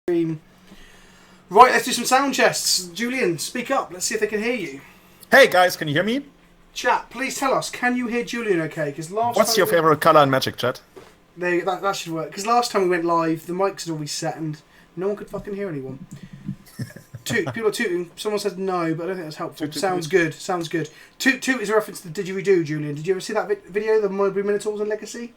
Stream. Right, let's do some sound chests. Julian, speak up. Let's see if they can hear you. Hey guys, can you hear me? Chat, please tell us, can you hear Julian okay? Because What's your favorite color in Magic, chat? That should work. Because last time we went live, the mics had always set and no one could fucking hear anyone. People are tooting. Someone said no, but I don't think that's helpful. Sounds good. Sounds good. Toot is a reference to the Didgeridoo, Julian. Did you ever see that video, the Monored Minotaurs and Legacy?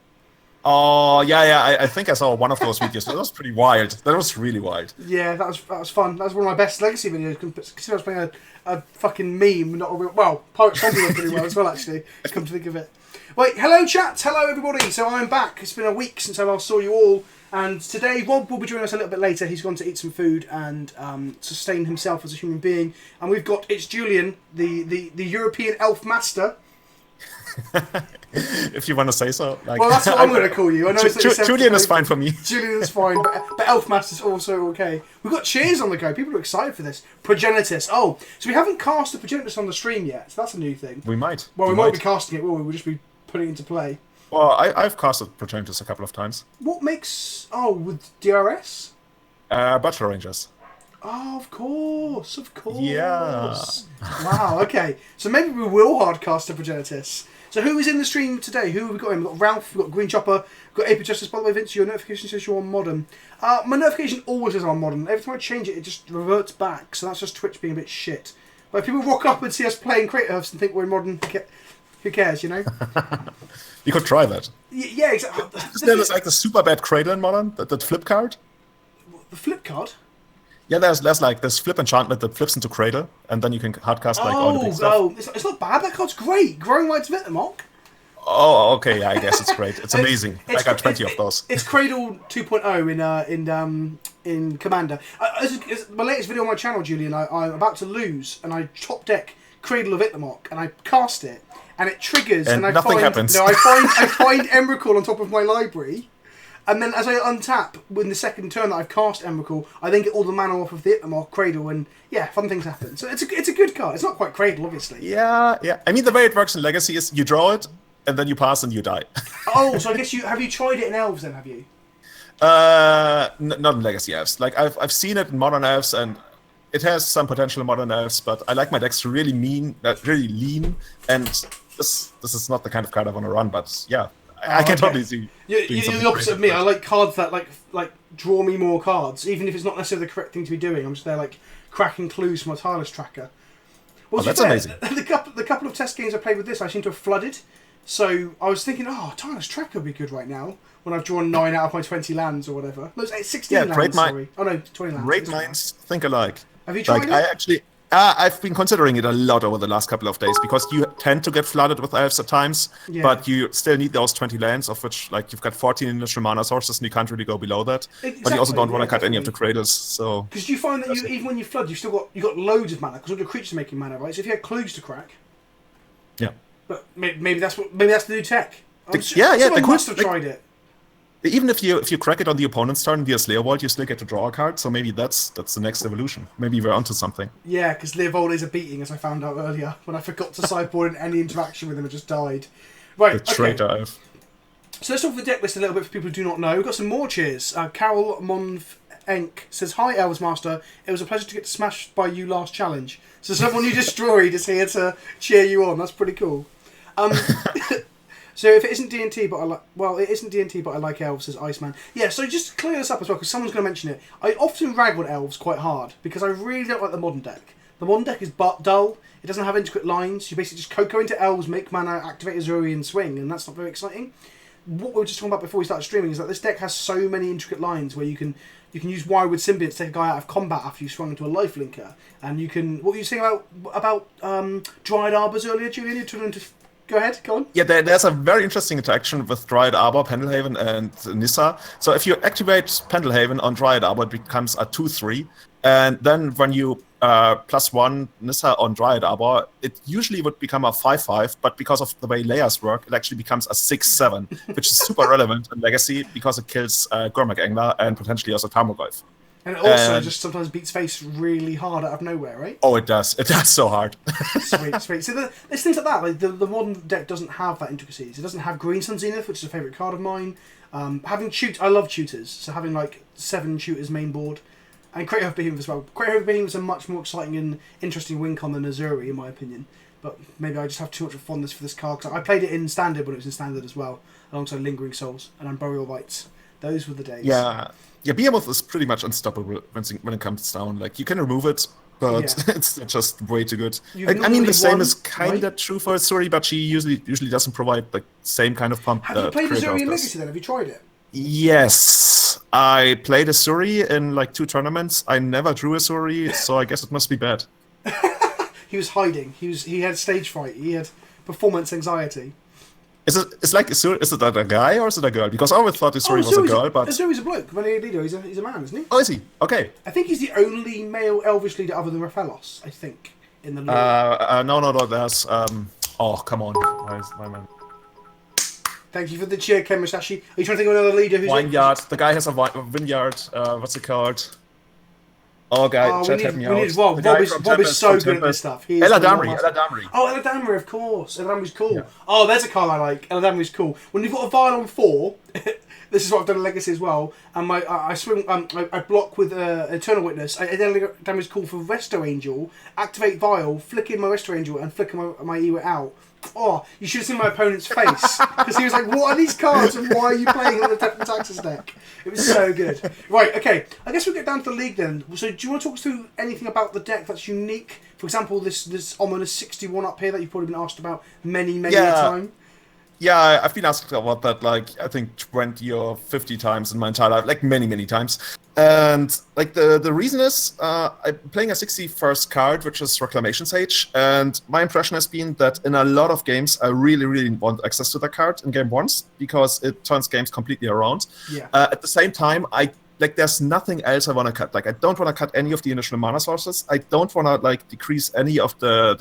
Oh, yeah. I think I saw one of those videos. That was pretty wild. That was really wild. Yeah, that was fun. That was one of my best Legacy videos. Considering I was playing a fucking meme, not a real... Well, Pirate Zombie went pretty well as well, actually. Come to think of it. Wait, hello chat. Hello everybody. So I'm back. It's been a week since I last saw you all. And today Rob will be joining us a little bit later. He's gone to eat some food and sustain himself as a human being. And we've got ItsJulian, the European elf master. If you want to say so. Like, well, that's what I'm going to call you. I know Julian is fine for me. Julian is fine, but elf master's also okay. We've got cheers on the go. People are excited for this. Progenitus. Oh, so we haven't cast the Progenitus on the stream yet. So that's a new thing. We might. Well, we might be casting it. Will we? We'll just be putting it into play. Well, I've casted Progenitus a couple of times. What makes... Oh, with DRS? Butler Rangers. Oh, of course. Yeah. Wow, okay. So maybe we will hardcast a Progenitus. So who is in the stream today? Who have we got in? We've got Ralph, we've got Green Chopper, we've got Ape Justice. By the way, Vince, your notification says you're on Modern. My notification always is on Modern. Every time I change it, it just reverts back. So that's just Twitch being a bit shit. But if people rock up and see us playing Creator Earths and think we're in Modern, who cares, you know? You could try that. Yeah, exactly. There's like the super bad Cradle in Modern, that flip card. The flip card? Yeah, there's like this flip enchantment that flips into Cradle, and then you can hardcast like all the big stuff. Oh, it's not bad. That card's great. Growing Lights Vitamoc. Oh, okay, yeah, I guess it's great. It's amazing. I got 20 of those. It's Cradle 2.0 in Commander. My latest video on my channel, Julian, I'm about to lose, and I top deck Cradle of Vitamoc, and I cast it, and it triggers, and I nothing happens. No, I find Emrakul on top of my library. And then as I untap, in the second turn that I've cast Emrakul, I then get all the mana off of the Ithamar Cradle, and yeah, fun things happen. So it's a good card. It's not quite Cradle, obviously. Yeah. I mean, the way it works in Legacy is you draw it, and then you pass and you die. Oh, so I guess have you tried it in Elves then, have you? Not in Legacy Elves. Like, I've seen it in Modern Elves, and it has some potential in Modern Elves, but I like my decks really lean, and this is not the kind of card I want to run, but yeah. I can totally see. You're the opposite of me. I like cards that like draw me more cards, even if it's not necessarily the correct thing to be doing. I'm just there like cracking clues from my tireless tracker. Well, that's amazing. The couple of test games I played with this, I seem to have flooded. So I was thinking, tireless tracker would be good right now when I've drawn 9 out of my 20 lands or whatever. No, it's 16 lands. Sorry. Oh no, 20 lands. Great minds think alike. Have you tried it? I've been considering it a lot over the last couple of days, because you tend to get flooded with elves at times, but you still need those 20 lands, of which like you've got 14 initial mana sources, and you can't really go below that. Exactly, but you also don't want to cut any of the cradles. So because you find that even when you flood, you got loads of mana because all your creatures are making mana, right? So if you had clues to crack, yeah. But maybe that's the new tech. They must have tried it. Even if you crack it on the opponent's turn via Slayer Vault, you still get to draw a card. So maybe that's the next evolution. Maybe we're onto something. Yeah, because Slayer Vault is a beating, as I found out earlier when I forgot to sideboard and any interaction with him and just died. Right, the traitor elf. So let's talk the deck list a little bit for people who do not know. We've got some more cheers. Carol Monf says, "Hi, Elves Master. It was a pleasure to get smashed by you last challenge." So someone you destroyed is here to cheer you on. That's pretty cool. So if it isn't D&T, but it isn't D&T, but I like Elves, says Iceman. Yeah, so just to clear this up as well, because someone's going to mention it. I often rag on Elves quite hard, because I really don't like the modern deck. The modern deck is dull, it doesn't have intricate lines, you basically just Coco into Elves, make mana, activate Azuri and swing, and that's not very exciting. What we were just talking about before we started streaming is that this deck has so many intricate lines where you can use Wirewood Symbiote to take a guy out of combat after you swung into a lifelinker, and you can... What were you saying about Dryad Arbors earlier, Julian? You're trying to... Go ahead, go on. Yeah, there's a very interesting interaction with Dryad Arbor, Pendelhaven, and Nissa. So if you activate Pendelhaven on Dryad Arbor, it becomes a 2/3. And then when you +1 Nissa on Dryad Arbor, it usually would become a 5/5, but because of the way layers work, it actually becomes a 6/7, which is super relevant in Legacy because it kills Gormak Angler and potentially also Tarmogoyf. And it also just sometimes beats face really hard out of nowhere, right? Oh, it does. It does so hard. Sweet. So there's things like that. Like the modern deck doesn't have that intricacies. It doesn't have Green Sun Zenith, which is a favourite card of mine. I love tutors. So having like 7 tutors main board And Creative Behemoth as well. Creative Behemoth is a much more exciting and interesting win con than Azuri, in my opinion. But maybe I just have too much of fondness for this card. Cause I played it in Standard when it was in Standard as well, alongside Lingering Souls and Unburial Rites. Those were the days. Yeah, Behemoth is pretty much unstoppable when it comes down. Like, you can remove it, but it's just way too good. Like, I mean, the same is kind of true for Azuri, but she usually doesn't provide the same kind of pump. Have you played Azuri in Legacy then? Have you tried it? Yes, I played Azuri in like 2 tournaments. I never drew Azuri, so I guess it must be bad. He was hiding. He had stage fright. He had performance anxiety. Is it a guy or is it a girl? Because I always thought Azuri was a girl, but Azuri's a bloke. Vanilla leader. He's a man, isn't he? Oh, is he? Okay. I think he's the only male Elvish leader other than Raphaelos. I think in the lore. No. There's oh, come on. Why man? Thank you for the cheer, Ken Musashi. Are you trying to think of another leader who's... Vineyard. The guy has a vineyard. What's it called? Oh, guy, Chat help me out. Rob is so good at this stuff. Eladamri. Oh, Eladamri, of course. Eladamri's cool. Yeah. Oh, there's a card I like. Eladamri's cool. When you've got a Vial on 4, this is what I've done in Legacy as well, and I swing, I block with Eternal Witness. Eladamri's cool for Resto Angel, activate Vial, flick in my Resto Angel, and flick my Ewit out. Oh, you should have seen my opponent's face, because he was like, what are these cards and why are you playing on the Taxes deck? It was so good. Right, okay, I guess we'll get down to the league then. So do you want to talk us through anything about the deck that's unique? For example, this ominous 61 up here that you've probably been asked about many a time. Yeah, I've been asked about that, like, I think 20 or 50 times in my entire life, like many times. And, like, the reason is, I'm playing a 61st card, which is Reclamation Sage, and my impression has been that in a lot of games, I really want access to that card in game once, because it turns games completely around. Yeah. At the same time, there's nothing else I want to cut. Like, I don't want to cut any of the initial mana sources. I don't want to, like, decrease any of the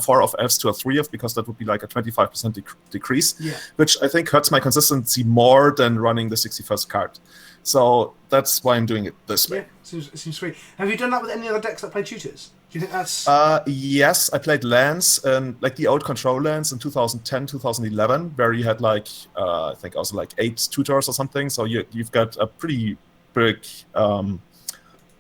4 of elves to a 3 of, because that would be like a 25% decrease, which I think hurts my consistency more than running the 61st card. So that's why I'm doing it this way. Yeah, seems sweet. Have you done that with any other decks that play tutors? Do you think that's... Yes, I played lands, and like the old control lands in 2010, 2011, where you had like, I think also like 8 tutors or something. So you've got a pretty big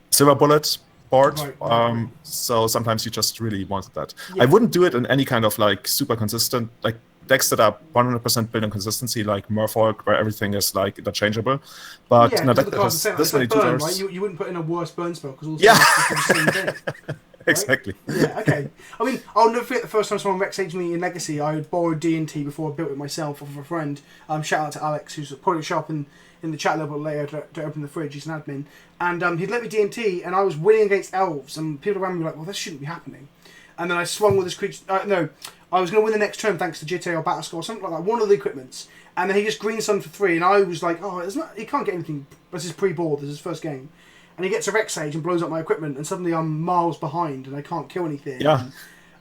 silver bullet board. Right. So sometimes you just really wanted that. Yeah. I wouldn't do it in any kind of like super consistent, like decks that are 100% built on consistency, like Merfolk, where everything is like interchangeable. But in a deck that has this many tutors... Right? You wouldn't put in a worse burn spell, because all the same thing. Right? Exactly. Yeah, okay. I mean, I'll never forget the first time someone Rexaged me in Legacy. I borrowed D&T before I built it myself off of a friend. Shout out to Alex, who's probably sharp in the chat a little bit later to open the fridge. He's an admin. And he'd let me D&T, and I was winning against elves, and people around me were like, well, this shouldn't be happening. And then I swung with this creature... no, I was going to win the next turn thanks to Jitte or Battle Score, or something like that, one of the equipments. And then he just green sun for 3, and I was like, oh, he can't get anything. This is pre-board, this is his first game. And he gets a Rexage and blows up my equipment, and suddenly I'm miles behind, and I can't kill anything. Yeah.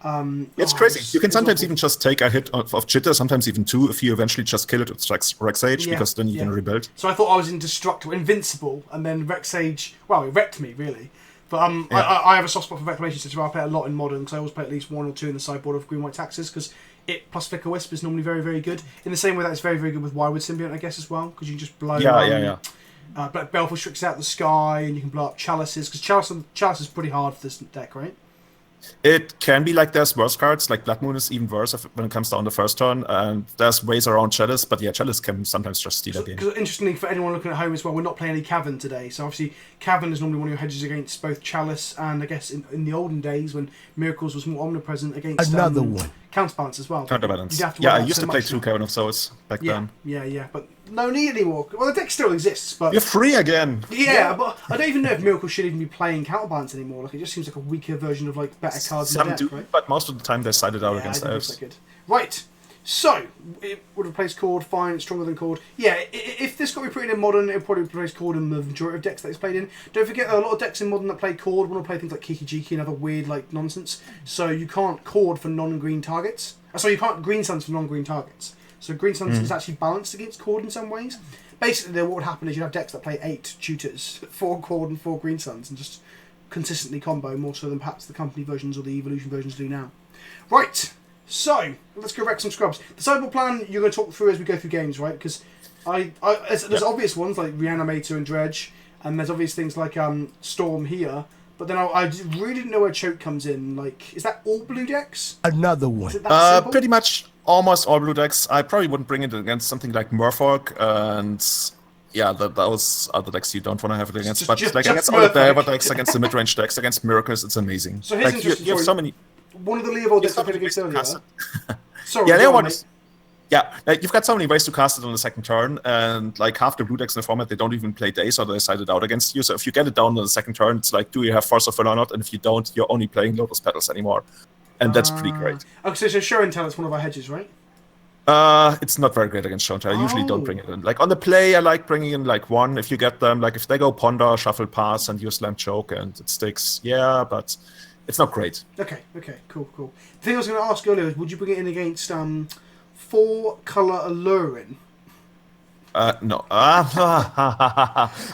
And, it's crazy. You can sometimes even just take a hit of Jitter, sometimes even 2, if you eventually just kill it with Rexage, because then you can rebuild. So I thought I was indestructible, invincible, and then Rexage, well, it wrecked me, really. But I have a soft spot for Reclamation Sage. I play a lot in Modern, because I always play at least 1 or 2 in the sideboard of Green-White Taxes, because it plus Flicker Wisp is normally very good. In the same way that it's very good with Wirewood Symbiont, I guess, as well, because you can just blow... Black Baleful tricks out the sky, and you can blow up Chalices, because Chalice is pretty hard for this deck, right? It can be like there's worse cards, like Blood Moon is even worse when it comes down the first turn, and there's ways around Chalice, but yeah, Chalice can sometimes just steal a game. Because interestingly, for anyone looking at home as well, we're not playing any Cavern today, so obviously Cavern is normally one of your hedges against both Chalice and, I guess, in the olden days when Miracles was more omnipresent, against another one. Counterbalance as well. Counterbalance. Yeah, I used to play 2 Cavern of Souls back then. Yeah, but no need anymore. Well, the deck still exists, but... You're free again! Yeah, but I don't even know if Miracles should even be playing Counterbalance anymore. Like, it just seems like a weaker version of, like, better cards in the deck, do, right? But most of the time they sided out against elves. Right, so, it would replace Cord, fine, it's stronger than Cord. Yeah, if this got reprinted in Modern, it would probably replace Cord in the majority of decks that it's played in. Don't forget, a lot of decks in Modern that play Cord want to play things like Kiki Jiki and other weird, like, nonsense. So you can't Cord for non-green targets. You can't Green Suns for non-green targets. So Green Suns is actually balanced against Cord in some ways. Basically, what would happen is you'd have decks that play 8 tutors, 4 Cord and 4 Green Suns, and just consistently combo, more so than perhaps the company versions or the evolution versions do now. Right, so let's go wreck some scrubs. The sideboard plan you're going to talk through as we go through games, right? Because there's obvious ones like Reanimator and Dredge. and there's obvious things like Storm here. But then I really didn't know where Choke comes in. Like, is that all blue decks? Another one. Pretty much almost all blue decks. I probably wouldn't bring it against something like Murfolk, and yeah, those are the decks you don't want to have it against. But like against all the Diver decks, against the mid-range decks, against Miracles, it's amazing. So here's like, you have so many. One of the Leovold decks I played against earlier. Sorry, yeah, Leovold. Yeah, like you've got so many ways to cast it on the second turn, and like half the blue decks in the format, they don't even play Daze, or they side it out against you. So if you get it down on the second turn, it's like, do you have Force of Will or not? And if you don't, you're only playing Lotus Petals anymore. And that's pretty great. Okay, so Show and Tell is one of our hedges, right? It's not very great against Show and Tell. I usually don't bring it in. Like on the play, I like bringing in like one if you get them. Like if they go Ponder, Shuffle, Pass, and you Slam Choke, and it sticks, yeah, but it's not great. Okay, cool. The thing I was going to ask earlier is, would you bring it in against 4-color Alluring? No.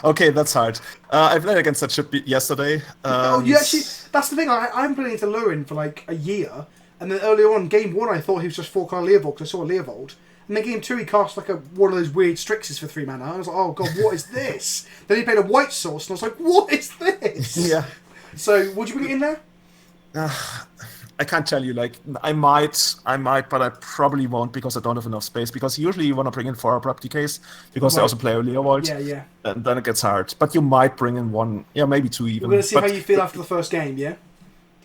Okay, that's hard. I played against that ship yesterday. You actually... That's the thing. I'm playing into Alluring for like a year, and then earlier on, game 1, I thought he was just 4-color Leovold because I saw a Leovold. And then game 2, he cast like one of those weird Strixes for 3 mana. And I was like, oh god, what is this? Then he played a white source, and I was like, what is this? Yeah. So, would you bring it in there? I can't tell you. Like, I might, but I probably won't because I don't have enough space. Because usually you want to bring in 4 Abrupt Decays because they also play a Leovold. Yeah. And then it gets hard. But you might bring in 1, maybe 2 even. We're going to see how you feel after the first game, yeah?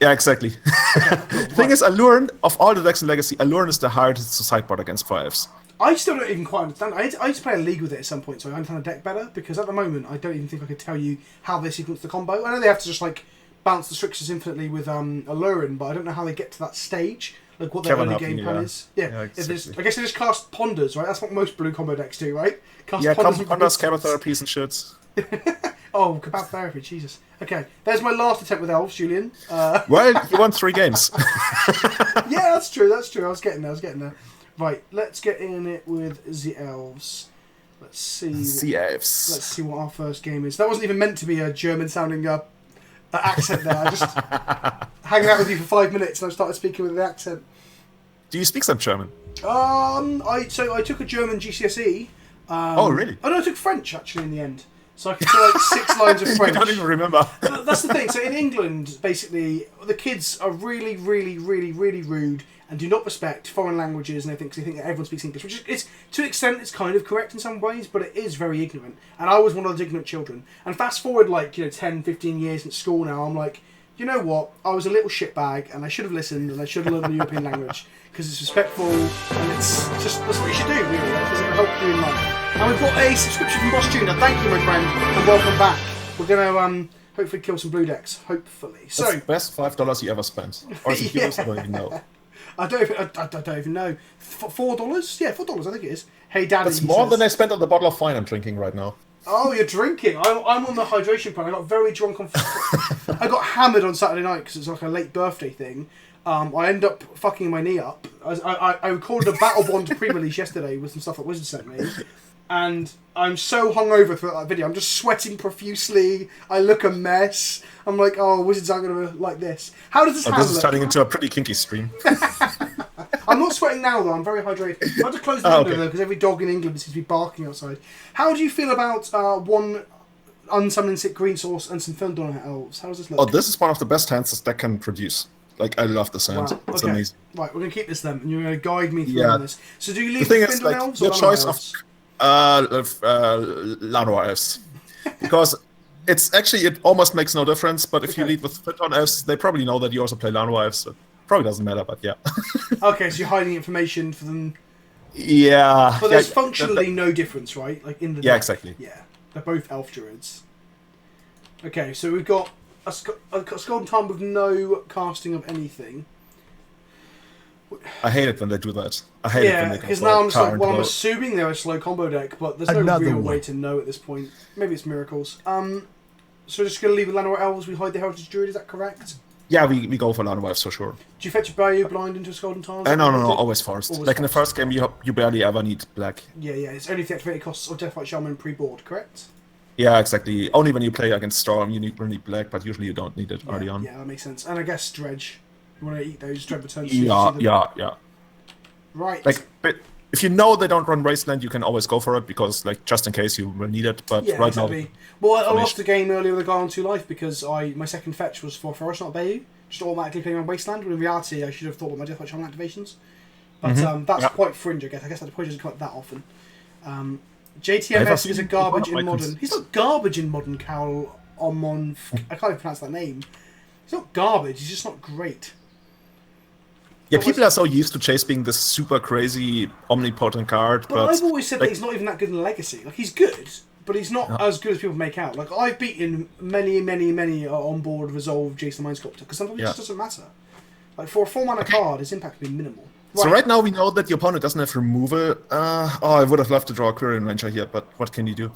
Yeah, exactly. The thing is, Alluring, of all the decks in Legacy, Alluring is the hardest to sideboard against 5s. I still don't even quite understand. I used to play a league with it at some point, so I understand the deck better. Because at the moment, I don't even think I could tell you how they sequence the combo. I know they have to just like bounce the Strixes infinitely with Alluring, but I don't know how they get to that stage. Like what their early game plan is. Yeah, exactly. I guess they just cast Ponders, right? That's what most blue combo decks do, right? Cast Ponders, Cabal Therapies and shits. Oh, Cabal Therapy, Jesus. Okay, there's my last attempt with Elves, Julian. Well, you won 3 games. Yeah, that's true. I was getting there. Right, let's get in it with the Elves. Let's see. The Elves. Let's see what our first game is. That wasn't even meant to be a German-sounding accent there. I just hanging out with you for 5 minutes and I started speaking with the accent. Do you speak some German? I took a German GCSE. Oh, really? Oh no, I took French actually in the end. So I could say like 6 lines of French. I don't even remember. That's the thing. So in England, basically, the kids are really, really, really, really rude and do not respect foreign languages and everything because they think that everyone speaks English, which is, to an extent, it's kind of correct in some ways, but it is very ignorant. And I was one of those ignorant children. And fast forward, 10, 15 years in school now, I'm like, you know what? I was a little shitbag and I should have listened and I should have learned the European language because it's respectful and it's just, that's what you should do, really, because it will help you in life. And we've got a subscription from Boss Junior. Thank you, my friend, and welcome back. We're going to hopefully kill some blue decks, hopefully. So that's the best $5 you ever spent. Or is it euros? I don't even know. I don't even know. $4? Yeah, $4, I think it is. Hey, Daddy. That's more than I spent on the bottle of wine I'm drinking right now. Oh, you're drinking. I'm on the hydration plan. I got very drunk on... I got hammered on Saturday night because it's like a late birthday thing. I ended up fucking my knee up. I recorded a Battle Bond pre-release yesterday with some stuff that Wizard sent me. And I'm so hungover throughout that video. I'm just sweating profusely. I look a mess. I'm like, oh, Wizards aren't going to like this. How does this handle This is turning into a pretty kinky stream. I'm not sweating now, though. I'm very hydrated. I have to close the window, though, because every dog in England seems to be barking outside. How do you feel about one unsummoned sick green source and some Film Donor Elves? How does this look? Oh, this is one of the best hands this deck can produce. Like, I love this hand. Wow. It's amazing. Right, we're going to keep this then, and you're going to guide me through this. So do you leave the Film Donor Elves or your choice Elves? of Llanowar Elves. Because it almost makes no difference, but if you lead with Film Donor Elves, they probably know that you also play Llanowar Elves, so probably doesn't matter, but yeah. Okay, so you're hiding information for them. Yeah. But there's functionally no difference, right? Like in the deck. Exactly. Yeah, they're both elf druids. Okay, so we've got a Scald Time with no casting of anything. I hate it when they do that. I hate it when they because now I'm just like, well, I'm assuming they're a slow combo deck, but there's no real way to know at this point. Maybe it's miracles. So we're just going to leave with Llanowar Elves, we hide the Heritage Druid, is that correct? Yeah, we go for Llanowar Elves for sure. Do you fetch a Bayou blind into a Scald Time? No, always forest. Like in the first game, you barely ever need black. Yeah, it's only if the activated costs of Deathlight Shaman pre-board, correct? Yeah, exactly. Only when you play against Storm, you need black, but usually you don't need it early on. Yeah, that makes sense. And I guess Dredge. You want to eat those Dread Returns? Yeah. Right. Like, if you know they don't run Wasteland, you can always go for it because, like, just in case you will need it. But yeah, right exactly. now, well, I lost the game earlier with a guy on 2 life because my second fetch was for Forest, not Bayou, just automatically playing on Wasteland. When in reality, I should have thought about my Deathwatch Channel activations. But that's quite fringe, I guess. I guess that probably doesn't come up that often. JTMS is a garbage in modern. He's not garbage in modern, Carol Omon. I can't even pronounce that name. He's not garbage. He's just not great. Yeah, people are so used to Chase being this super crazy, omnipotent card. But I've always said that he's not even that good in Legacy. Like, he's good, but he's not as good as people make out. Like, I've beaten many on-board Resolve Jason Mind Sculptor, because sometimes it just doesn't matter. Like, for a 4-mana card, his impact would be minimal. Right. So right now we know that the opponent doesn't have removal. I would have loved to draw a Quirion Ranger here, but what can you do?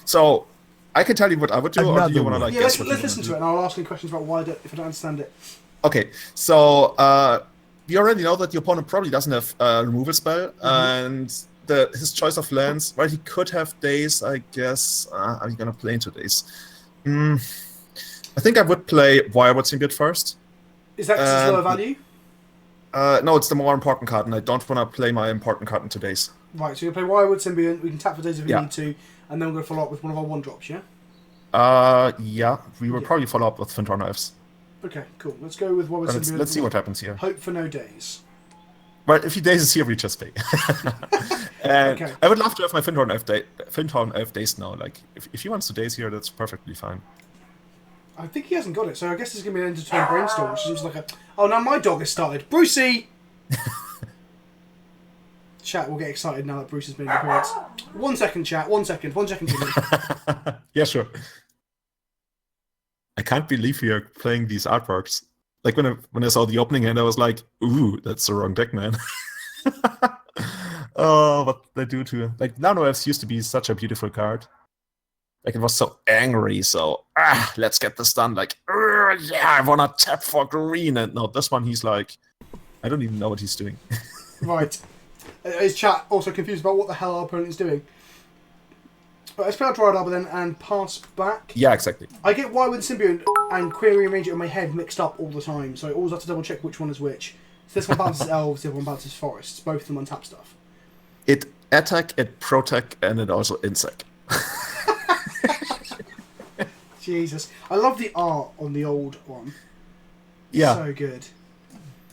So, I can tell you what I would do, or do you want to, like, guess what let's listen to it, and I'll ask you questions about why if I don't understand it. Okay, so we already know that the opponent probably doesn't have a removal spell, and his choice of lands, well, he could have Daze, I guess. Are you going to play into Daze? I think I would play Wirewood Symbiote first. Is that because it's lower value? No, it's the more important card, and I don't want to play my important card in today's. Right, so you play Wirewood Symbiote, we can tap for Daze if we need to, and then we're going to follow up with one of our 1-drops, yeah? Yeah, we will probably follow up with Fintorn Elves. Okay, cool. Let's go with Wirewood Symbiote. Let's see what happens here. Hope for no Daze. Well, if he Dazes here, we just pay. And I would love to have my Fintorn Elf Daze now. Like, if he wants to Daze here, that's perfectly fine. I think he hasn't got it, so I guess there's going to be an entertaining brainstorm, which seems like oh, now my dog has started. Brucey! Chat will get excited now that Bruce has been in the appearance. 1 second, chat. 1 second. 1 second. Yeah, sure. I can't believe we are playing these artworks. Like, when I saw the opening hand, I was like, ooh, that's the wrong deck, man. Oh, what they do to... Like, Nano Elves used to be such a beautiful card. Like, it was so angry, so... let's get this done. Like, yeah, I want to tap for green. And no, this one, he's like... I don't even know what he's doing. Right. Is chat also confused about what the hell our opponent is doing? Right, let's play our Dryad Arbor then and pass back. Yeah, exactly. I get Wirewood Symbiote and Quirion Ranger in my head mixed up all the time, so I always have to double check which one is which. So this one bounces Elves, the other one bounces Forests. Both of them untap stuff. It attack, it protect, and it also insect. Jesus. I love the art on the old one. Yeah. So good.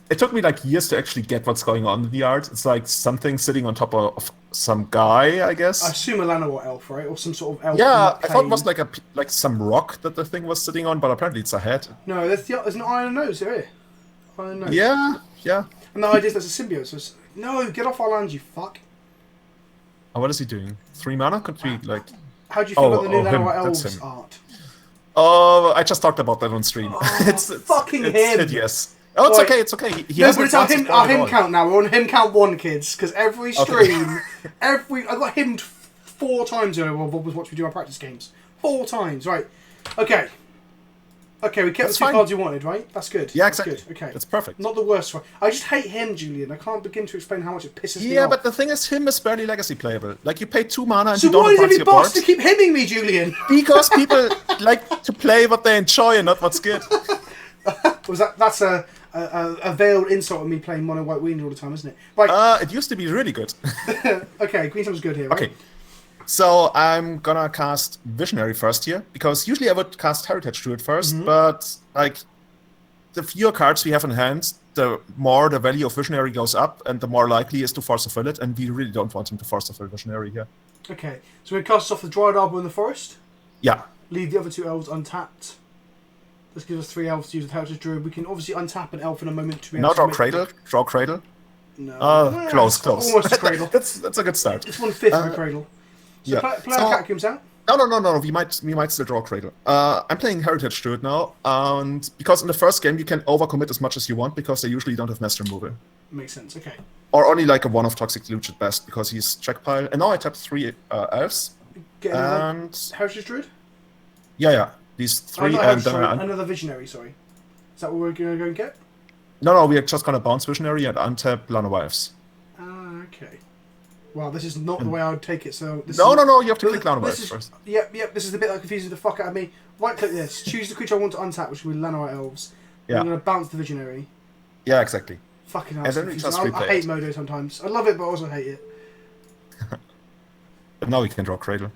It took me like years to actually get what's going on in the art. It's like something sitting on top of some guy, I guess. I assume a Llanowar elf, right? Or some sort of elf. Yeah, I thought it was like some rock that the thing was sitting on, but apparently it's a head. No, there's an iron nose here. Iron nose. Yeah. And the idea is that's a symbiote. So it's, no, get off our land, you fuck. Oh, what is he doing? 3 mana? Could be like... How do you feel about the new Llanowar Elves art? Oh, I just talked about that on stream. Oh, it's fucking him. Hideous. Oh, it's okay, it's okay. He no, but it's our him count now. We're on him count 1, kids. Because every stream, I got himmed 4 times earlier while Bob was watching me do our practice games. 4 times, right. Okay. Okay, we kept the 2 cards you wanted, right? That's good. Yeah, exactly. That's good. Okay. That's perfect. Not the worst one. I just hate him, Julian. I can't begin to explain how much it pisses me off. Yeah, but the thing is, him is barely legacy playable. Like, you pay 2 mana and so you don't advance your board. So why is every boss to keep hemming me, Julian? Because people like to play what they enjoy and not what's good. That's a veiled insult of me playing mono white weenie all the time, isn't it? Right. It used to be really good. Okay, Green Summon's good here, right? Okay. So I'm gonna cast Visionary first here, because usually I would cast Heritage Druid first, but like the fewer cards we have in hand, the more the value of Visionary goes up, and the more likely is to force a fill it, and we really don't want him to force a fill Visionary here. Okay, so we cast off the Dryad Arbor in the forest. Yeah. Leave the other 2 elves untapped. This gives us 3 elves to use with Heritage Druid. We can obviously untap an elf in a moment to be able now to draw Cradle. Draw Cradle. No. Close. Almost a Cradle. That's a good start. It's 1/5 of a Cradle. So play our Catacombs out? No. We might still draw Cradle. I'm playing Heritage Druid now, and because in the first game you can overcommit as much as you want because they usually don't have master removal. Makes sense. Okay. Or only like a 1 of Toxic Deluge at best because he's check pile. And now I tapped 3 elves. And Heritage Druid? Yeah. These 3 and another Visionary. Sorry. Is that what we're going to go and get? No. We are just gonna bounce Visionary and untap Llanowar Elves. Okay. Wow, this is not the way I would take it. So no. You have to click Llanowar Elves first. Yep. This is the bit that confuses the fuck out of me. Right click this. Choose the creature I want to untap, which will be Llanowar Elves. Yeah. I'm going to bounce the Visionary. Yeah, exactly. Fucking And then we just replay I hate it. Modo sometimes. I love it, but I also hate it. But now we can draw Cradle.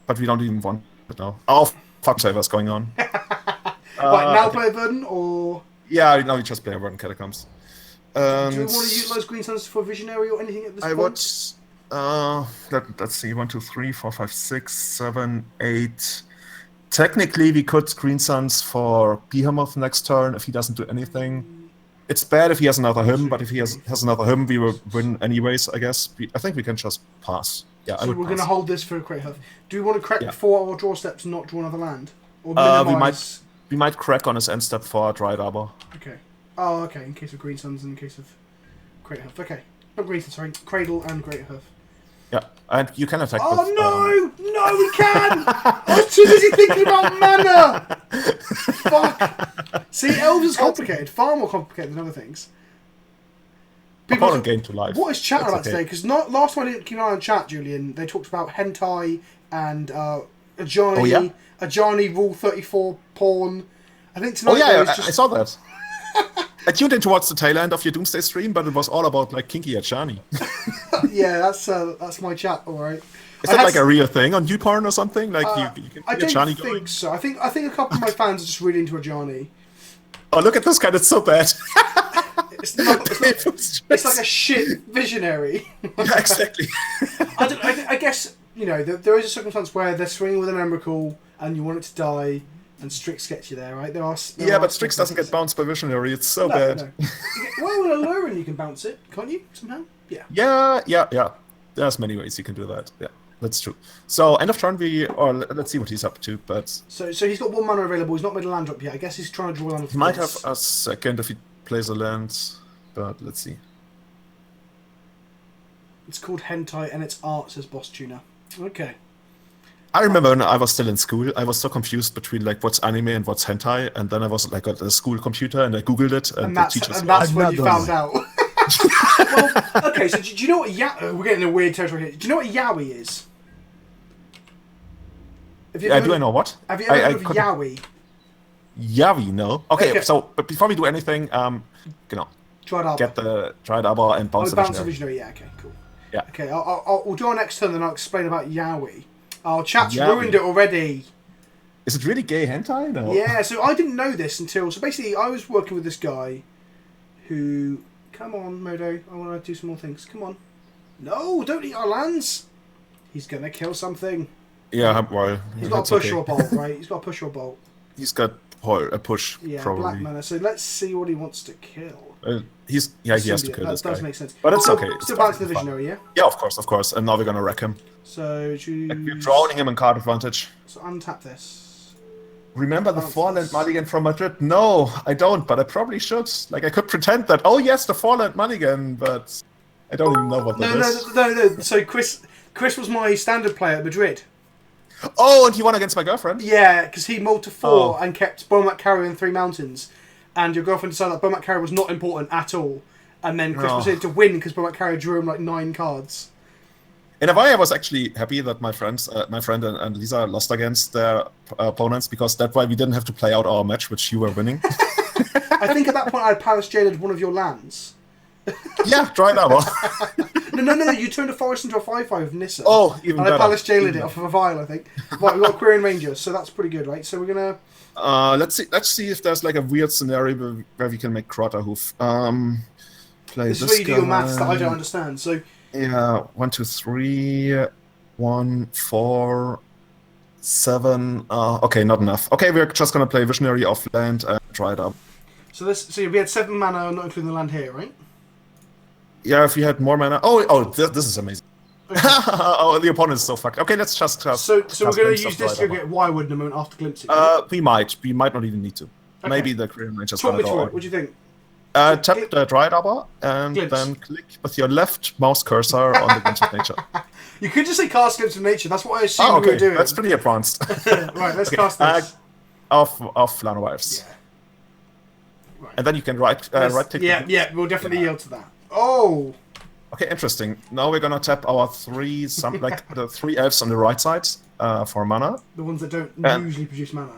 But we don't even want it now. Oh, fuck saver's going on. Right, now play a Burden, or... Yeah, now we just play a Verdant Catacombs. Do we want to utilise Green Suns for Visionary or anything at this point? Let's see, 1, 2, 3, 4, 5, 6, 7, 8. Technically, we could Green Suns for Behemoth next turn if he doesn't do anything. It's bad if he has another hymn, but if he has another hymn, we will win anyways, I guess. I think we can just pass. Yeah, so we're going to hold this for a Great Huff. Do we want to crack Yeah. before our draw steps and not draw another land? Or minimise... We might crack on his end step for Dryad Arbor. Okay. Oh, okay, in case of Green Suns and in case of Great Huff. Okay. Not Green Suns, sorry. Cradle and Great Huff. Yeah, and you can attack Oh, with... no! No, we can! I was too busy thinking about mana! Fuck! See, Elves is complicated. Far more complicated than other things. Opponent gain to life. What is chat That's about okay. today? Because last time I didn't keep an eye on chat, Julian, they talked about hentai and Ajani, Oh, yeah? Ajani Rule 34 porn. I think tonight Oh yeah, there is I saw that. I tuned in towards the tail end of your Doomsday stream, but it was all about like kinky Achani. Yeah, that's my chat, alright. Is that like a real thing on YouPorn or something? Like you can I see don't Achani think going? so. I think a couple of my fans are just really into Ajani. Oh, look at this guy, it's so bad. It's like a shit visionary. Yeah, exactly. I guess, you know, there is a circumstance where they're swinging with an Emrakul and you want it to die, and Strix gets you there, right? Yeah, but Strix doesn't get bounced by Visionary, it's so bad. No. Well, with a Lurin you can bounce it, can't you, somehow? Yeah. There's many ways you can do that. Yeah, that's true. So, end of turn, let's see what he's up to, but... So he's got 1 mana available, he's not made a land drop yet. I guess he's trying to draw land. He might have a second if he plays a land, but let's see. It's called Hentai and it's art, says Boss Tuner. Okay. I remember when I was still in school, I was so confused between like what's anime and what's hentai, and then I was like at the school computer and I googled it, and the teachers. And that's when you found out. Well, okay, so do you know what we're getting in a weird territory here. Do you know what yaoi is? Do I know what? Have you ever heard of yaoi? Yaoi, no. Okay, so but before we do anything, get the Dryad Arbor and bounce the Visionary. Visionary. Yeah, okay, cool. Yeah. Okay, we'll do our next turn, then I'll explain about yaoi. Our chat's Yaoi. ruined it already. Is it really gay hentai? No. Yeah, so I didn't know this until... So basically, I was working with this guy who... Come on, Modo, I want to do some more things. Come on. No, don't eat our lands. He's going to kill something. Yeah, well... He's got a push or a bolt, right? He's got a push or a bolt. He's got a push, yeah, probably. Black mana. So let's see what he wants to kill. He has to kill this guy. That does make sense. But it's okay. Still back to the Visionary, yeah? Yeah, of course. And now we're going to wreck him. So, We're drowning him in card advantage. So untap this. Remember the 4-land mulligan from Madrid? No, I don't, but I probably should. Like, I could pretend that, oh yes, the 4-land mulligan, but I don't even know what that is. No. So Chris was my standard player at Madrid. Oh, and he won against my girlfriend? Yeah, because he mulled to 4 and kept Bomac Carrier and 3 mountains. And your girlfriend decided that Bomac Carrier was not important at all. And then Chris proceeded to win because Bomac Carrier drew him like 9 cards. In a way, I was actually happy that my friend and Lisa lost against their opponents, because that way we didn't have to play out our match, which you were winning. I think at that point I had Palace Jailed one of your lands. Yeah, try it out. No, you turned a forest into a 5/5 with Nissa. Oh, even better. And I Palace Jailed it off of a vial, I think. Right, we've got a Quirion Ranger, so that's pretty good, right? So we're going to... Let's see if there's like a weird scenario where we can make Krotterhoof. Play this is where you do your maths that I don't understand, so... Yeah, 1, 2, 3, 1, 4, 7. Okay, not enough. Okay, we're just gonna play Visionary off land and try it up. So we had 7 mana, not including the land here, right? Yeah, if we had more mana. Oh, this is amazing. Okay. Oh, the opponent is so fucked. Okay, let's just. So we're gonna use this to get Wirewood in a moment after glimpsing. We might not even need to. Okay. Maybe the Korean Rangers. Talk me through it. What do you think? Tap the Dryad Arbor and then click with your left mouse cursor on the Glimpse of Nature. You could just say cast Glimpse of Nature. That's what I assumed we were doing. That's pretty advanced. Right, let's cast this. Off Flanowives. Yeah. Right. And then you can right click. Yeah, we'll definitely yield to that. Oh. Okay, interesting. Now we're gonna tap our the 3 elves on the right side for mana. The ones that don't usually produce mana.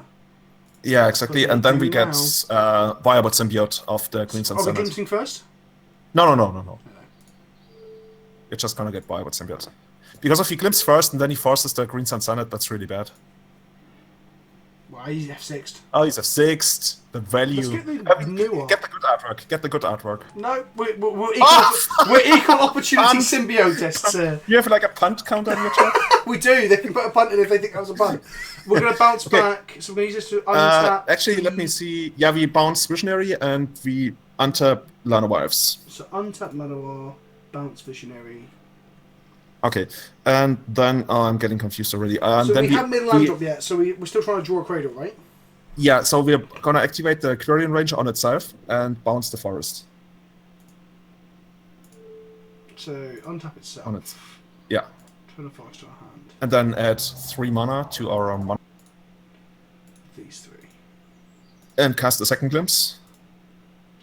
Yeah, exactly. But And then we do get viable symbiote of the Green Sun Are we Senate. glimpsing first? No. You're just gonna get viable symbiote. Because if he glimpse first and then he forces the Green Sun Senate, that's really bad. Well, he's F6'd. Oh, he's F6'd. The value. Let's get the newer. Get the good artwork. Get the good artwork. No, we're equal opportunity symbiotists here. You have like a punt counter in your chat? We do. They can put a punt in if they think that was a punt. We're going to bounce back. So we're going to use this to untap. Actually, let me see. Yeah, we bounce Visionary and we untap Llanowar Elves. So untap Llanowar, bounce Visionary. Okay, and then I'm getting confused already. So then we haven't made a land drop yet, so we're still trying to draw a cradle, right? Yeah, so we're gonna activate the Quirion Ranger on itself and bounce the forest. So untap itself. On it. Yeah. Turn a forest to our hand. And then add 3 mana to our mana. These 3. And cast a second glimpse.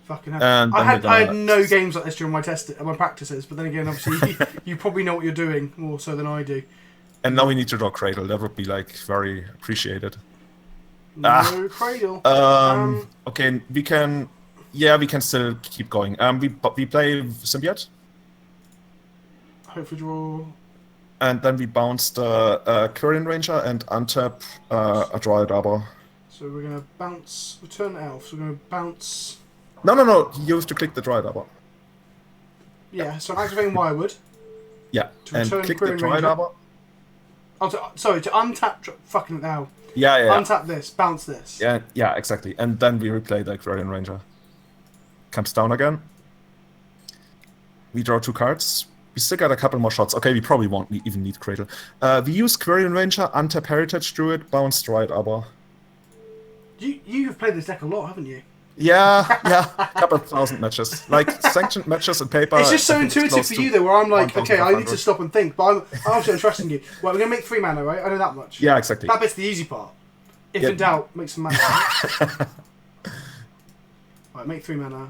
Fucking hell. And I had no games like this during my practices, but then again, obviously, you probably know what you're doing more so than I do. And now we need to draw Cradle. That would be like very appreciated. No Cradle. Okay, we can. Yeah, we can still keep going. We play Symbiote. Hopefully draw. And then we bounce the Quirion Ranger and untap a Dryad Arbor. So we're gonna bounce. Return Elf. So we're gonna bounce. No. You have to click the Dryad Arbor. Yeah. So I'm activating Wirewood. Yeah. To and return click the Quirion Dryad Ranger. Arbor. Oh, to untap. Fucking hell. Yeah. Untap this. Bounce this. Yeah, exactly. And then we replay the Quirion Ranger. Comes down again. We draw 2 cards. We still got a couple more shots. Okay, we probably won't even need Cradle. We use Quirion Ranger, untap Heritage Druid, bounce Dryad Arbor. You have played this deck a lot, haven't you? Yeah, a couple of thousand matches. Like, sanctioned matches on paper. It's just so intuitive for you, though, where I'm like, okay, I need to 1,500. stop and think, but I'm also trusting you. Well, we're going to make 3 mana, right? I know that much. Yeah, exactly. That bit's the easy part. If Yeah. in doubt, make some mana. Right, make 3 mana.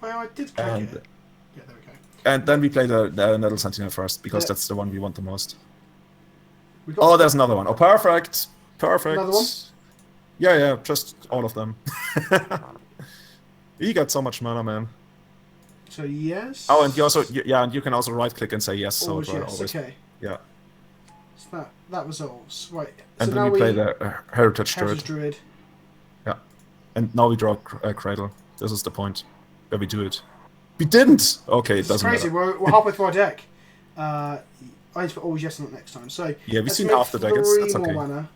Well, I did click And- it. Yeah, there we go. And then we play the Nettle Sentinel first, because that's the one we want the most. We got Oh, there's another one. Oh, perfect. Another one? Yeah, just all of them. You got so much mana, man. So, yes. Oh, and you also, and you can also right-click and say yes. So Always yes, always. okay. Yeah. So that resolves. Right. And so then now we play the Heritage Heritage Druid. Druid. Yeah. And now we draw a Cradle. This is the point where we do it. We didn't! Okay, it It's doesn't crazy. matter. We're halfway through our deck. I need to put always yes on it next time. So Yeah, we've let's seen make half the deck. 3 That's more okay. mana.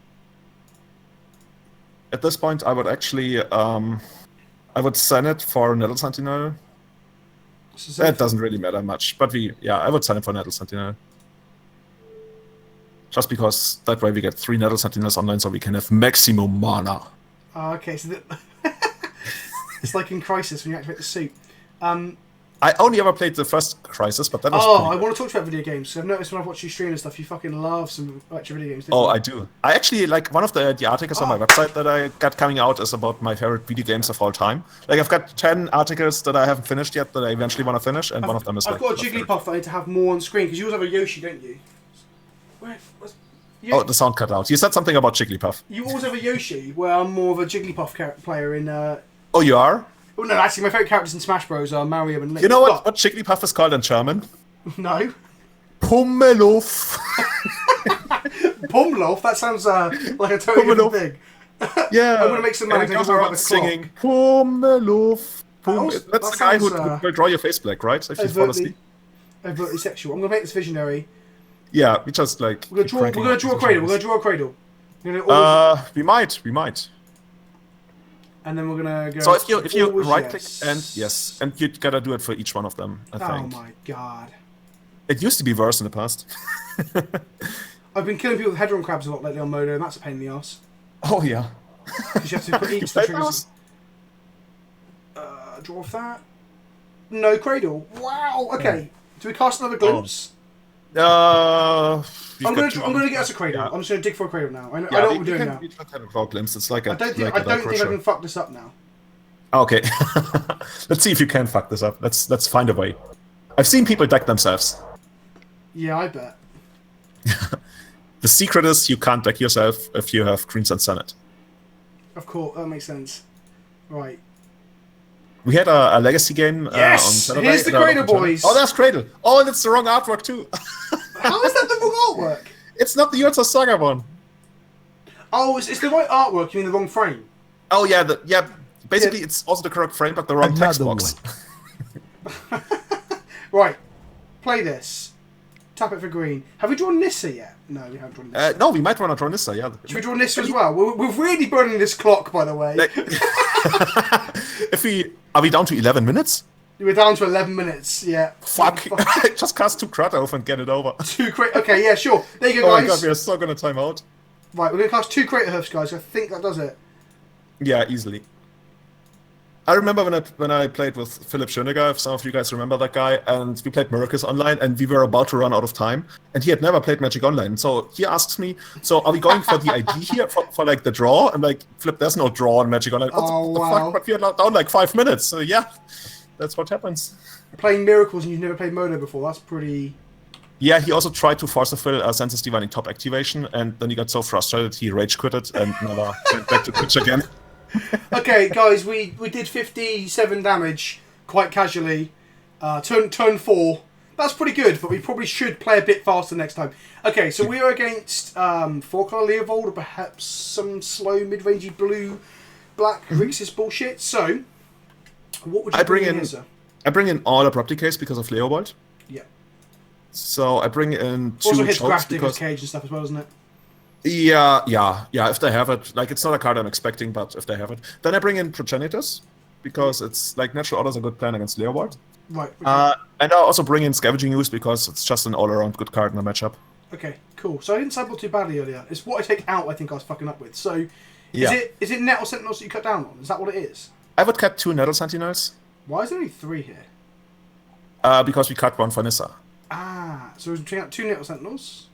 At this point, I would actually, I would send it for Nettle Sentinel. So That doesn't really matter much, but I would send it for Nettle Sentinel. Just because that way we get 3 Nettle Sentinels online, so we can have maximum mana. Oh, okay, so it's like in Crisis when you activate the suit. I only ever played the first Crisis, but that was I pretty good. want to talk to you about video games. So I've noticed when I've watched you stream and stuff, you fucking love some retro video games. Oh, I do. I actually, like, one of the articles on my website that I got coming out is about my favorite video games of all time. Like, I've got 10 articles that I haven't finished yet that I eventually want to finish, and one of them is I've like... got a my favorite. Jigglypuff that I need to have more on screen, because you also have a Yoshi, don't you? Oh, the sound cut out. You said something about Jigglypuff. You always have a Yoshi, where I'm more of a Jigglypuff player in... Oh, you are? Oh, no, actually, my favourite characters in Smash Bros. Are Mario and Link. You know what Jigglypuff is called in German? No. Pummeluff. Pummeluff? That sounds like a totally different thing. Yeah. I'm going to make some money and to it goes go about around the singing Pummeluff. That's that the guy who sounds, will draw your face black, right? If you fall asleep. Overtly sexual. I'm going to make this visionary. Yeah, we just like... We're going to draw a cradle. We're going to draw a cradle. We might. And then we're going to go... So if you right-click yes. and yes, and you gotta do it for each one of them, I think. Oh my god. It used to be worse in the past. I've been killing people with Hedron crabs a lot lately on Modo, and that's a pain in the ass. Oh yeah. Because you have to put each Played triggers. Draw off that. No cradle. Wow. Okay. Do we cast another glimpse? I'm I'm going to get us a cradle. Yeah. I'm just going to dig for a cradle now. I know what we're doing now. We can have a draw glimpse. It's like a. I don't think I can fuck this up now. Okay. Let's see if you can fuck this up. Let's find a way. I've seen people deck themselves. Yeah, I bet. The secret is you can't deck yourself if you have Green Sun Senate. Of course, that makes sense. Right. We had a Legacy game on Saturday. Here's the Cradle Boys. Oh, that's Cradle. Oh, and it's the wrong artwork too. How is that the wrong artwork? It's not the Yurta Saga one. Oh, it's the right artwork. You mean the wrong frame? Oh yeah, basically it's also the correct frame, but the wrong text box. Right, play this. Tap it for green. Have we drawn Nissa yet? No, we haven't drawn Nissa. No, we might want to draw Nissa, yeah. Should we draw Nissa as well? We're really burning this clock, by the way. Are we down to 11 minutes? We're down to 11 minutes, yeah. Fuck. Just cast 2 Kratos and get it over. 2 Crater. Okay, yeah, sure. There you go, guys. Oh my god, we are so gonna time out. Right, we're gonna cast 2 Crater Hoofs, guys. I think that does it. Yeah, easily. I remember when I played with Philip Schöniger, if some of you guys remember that guy, and we played Miracles Online, and we were about to run out of time, and he had never played Magic Online. So he asks me, so are we going for the ID here, for like the draw? I'm like, Flip, there's no draw in Magic Online. What the fuck? But we are down like 5 minutes, so yeah, that's what happens. Playing Miracles and you've never played Mono before, that's pretty... Yeah, he also tried to force a fill Senses Divining top activation, and then he got so frustrated he rage quitted and never went back to pitch again. Okay, guys, we did 57 damage quite casually. Turn 4. That's pretty good, but we probably should play a bit faster next time. Okay, so we are against 4-color Leovold, or perhaps some slow mid-rangey blue-black Grixis bullshit. So, what would you bring in here, sir? I bring in all Abrupti Case because of Leovold. Yeah. So I bring in 2 also hits chokes because Cage and stuff as well, isn't it? Yeah, if they have it. Like, it's not a card I'm expecting, but if they have it. Then I bring in Progenitors, because it's, like, Natural Order's a good plan against Leovold. Right. Okay. And I also bring in Scavenging Ooze, because it's just an all-around good card in the matchup. Okay, cool. So I didn't sideboard too badly earlier. It's what I take out I think I was fucking up with. So, yeah. Is it Nettle Sentinels that you cut down on? Is that what it is? I would cut 2 Nettle Sentinels. Why is there only 3 here? Because we cut 1 for Nissa. Ah, so we're taking out 2 Nettle Sentinels?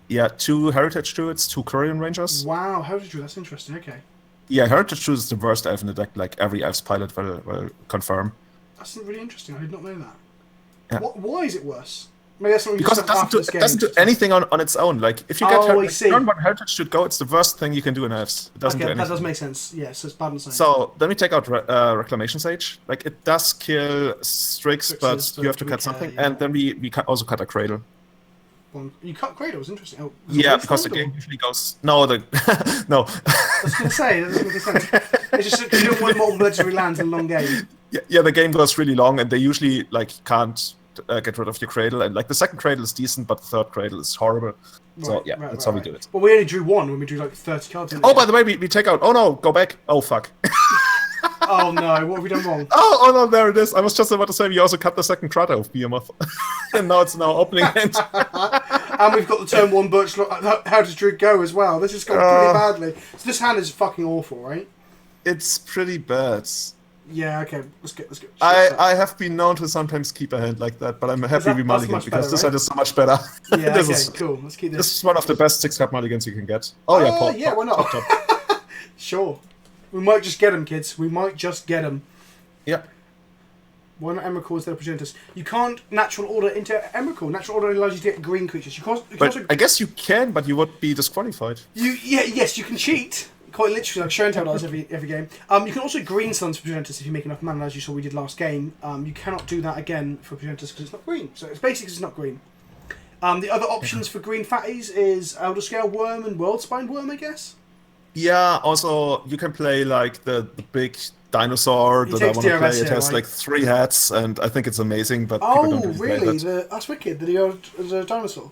Yeah, 2 Heritage Druids, 2 Courier Rangers. Wow, Heritage Druid, that's interesting, okay. Yeah, Heritage Druid is the worst elf in the deck, like every elf's pilot will confirm. That's really interesting, I did not know that. Yeah. Why is it worse? Maybe that's something because it doesn't do anything on its own. Like, if you get turn 1 Heritage Druid go, it's the worst thing you can do in elves. It doesn't do anything. That does make sense, yeah, so it's bad and So, then we take out Reclamation Sage. Like, it does kill Strix, but you have to cut something. Yeah. And then we also cut a Cradle. You cut Cradles, interesting. Oh, yeah, because the game usually goes... No, no. I was going to say, that doesn't make sense. It's just you don't want multiple legendary lands in a long game. Yeah, the game goes really long, and they usually can't get rid of your Cradle. And the second Cradle is decent, but the third Cradle is horrible. So yeah, that's how we do it. Well, we only drew 1 when we drew 30 cards. Oh, by the way, we take out... Oh no, go back. Oh fuck. Oh no, what have we done wrong? Oh no, there it is. I was just about to say we also cut the second Kratos of Behemoth. And now it's opening hand. And we've got the turn 1 Birch. How does Druid go as well? This has gone pretty badly. So this hand is fucking awful, right? It's pretty bad. Yeah, okay, let's get. I have been known to sometimes keep a hand like that, but I'm happy we mulligan because this hand is so much better. Yeah, okay, cool. Let's keep this. This is one of the best 6-card mulligans you can get. Oh yeah, pop. Yeah, why not? Top. Sure. We might just get them, kids. We might just get them. Yep. Why not Emrakul instead of Progenitors? You can't Natural Order into Emrakul. Natural Order allows you to get green creatures. You can also... I guess you can, but you would be disqualified. Yes, you can cheat. Quite literally, like Shorentel does every game. You can also green suns for Progenitors if you make enough mana, as you saw we did last game. You cannot do that again for Progenitors because it's not green. So it's basically it's not green. The other options for green fatties is Elder Scale Worm and Worldspine Worm, I guess. Yeah, also you can play the big dinosaur that I want to play. It has 3 heads, and I think it's amazing. But people don't really? That's wicked. The dinosaur.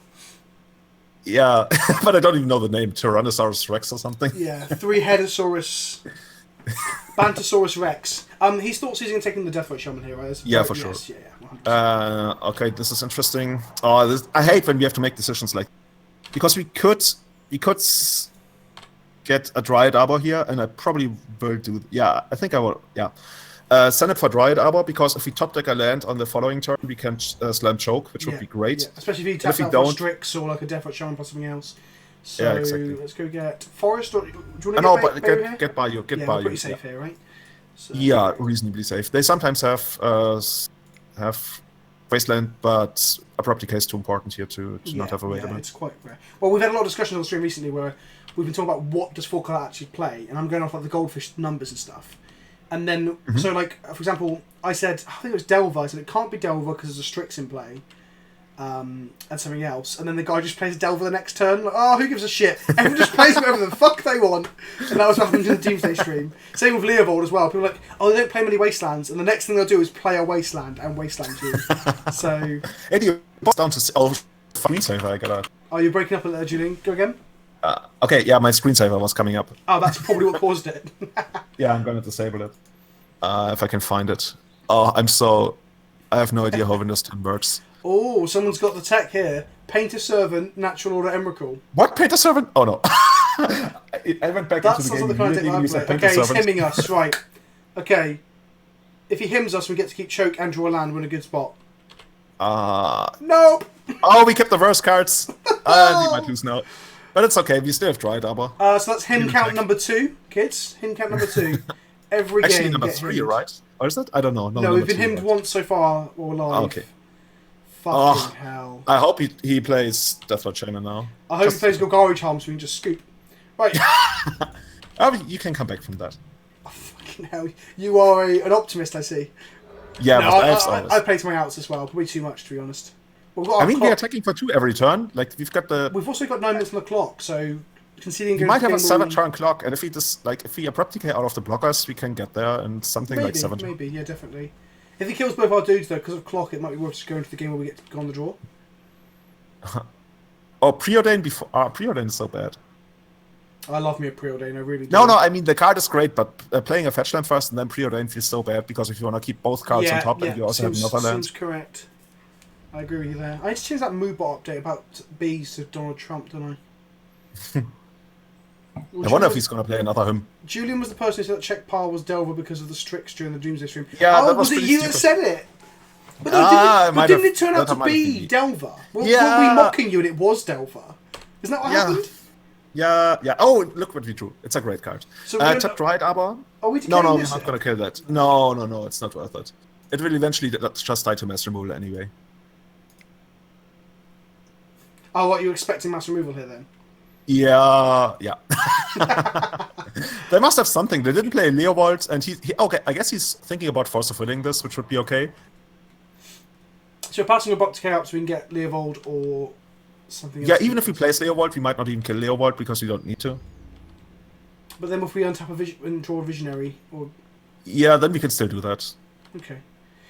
Yeah, but I don't even know the name. Tyrannosaurus Rex or something. Yeah, 3-headosaurus, Bantosaurus Rex. He thought he's going to take in the Deathlight Shaman here, right? Yeah, for sure. Yeah, okay, this is interesting. Oh, I hate when we have to make decisions because we could get a Dryad Arbor here, and I probably will do... Yeah, I think I will... Yeah. Send it for Dryad Arbor, because if we top deck a land on the following turn, we can slam choke, which would be great. Yeah. Especially if you tap out for Strix or like a Deathlight Shaman plus something else. So yeah, exactly. Let's go get Forest, or... Do you want to get by you. Get by you. Pretty safe here, right? So, yeah, reasonably safe. They sometimes have Wasteland, but Abrupti Case is too important here to not have a Wasteland. Yeah, it's quite rare. Well, we've had a lot of discussions on the stream recently where we've been talking about what does 4-colour actually play, and I'm going off like the goldfish numbers and stuff. And then, so like, for example, I said, I think it was Delver, I said it can't be Delver because there's a Strix in play, and something else. And then the guy just plays Delver the next turn, like, oh, who gives a shit? Everyone just plays whatever the fuck they want. And that was what happened in the Doomsday stream. Same with Leovold as well. People are like, oh, they don't play many Wastelands, and the next thing they'll do is play a Wasteland and Wasteland 2. So... Anyway, down to screensaver I got out. Oh, you're breaking up a little, Julian. Go again? Okay, yeah, my screensaver was coming up. Oh, that's probably what caused it. Yeah, I'm gonna disable it. If I can find it. Oh, I have no idea how Windows 10 works. Oh, someone's got the tech here. Painter Servant, Natural Order Emrakul. What? Painter Servant? Oh, no. I went back into the game. The kind of thing okay, he's hymning us, right. Okay. If he hymns us, we get to keep choke and draw a land. We're in a good spot. Nope! Oh, we kept the worst cards. We might lose now. But it's okay, we still have Dryad Arbor. So that's hymn count number 2, kids. Hymn count number 2. Every Actually, game number 3, hymned. right? Or is that? I don't know. No, we've been hymned once so far, or live. Oh, okay. Fucking hell. I hope he plays Deathlord Shaman now. I hope he plays Golgari Charm so we can just scoop. Right. You can come back from that. Oh, fucking hell. You are an optimist, I see. Yeah, no, but I play to my outs as well. Probably too much, to be honest. We're attacking for 2 every turn. Like we've also got 9 minutes on the clock, so conceding. We might have a 7-turn clock, and if we abrupt decay out of the blockers, we can get there and something maybe, like 7. Maybe, yeah, definitely. If he kills both our dudes though, because of clock, it might be worth just going to the game where we get to go on the draw. Oh, Preordain before. Preordain is so bad. I love me a Preordain, I really do. No, I mean the card is great, but playing a fetch land first and then Preordain feels so bad because if you want to keep both cards on top and you also have another land. Seems correct. I agree with you there. I need to change that Moobot update about bees to Donald Trump, don't I? I wonder if he's going to play another him. Julian was the person who said that check par was Delver because of the Strix during the Doomsday stream. Yeah, that was it you that said it? But, didn't it turn out to be Delver? Were we mocking you and it was Delver? Isn't that what happened? Yeah. Oh, look what we drew. It's a great card. So tap Dryad Arbor. Are we No, we're not going to kill that. No, it's not worth it. It will eventually just die to mass removal anyway. Oh, what, you're expecting mass removal here then? Yeah. They must have something. They didn't play Leovold, and he okay, I guess he's thinking about force of willing this, which would be okay. So you're passing a buck to out so we can get Leovold or something else. Yeah, even if he plays Leovold, we might not even kill Leovold because we don't need to. But then if we untap and draw a Visionary, or... Yeah, then we can still do that. Okay.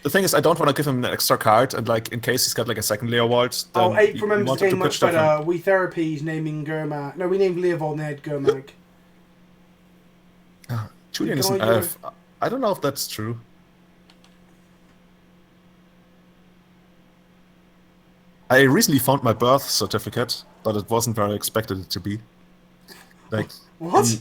The thing is, I don't want to give him an extra card, and like in case he's got like a second Leovold. Oh, Ape remembers the game much better. We Therapies naming Gurmag. No, we named Leovold and they had Gurmag. Julian is an elf. I don't know if that's true. I recently found my birth certificate, but it wasn't where I expected it to be. Like what?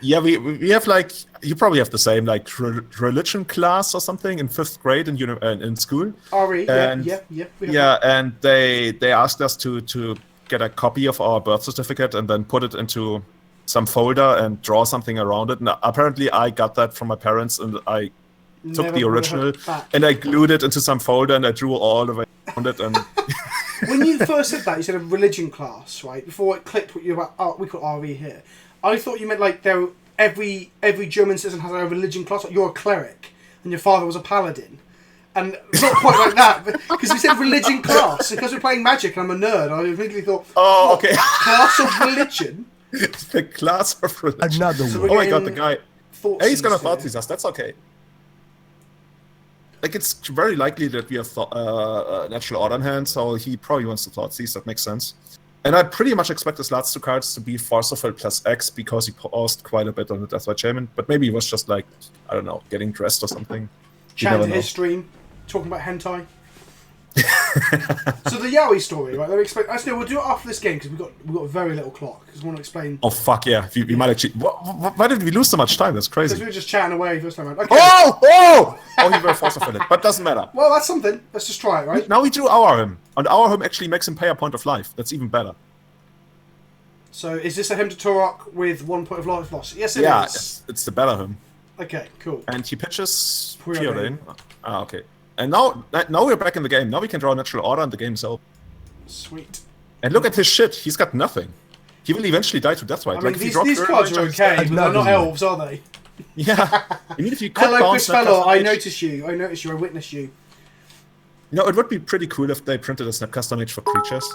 Yeah, we have like, you probably have the same like religion class or something in 5th grade in school. RE, and, yeah. And they asked us to get a copy of our birth certificate and then put it into some folder and draw something around it. And apparently I got that from my parents and I took the original and I glued it into some folder and I drew all the way around it. And when you first said that, you said a religion class, right? Before it clicked what you were about, we call RE here. I thought you meant like every German citizen has a religion class. Like you're a cleric and your father was a paladin, and not quite like that. Because we said religion class because we're playing Magic and I'm a nerd. I immediately thought, oh, okay, class of religion. The class of religion. Another one. So oh my god, the guy. Hey, he's gonna Thoughtseize us. That's okay. Like it's very likely that we have natural order in hand, so he probably wants to Thoughtseize. That makes sense. And I pretty much expect his last 2 cards to be Forceful plus X because he paused quite a bit on the Deathlord Shaman. But maybe he was just like, I don't know, getting dressed or something. Chatting his stream, talking about hentai. So the Yaoi story, right? Actually, we'll do it after this game because we've got very little clock. Because I want to explain. Oh fuck yeah! We might actually. Why did we lose so much time? That's crazy. Because we were just chatting away first time around. Okay. Oh! He very forceful it, but doesn't matter. Well, that's something. Let's just try it, right? Now we drew our him, and our him actually makes him pay a point of life. That's even better. So is this a him to Torok with 1 point of life loss? Yes, it is. Yeah, it's the better him. Okay, cool. And he pitches Preordain. Okay. And now we're back in the game. Now we can draw natural order and the game's over. Sweet. And look at his shit. He's got nothing. He will eventually die to Deathrite. I mean, these cards are okay, but they're not elves, are they? Yeah. I mean, if you could Hello, bounce Chris Fellow. Snapcaster I Mage- noticed you. I noticed you. I witnessed you. You know, it would be pretty cool if they printed a Snapcaster Mage for creatures.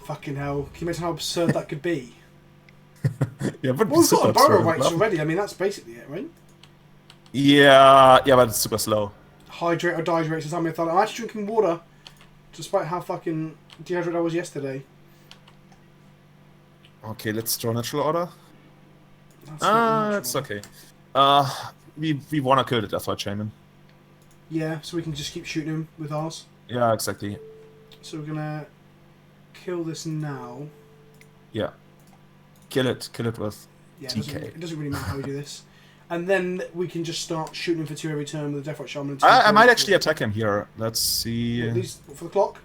Fucking hell. Can you imagine how absurd that could be? Yeah, but Well, we've got a burrow rights already. I mean, that's basically it, right? Yeah, but it's super slow. Hydrate or dehydrate. So I'm actually drinking water, despite how fucking dehydrated I was yesterday. Okay, let's draw natural order. It's okay. We wanna kill the Deathrite Shaman. Yeah, so we can just keep shooting him with ours. Yeah, exactly. So we're gonna kill this now. Yeah. Kill it with Yeah, TK. it doesn't really matter how we do this. And then we can just start shooting him for 2 every turn with the Deathrite Shaman. I might actually attack him here. Let's see. These for the clock?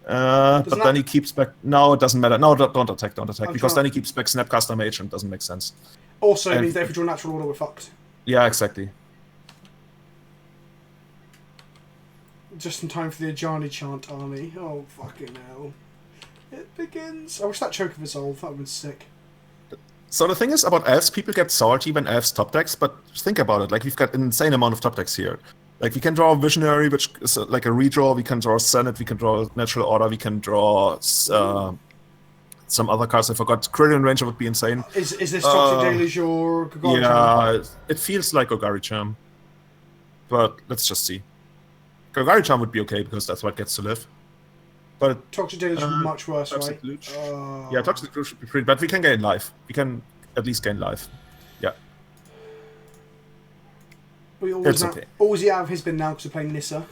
But then he keeps back. No, it doesn't matter. No, don't attack, because then he keeps back Snapcaster Mage and it doesn't make sense. Also, it means that if we draw natural order, we're fucked. Yeah, exactly. Just in time for the Ajani chant army. Oh, fucking hell. It begins. I wish that choke of resolve. That would have been sick. So the thing is about elves, people get salty when elves top decks, but think about it. Like, we've got an insane amount of top decks here. Like, we can draw Visionary, which is like a redraw. We can draw Senate. We can draw Natural Order. We can draw some other cards. I forgot. Critical Ranger would be insane. Is this Toxic Deluge or Golgari Charm? It feels like Golgari Charm. But let's just see. Golgari Charm would be okay because that's what gets to live. But Toxic Deluge would be much worse, Toxic right? Deluge. Yeah, Toxic Deluge should be pretty, but we can gain life. We can at least gain life. Yeah. We It's okay. always out of his bin now because we're playing Nissa.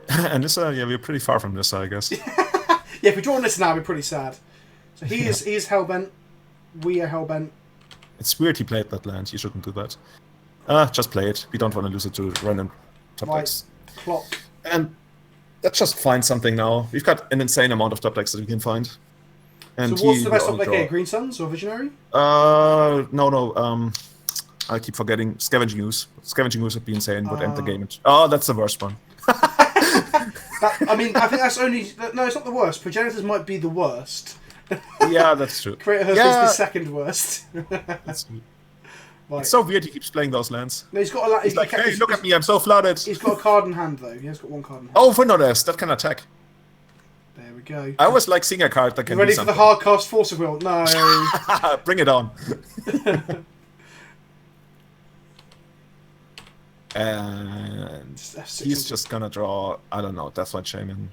And Nissa, yeah, we're pretty far from Nissa, I guess. Yeah, if we draw Nissa now, we're pretty sad. So he is hellbent. We are hellbent. It's weird he played that land. You shouldn't do that. Just play it. We don't want to lose it to random top decks. Clock. And let's just find something now. We've got an insane amount of top decks that we can find. And so what's the best top deck here? Green Suns or Visionary? No. I keep forgetting Scavenging Ooze. Scavenging Ooze would be insane, would end the game. Oh, that's the worst one. I mean, I think that's only... No, it's not the worst. Progenitors might be the worst. Yeah, that's true. Creator Husband's the second worst. That's true. Right. It's so weird he keeps playing those lands. No, he's got a... He's like, hey, look at me, I'm so flooded. He's got a card in hand, though. He has got one card in hand. Oh, Windowless, that can attack. There we go. I always like seeing a card that can ready do for something. the hard cast Force of Will? No. Bring it on. And he's just gonna draw, I don't know, Deathrite Shaman.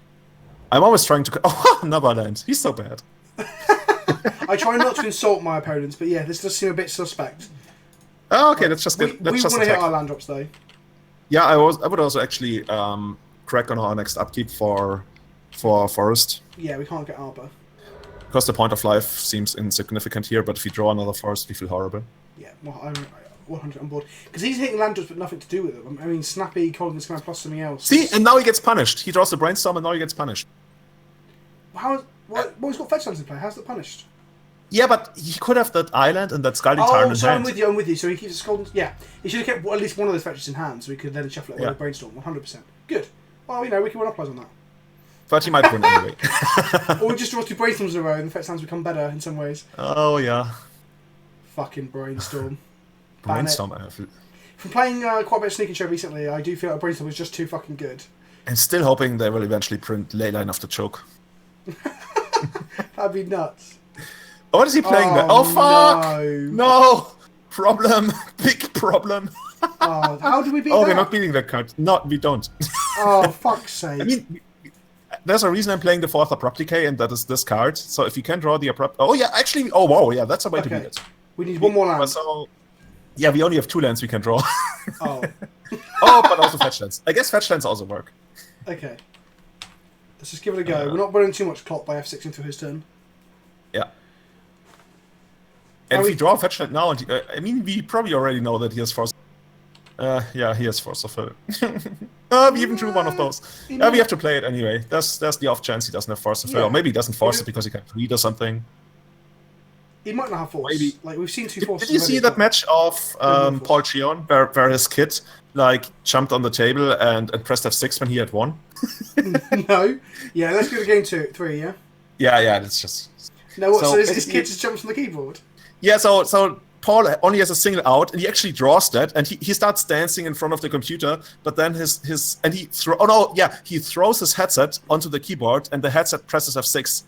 I'm always trying to... Oh, another land. He's so bad. I try not to insult my opponents, but yeah, this does seem a bit suspect. Oh, okay, let's just get... We want to hit our land drops, though. Yeah, I would also actually crack on our next upkeep for Forest. Yeah, we can't get Arbor. Because the point of life seems insignificant here, but if you draw another Forest, we feel horrible. Yeah, well, I'm 100 on board. Because he's hitting land drops, but nothing to do with them. I mean, Snappy, Colgan's going to plus something else. See, and now he gets punished. He draws the Brainstorm, and now he gets punished. Well, he's got fetch lands in play. How's that punished? Yeah, but he could have that island and that Scalding Tarn in hand. I'm with you. So he keeps his Golden... Yeah, he should have kept at least one of those fetches in hand, so he could then shuffle it with Brainstorm. 100%. Good. Well, you know, we can run uploads on that. But he might win anyway. Or we just draw 2 Brainstorms in a row, and the fetch lands become better in some ways. Oh, yeah. Fucking Brainstorm. Brainstorm. From playing quite a bit of Sneak and Show recently, I do feel like Brainstorm was just too fucking good. I'm still hoping they will eventually print Leyline of the Choke. That'd be nuts. Oh, what is he playing there? Oh, fuck! No! No! Problem. Big problem. Oh, how do we beat that? Oh, we're not beating that card. No, we don't. Oh, fuck's sake. I mean, there's a reason I'm playing the 4th Abrupt Decay, and that is this card. So if you can draw the Abrupt... Oh, yeah, actually... Oh, wow, yeah, that's a way to beat it. We need one more land. So, yeah, we only have 2 lands we can draw. Oh. Oh, but also fetch lands. I guess fetch lands also work. Okay. Let's just give it a go. We're not running too much clock by F6 until his turn. Yeah. And if we draw a fetch land now, I mean, we probably already know that he has Force. Yeah, he has Force of Will. We even drew one of those. We have to play it anyway. There's the off chance he doesn't have Force of Will. Or maybe he doesn't force it because he can't read or something. He might not have Force. Maybe. Like, we've seen 2 Forces. Did you see that match of Paul Cheon, where his kid jumped on the table and pressed F6 when he had won? No. Yeah, let's go to game 3, yeah? Yeah, it's just... No, what? So his basically- kid just jumps from the keyboard. Yeah, so Paul only has a single out, and he actually draws that, and he starts dancing in front of the computer. But then he throws his headset onto the keyboard, and the headset presses F6,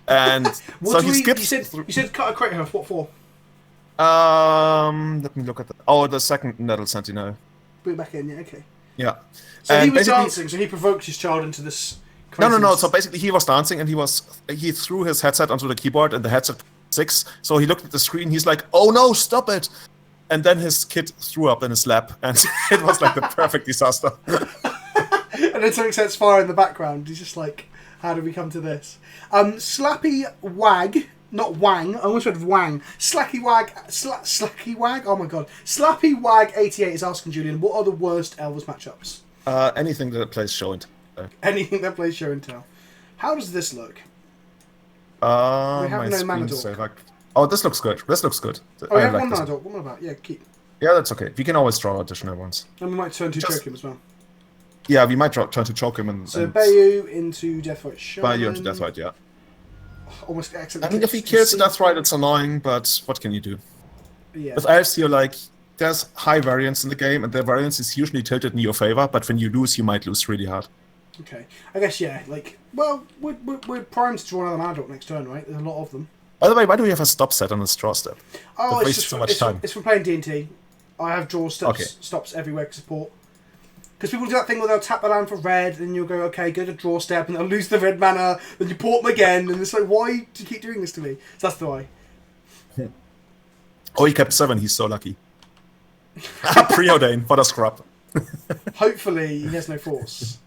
and so he skips. You said cut a crate house. What for? Let me look at the second Nettle Sentinel. Put it back in. Yeah. Okay. Yeah. So and he was dancing. So he provoked his child into this. No. So basically, he was dancing, and he threw his headset onto the keyboard, and the headset 6. So he looked at the screen. He's like, "Oh no, stop it!" And then his kid threw up in his lap, and it was like the perfect disaster. And then something sets fire in the background. He's just like, "How did we come to this?" Slappy Wag, not Wang. I almost said Wang. Slacky Wag. Oh my god. Slappy Wag 88 is asking Julian, what are the worst Elves matchups? Anything that plays show and tell. Anything that plays show and tell. How does this look? We have no mana dork. Oh, this looks good. This looks good. Oh, we have one mana dork. What about? Yeah, keep. Yeah, that's okay. We can always draw additional ones. And we might turn to choke him as well. Yeah, we might try to choke him and. So Bayou into Deathright Shaman. Bayou into Deathright, yeah. Almost excellent. I mean, if he kills the Deathright, it's annoying, but what can you do? Yeah. With Elves, you're like, there's high variance in the game, and the variance is usually tilted in your favor, but when you lose, you might lose really hard. Okay. I guess, yeah, like, well, we're primed to draw another mana dork next turn, right? There's a lot of them. By the way, why do we have a stop set on this draw step? Oh, that it's just so much time. It's from playing D&T. I have draw stops everywhere to support. Because people do that thing where they'll tap the land for red, and you'll go, okay, go to draw step, and they'll lose the red mana, then you port them again, and it's like, why do you keep doing this to me? So that's the why. Oh, he kept 7, he's so lucky. Preordain, what a scrub. Hopefully, he has no force.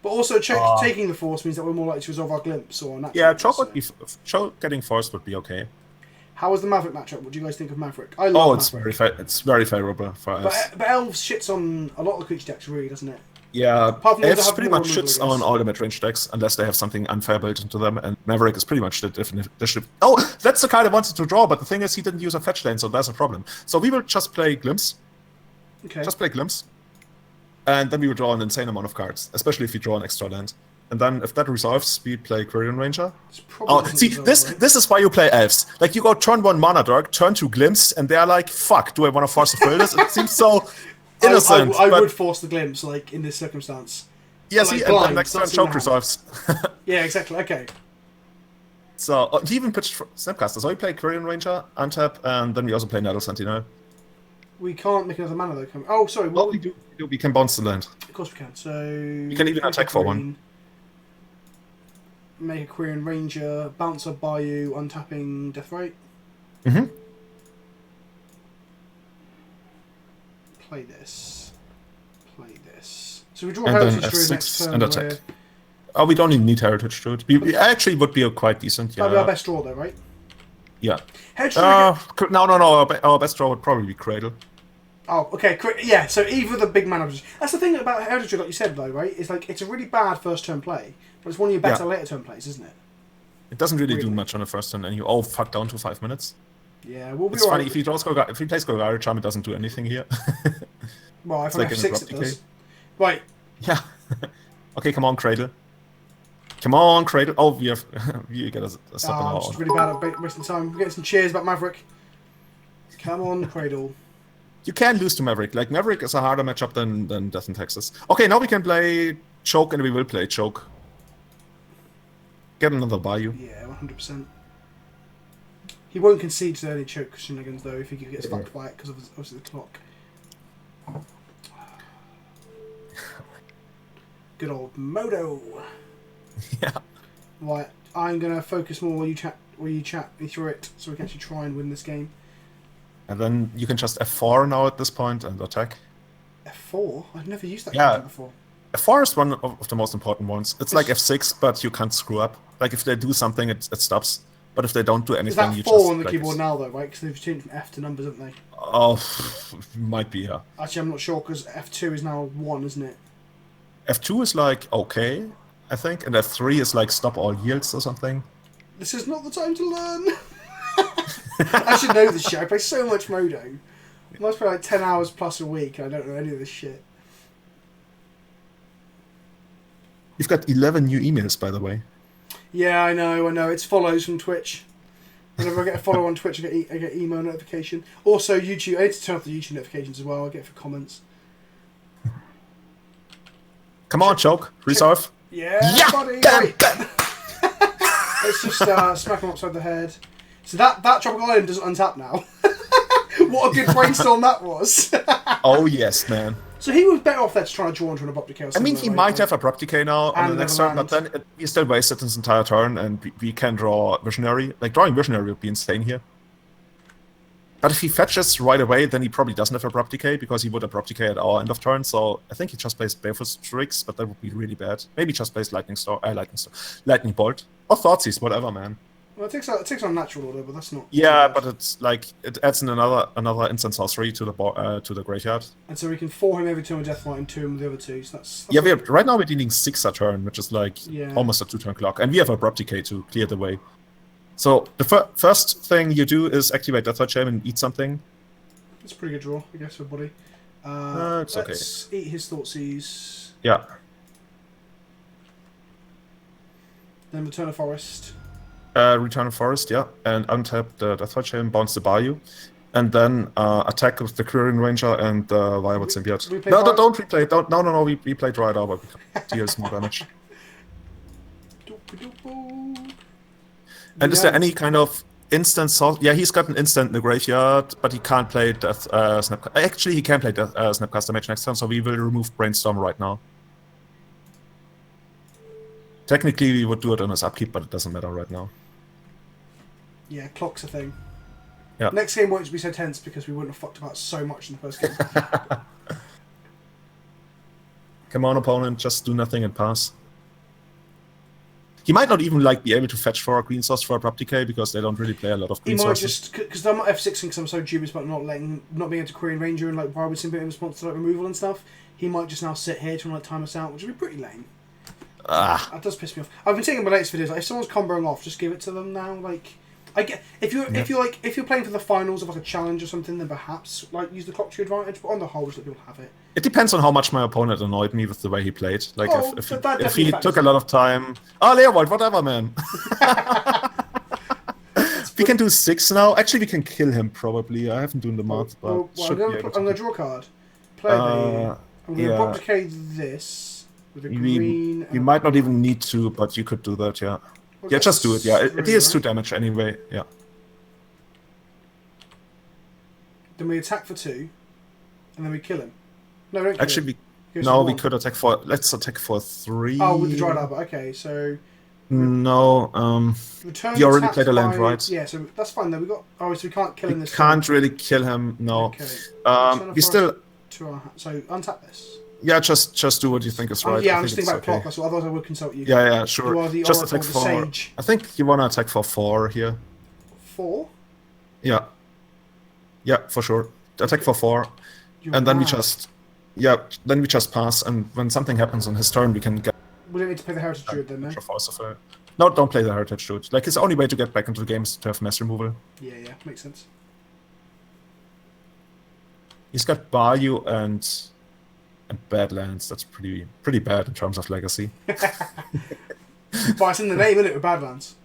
But also, taking the force means that we're more likely to resolve our glimpse or natural. Yeah, choke getting force would be okay. How was the Maverick matchup? What do you guys think of Maverick? I love Maverick. It's very favorable for us. But Elves shits on a lot of the creature decks, really, doesn't it? Yeah, Elves pretty much shits on on all the mid-range decks, unless they have something unfair built into them, and Maverick is pretty much the definition. Oh, that's the card I wanted to draw, but the thing is he didn't use a fetch lane, so there's a problem. So we will just play Glimpse. Okay. Just play Glimpse. And then we will draw an insane amount of cards, especially if you draw an extra land. And then if that resolves, we play Quirion Ranger. Oh, see, this is why you play Elves. Like, you go turn 1 Mana Dark, turn 2 Glimpse, and they're like, fuck, do I want to force to fill this? It seems so innocent. I would force the Glimpse, like, in this circumstance. Yeah, see, and then next turn choke resolves. Yeah, exactly, okay. So, he even pitched Snapcaster. So we play Quirion Ranger, untap, and then we also play Nettle Sentinel. We can't make another mana, though. Oh, sorry. Well, we do. We can bounce the land. Of course we can. So we can even attack for 1. Make a Quirion Ranger, bounce a Bayou, untapping Deathright. Mm-hmm. Play this. So we draw and Heritage then Druid F6 next turn. and attack. Oh, we don't even need Heritage Druid. We actually would be quite decent. Yeah. That'd be our best draw, though, right? Yeah. Heritage Druid. No. Our best draw would probably be Cradle. Oh, okay. Yeah, so either the big mana... That's the thing about Heritage Druid, like you said, though, right? It's like, it's a really bad first turn play, but it's one of your better later turn plays, isn't it? It doesn't really do much on the first turn, and you all fuck down to 5 minutes. Yeah, we'll be It's funny, if he plays Golgari Charm, it doesn't do anything here. Well, if I'm like F6 it does. Right. Yeah. Okay, come on, Cradle. Come on, Cradle. Oh, we get a stop in I'm just really bad at wasting time. We're getting some cheers about Maverick. Come on, Cradle. You can lose to Maverick. Like, Maverick is a harder matchup than Death in Texas. Okay, now we can play Choke, and we will play Choke. Get another Bayou. Yeah, 100%. He won't concede to any Choke shenanigans, though, if he gets fucked by it, because of obviously the clock. Good old Modo. Yeah. Right, I'm going to focus more while you chat me through it, so we can actually try and win this game. And then you can just F4 now at this point and attack. F4? I've never used that card before. F4 is one of the most important ones. It's like F6, but you can't screw up. Like, if they do something, it stops. But if they don't do anything, you just... Is that 4 on the keyboard now, though, right? Because they've changed from F to numbers, haven't they? Oh, might be, yeah. Actually, I'm not sure, because F2 is now 1, isn't it? F2 is like, okay, I think. And F3 is like, stop all yields or something. This is not the time to learn. I should know this shit. I play so much Modo. I must play like 10 hours plus a week, and I don't know any of this shit. You've got 11 new emails, by the way. Yeah, I know. It's follows from Twitch. Whenever I get a follow on Twitch, I get email notification. Also, YouTube. I need to turn off the YouTube notifications as well. I get for comments. Come on, choke. Resolve. Yeah, buddy. Right. Let's just smack him upside the head. So that Tropical Island doesn't untap now. What a good brainstorm that was. Oh, yes, man. So he was better off there to try to draw into an Abrupt Decay. I mean, he might have Abrupt Decay now on the next turn, but then he still wasted his entire turn, and we can draw Visionary. Like, drawing Visionary would be insane here. But if he fetches right away, then he probably doesn't have Abrupt Decay, because he would Abrupt Decay at our end of turn, so I think he just plays Baleful Tricks, but that would be really bad. Maybe just plays Lightning Bolt. Or Thoughtseize, whatever, man. Well, it takes on natural order, but that's not... Yeah, but it's like, it adds in another instant sorcery to the graveyard. And so we can 4 him every turn with Deathlight and 2 him with the other 2, so that's yeah, right now we're dealing 6 a turn, which is like almost a 2-turn clock. And we have Abrupt Decay to clear the way. So the first thing you do is activate Deathlight Shame and eat something. That's a pretty good draw, I guess, for Body. It's okay. Let's eat his Thoughtseize. Yeah. Then return a Forest. Return a Forest, yeah. And untap the Deathlight Shame, bounce the Bayou. And then attack with the Clearing Ranger and the Violet Symbiote. No, don't replay. No. We play Dryad Arbor. Deals more damage. And is there any kind of instant salt? Yeah, he's got an instant in the graveyard, but he can't play Death Snap. Actually, he can play Snapcaster Mage next turn, so we will remove Brainstorm right now. Technically, we would do it on his upkeep, but it doesn't matter right now. Yeah, clock's a thing. Yeah. Next game won't be so tense because we wouldn't have fucked about so much in the first game. Come on, opponent, just do nothing and pass. He might not even be able to fetch for a green source for Abrupt Decay because they don't really play a lot of green sources. He might just, because I'm not F6ing because I'm so dubious about not being able to Korean Ranger and Violet Symbiote in response to removal and stuff. He might just now sit here to time us out, which would be pretty lame. That does piss me off. I've been saying in my latest videos, if someone's comboing off, just give it to them now. I get if you're playing for the finals of a challenge or something, then perhaps use the clock to your advantage. But on the whole, just let people have it. It depends on how much my opponent annoyed me with the way he played. If he took a lot of time. Oh, Leovold, whatever, man. We can do 6 now. Actually, we can kill him probably. I haven't done the math, but I'm going to draw a card. Play I'm going to Abrupt Decay this with a green. You might not even need to, but you could do that, yeah. Yeah, just do it, yeah. It deals 2 damage anyway, yeah. Then we attack for 2, and then we kill him. No, don't kill Actually, him. we could attack for... Let's attack for 3. Oh, with the Dryad Arbor, okay, so... No, you already played a land, right? Yeah, so that's fine, then we got... Oh, so we can't kill him this turn. Can't really kill him, no. Okay. We still... So untap this. Yeah, just do what you think is right. Yeah, I'm just thinking about clock, so otherwise I would consult you. Yeah, sure. You are the just Oracle, attack the for... Sage. I think you want to attack for 4 here. 4? Yeah. Yeah, for sure. Attack for 4. And then we just... Yeah, then we just pass, and when something happens on his turn, we can get... We don't need to play the Heritage Druid then, no? No, don't play the Heritage Druid. His only way to get back into the game is to have mass removal. Yeah, makes sense. He's got Bayou and Badlands. That's pretty bad in terms of legacy. But it's in the name, isn't it, with Badlands?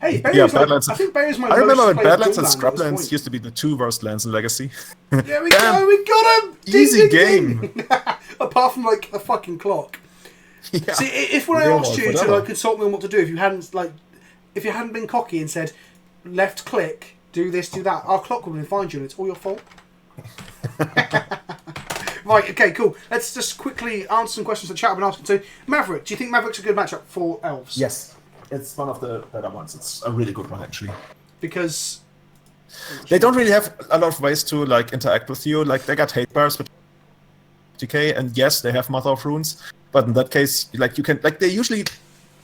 Hey, Badlands. I think Bayou's my I remember when Badlands and land Scrublands used to be the 2 worst lands in Legacy. Yeah, we got him! Easy game! Apart from, a fucking clock. Yeah. See, if when I asked you to consult me on what to do, if you hadn't been cocky and said, left click, do this, do that, our clock would have been fine, Julian. It's all your fault. Right, okay, cool. Let's just quickly answer some questions the chat have been asking. So, Maverick, do you think Maverick's a good matchup for Elves? Yes. It's one of the better ones. It's a really good one, actually. Because... They don't really have a lot of ways to, interact with you. They got hate bars with decay, and yes, they have Mother of Runes. But in that case, you can... they usually...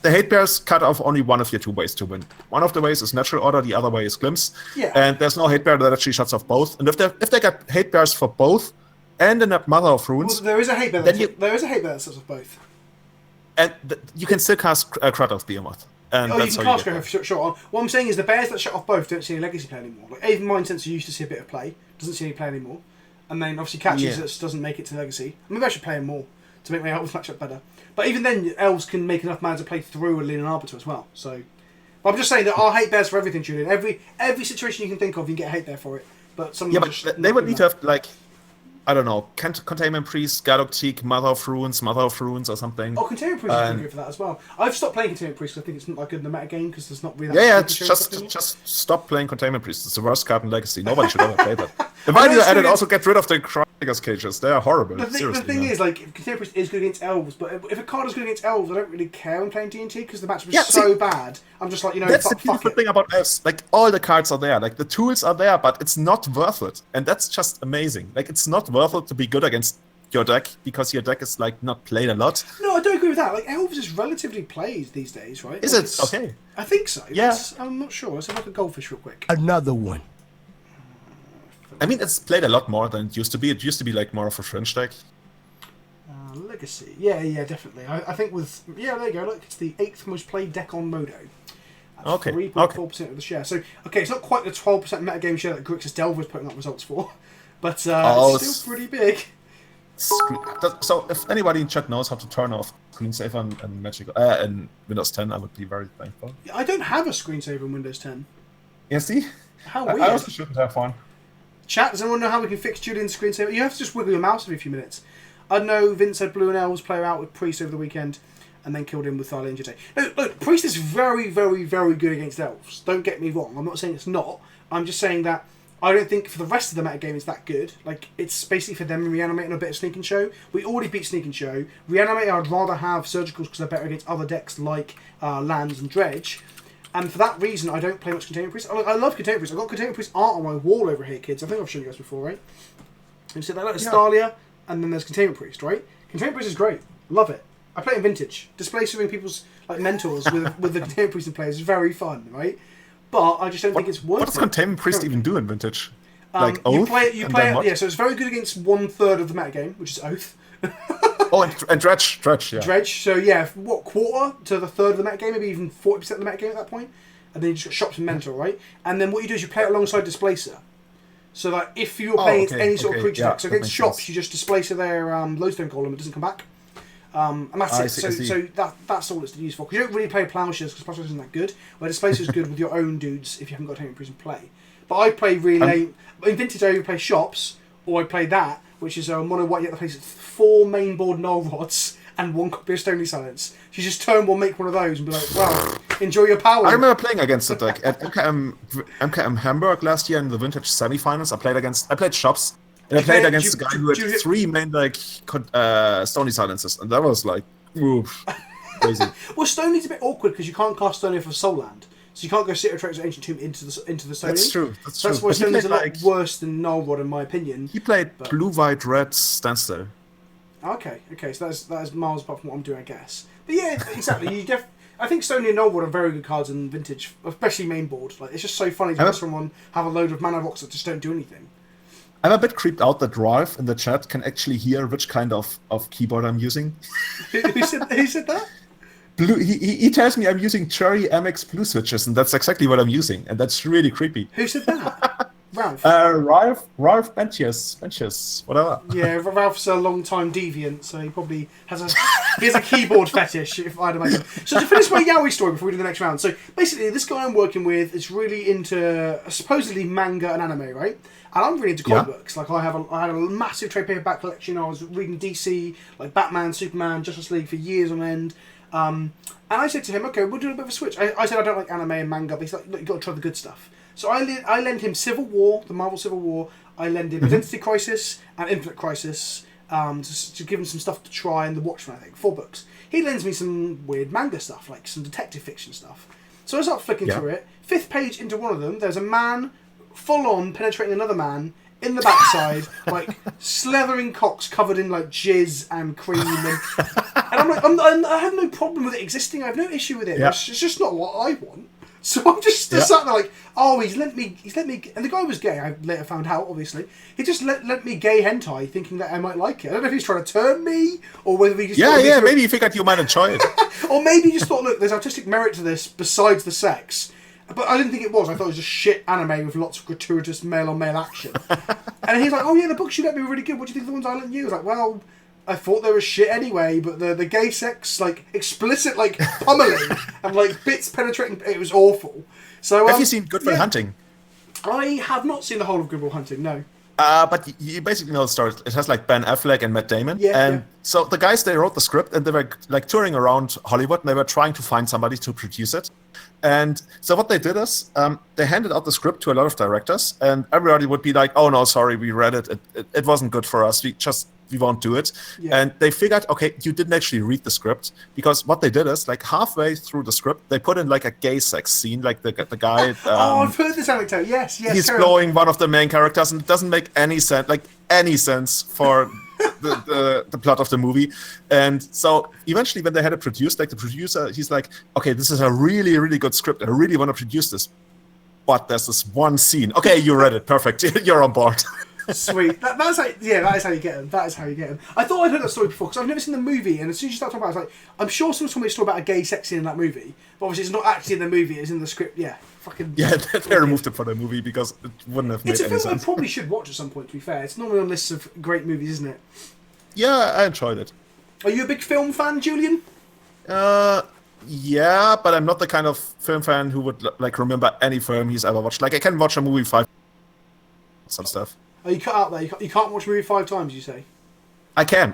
The hate bears cut off only one of your 2 ways to win. One of the ways is Natural Order, the other way is Glimpse. Yeah. And there's no hate bear that actually shuts off both. And if they got hate bears for both, and a Mother of Runes... Well, there is a hate bear that shuts off both. And you can still cast Kratos Behemoth. And you can cast Kratos, sure. What I'm saying is the bears that shut off both don't see any legacy play anymore. Even Mind Sensor used to see a bit of play, doesn't see any play anymore. And then obviously Catches doesn't make it to legacy. Maybe I should play him more to make my elves match up better. But even then, elves can make enough mana to play through a Leaning Arbiter as well. So, But I'm just saying there are hate bears for everything, Julian. Every situation you can think of, you can get a hate bear for it. But some but they would need to have, like, I don't know, Containment Priest, Gadoctique, Mother of Runes or something. Oh, Containment Priest is pretty good for that as well. I've stopped playing Containment Priest because I think it's not that good in the meta game because there's not really that just stop playing Containment Priest. It's the worst card in Legacy. Nobody should ever play that. The value added also get rid of the Cryonicus cages. They are horrible. The thing is, like, Containment Priest is good against Elves, but if a card is good against Elves, I don't really care when playing D&T because the matchup is so bad. I'm just like, you know, that's the beautiful thing about Elves. Like, all the cards are there. Like, the tools are there, but it's not worth it. And that's just amazing. Like, it's not worth it to be good against your deck because your deck is, like, not played a lot. No, I don't agree with that. Like, Elves is relatively played these days, right? Is it? Okay. I think so. Yeah. I'm not sure. Let's have like a goldfish real quick. Another one. I mean, it's played a lot more than it used to be. It used to be, like, more of a fringe deck. Legacy. Yeah, definitely. I think with... Yeah, there you go. Look, it's the 8th most played deck on Modo. Okay. 3.4% of the share. So, okay, it's not quite the 12% metagame share that Grixis Delve was putting up results for, but it's still pretty big. So, if anybody in chat knows how to turn off screensaver and Magic in Windows 10, I would be very thankful. I don't have a screensaver in Windows 10. Yeah, see? How weird. I also shouldn't have one. Chat, does anyone know how we can fix Julian's screensaver? You have to just wiggle your mouse every few minutes. I know Vince had Blue and Elves player out with Priest over the weekend and then killed him with Thyla Injure. No, look, Priest is very, very, very good against Elves. Don't get me wrong. I'm not saying it's not. I'm just saying that I don't think for the rest of the metagame it's that good. Like, it's basically for them reanimating a bit of Sneak and Show. We already beat Sneak and Show. Reanimate, I'd rather have Surgicals because they're better against other decks like Lands and Dredge. And for that reason, I don't play much Containment Priest. I love Containment Priest. I've got Containment Priest art on my wall over here, kids. I think I've shown you guys before, right? You see that? There's Thalia, and then there's Containment Priest, right? Containment Priest is great. Love it. I play it in Vintage. Displacing people's like mentors with the Containment Priest in play is very fun, right? But I just don't think it's worth it. What does Containment Priest even do in Vintage? Like Oath? You play it, yeah, so it's very good against 1/3 of the metagame, which is Oath. and Dredge, yeah. Dredge, so yeah, what, quarter to the third of the metagame, maybe even 40% of the metagame at that point. And then you just got Shops and Mentor, right? And then what you do is you play it alongside Displacer. So that if you're playing any sort of creature deck, so against Shops, you just Displacer their Lodestone Golem, it doesn't come back. And that's it. So that's all it's used for. Because you don't really play Plowshares because Plowshares isn't that good. Where Displacer is good with your own dudes if you haven't got Containment Priest in play. But I play really late. In Vintage, I either play Shops or I play that, which is mono white. You have to play 4 main board Null Rods and 1 copy of Stony Silence. So you just turn one, make one of those, and be like, well, enjoy your power. I remember playing against it like at MKM Hamburg last year in the Vintage semifinals. I played Shops. And I played against a guy who had 3 main like Stony Silences, and that was like, oof, crazy. Well, Stony's a bit awkward because you can't cast Stony off of Soul Land. So you can't go City of Traitors Ancient Tomb into the Stony. That's true. That's why Stony's a lot worse than Null Rod, in my opinion. He played blue, white, red, Standstill. Okay, so that is miles apart from what I'm doing, I guess. But yeah, exactly. I think Stony and Null Rod are very good cards in Vintage, especially main board. Like, it's just so funny to have someone have a load of mana blocks that just don't do anything. I'm a bit creeped out that Ralph in the chat can actually hear which kind of keyboard I'm using. Who said that? Blue. He tells me I'm using Cherry MX Blue switches, and that's exactly what I'm using, and that's really creepy. Who said that? Ralph. Ralph Benches, whatever. Yeah, Ralph's a long-time deviant, so he probably has a keyboard fetish, if I'd imagine. So to finish my Yaoi story before we do the next round, so basically this guy I'm working with is really into supposedly manga and anime, right? And I'm really into comic books. Like I had a massive trade paperback collection. I was reading DC, like Batman, Superman, Justice League for years on end. And I said to him, okay, we'll do a bit of a switch. I said I don't like anime and manga, but he's like, look, you've got to try the good stuff. So I lend him Civil War, the Marvel Civil War. I lend him Identity Crisis and Infinite Crisis to give him some stuff to try, and The Watchmen, I think, 4 books. He lends me some weird manga stuff, like some detective fiction stuff. So I start flicking through it. 5th page into one of them, there's a man full-on penetrating another man in the backside, like slithering cocks covered in like jizz and cream, and I'm like, I have no problem with it existing. I have no issue with it. Yeah. It's just not what I want. So I'm just sat there like, oh, he's let me, and the guy was gay. I later found out, obviously. He just let me gay hentai, thinking that I might like it. I don't know if he's trying to turn me or whether he just maybe he figured you might enjoy it, or maybe he just thought, look, there's artistic merit to this besides the sex. But I didn't think it was. I thought it was just shit anime with lots of gratuitous male-on-male action. And he's like, oh yeah, the books you let me were really good. What do you think of the ones I lent you? I was like, well, I thought they were shit anyway, but the gay sex, like, explicit, like, pummeling and, like, bits penetrating, it was awful. So have you seen Good Will Hunting? I have not seen the whole of Good Will Hunting, no. But you basically know the story. It has like Ben Affleck and Matt Damon. So the guys, they wrote the script and they were like touring around Hollywood and they were trying to find somebody to produce it. And so what they did is they handed out the script to a lot of directors and everybody would be like, oh no, sorry, we read it. It wasn't good for us. We won't do it. Yeah. And they figured, okay, you didn't actually read the script, because what they did is, like, halfway through the script, they put in like a gay sex scene, like the guy. Oh, I've heard this anecdote. Yes. He's blowing one of the main characters, and it doesn't make any sense for the plot of the movie. And so eventually, when they had it produced, like the producer, he's like, okay, this is a really, really good script. I really want to produce this, but there's this one scene. Okay, you read it. Perfect. You're on board. Sweet. That is how you get them. That is how you get them. I thought I'd heard that story before, because I've never seen the movie, and as soon as you start talking about it, I was like, I'm sure someone's told me a story about a gay sex scene in that movie, but obviously it's not actually in the movie, it's in the script. Yeah. Fucking... Yeah, they removed it from the movie because it wouldn't have made any sense. It's a film I probably should watch at some point, to be fair. It's normally on lists of great movies, isn't it? Yeah, I enjoyed it. Are you a big film fan, Julian? Yeah, but I'm not the kind of film fan who would like remember any film he's ever watched. Like, I can watch a movie 5 some stuff. Oh, you cut out there. You can't watch a movie 5 times, you say? I can,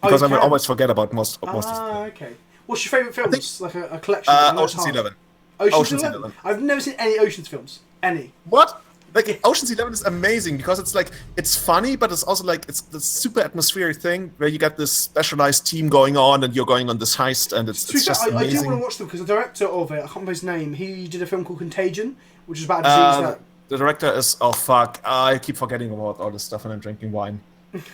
because I will always forget about most of them. Okay. What's your favourite films? Like a collection? Ocean's 11. Ocean's 11? I've never seen any Ocean's films. Any. What? Like, Ocean's 11 is amazing because it's like, it's funny, but it's also like, it's this super atmospheric thing where you got this specialized team going on and you're going on this heist, and it's just amazing. I do want to watch them because the director of it, I can't remember his name, he did a film called Contagion, which is about a disease that... The director is, oh fuck, I keep forgetting about all this stuff when I'm drinking wine.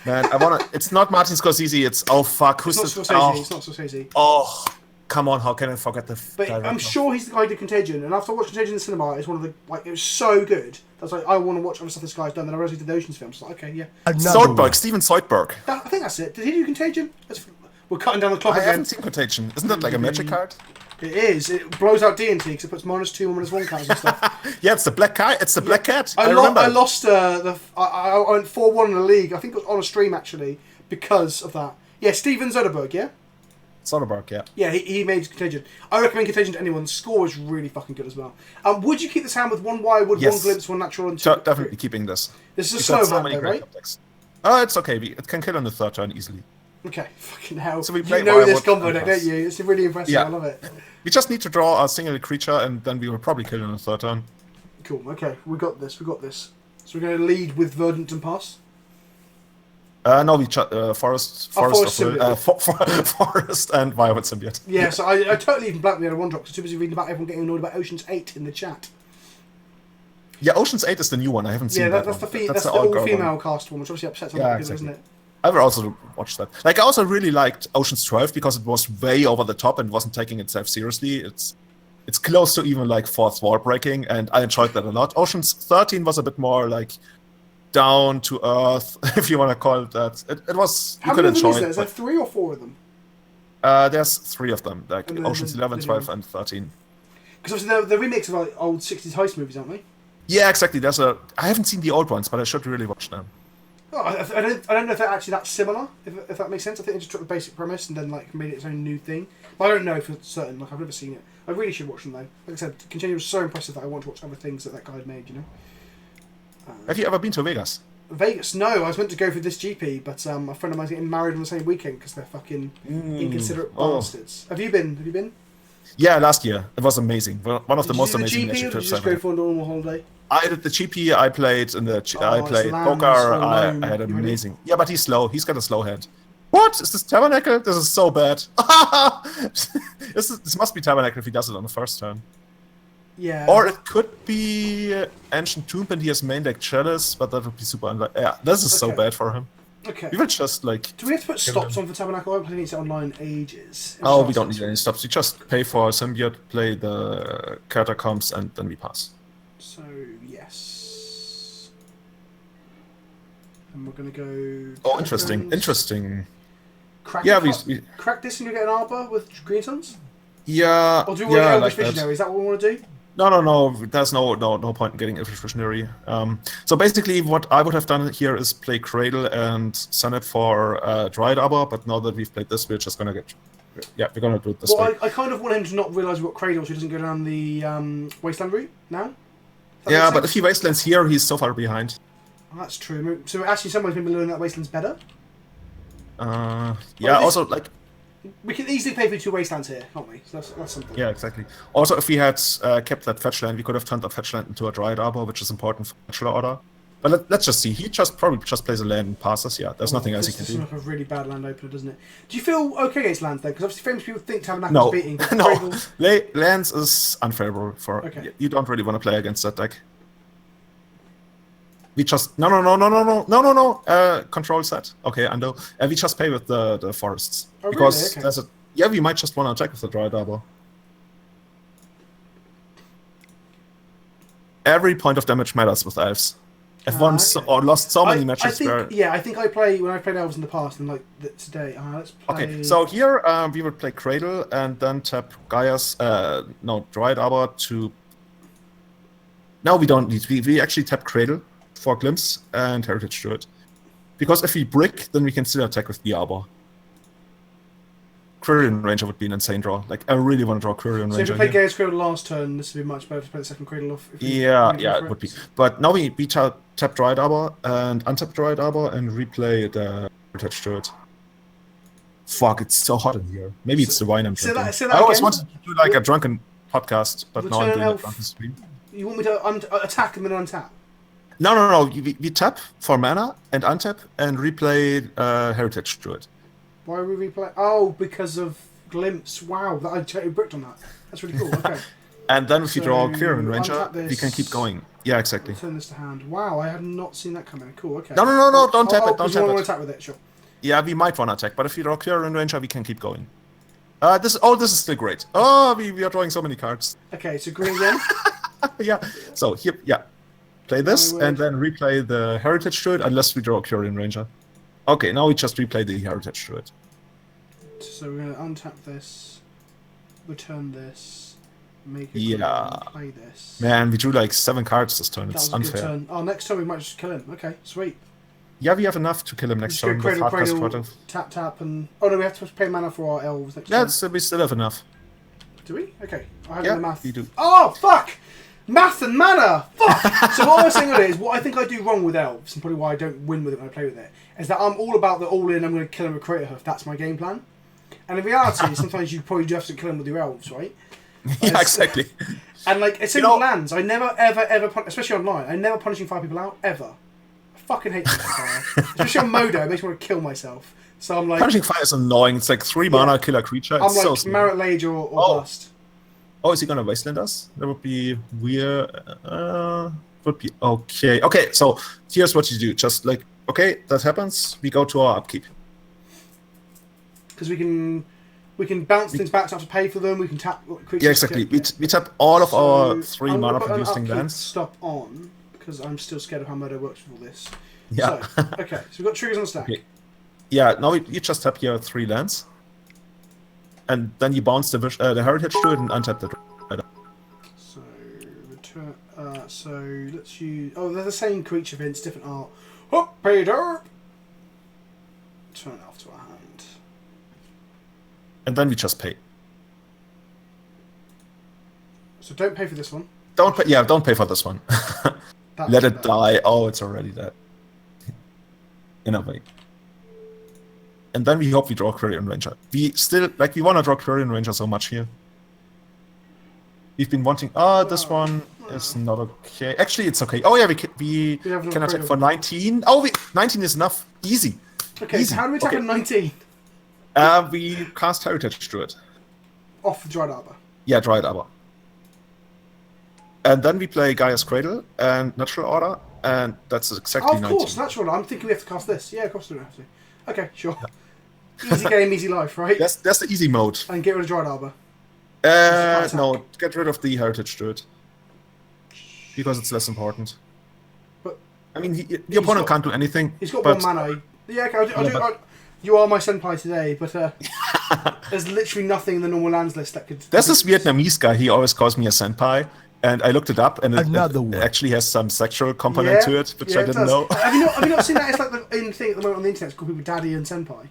Man, it's not Martin Scorsese, it's, oh fuck, who's this? It's not Scorsese. Oh, come on, how can I forget the director? I'm sure he's the guy who did Contagion, and after I watched Contagion in the cinema, it's one of the, like, it was so good. I was like, I want to watch other stuff this guy's done, then I realized he did the Ocean's films. So, like, okay, yeah. Soderbergh, Steven Soderbergh. I think that's it. Did he do Contagion? We're cutting down the clock again. I haven't seen Contagion. Isn't that like a magic card? It is. It blows out D&T because it puts -2 and -1 cards and stuff. Yeah, it's the black cat. It's the black cat. I lost I went 4-1 in the league. I think it was on a stream actually because of that. Yeah, Steven Soderbergh. Yeah. Soderbergh. Yeah. Yeah, he made Contagion. I recommend Contagion to anyone. The score is really fucking good as well. Would you keep this hand with 1 wirewood, 1 glimpse, 1 natural, and 2? Definitely keeping this. This is a slow hand, though, right? Oh, it's okay. It can kill on the 3rd turn easily. Okay, fucking hell. So you know this combo deck, don't you? It's really impressive. Yeah. I love it. We just need to draw a single creature, and then we will probably kill on the 3rd turn. Cool. Okay, we got this. So we're going to lead with Verdant and Pass. No, we Forest and Violet Symbiote. Yeah, so I totally even blanked me on a 1-drop because I was too busy reading about everyone getting annoyed about Ocean's 8 in the chat. Yeah, Ocean's 8 is the new one. I haven't seen that. That's the all-female cast one, which obviously upsets a lot of people, isn't it? I will also watch that. Like, I also really liked Ocean's 12 because it was way over the top and wasn't taking itself seriously. It's close to even like 4th wall breaking, and I enjoyed that a lot. Ocean's 13 was a bit more like down to earth, if you want to call it that. It was. How many of them is there? Is there 3 or 4 of them? There's 3 of them, like Ocean's 11, 12, and 13. Because obviously they're remakes of like old 60s heist movies, aren't they? Yeah, exactly. I haven't seen the old ones, but I should really watch them. Oh, I don't know if they're actually that similar, if that makes sense. I think they just took the basic premise and then like made it its own new thing. But I don't know for certain. Like, I've never seen it. I really should watch them though. Like I said, Contagion was so impressive that I want to watch other things that guy had made. You know. Have you ever been to Vegas? Vegas? No, I was meant to go for this GP, but a friend of mine's getting married on the same weekend because they're fucking inconsiderate bastards. Have you been? Yeah, last year. It was amazing. One of the most amazing GP, or did you just go for a normal holiday? I did the GP. I played I played poker. I had an amazing. Yeah, but he's slow. He's got a slow hand. What is this Tabernacle? This is so bad. This must be Tabernacle if he does it on the 1st turn. Yeah. Or it could be Ancient Tomb and he has main deck Chalice, but that would be super unlikely. Yeah, this is so bad for him. Okay. We will just like. Do we have to put stops on for Tabernacle? I've played it online ages. Oh, we don't need any stops. We just pay for Symbiote, play the Catacombs, and then we pass. So yes. And we're gonna go. Oh, interesting. Crack we crack this and you get an Arbor with Green Suns? Yeah. Or do we want Elvish Visionary? Is that what we want to do? No. There's no point in getting Evolutionary. So basically, what I would have done here is play Cradle and send it for Dryad Arbor. But now that we've played this, we're just gonna get. Yeah, we're gonna do it this way. I kind of want him to not realise we've got Cradle, so he doesn't go down the Wasteland route now. Yeah, but if he Wastelands here, he's so far behind. Oh, that's true. So actually, someone's maybe learning that Wasteland's better. Yeah. Also, like. We can easily play for 2 Wastelands here, can't we? So that's something. Yeah, exactly. Also, if we had kept that fetch land, we could have turned that fetch land into a Dryad Arbor, which is important for Bachelor Order. But let's just see. He probably just plays a land and passes. Yeah, there's nothing else he can do. This is like a really bad land opener, doesn't it? Do you feel okay against lands then? Because obviously famous people think to have an No, beating. no. Lands is unfavorable for. Okay. You don't really want to play against that deck. We just no. Control set. Okay, undo. We just pay with the forests because really? Okay. there's a. Yeah, we might just want to attack with the Dryad Arbor. Every point of damage matters with elves. I've won or lost so many matches where. Yeah, I think I played when I played elves in the past and like today. Let's play. Okay, so here we would play Cradle and then tap Gaia's Dryad Arbor to. No, we don't need. We actually tap Cradle for Glimpse and Heritage to it, because if we brick, then we can still attack with the Arbor. Quirion Ranger would be an insane draw. Like, I really want to draw Quirion Ranger. So if we played Gaia's Cradle last turn, this would be much better to play the second Cradle off. Yeah, it would be. But now we tap Dryad Arbor and untap Dryad Arbor and replay the Heritage to it. Fuck, it's so hot in here. Maybe it's the wine I'm drinking. I always wanted to do like a drunken podcast, but now I'm doing a drunken stream. You want me to attack and then untap? No. We tap for mana and untap and replay Heritage to it. Why are we replay? Oh, because of Glimpse. Wow, I totally bricked on that. That's really cool. Okay. And then if you draw Quirion Ranger, we can keep going. Yeah, exactly. Turn this to hand. Wow, I had not seen that coming. Cool. Okay. No, don't tap it. Don't tap it. Want to attack with it, sure. Yeah, we might want to attack, but if you draw Quirion Ranger, we can keep going. This is still great. Oh, we are drawing so many cards. Okay, so green again. Yeah. So here, play this and then replay the Heritage to it, unless we draw Quirion Ranger. Okay, now we just replay the Heritage to it. So we're going to untap this, return this, make it play this. Man, we drew like 7 cards this turn. It's unfair. Good turn. Oh, next turn we might just kill him. Okay, sweet. Yeah, we have enough to kill him next turn. Cradle, tap, and... Oh no, we have to pay mana for our elves next turn. Yeah, we still have enough. Do we? Okay. I have the math. We do. Oh, fuck! Math and mana! Fuck! So what I was saying earlier is, what I think I do wrong with elves, and probably why I don't win with it when I play with it, is that I'm all about the all-in, I'm going to kill him with Crater Hoof. That's my game plan. And in reality, sometimes you probably do have to kill him with your elves, right? Yeah, exactly. And like, it's single lands. I never, ever, especially online, I never punishing 5 people out, ever. I fucking hate fire. Especially on Modo, it makes me want to kill myself. So I'm like... Punishing fire is annoying. It's like 3 mana, kill a creature. It's I'm like so Marit Lage or Bust. Oh, is he gonna Wasteland us? That would be weird. Would be okay. Okay, so here's what you do. Just like, okay, that happens. We go to our upkeep. Because we can bounce things back to have to pay for them. We can tap creatures. Yeah, exactly. We tap all of our 3 mana producing lands. Stop on because I'm still scared of how Modo works with all this. Yeah. So, okay, so we've got triggers on the stack. Okay. Yeah. Now you just tap your 3 lands, and then you bounce the Heritage to it and untap the. So return. So let's use. Oh, they're the same creature events, different art. Oh, Peter. Turn it off to our hand. And then we just pay. So don't pay for this one. Don't pay. Yeah, don't pay for this one. Let it die. Oh, it's already dead. In a way. And then we hope we draw Quirion Ranger. We still we want to draw Quirion Ranger so much here. We've been wanting. This one is not okay. Actually, it's okay. Oh yeah, we can attack for 19. Oh, 19 is enough. Easy. Okay, easy. So how do we attack at 19? We cast Heritage to it. Off the Dryad Arbor. Yeah, Dryad Arbor. And then we play Gaia's Cradle and Natural Order, and that's exactly 19. Of course, Natural Order. I'm thinking we have to cast this. Yeah, of course we don't have to. Okay, sure. Yeah. Easy game, easy life, right? That's the easy mode. And get rid of Dryad Arbor. No, get rid of the Heritage to it. Because it's less important. But I mean, the opponent can't do anything. He's got 1 mana. Yeah, okay, you are my senpai today, but there's literally nothing in the normal lands list that could... There's this Vietnamese guy, he always calls me a senpai, And I looked it up, and it actually has some sexual component to it, which I didn't know. Have you not seen that? It's like the thing at the moment on the internet. It's called people daddy and senpai.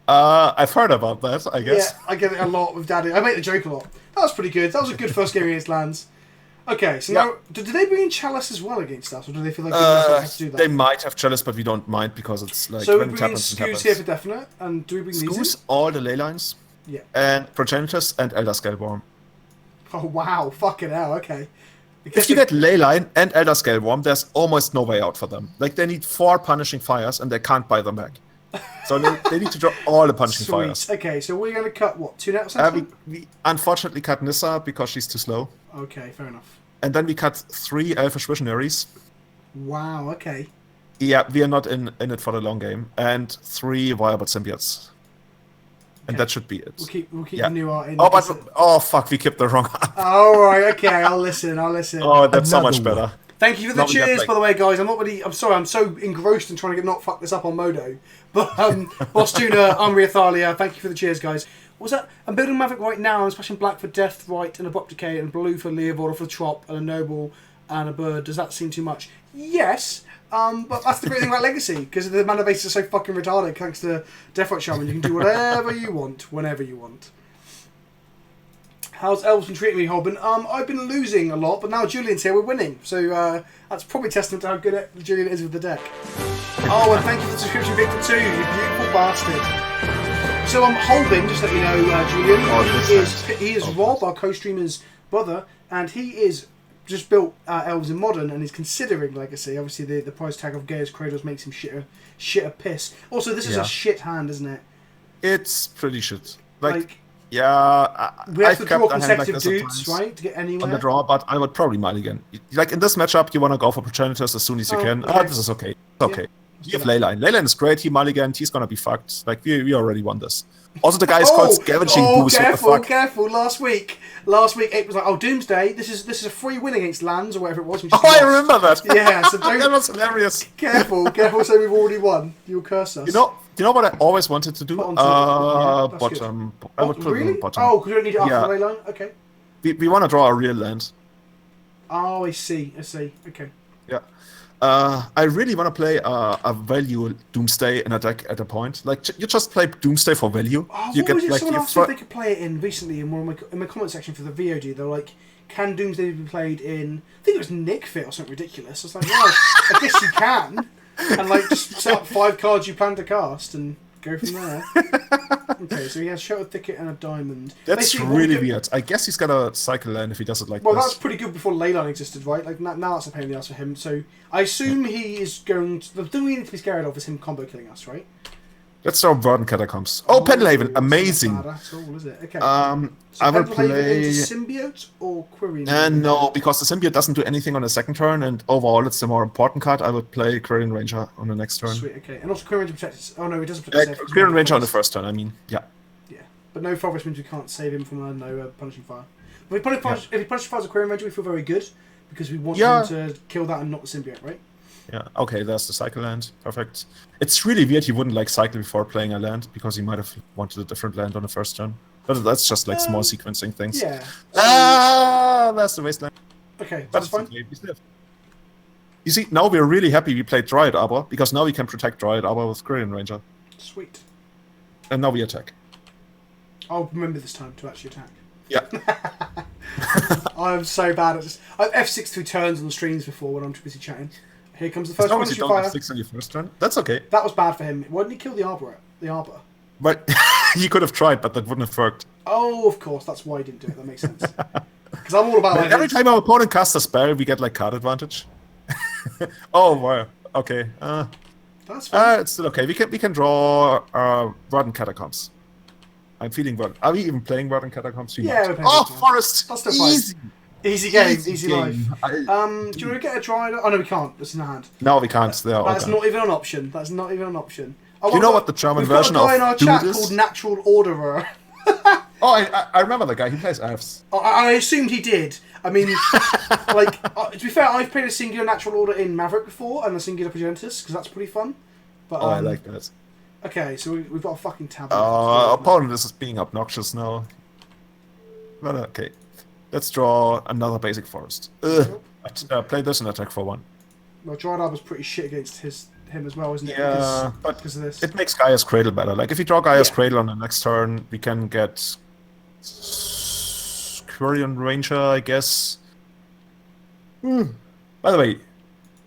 I've heard about that, I guess. Yeah, I get it a lot with daddy. I make the joke a lot. That was pretty good. That was a good first game against lands. Okay, so now, do they bring in Chalice as well against us, or do they feel like they don't have to do that? They might have Chalice, but we don't mind because it's like... So we bring in Scoos here for definite, and do we bring these in? Scoos, all the ley lines, and Progenitors, and Elder Scaleworm. Oh wow, fucking hell, okay. If you get Leyline and Elder Scaleworm, there's almost no way out for them. Like, they need 4 Punishing Fires, and they can't buy them back. So they need to draw all the Punishing Fires. Okay, so we're going to cut, what, 2 nets? We unfortunately cut Nissa because she's too slow. Okay, fair enough. And then we cut 3 Elfish Visionaries. Wow, okay. Yeah, we are not in it for the long game. And 3 Viable Symbiotes. And that should be it. We'll keep the new art in. Oh fuck, we kept the wrong art. Alright, okay, I'll listen. Oh, that's so much better. Thank you for the cheers, by the way, guys. I'm sorry, I'm so engrossed in trying to not fuck this up on Modo. But, Bostuna, Umri Athalia, thank you for the cheers, guys. What was that? I'm building Maverick right now. I'm splashing black for Death, Right, and Abrupt Decay, and blue for Leovold, for Trop, and a Noble, and a Bird. Does that seem too much? Yes. But that's the great thing about Legacy, because the mana bases are so fucking retarded thanks to Death Right Shaman. You can do whatever you want, whenever you want. How's Elves been treating me, Holben? I've been losing a lot, but now Julian's here, we're winning. So that's probably testament to how good Julian is with the deck. Oh, and thank you for the subscription, Victor, too, you beautiful bastard. So Holben, just to let you know, Julian, he is Rob, our co-streamer's brother, and he is just built Elves in Modern and is considering Legacy. Obviously, the price tag of Gaia's Kratos makes him shit a piss. Also, this is a shit hand, isn't it? It's pretty shit. Like we have to draw consecutive dudes, right, to get anywhere. On the draw, but I would probably mulligan. Like in this matchup, you want to go for Progenitors as soon as you can. Okay. this is okay. It's okay. You have Leyline. Leyline is great. He mulliganed. He's gonna be fucked. Like we already won this. Also, the guy is called Scavenging Boost. Careful! Last week, Ape was like, "Oh, Doomsday! This is a free win against lands or whatever it was." I remember that. Yeah, so that was hilarious. Careful! So we've already won. You'll curse us. You know what I always wanted to do? Bottom. I would put it on bottom. Oh, because we don't need it after the Leyline. Okay. We want to draw a real land. Oh, I see. Okay. Yeah. I really want to play a value Doomsday in a deck at a point. Like, you just play Doomsday for value. Oh, someone asked me if they could play it in recently in my comment section for the VOD. They're like, can Doomsday be played in... I think it was Nick Fit or something ridiculous. I was like, well, I guess you can. And, like, just set up 5 cards you plan to cast and go from there. Okay, so he has Shelter Thicket and a Diamond. That's really weird. I guess he's got a cycle land if he does it like this. Well, that's pretty good before Leyline existed, right? Like, now that's a pain in the ass for him. So I assume he is going to... The thing we need to be scared of is him combo killing us, right? Let's throw Verdant Catacombs. Oh, Pendelhaven, amazing. Not bad at all, is it? Okay. So I will play Symbiote or Query? No, because the Symbiote doesn't do anything on the second turn, and overall it's the more important card. I would play Quirion Ranger on the next turn. Sweet, okay. And also Quirion Ranger protects... Oh no, he doesn't protect... Quirion Ranger on the first turn, I mean, yeah. Yeah, but no Forest means we can't save him from no Punishing Fire. If he Punishing Fires a Quirion Ranger, we feel very good, because we want him to kill that and not the Symbiote, right? Yeah, okay, there's the cycle land. Perfect. It's really weird he wouldn't like cycle before playing a land, because he might have wanted a different land on the first turn. But that's just like small sequencing things. Yeah. That's the wasteland. Okay, that's fine. Okay. You see, now we're really happy we played Dryad Arbor, because now we can protect Dryad Arbor with Quirion Ranger. Sweet. And now we attack. I'll remember this time to actually attack. Yeah. I'm so bad at this. I've F6 through turns on the streams before when I'm too busy chatting. Here comes the first one. You don't have 6 on your first turn. That's okay. That was bad for him. Why didn't he kill the Arbor? But he could have tried, but that wouldn't have worked. Oh, of course. That's why he didn't do it. That makes sense. Because I'm all about... Like, every time our opponent casts a spell, we get like card advantage. Oh, wow. Okay. That's fine. It's still okay. We can draw Verdant Catacombs. I'm feeling Verdant. Are we even playing Verdant Catacombs? Yeah, we're playing Forest! That's still fine. Easy game, easy life. Do you want to get a Dryad? Oh no, we can't. It's in the hand. No, we can't. That's not even an option. Do you know what the German version of We've got a guy in our chat called Natural Orderer. I remember the guy. He plays elves. I assumed he did. I mean, like, to be fair, I've played a singular Natural Order in Maverick before and a singular Progenitus, because that's pretty fun. But, I like that. Okay, so we've got a fucking tab. Opponent is being obnoxious now. But okay. Let's draw another basic forest. Ugh. Play this and attack for 1. Well, Dryad Arbor's pretty shit against him as well, isn't it? Yeah, because of this. It makes Gaia's Cradle better. Like, if you draw Gaia's Cradle on the next turn, we can get Quirion Ranger, I guess. By the way,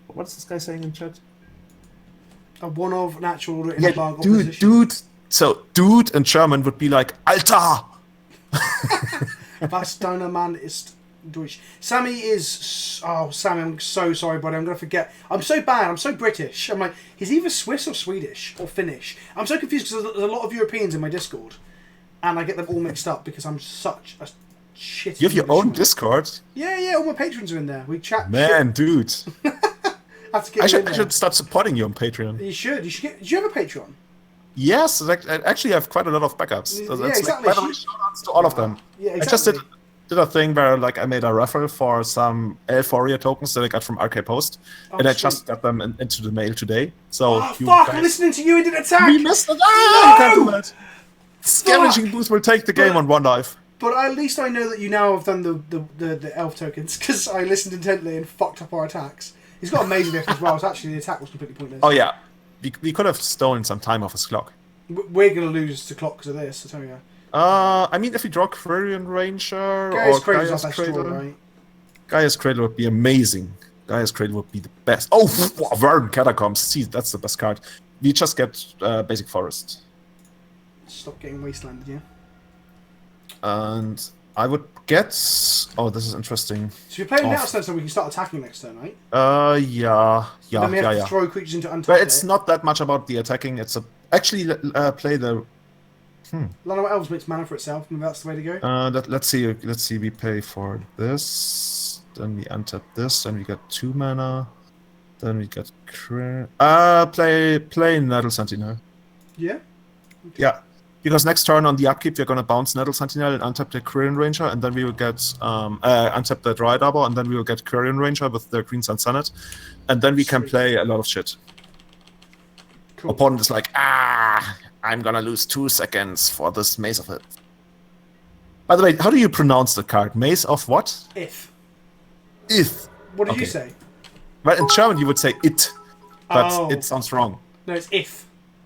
what's this guy saying in chat? A 1 of natural order in the bug dude, opposition. dude. So, dude in German would be like, Alter! Was deiner Mann ist Deutsch. Sammy is... Oh, Sammy, I'm so sorry, buddy. I'm going to forget. I'm so bad. I'm so British. I'm like, he's either Swiss or Swedish or Finnish. I'm so confused because there's a lot of Europeans in my Discord. And I get them all mixed up because I'm such a shitty... You have your own Discord? Yeah, all my patrons are in there. We chat Man, dude. I should start supporting you on Patreon. You should. Do you have a Patreon? Yes, I actually have quite a lot of backups. Yeah, exactly. By the way, shout-outs to all of them. Yeah, exactly. I just did a thing where I made a raffle for some Elforia tokens that I got from Arcade Post, and I just got them into the mail today. So I'm listening to you and didn't attack! We missed it! You can't do that! Scavenging Boost will take the game on 1 life. But at least I know that you now have done the elf tokens, because I listened intently and fucked up our attacks. He's got amazing effort as well, so actually the attack was completely pointless. Oh yeah. We could have stolen some time off his clock. We're going to lose to clock because of this, I tell you. I mean, if we draw Quirion Ranger or Gaia's Cradle, right? Gaia's Cradle would be amazing. Gaia's Cradle would be the best. Oh, Verdant Catacombs. See, that's the best card. We just get Basic Forest. Stop getting wastelanded, yeah. And I would get... Oh, this is interesting. So you're playing now so we can start attacking next turn, right? Yeah. Then we have to throw creatures into untap. But it's not that much about the attacking. It's actually play the... Lano Elves makes mana for itself, and that's the way to go. Let's see. We pay for this, then we untap this, then we get 2 mana, then we get play Nettle Sentinel. Yeah. Okay. Yeah, because next turn on the upkeep we're gonna bounce Nettle Sentinel and untap the Quirion Ranger, and then we will get untap the Dryad Arbor, and then we will get Quirion Ranger with the Green Sun Sonnet, and then we can play a lot of shit. Cool. Opponent is like, I'm gonna lose 2 seconds for this Maze of It. By the way, how do you pronounce the card? Maze of what? If. What did you say? Well, in German you would say it, but it sounds wrong. No, it's if.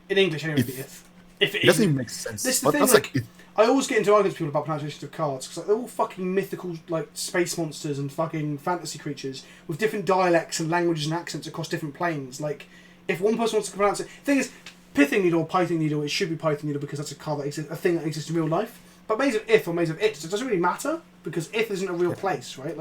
In English, anyway, if. If it doesn't even make sense. This is the thing, I always get into arguments with people about pronunciations of cards, because they're all fucking mythical, space monsters and fucking fantasy creatures with different dialects and languages and accents across different planes. Like, if one person wants to pronounce it... The thing is, Pithing Needle or Pything Needle, it should be Pything Needle because that's a card that exists, a thing that exists in real life. But Maze of If or Maze of It, it doesn't really matter because If isn't a real place, right?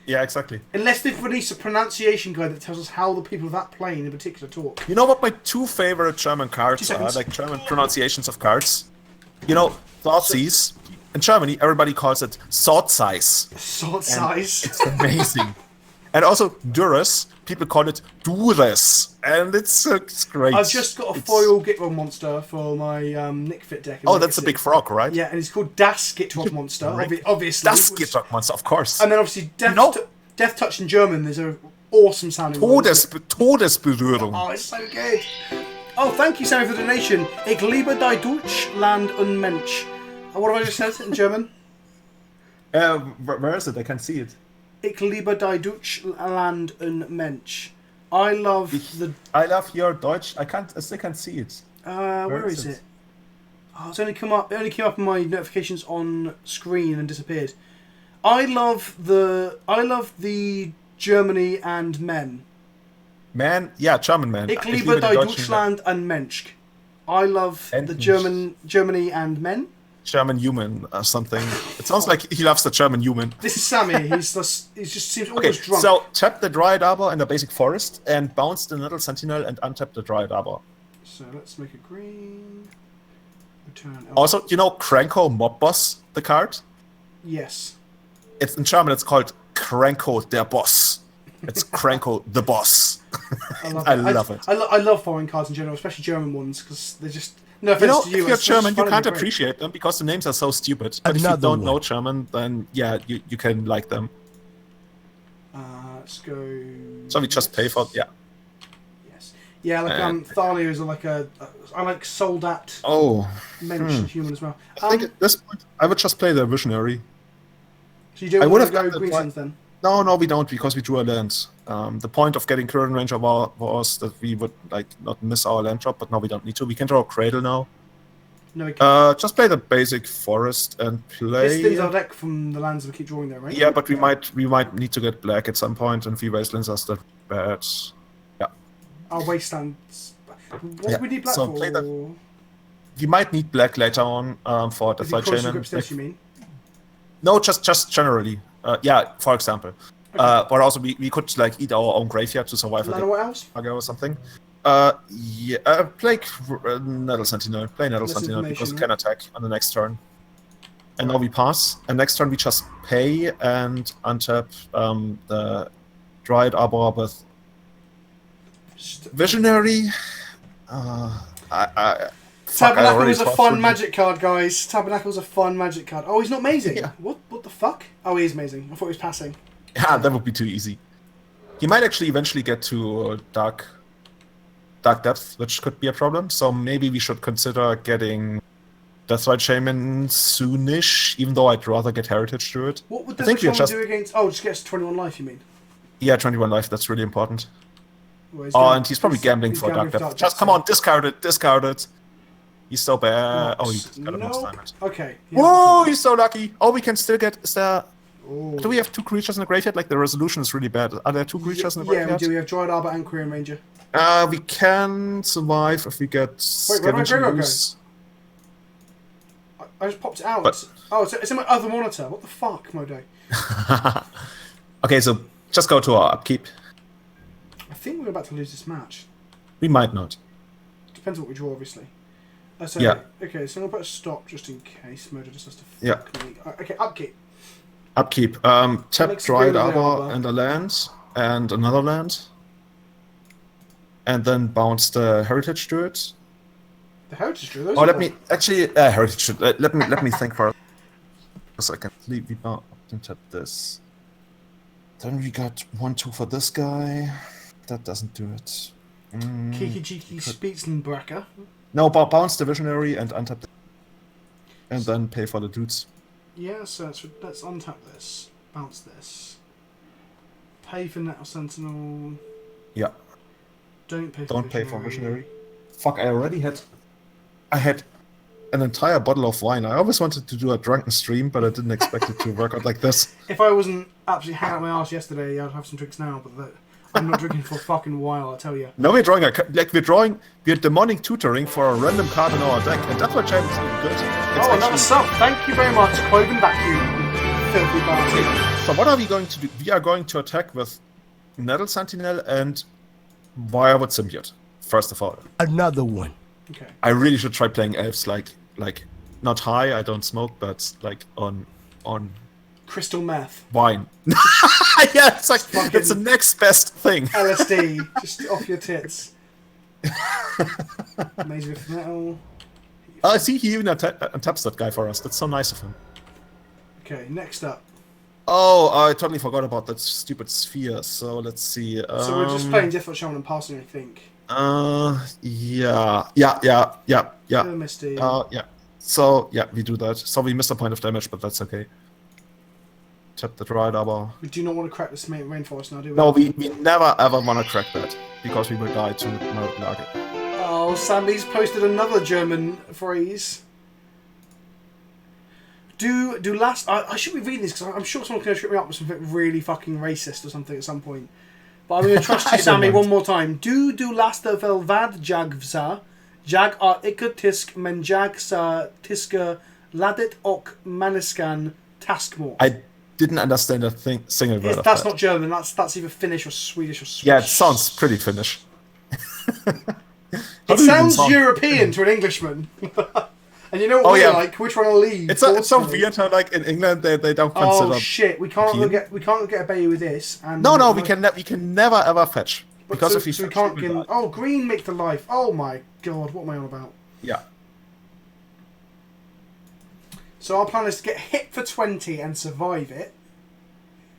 Yeah, exactly. Unless they've released a pronunciation guide that tells us how the people of that plane in particular talk. You know what my 2 favorite German cards are? German pronunciations of cards. Thoughtseize. In Germany, everybody calls it sword size. Sword size. It's amazing. And also Duress, people call it Dures, and it's great. I've just got a foil Gitrog monster for my Nick Fit deck. Oh, that's a big frog, right? Yeah, and it's called Das Gitrog monster, obviously. Das Gitrog monster, of course. And then obviously Death Touch in German, there's an awesome sounding Todesberührung. Oh, it's so good. Oh, thank you, Sammy, for the donation. Ich liebe die Deutschland und Mensch. What have I just said in German? Where is it? I can't see it. Ich liebe die Deutschland und Mensch. I love your Deutsch. I still can't see it. Where is it? Oh, it's only come up. It only came up in my notifications on screen and disappeared. I love the Germany and men. Man, yeah, German man. Ich liebe die Deutschland und Mensch. I love the Germany and men. German human or something. It sounds like he loves the German human. This is Sammy. He just seems almost drunk. So tap the Dryad Arbor and the Basic Forest and bounce the Nettle Sentinel and untap the Dryad Arbor. So let's make a green. Return. Also, Cranko Mob Boss, the card? Yes. It's in German. It's called Cranko der Boss. It's Cranko the Boss. I love it. I love foreign cards in general, especially German ones, because they're just. No offense to you, if you're German, you can't appreciate them because the names are so stupid. But if you don't know German, then yeah, you can like them. Let's go. So we just pay for Yes. Yeah, Thalia is I like Soldat. Oh. Mensch human as well. I think at this point I would just play the Visionary. So you don't want to go Greensons then? No, we don't, because we drew a land. The point of getting Current Ranger was that we would like not miss our land drop, but now we don't need to. We can draw a Cradle now. No, we can't. Just play the basic Forest and play. This thins our deck from the lands we keep drawing there, right? Yeah, but we might need to get black at some point, and V Wastelands are still bad. Yeah. Our Wastelands. What we need black so for? We might need black later on for the Deathlight Shaman. You mean? No, just generally. Yeah, for example. Okay. But also we could like eat our own graveyard to survive a what else? or something. Play Nettle Sentinel. Play Nettle Sentinel because it can attack on the next turn. And now we pass. And next turn we just pay and untap the Dryad Arbor with Visionary. Tabernacle is a fun magic card, guys. Tabernacle's a fun magic card. Oh, he's not amazing. Yeah. What the fuck? Oh, he is amazing. I thought he was passing. Yeah, that would be too easy. He might actually eventually get to Dark Depth, which could be a problem. So maybe we should consider getting Deathlight Shaman soonish, even though I'd rather get Heritage to it. What would Deathlight Shaman do against... Oh, just gets 21 life, you mean? Yeah, 21 life. That's really important. Well, and he's probably gambling for Dark Depth. Just come on, discard it. He's so bad. Oh, he got a most damage. Okay. Yeah, whoa, he's so lucky. Oh, we can still get... Is there... Do we have 2 creatures in the graveyard? Like, the resolution is really bad. Are there 2 creatures in the graveyard? Yeah, we do. We have Dryad Arbor and Quirion Ranger. We can survive if we get Scavenging Ooze. I just popped it out. It's in my other monitor. What the fuck, Modo? Okay, so just go to our upkeep. I think we're about to lose this match. We might not. Depends on what we draw, obviously. Yeah. Okay, so I'm going to put a stop just in case Modo just has to fuck me. Okay, upkeep. Upkeep. Tap Dryad Arbor and a land and another land. And then bounce the Heritage Druid. The Heritage Druid? Oh, let me... Actually, Heritage Druid. Let me think for a second. We now tap this. Then we got 1/2 for this guy. That doesn't do it. Kiki Jiki Spitzenbrecher. No, bounce the Visionary and untap the... And then pay for the dudes. Yeah, so let's untap this. Bounce this. Pay for Nettle Sentinel. Yeah. Don't pay for Visionary. Fuck, I had an entire bottle of wine. I always wanted to do a drunken stream, but I didn't expect it to work out like this. If I wasn't absolutely hanging out my arse yesterday, I'd have some drinks now, but I'm not drinking for a fucking while, I tell you. No, we're demonic tutoring for a random card in our deck, and that's what Shaman's doing good. Another sub. Thank you very much, Cloven Vacuum, filthy bastard. So what are we going to do? We are going to attack with Nettle Sentinel and Wirewood Symbiote, first of all. Another one. Okay. I really should try playing elves like not high, I don't smoke, but like on crystal meth. Wine. Yeah, it's like it's the next best thing. LSD, just off your tits. Amazing with metal. I see he even untaps that guy for us. That's so nice of him. Okay, next up. Oh, I totally forgot about that stupid sphere. So let's see. So we're just playing Deathlight Shaman and passing, I think. Yeah. Misty. Yeah. So yeah, we do that. So we missed a point of damage, but that's okay. Tap the Dryad Arbor. We do not want to crack this rainforest now, do we? No, we never ever want to crack that because we will die to Monored Tron. Oh, Sandy's posted another German phrase. Do last... I should be reading this because I'm sure someone's going to trip me up with something really fucking racist or something at some point. But I'm going to trust you, Sammy, one more time. Du laster vel vad jag vza, jag ikke tisk men jag sa tiska ladet ok maniskan taskmore. I didn't understand a single word of that's that. not German. That's either Finnish or Swedish or Swedish. Yeah, it sounds pretty Finnish. It sounds European to an Englishman. And you know what we're like? Which one will leave? It's so weird how, like, in England they don't consider. Oh shit! We can't look at a Bayu with this. And no, we can never ever fetch because if we can't get. Oh, green make the life. Oh my god! What am I on about? Yeah. So our plan is to get hit for 20 and survive it.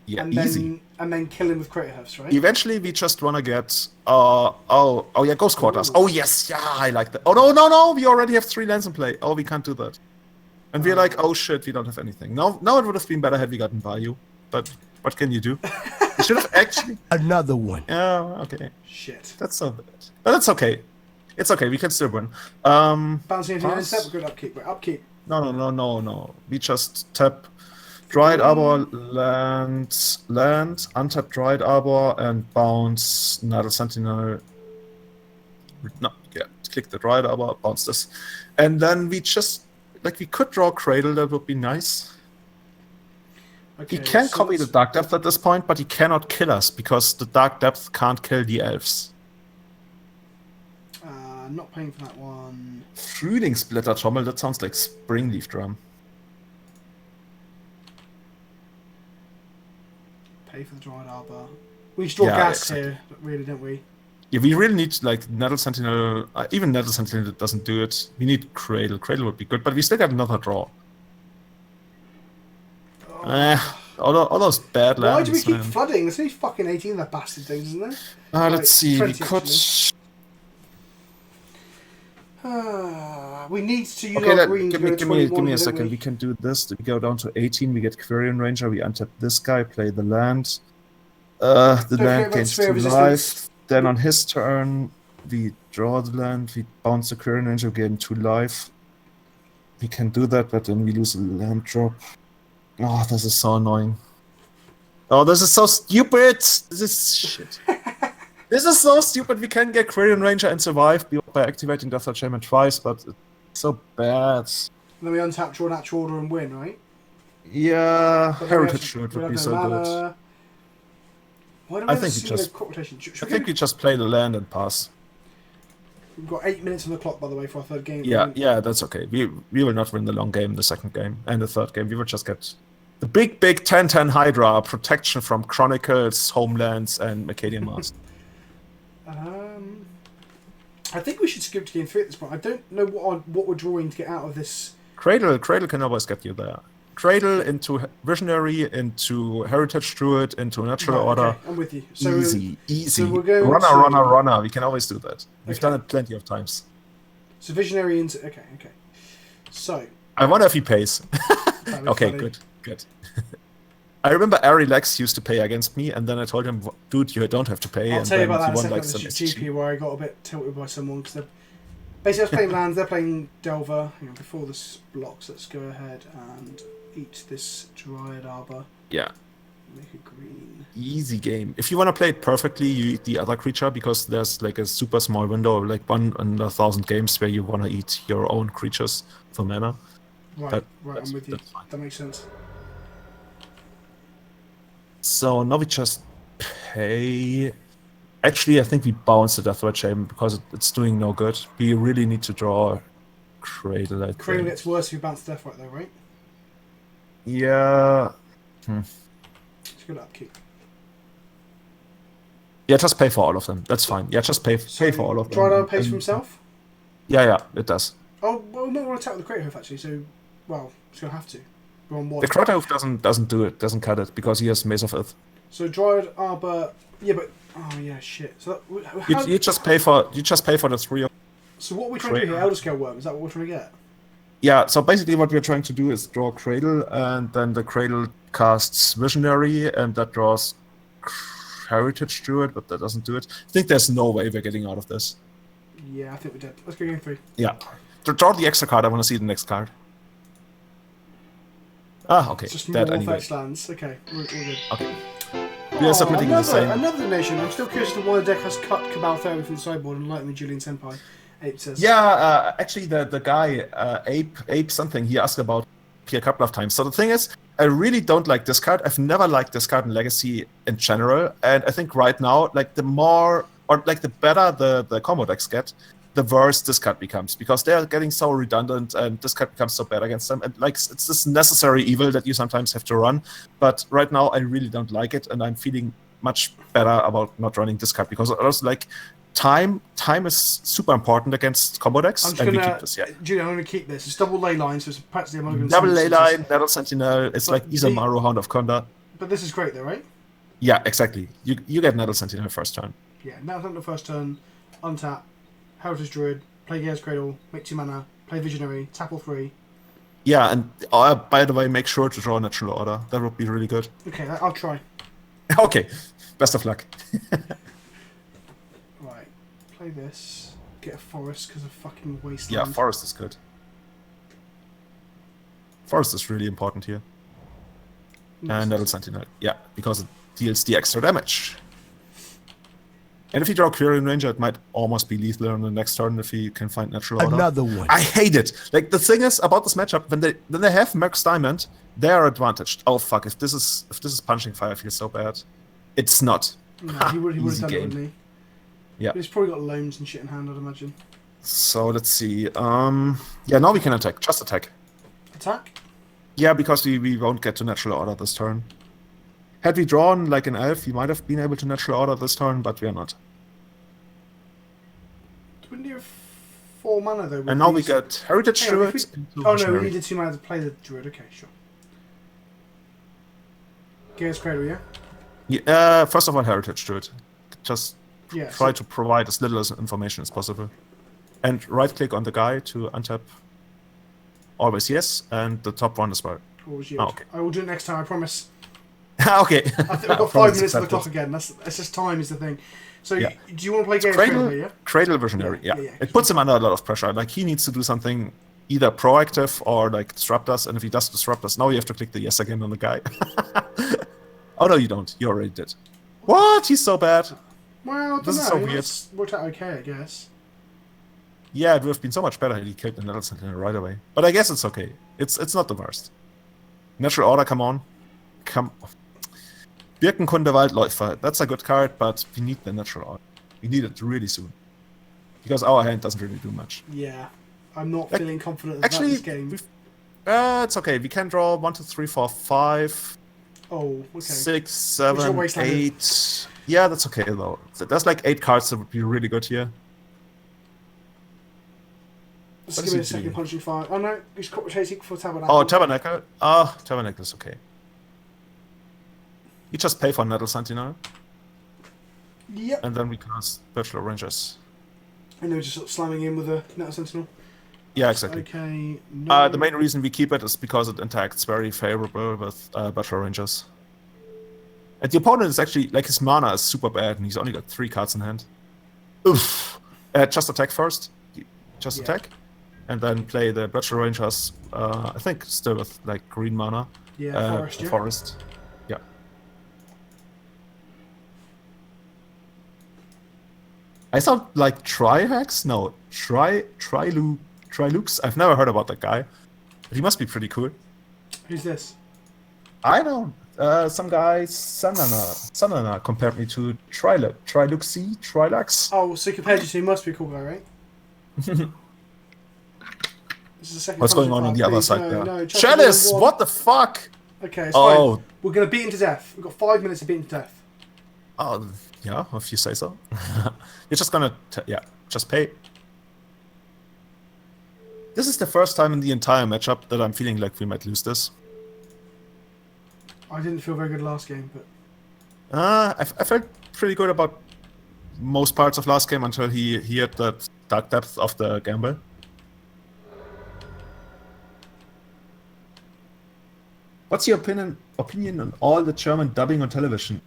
Yeah, and easy. Then kill him with Crater Hoofs, right? Eventually, we just want to get... Ghost Quarters. Ooh. Oh, yes. Yeah, I like that. Oh, no. We already have 3 lands in play. Oh, we can't do that. And we're like, oh shit, we don't have anything. Now it would have been better had we gotten value. But what can you do? You should have actually... Another one. Yeah, okay. Shit. That's so bad. But it's okay. It's okay, we can still win. Bouncing into the step, good upkeep. Right, upkeep. No. We just tap Dried Arbor, land, untap Dried Arbor, and bounce Natal Sentinel. No, yeah, click the Dried Arbor, bounce this. And then we just, like, we could draw Cradle, that would be nice. Okay, He can copy the Dark Depth at this point, but he cannot kill us, because the Dark Depth can't kill the elves. Not paying for that one. Fruiting Splitter Trommel, that sounds like Springleaf Drum. Pay for the Dried Arbor. We just draw gas here, really, don't we? Yeah, we really need, like, Nettle Sentinel. Even Nettle Sentinel doesn't do it. We need Cradle. Cradle would be good, but we still got another draw. All those bad lands. Why do we keep flooding? There's only fucking 18 of that bastard things, isn't there? Let's see. We 20, could... we need to use our green to go to 21, give me a second. We can do this. We go down to 18. We get Quirion Ranger. We untap this guy. Play the land. The land gains 2 life. Then on his turn, we draw the land. We bounce the Quirion Ranger. Gain 2 life. We can do that, but then we lose a land drop. Oh, this is so annoying. Oh, this is so stupid. This is shit. This is so stupid. We can get Quirion Ranger and survive by activating Death Shaman twice, but it's so bad. Then we untap, draw natural order and win, right? Yeah, Heritage Shield would be so good. Why do we I think we just play the land and pass. We've got 8 minutes on the clock, by the way, for our third game. Yeah, that's okay. We will not win the long game, the second game, and the third game. We will just get the big 10-10 Hydra, protection from Chronicles, Homelands, and Mercadian Mask. I think we should skip to game 3 at this point. I don't know what we're drawing to get out of this. Cradle can always get you there. Cradle into Visionary, into Heritage Druid, into Natural Order. Okay, I'm with you. So easy. So we're going runner. We can always do that. We've done it plenty of times. So Visionary into... Okay. So... I wonder if he pays. Okay, funny. good. I remember Ari Lex used to pay against me, and then I told him, dude, you don't have to pay. I'll tell you about that won, in a second. Like, GP where I got a bit tilted by someone, because basically I was playing lands, they're playing Delver. Before this blocks, let's go ahead and eat this Dryad Arbor. Yeah. Make a green. Easy game. If you want to play it perfectly, you eat the other creature, because there's like a super small window, like 1 in 1,000 games, where you want to eat your own creatures for mana. Right, I'm with you. That makes sense. So now we just pay. Actually, I think we bounce the Death Shaman because it's doing no good. We really need to draw Cradle. Cradle gets worse if you bounce Death though, right? Yeah. It's good upkeep. Yeah, just pay for all of them. That's fine. Yeah, just pay for all of them. Dryad pays for himself? Yeah, it does. Oh, well, we might want to attack with the Great Hoof actually, so, well, it's going to have to. We're on one. The Great Hoof doesn't do it, doesn't cut it, because he has Maze of Earth. So Dryad Arbor, yeah, but, oh yeah, shit. So you just pay for the 3 of... So what are we trying to do here? Elder Scale Worm, is that what we're trying to get? Yeah, so basically what we're trying to do is draw Cradle, and then the Cradle casts Visionary, and that draws Heritage Druid, but that doesn't do it. I think there's no way we're getting out of this. Yeah, I think we're dead. Let's go game 3. Yeah. Draw the extra card, I want to see the next card. Okay. It's just more fetch lands. Okay, we're good. Okay. We are submitting the same. Another donation. I'm still curious as to why the deck has cut Cabal Fairy from the sideboard and Lightning Julian Senpai. Ape says. Yeah, actually the guy, Ape something, he asked about here a couple of times. So the thing is, I really don't like this card. I've never liked this card in Legacy in general. And I think right now, like the better the combo decks get, the worse this card becomes, because they're getting so redundant and this card becomes so bad against them. And like it's this necessary evil that you sometimes have to run. But right now I really don't like it, and I'm feeling much better about not running this card, because also like time is super important against combo decks. I'm just gonna, Julian, I'm gonna keep this. It's double ley line, so it's practically a mulligan. Double ley line, Nettle Sentinel. It's like Isamaru, Hound of Konda. But this is great though, right? Yeah, exactly. You get Nettle Sentinel first turn. Yeah, Nettle Sentinel first turn, untap, Heritage Druid, play Gaea's Cradle, make 2 mana, play Visionary, tap all 3. Yeah, and by the way, make sure to draw a natural order. That would be really good. Okay, I'll try. Okay, best of luck. Right, play this. Get a forest because of fucking wasteland. Yeah, forest is good. Forest is really important here. And Nettle Sentinel, yeah, because it deals the extra damage. And if you draw Quirion Ranger, it might almost be lethal on the next turn if you can find natural order. Another one. I hate it. Like the thing is about this matchup, when they have Max Diamond, they are advantaged. Oh fuck! If this is punching fire, I feel so bad. It's not. No, he would have done it, wouldn't he? Yeah. But he's probably got loans and shit in hand, I'd imagine. So let's see. Yeah, now we can attack. Just attack. Attack? Yeah, because we won't get to natural order this turn. Had we drawn like an elf, we might have been able to natural order this turn, but we are not. Wouldn't you have 4 mana though? And now we get Heritage Druid. Oh no, we needed 2 mana to play the Druid. Okay, sure. Gears Cradle, yeah? Yeah, first of all, Heritage Druid. Just Yeah, try to provide as little as information as possible. And right-click on the guy to untap. Always yes, and the top one as well. Always Oh, okay. I will do it next time, I promise. Okay. I think we've got 5 minutes on the clock again. That's just time is the thing. So Yeah. do you want to play Gears Cradle Cradle, here, yeah? Cradle Visionary, yeah. Yeah. It puts him under a lot of pressure. Like, he needs to do something either proactive or, like, disrupt us. And if he does disrupt us, now you have to click the yes again on the guy. Oh, no, you don't. You already did. What? He's so bad. Well, This is so weird. It's worked out okay, I guess. Yeah, it would have been so much better had he killed the Nettle Sentinel right away. But I guess it's okay. It's not the worst. Natural Order, come on. Come. Birkenkunde Waldläufer. That's a good card, but we need the Natural Order. We need it really soon. Because our hand doesn't really do much. Yeah. I'm not feeling confident Actually, about this game. it's okay. We can draw 1, 2, 3, 4, 5, Oh, okay. 6, 7, wasteland 8. Yeah, that's okay though. There's like 8 cards that would be really good here. Just give me a second punching fire. Oh no, he's rotating for Tabernacle. Oh, Tabernacle. Tabernacle is okay. You just pay for Nettle Sentinel, Yep. and then we cast Virtual Rangers. And they're just sort of slamming in with a Nettle Sentinel. Yeah, exactly. Okay. No. The main reason we keep it is because it interacts very favorable with Virtual Rangers. And the opponent is actually, like, his mana is super bad, and he's only got 3 cards in hand. Oof. Just attack first. Just attack. And then play the Virtual Rangers, I think still with, like, green mana. Yeah, forest, yeah. Forest. Yeah. I sound like Trihex? No, Trilux? I've never heard about that guy. But he must be pretty cool. Who's this? I don't. Some guy, Sanana, compared me to Trilux. Oh, so compared you to, he must be a cool guy, right? This is the second What's going on punching the fire. other Please, side no, there? no, Chalice, what the fuck? Okay, it's Oh. fine. We're going to beat him to death. We've got 5 minutes to beat him to death. Oh, yeah, if you say so. You're just gonna, just pay. This is the first time in the entire matchup that I'm feeling like we might lose this. I didn't feel very good last game, but... I felt pretty good about most parts of last game until he had that dark depth of the gamble. What's your opinion on all the German dubbing on television,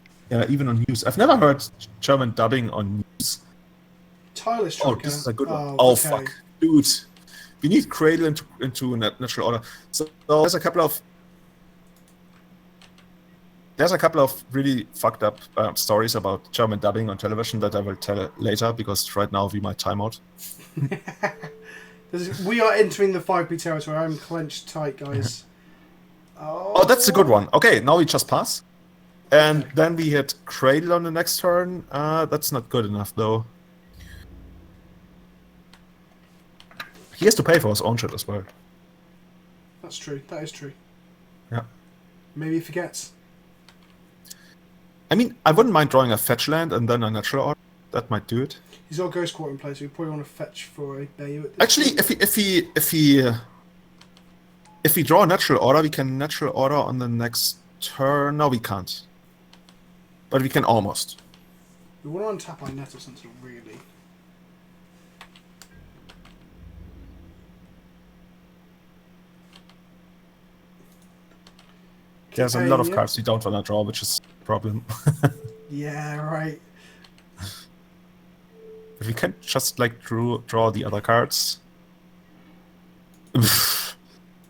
even on news? I've never heard German dubbing on news. Tireless Oh, Tracker. this is a good one. Oh, Oh, okay. fuck. Dude. We need Cradle into natural order. So there's a couple of really fucked up stories about German dubbing on television that I will tell later, because right now we might time out. We are entering the 5B territory. I'm clenched tight, guys. Oh, that's a good one. Okay, now we just pass. And then we hit Cradle on the next turn. That's not good enough, though. He has to pay for his own shit as well. That's true. That is true. Yeah. Maybe he forgets. I mean, I wouldn't mind drawing a fetch land and then a natural order. That might do it. He's got a Ghost Court in place, so we probably want to fetch for a Bayou at this Actually, point. if we draw a natural order, we can natural order on the next turn. No, we can't. But we can almost. We want to untap our Nettle Sentinel, really. There's a lot of cards you don't want to draw, which is a problem. Yeah, right. If we can't just like draw the other cards.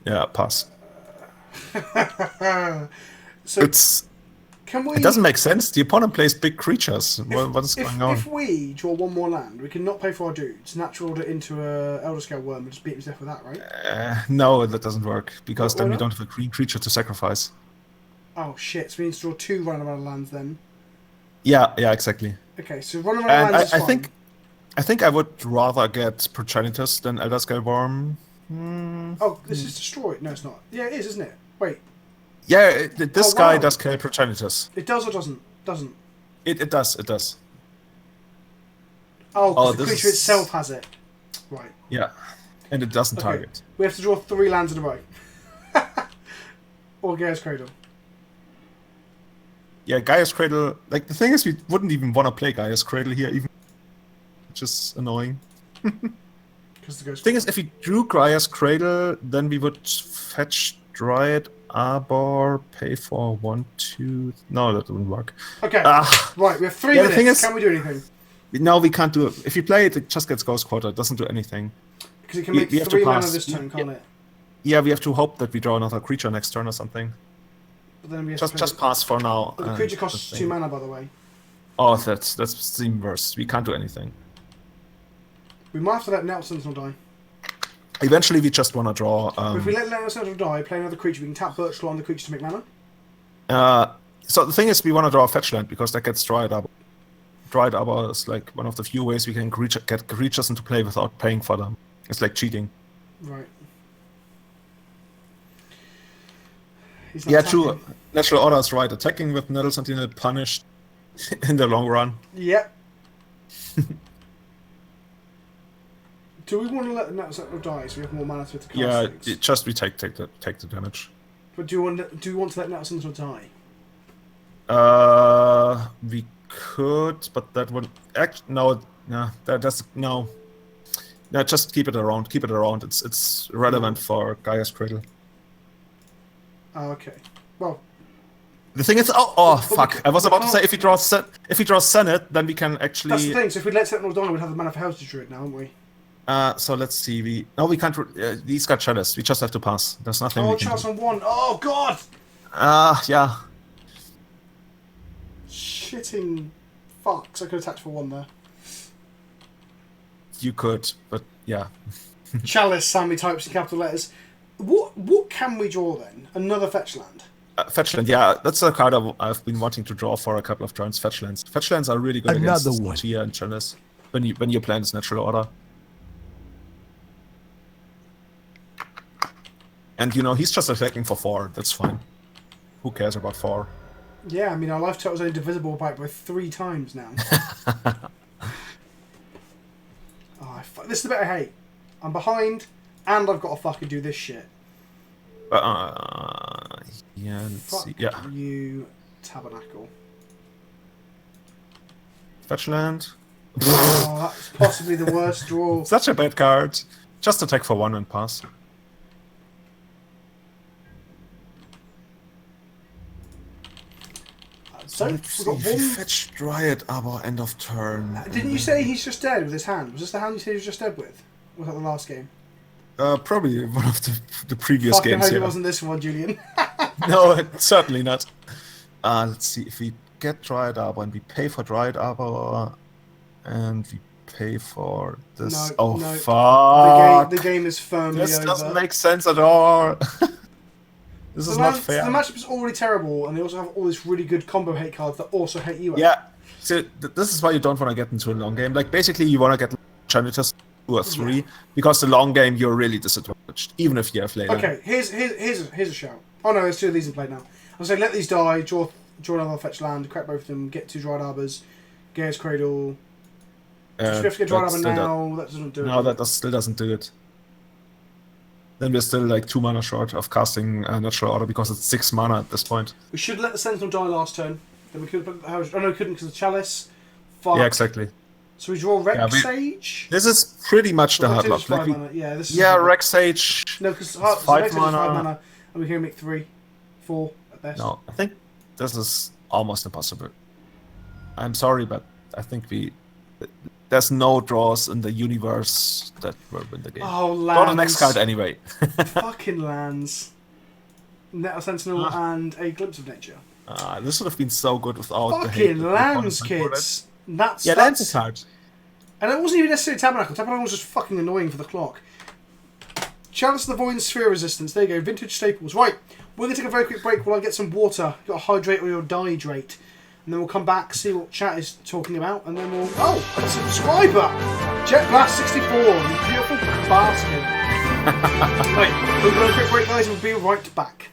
Yeah, pass. So can we? It doesn't make sense. The opponent plays big creatures. What is going on? If we draw one more land, we can not pay for our dudes. Natural order into a Elder Scale Worm and just beat him to death with that, right? No, that doesn't work because then we don't have a green creature to sacrifice. Oh shit! So we need to draw 2 run-around lands then. Yeah, exactly. Okay, so run-around lands is fine. I think I would rather get Progenitus than Elder Scale Worm. Oh, this is destroyed. No, it's not. Yeah, it is, isn't it? Wait. Yeah, this guy does kill Progenitus. It does or doesn't? Doesn't. It does. It does. Oh, the creature itself has it. Right. Yeah, and it doesn't target. We have to draw 3 lands in a row. Or Gaia's Cradle. Yeah, Gaia's Cradle. Like the thing is, we wouldn't even want to play Gaia's Cradle here, even, which is annoying. The thing is, if we drew Gaia's Cradle, then we would fetch Dryad Arbor, pay for 1, 2. No, that wouldn't work. Okay. Right, we have 3 minutes. The thing is, can we do anything? No, we can't do it. If you play it, it just gets Ghost Quarter. It doesn't do anything. Because it can make 3 mana this turn, can't it? Yeah, we have to hope that we draw another creature next turn or something. But then we have just pass for now. But the creature costs 2 mana, by the way. Oh, that's even worse. We can't do anything. We might have to let Nettle Sentinel die. Eventually, we just want to draw. If we let Nettle Sentinel die, play another creature, we can tap Birch Claw on the creature to make mana. So the thing is, we want to draw a fetch land because that gets Dryad Arbor. Dryad Arbor is like one of the few ways we can get creatures into play without paying for them. It's like cheating. Right. Yeah, true. Natural Order is right. Attacking with Nettle Sentinel punished in the long run. Yep. Do we want to let the Nettle Sentinel die so we have more mana to cast things? Just we take the damage. But do we want to let Nettle Sentinel die? We could, but that would no. Just keep it around. Keep it around. It's relevant for Gaia's Cradle. Oh, okay. Well, the thing is, fuck! I was about to say if we draw Senate, then we can actually. That's the thing. So if we let Sentinel die, we'd have the mana for Heritage Druid now, wouldn't we? So let's see. We can't. These got Chalice. We just have to pass. There's nothing. Oh, Chalice on 1. Oh god. Yeah. Shitting fucks. I could attack for 1 there. You could, but yeah. Chalice, Sammy types in capital letters. What can we draw then? Another fetch land? Fetch land, yeah. That's a card I've been wanting to draw for a couple of turns. Fetch lands. Fetch lands are really good against Tia and Chalice when your plan is Natural Order. And he's just attacking for 4. That's fine. Who cares about 4? Yeah, I mean our life total is only divisible by 3 times now. This is the bit I hate. I'm behind, and I've got to fucking do this shit. Yeah, let's see. Yeah. You Tabernacle. Fetch land. Oh, that's possibly the worst draw. Such a bad card. Just attack for 1 and pass. So we've got 1. Fetch Dryad Arbor end of turn. Didn't you say he's just dead with his hand? Was this the hand you said he was just dead with? Or was that the last game? Probably one of the previous games. I hope it wasn't this one, Julian. No, certainly not. Let's see if we get Dryad Arbor and we pay for Dryad Arbor and we pay for this. No. Fuck! The game is firmly over. This doesn't make sense at all. This is not fair. The matchup is already terrible, and they also have all these really good combo hate cards that also hate you. Yeah. So this is why you don't want to get into a long game. Like basically, you want to get Janitus 2 or 3 because the long game you're really disadvantaged, even if you have later. Okay, here's a shout. Oh no, there's 2 of these in play now. I'm saying let these die, draw another fetch land, crack both of them, get 2 Dryad Arbors, Gaia's Cradle. Just we have to get Dryad Arbor now. That doesn't do it. No, that still doesn't do it. Then we're still like 2 mana short of casting Natural Order because it's 6 mana at this point. We should let the Sentinel die last turn. Then we could put the Heritage. Oh no, we couldn't because of the Chalice. Fuck. Yeah, exactly. So we draw Rex Sage. This is pretty much the hard luck. Yeah, Rex Sage. No, because 5 mana. And we can make 3, 4 best. No, I think this is almost impossible. I'm sorry, but I think there's no draws in the universe that will win the game. Oh, lands. Draw the next card anyway. Fucking lands. Nettle Sentinel and a Glimpse of Nature. This would have been so good without Fucking the hate lands, kids. That's lands card. And it wasn't even necessarily Tabernacle. Tabernacle was just fucking annoying for the clock. Chalice of the Void and Sphere Resistance. There you go. Vintage Staples. Right. We're going to take a very quick break while I get some water. You've got to hydrate or you'll dehydrate. And then we'll come back, see what chat is talking about, and then we'll... Oh, a subscriber! JetBlast64, you beautiful bastard. Right, we'll go a quick break, guys, and we'll be right back.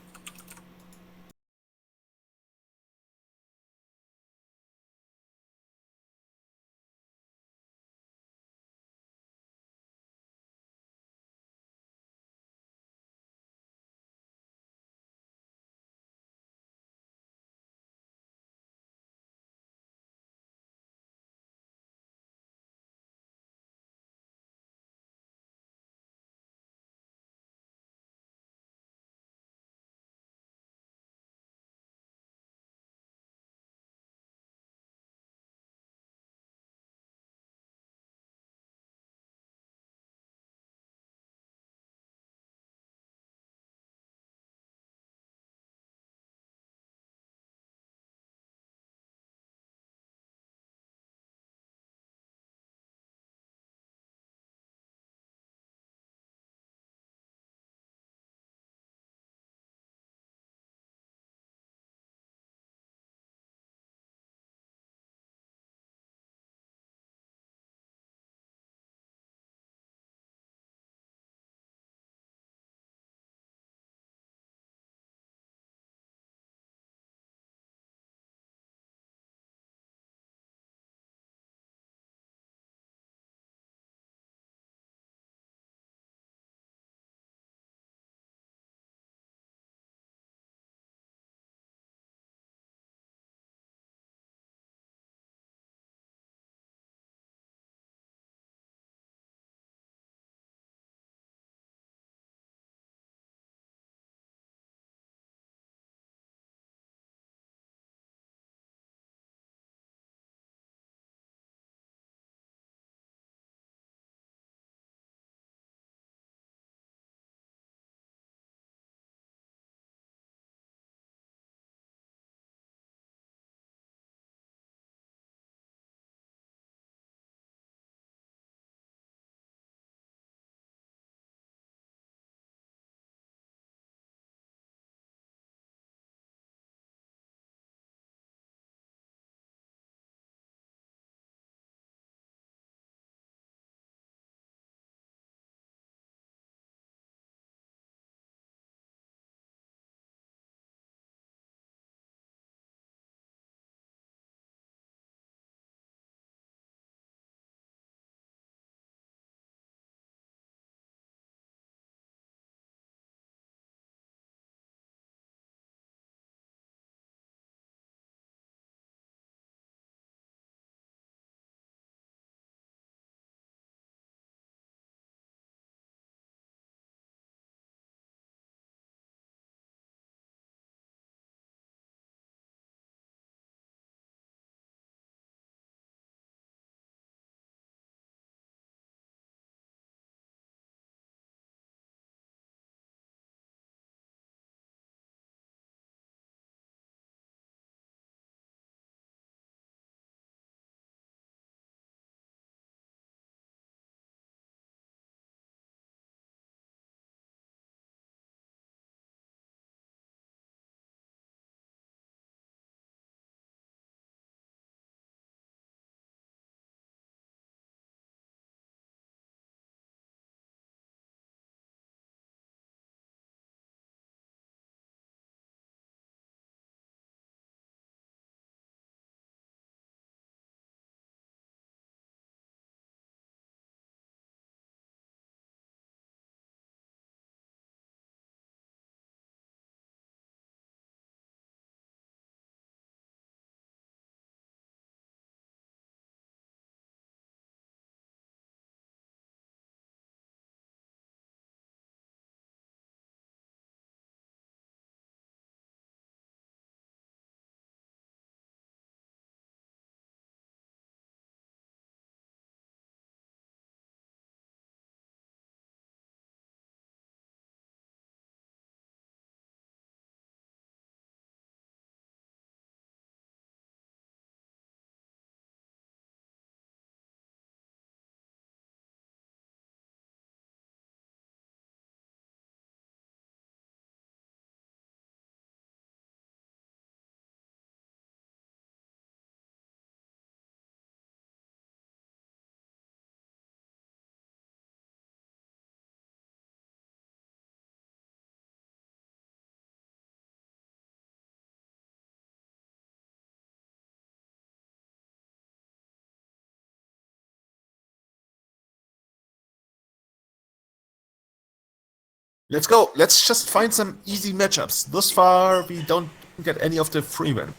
Let's go. Let's just find some easy matchups. Thus far, we don't get any of the free win.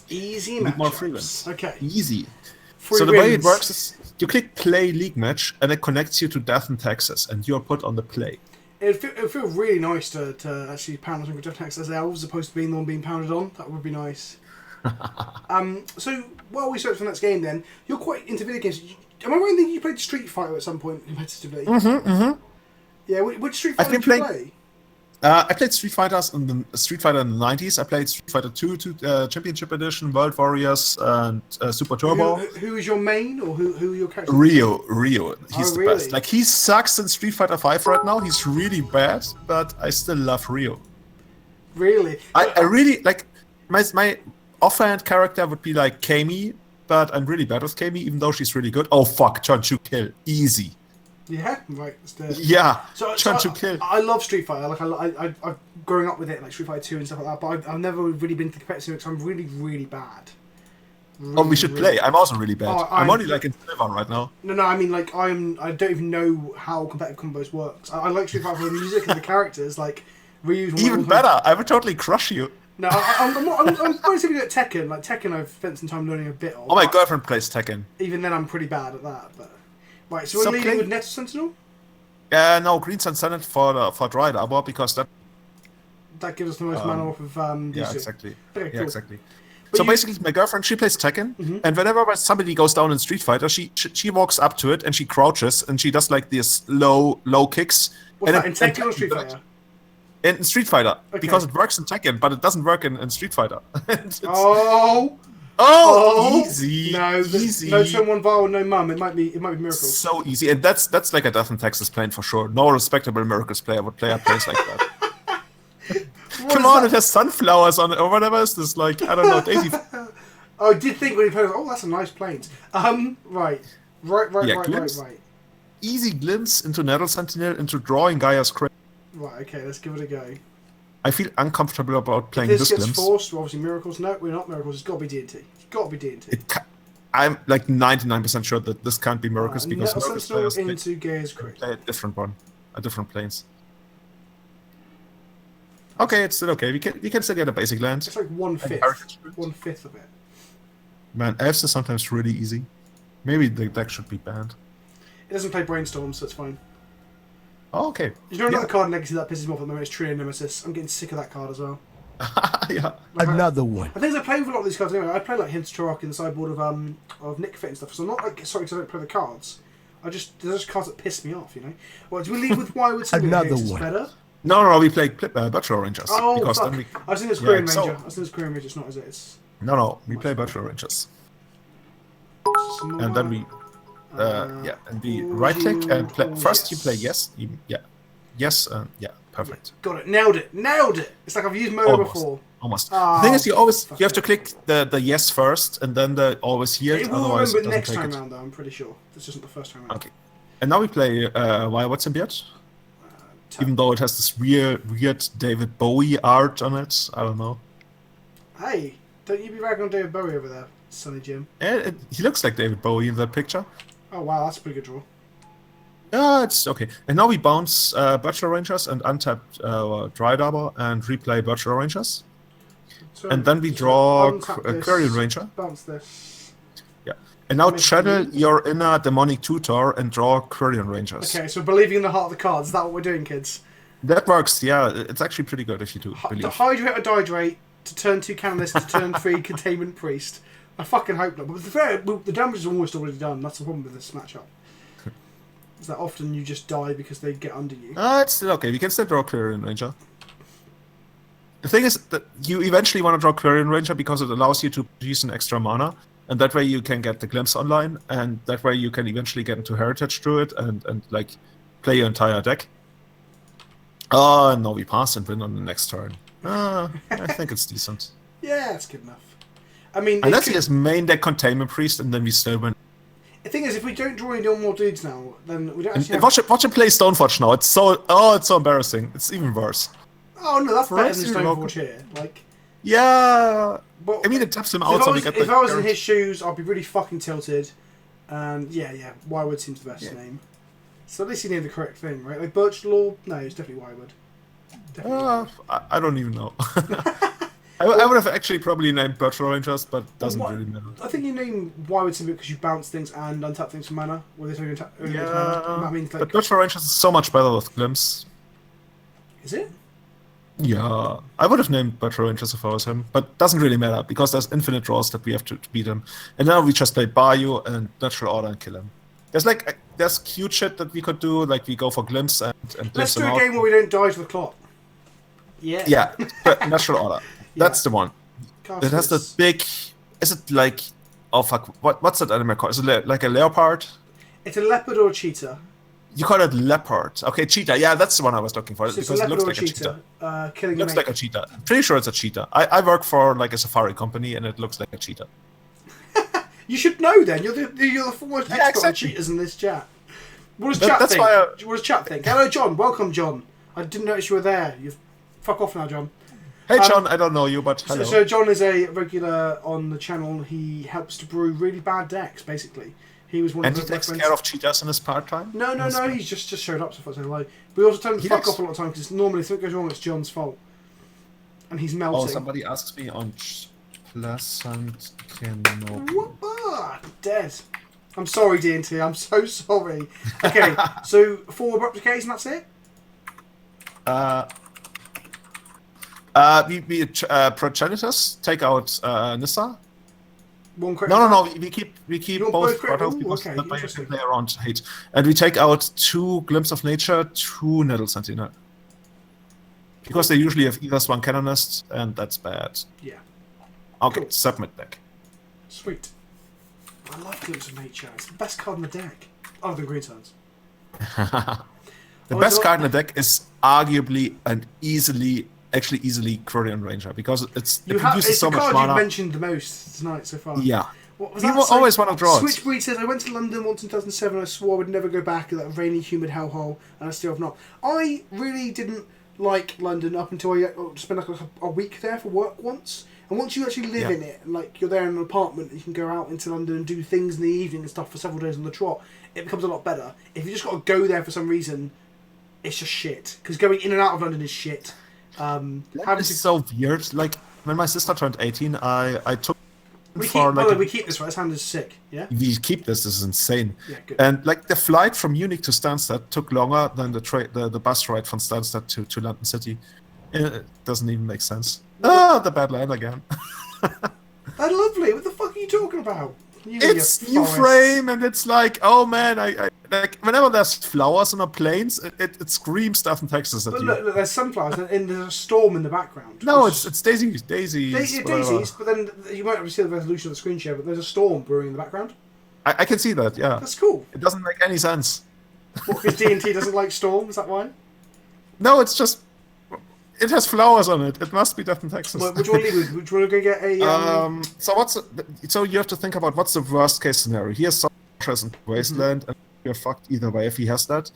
Easy Need more free matchups. wins. Okay. Easy. Free so the wins. way it works is you click play league match and it connects you to Death and Taxes and you're put on the play. It'd feel really nice to actually pound on Death Tax as elves as opposed to being the one being pounded on. That would be nice. So while we search for the next game, then you're quite into video games. Am I right that you played Street Fighter at some point competitively? Yeah, which Street Fighter did you play? I played Street Fighter in the 90s. I played Street Fighter 2 Championship Edition, World Warriors, and Super Turbo. Who is your main, or who are your characters? Rio. He's the really? best. Like, he sucks in Street Fighter 5 right now. He's really bad, but I still love Rio. Really? I really, like, my offhand character would be like Kami, but I'm really bad with Kami, even though she's really good. Oh, fuck, turn to kill. Easy. Yeah, right. Let's do it. Yeah, turn to kill. I love Street Fighter. Like I've growing up with it, like Street Fighter 2 and stuff like that. But I've never really been to competitive because I'm really, really bad. Really, we should play. I'm also really bad. I'm only like in silver right now. No. I mean, like I don't even know how competitive combos works. I like Street Fighter for the music and the characters. Like Ryu's even better. I would totally crush you. No, I'm relatively good at Tekken. Like Tekken, I've spent some time learning a bit of. Oh, my girlfriend plays Tekken. Even then, I'm pretty bad at that. But right, so we're leading with Nether Sentinel. No, Green Sun Senate for Dryad Arbor because that gives us the most mana off of yeah, exactly. Okay, cool. Yeah, exactly. But so basically, my girlfriend, she plays Tekken, and whenever somebody goes down in Street Fighter, she walks up to it and she crouches and she does like these low kicks. What's that, in Tekken or Street Fighter? In Street Fighter, okay. Because it works in Tekken, but it doesn't work in Street Fighter. Easy. No, easy. No someone vile, no mum. It might be Miracles. So easy, and that's like a Death and Taxes plane for sure. No respectable Miracles player would play a place like that. Come on, it has sunflowers on it, or whatever is this, like, I don't know, Daisy. I did think when he played, that's a nice planes. Right. Easy glimpse into Nether Sentinel, into drawing Gaia's Crate. Right, okay, let's give it a go. I feel uncomfortable about playing this glimpse. This gets forced, we're obviously Miracles. No, we're not Miracles, it's got to be D&T. It's got to be D&T. I'm like 99% sure that this can't be Miracles because Miracles players into Gaia's Crate. Play a different one, a different planes. Okay, it's still okay. We can still get a basic land. It's like 1/5. 1/5 of it. Man, Elves is sometimes really easy. Maybe the deck should be banned. It doesn't play Brainstorm, so it's fine. Oh, okay. You know another card in Legacy that pisses me off at the moment is Trio Nemesis. I'm getting sick of that card as well. Yeah. Like another one. I think I play with a lot of these cards anyway. I play like Hint Turok in the sideboard of Nick Fit and stuff, so I'm not like sorry because I don't play the cards. There's just cards that piss me off, you know. Well, do we leave with why would another one better? No, we play Butcher Rangers. Oh, because fuck. Then we, I was thinking it's Korean Ranger. I was thinking it's Korean Ranger, it's not, is it? It's... No, we play Butcher Rangers. And then we, and we right click and play. First you play yes, yes, yeah, perfect. Yeah, got it, nailed it. It's like I've used Mono before. Almost. The thing is, you have to click the yes first, and then the always yield. It will otherwise, remember next time round, though. I'm pretty sure this isn't the first time round. Okay, and now we play Why What's in Beard. Even though it has this weird David Bowie art on it, I don't know. Hey, don't you be ragging on David Bowie over there, Sonny Jim? Yeah, he looks like David Bowie in that picture. Oh wow, that's a pretty good draw. It's okay. And now we bounce Butcher Rangers and untap Dryad Arbor and replay Butcher Rangers. So and then we draw Quarian Ranger. Bounce this. Yeah. And now channel your inner demonic tutor and draw Quarian Rangers. Okay, so believing in the heart of the cards, is that what we're doing, kids? That works, yeah. It's actually pretty good if you do believe. To hydrate or dihydrate, to turn 2 Canalist, to turn 3 Containment Priest. I fucking hope not. But the damage is almost already done. That's the problem with this matchup. Is that often you just die because they get under you. It's still okay. We can still draw Quarian Ranger. The thing is that you eventually want to draw Quarian Ranger because it allows you to produce an extra mana, and that way you can get the Glimpse online, and that way you can eventually get into Heritage Druid and like play your entire deck. Oh, no, we pass and win on the next turn. I think it's decent. Yeah, it's good enough. I mean, unless he has main deck Containment Priest, and then we still win. The thing is, if we don't draw any more dudes now, then we don't actually. Watch him play Stoneforge now. It's so embarrassing. It's even worse. Oh no, that's better than Stoneforge here. Like. Yeah. But I mean, it taps him out. If I was in his shoes, I'd be really fucking tilted. And yeah, Wirewood seems the best name. So at least you named the correct thing, right? Like Birch Law? No, it's definitely Wywood. I don't even know. I would have actually probably named Birch Rangers, but doesn't really matter. I think you name Wywood simply because you bounce things and untap things for mana. Or there's only Yeah, mana. That means, like, but Birch Rangers is so much better with Glimpse. Is it? Yeah, I would have named Birch Rangers if I was him, but doesn't really matter because there's infinite draws that we have to beat him. And now we just play Bayou and Natural Order and kill him. There's cute shit that we could do, like we go for Glimpse and Let's do a game where we don't die to the clock. Yeah. Yeah, but Natural Order. That's the one. Cast It has this. the big. Is it like? Oh fuck! What's that animal called? Is it like a leopard? It's a leopard or a cheetah. You call it leopard. Okay, cheetah. Yeah, that's the one I was looking for So it's a because it leopard looks or a like a cheetah. Killing Looks a like a cheetah. Pretty sure it's a cheetah. I work for like a safari company and it looks like a cheetah. You should know then. You're the foremost expert on exactly. cheetahs in this chat. What does chat think? What does chat think? Hello, John. Welcome, John. I didn't notice you were there. You fuck off now, John. Hey John, I don't know you, but hello. So John is a regular on the channel. He helps to brew really bad decks, basically. He was one And of he the takes care of cheetahs in his part time? No. He's just showed up so far. So like, we also tell him to fuck off a lot of time because normally if something goes wrong, it's John's fault, and he's melting. Oh, somebody asks me on PleasantKenobi. What? Dead. I'm sorry, D&T. I'm so sorry. Okay, so 4 abrupt decays and that's it. We Progenitors take out Nissa. One crit. No. We keep want both both crit? Grotto Ooh, because okay, that way you interesting. can play around hate. And we take out 2 Glimpse of Nature, 2 Nettle Sentinel. Because they usually have either Swan Canonist, and that's bad. Yeah. Okay, Cool. submit deck. Sweet. I love Glimpse of Nature. It's the best card in the deck. Other than Green Suns. The best card in the deck is arguably and easily Quirion Ranger because it It's produces so the much card mana. you've mentioned the most tonight so far. Yeah. What was You that? will always want to draw it. Switchbreed says, I went to London once in 2007 and I swore I would never go back to that rainy, humid hellhole, and I still have not. I really didn't like London up until I spent like a week there for work once. And once you actually live in it, and like you're there in an apartment, you can go out into London and do things in the evening and stuff for several days on the trot, it becomes a lot better. If you just got to go there for some reason, it's just shit. Because going in and out of London is shit. It's so weird. Like when my sister turned 18, I took we keep this right. This hand is sick. Yeah. We keep this. This is insane. Yeah, good. And like the flight from Munich to Stansted took longer than the bus ride from Stansted to London City. It doesn't even make sense. The bad line again. That's lovely. What the fuck are you talking about? It's new frame, and it's like, oh man, I like whenever there's flowers on the plains, it screams stuff in Texas at But you. look, there's sunflowers and there's a storm in the background. No, it's daisies. Daisies, daisies, but then you won't see the resolution of the screen share, but there's a storm brewing in the background. I can see that, yeah. That's cool. It doesn't make any sense. What, because D&T doesn't like storm? Is that why? No, it's just... It has flowers on it. It must be death in Texas. Which one do you want to go get a... So you have to think about what's the worst case scenario. He has some present Wasteland, and you're fucked either way if he has that.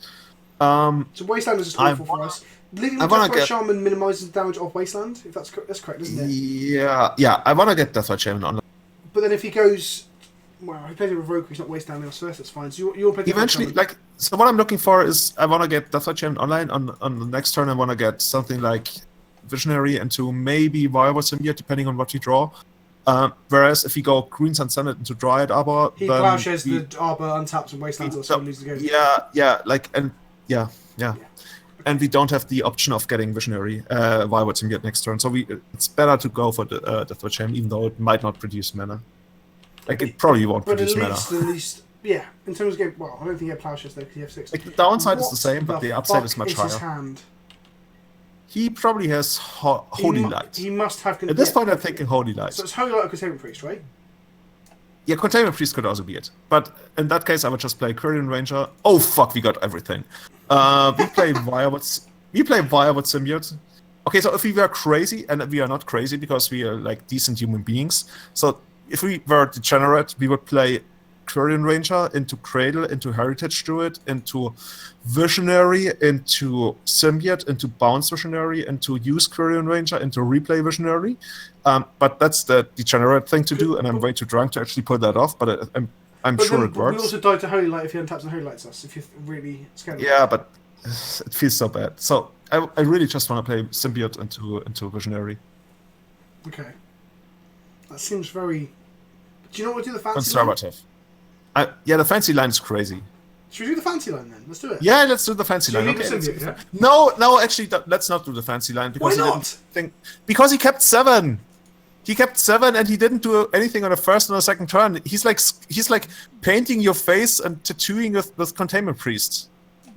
So Wasteland is just awful for us. Leaving the Deathbite Shaman minimises damage off Wasteland, if that's correct, isn't it? Yeah. I want to get Deathbite Shaman on. But then if he goes... Well, he plays it with Roku, he's not Wasteland, so that's fine. So you'll play eventually, like, so what I'm looking for is I want to get Deathbite Shaman online on the next turn. I want to get something like Visionary into maybe Viable Symbiote, depending on what you draw. Whereas if you go Green Sun Senate into Dryad Arbor, he plowshares the Arbor, untaps, and Wastelands also loses the game. Yeah. And we don't have the option of getting Visionary Viable Symbiote next turn, so it's better to go for the Deathbite Shaman, even though it might not produce mana. Like, it probably won't produce mana. At least, yeah. In terms of game, well, I don't think he had plowshares there because he has 6. Like, the downside is the same, but the upside is much higher. His hand? He probably has Holy Light. He must have... At this point, I'm thinking Holy Light. So it's Holy Light or Containment Priest, right? Yeah, Containment Priest could also be it. But in that case, I would just play Quirion Ranger. Oh, fuck, we got everything. We play Viable Symbiote. Okay, so if we were crazy, and we are not crazy because we are, like, decent human beings, so if we were degenerate, we would play Quirion Ranger into Cradle, into Heritage Druid, into Visionary, into Symbiote, into Bounce Visionary, into Use Quirion Ranger, into Replay Visionary. But that's the degenerate thing to do, and I'm way too drunk to actually pull that off. But I'm sure it works. We also died to Holy Light if he untaps and Holy Lights us, if you're really scared. Yeah, but it feels so bad. So I really just want to play Symbiote into Visionary. Okay. That seems very... Do you know what we do the fancy conservative. Yeah, the fancy line is crazy. Should we do the fancy line then? Let's do it. Yeah, let's do the fancy line. Okay, Symbiote, yeah? No, actually, let's not do the fancy line because Why not? Because he kept 7. He kept 7 and he didn't do anything on the first or the second turn. He's like painting your face and tattooing with Containment Priest.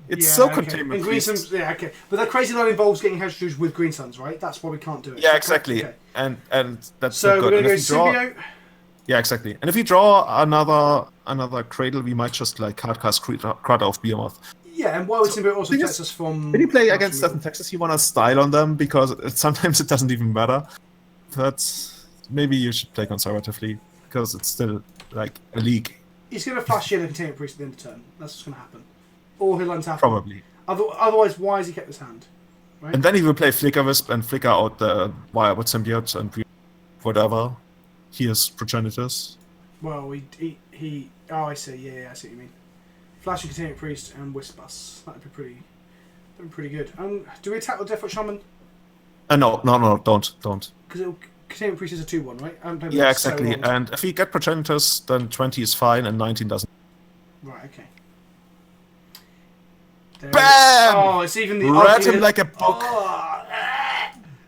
It's so Containment and Priest. Suns, yeah, okay. But that crazy line involves getting Hedgerows with Green Suns, right? That's why we can't do it. Yeah, exactly. Okay. And that's so good. We're going to go Symbiote. Yeah, exactly. And if we draw another Cradle, we might just like hardcast Cradle of Behemoth. Yeah, and why would Symbiote also protect us from... When you play against Death and Texas, you want to style on them because sometimes it doesn't even matter. But maybe you should play conservatively because it's still like a league. He's going to flash in a Containment Priest at the end of turn. That's what's going to happen. Or he'll untap. Probably. Otherwise, why has he kept his hand? Right? And then he will play Flicker Wisp and flicker out the wire with Symbiote and whatever. He has progenitors. Well, he. Oh, I see. Yeah, I see what you mean. Flashing Containment Priest and Wisp us. That'd be pretty good. Do we attack with Deathwatch Shaman? No, don't. Because Containment Priest is a 2/1, right? Yeah, exactly. And if we get progenitors, then 20 is fine and 19 doesn't. Right. Okay. Bam! Oh, it's even the read him like a book. Oh,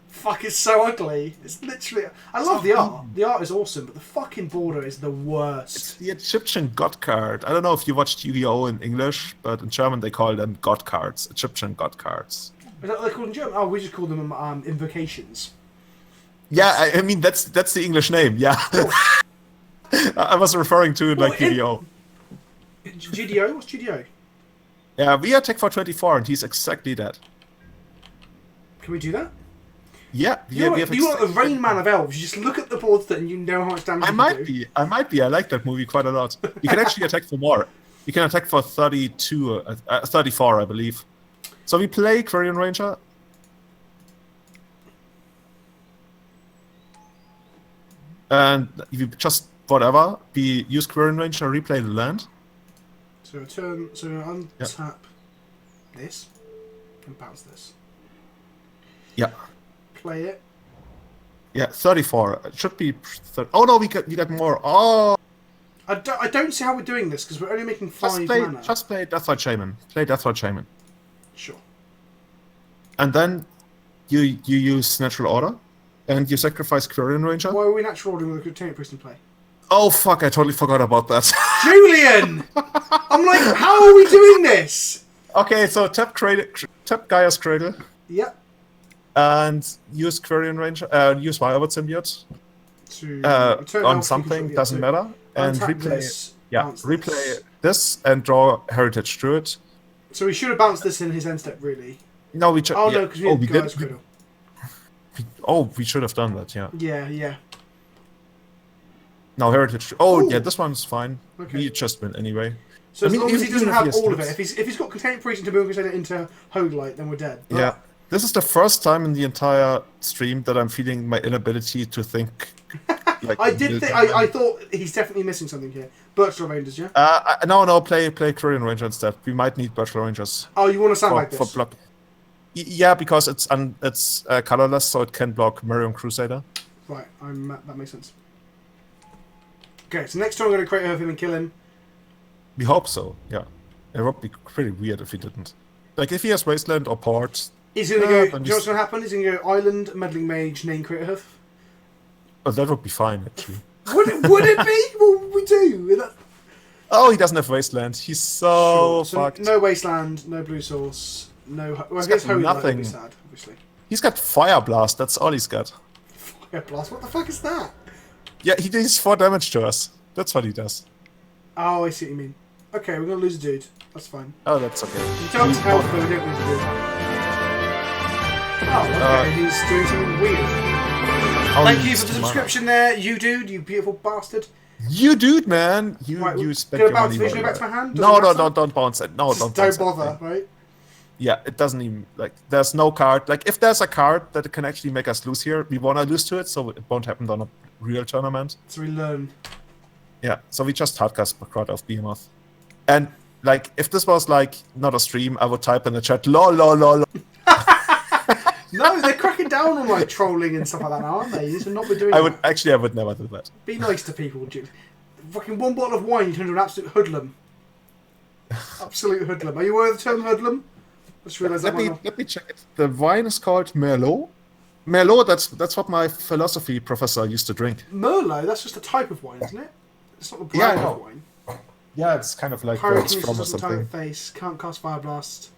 fuck, it's so ugly. It's literally... I love the art. The art is awesome, but the fucking border is the worst. It's the Egyptian god card. I don't know if you watched Yu-Gi-Oh! In English, but in German they call them god cards. Egyptian god cards. Is that what they're called in German? Oh, we just call them invocations. Yeah, I mean, that's the English name, yeah. Oh. I was referring to it like Yu-Gi-Oh! GDO? What's GDO? Yeah, we attack for 24 and he's exactly that. Can we do that? Yeah. You're like the Rain Man of Elves. You just look at the board and you know how much damage I might be. I like that movie quite a lot. You can actually attack for more. You can attack for 34, I believe. So we play Quirion Ranger. And you just, whatever, we use Quirion Ranger, replay the land. So untap this and bounce this. Yeah. Play it. Yeah, 34. It should be... Oh no, we get more. Oh! I don't see how we're doing this, because we're only making 5 mana. Just play Deathrite Shaman. Play Deathrite Shaman. Sure. And then you use Natural Order, and you sacrifice Quirion Ranger. Why are we Natural Ordering with a Containment Priest in play? Oh fuck, I totally forgot about that. Julian! I'm like, how are we doing this? Okay, so tap Gaia's Cradle. Yep. And use Quirion Ranger, use Wirebird Symbiote on something, doesn't matter. And replay this and draw Heritage Druid. So we should have bounced this in his end step, really. No, we no, because we Gaia's Cradle. We should have done that, yeah. Yeah. No, Heritage. Oh, yeah, this one's fine. Okay. We just win anyway. So as long as he doesn't have all of it, if he's got Containment Priest into Moon Crusader into Holy Light, then we're dead. But yeah. This is the first time in the entire stream that I'm feeling my inability to think. Like I thought he's definitely missing something here. Birchlow Rangers, yeah? No, play Quirion Ranger instead. We might need Birchlow Rangers. Oh, you want to sound like this? For block. Yeah, because it's colorless, so it can block Miriam Crusader. Right, that makes sense. Okay, so next time I'm going to create him and kill him. We hope so, yeah. It would be pretty weird if he didn't. Like, if he has Wasteland or Port... He's going to go... Do you know what's going to happen? He's going to go Island, Meddling Mage, Name Critter. Oh, that would be fine, actually. Would it be? Well, we do. Oh, he doesn't have Wasteland. He's so fucked. No Wasteland, no Blue Source, no... Well, I guess Holy Light would be sad, obviously. He's got Fire Blast, that's all he's got. Fire Blast? What the fuck is that? Yeah, he does 4 damage to us. That's what he does. Oh, I see what you mean. Okay, we're going to lose a dude. That's fine. Oh, that's okay. You don't help, but we don't lose a dude. Oh, okay, he's doing something weird. Thank you for the subscription there, you dude, you beautiful bastard. You dude, man. You spent your money. Visionary back to my hand? No, don't bounce it. No, don't bother, right? Yeah, it doesn't even, like, there's no card. Like, if there's a card that can actually make us lose here, we want to lose to it, so it won't happen on a real tournament. So we learn. Yeah, so we just hardcast Crowd of Behemoth. And, like, if this was, like, not a stream, I would type in the chat, lol, lol, lol. No, they're cracking down on, like, trolling and stuff like that now, aren't they? You should not be doing I would never do that. Be nice to people, Jim. Fucking one bottle of wine, you turn into an absolute hoodlum. Absolute hoodlum. Are you aware of the term hoodlum? I just realised Let me check it. The wine is called Merlot. Merlot, that's what my philosophy professor used to drink. Merlot, that's just a type of wine, isn't it? It's not the brand of wine. Yeah, it's kind of like where it's from or something. Face, can't cast Fire Blast.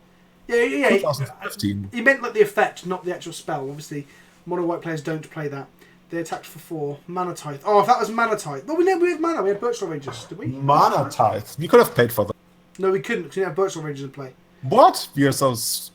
Yeah. 2015. He meant like the effect, not the actual spell. Obviously, mono white players don't play that. They attacked for 4. Mana Tithe. Oh, if that was Mana Tithe. No, we had Mana. We had Birchlow Rangers, did we? Mana Tithe. We could have paid for that. No, we couldn't, because we didn't have Birchlow Rangers in play. What? We are scrubs.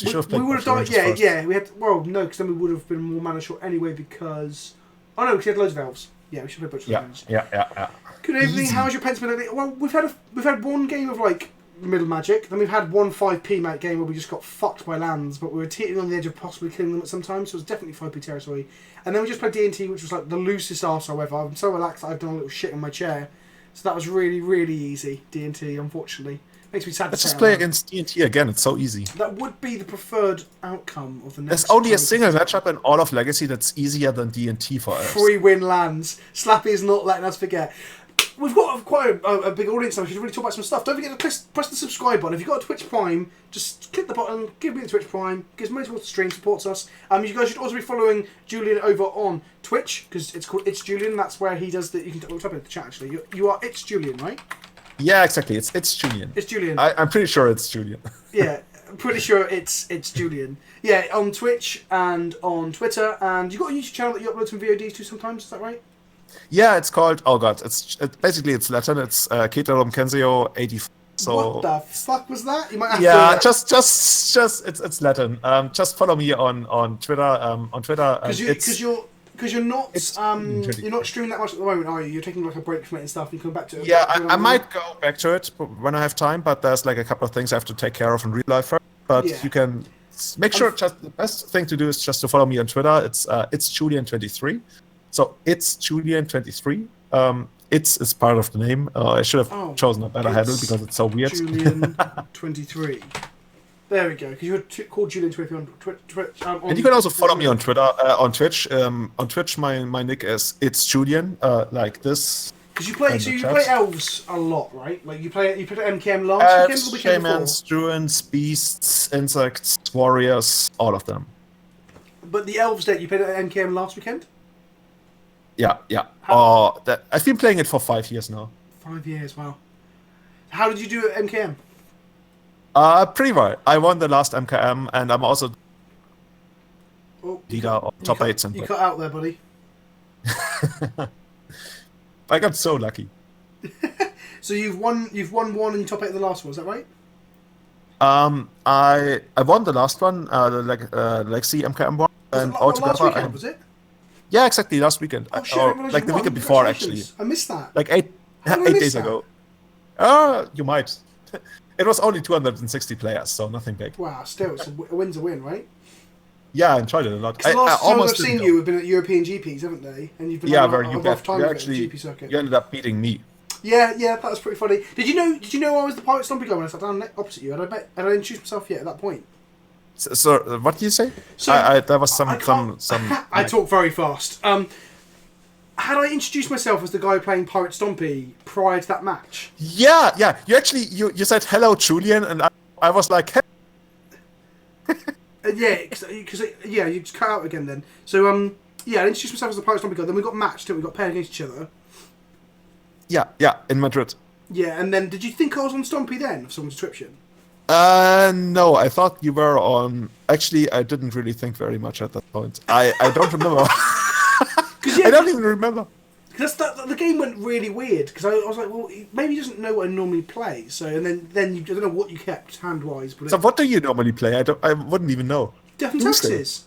You should have played. We would have died. Yeah. We had. Well, no, because then we would have been more mana short anyway. Because oh no, because we had loads of elves. Yeah, we should have played Birchlow Rangers. Yeah. Good evening. How's your Pentiment? Well, we've had one game of like middle magic. Then we've had one 5p mate game where we just got fucked by lands, but we were teetering on the edge of possibly killing them at some time. So it was definitely 5p territory. And then we just played D&T, which was like the loosest arsehole ever. I'm so relaxed that I've done a little shit in my chair. So that was really, really easy. D&T, unfortunately. Makes me sad. Let's just play against D&T again. It's so easy. That would be the preferred outcome of the next. There's only a single matchup in all of Legacy that's easier than D&T for us. 3-win lands. Slappy is not letting us forget. We've got quite a big audience now. We should really talk about some stuff. Don't forget to press the subscribe button. If you've got a Twitch Prime, just click the button, give me the Twitch Prime, gives money towards the stream, supports us. You guys should also be following Julian over on Twitch, because it's called ItsJulian. That's where he does the... You can type in the chat, actually. You are ItsJulian, right? Yeah, exactly. It's Julian. It's Julian. I'm pretty sure it's Julian. Yeah, I'm pretty sure it's Julian. Yeah, on Twitch and on Twitter. And you've got a YouTube channel that you upload some VODs to sometimes, is that right? Yeah, it's called... Oh god, it's basically it's Latin. It's Keterum Kensio 84. So what the fuck was that? You might have to... just it's Latin. Just follow me on Twitter. On Twitter, because you're not streaming that much at the moment, are you? You're taking like a break from it and stuff. And you come back to it. Yeah, I might go back to it when I have time, but there's like a couple of things I have to take care of in real life first. But you can make sure. Just the best thing to do is just to follow me on Twitter. It's Julian23. So it's Julian23. It's is part of the name. I should have chosen a better handle because it's so weird. Julian23. There we go. Because you're called Julian23 on Twitch. And you can also follow me on Twitter, on Twitch. On Twitch, my nick is It's Julian, like this. Because you play elves a lot, right? Like you played MKM last weekend or the weekend before? Shaman, Druids, Beasts, Insects, Warriors, all of them. But the elves deck, you played at MKM last weekend? Yeah. I've been playing it for 5 years now. 5 years, wow. How did you do at MKM? Pretty well. I won the last MKM, and I'm also leader of top 8. You cut out there, buddy. I got so lucky. So you've won one and you top 8 the last one, is that right? I won the last one, the Legacy MKM one, and altogether. Last weekend, was it? Yeah, exactly. Last weekend, or like the weekend before, actually. I missed that. Like 8 days ago. You might. It was only 260 players, so nothing big. Wow, still, it's a win's a win, right? Yeah, I enjoyed it a lot. The last time I've seen you have been at European GPs, haven't they? And you've been where you ended up beating me. Yeah, that was pretty funny. Did you know I was the Pirate Stompy guy when I sat down opposite you? Had I introduced myself yet at that point? So what did you say? So there was some. I talk very fast. Had I introduced myself as the guy playing Pirate Stompy prior to that match? Yeah. You actually you said hello, Julian, and I was like, hey. Because you just cut out again then. So I introduced myself as the Pirate Stompy guy. Then we got matched, and we got paired against each other. Yeah, in Madrid. Yeah, and then did you think I was on Stompy then, for someone's description? No, I thought you were on... Actually, I didn't really think very much at that point. I don't remember. I don't even remember. Because the game went really weird, because I was like, well, maybe he doesn't know what I normally play, so, and then you I don't know what you kept, hand-wise. But so what do you normally play? I wouldn't even know. Death and Taxes.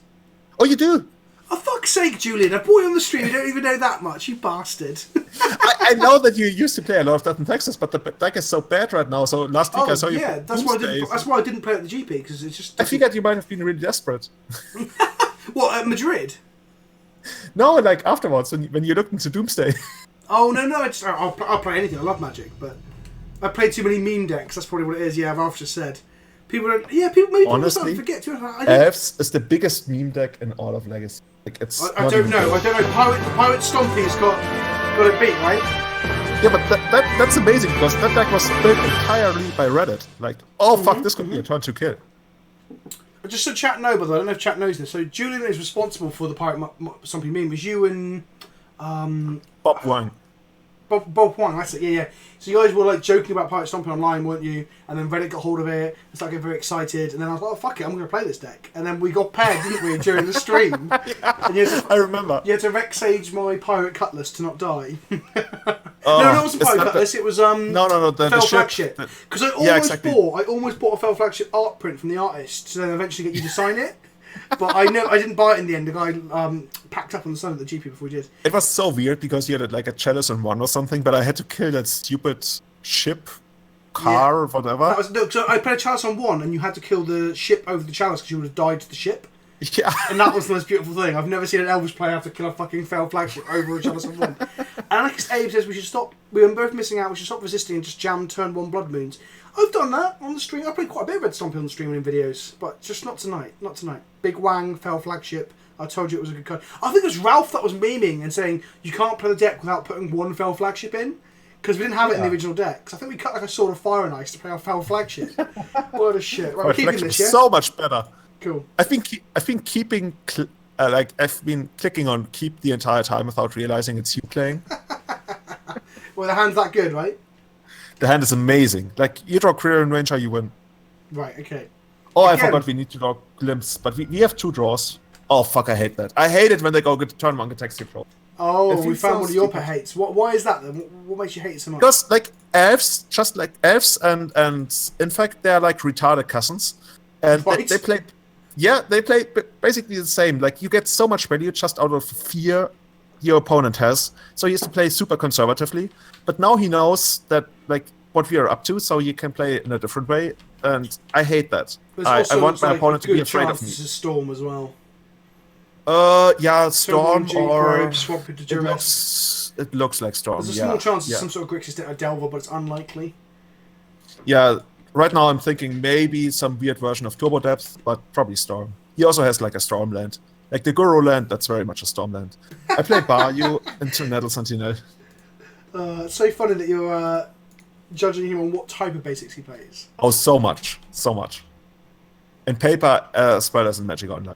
Oh, you do? Oh, fuck's sake, Julian, I brought you on the stream, you don't even know that much, you bastard. I know that you used to play a lot of Death and Taxes, but the deck is so bad right now, so last week I saw you... Yeah, that's why I didn't play at the GP, because it's just... I figured you might have been really desperate. What, at Madrid? No, like afterwards, when you looked into Doomsday. Oh no, I'll play anything. I love Magic, but I play too many meme decks. That's probably what it is. Yeah, Ralph just said. People don't. Yeah, people maybe Honestly, forget to. Elves is the biggest meme deck in all of Legacy. Like it's. I don't know. I don't know. Pirate Stompy's got it beat, right? Yeah, but that's amazing because that deck was built entirely by Reddit. Like, oh fuck, this could be a turn to kill. Just so chat know, but I don't know if chat knows this. So Julian is responsible for the Pirate Stompy meme. It was you and Bob Wang. Bob Wang, that's it, yeah. So you guys were like joking about Pirate Stomping online, weren't you? And then Reddit got hold of it and started getting very excited. And then I was like, oh fuck it, I'm going to play this deck. And then we got paired, didn't we, during the stream? Yeah, I remember. You had to Rexage my Pirate Cutlass to not die. No, it wasn't Pirate Cutlass, it was Fell Flagship. Because I almost bought a Fell Flagship art print from the artist to then eventually get you to sign it. But I didn't buy it in the end. The guy packed up on the sun at the GP before he did. It was so weird because you had like a chalice in one or something, but I had to kill that stupid ship, car, or whatever. So I played a chalice on one, and you had to kill the ship over the chalice because you would have died to the ship. Yeah. And that was the most beautiful thing. I've never seen an Elvis player have to kill a fucking Fell Flagship over a chalice on one. Anarchist Abe says we should stop. We were both missing out. We should stop resisting and just jam turn 1 Blood Moons. I've done that on the stream. I played quite a bit of Red Stompy on the stream and in videos, but just not tonight. Not tonight. Big Wang, Fell Flagship. I told you it was a good card. I think it was Ralph that was memeing and saying you can't play the deck without putting 1 Fell Flagship in, because we didn't have it in the original deck. Because I think we cut like a Sword of Fire and Ice to play our Fell Flagship. What a shit. Right, we're keeping this, yeah? So much better. Cool. I think keeping I've been clicking on keep the entire time without realizing it's you playing. Well, the hand's that good, right? The hand is amazing. Like, you draw Career and Ranger, you win. Right, okay. Oh, I forgot we need to draw Glimpse, but we have 2 draws. Oh, fuck, I hate that. I hate it when they go turn 1 attacks your draw. Oh, we found one of your pet hates. Why is that then? What makes you hate it so much? Because, like, elves, just like elves and in fact, they're like retarded cousins. And they play... Yeah, they play basically the same. Like, you get so much value just out of fear your opponent has. So he has to play super conservatively. But now he knows that, like, what we are up to, so you can play in a different way. And I hate that. I want my opponent to be afraid of me. This is Storm as well. Yeah, Storm or... Swap into Duress. It looks like Storm, There's a small chance it's some sort of Grixis or Delver, but it's unlikely. Yeah, right now I'm thinking maybe some weird version of Turbo Depth, but probably Storm. He also has like a Storm land. Like the Guru land, that's very much a Storm land. I play Baryu into Nettle Sentinel. It's so funny that you're judging him on what type of basics he plays. Oh, so much. So much. In paper, as well as in Magic Online.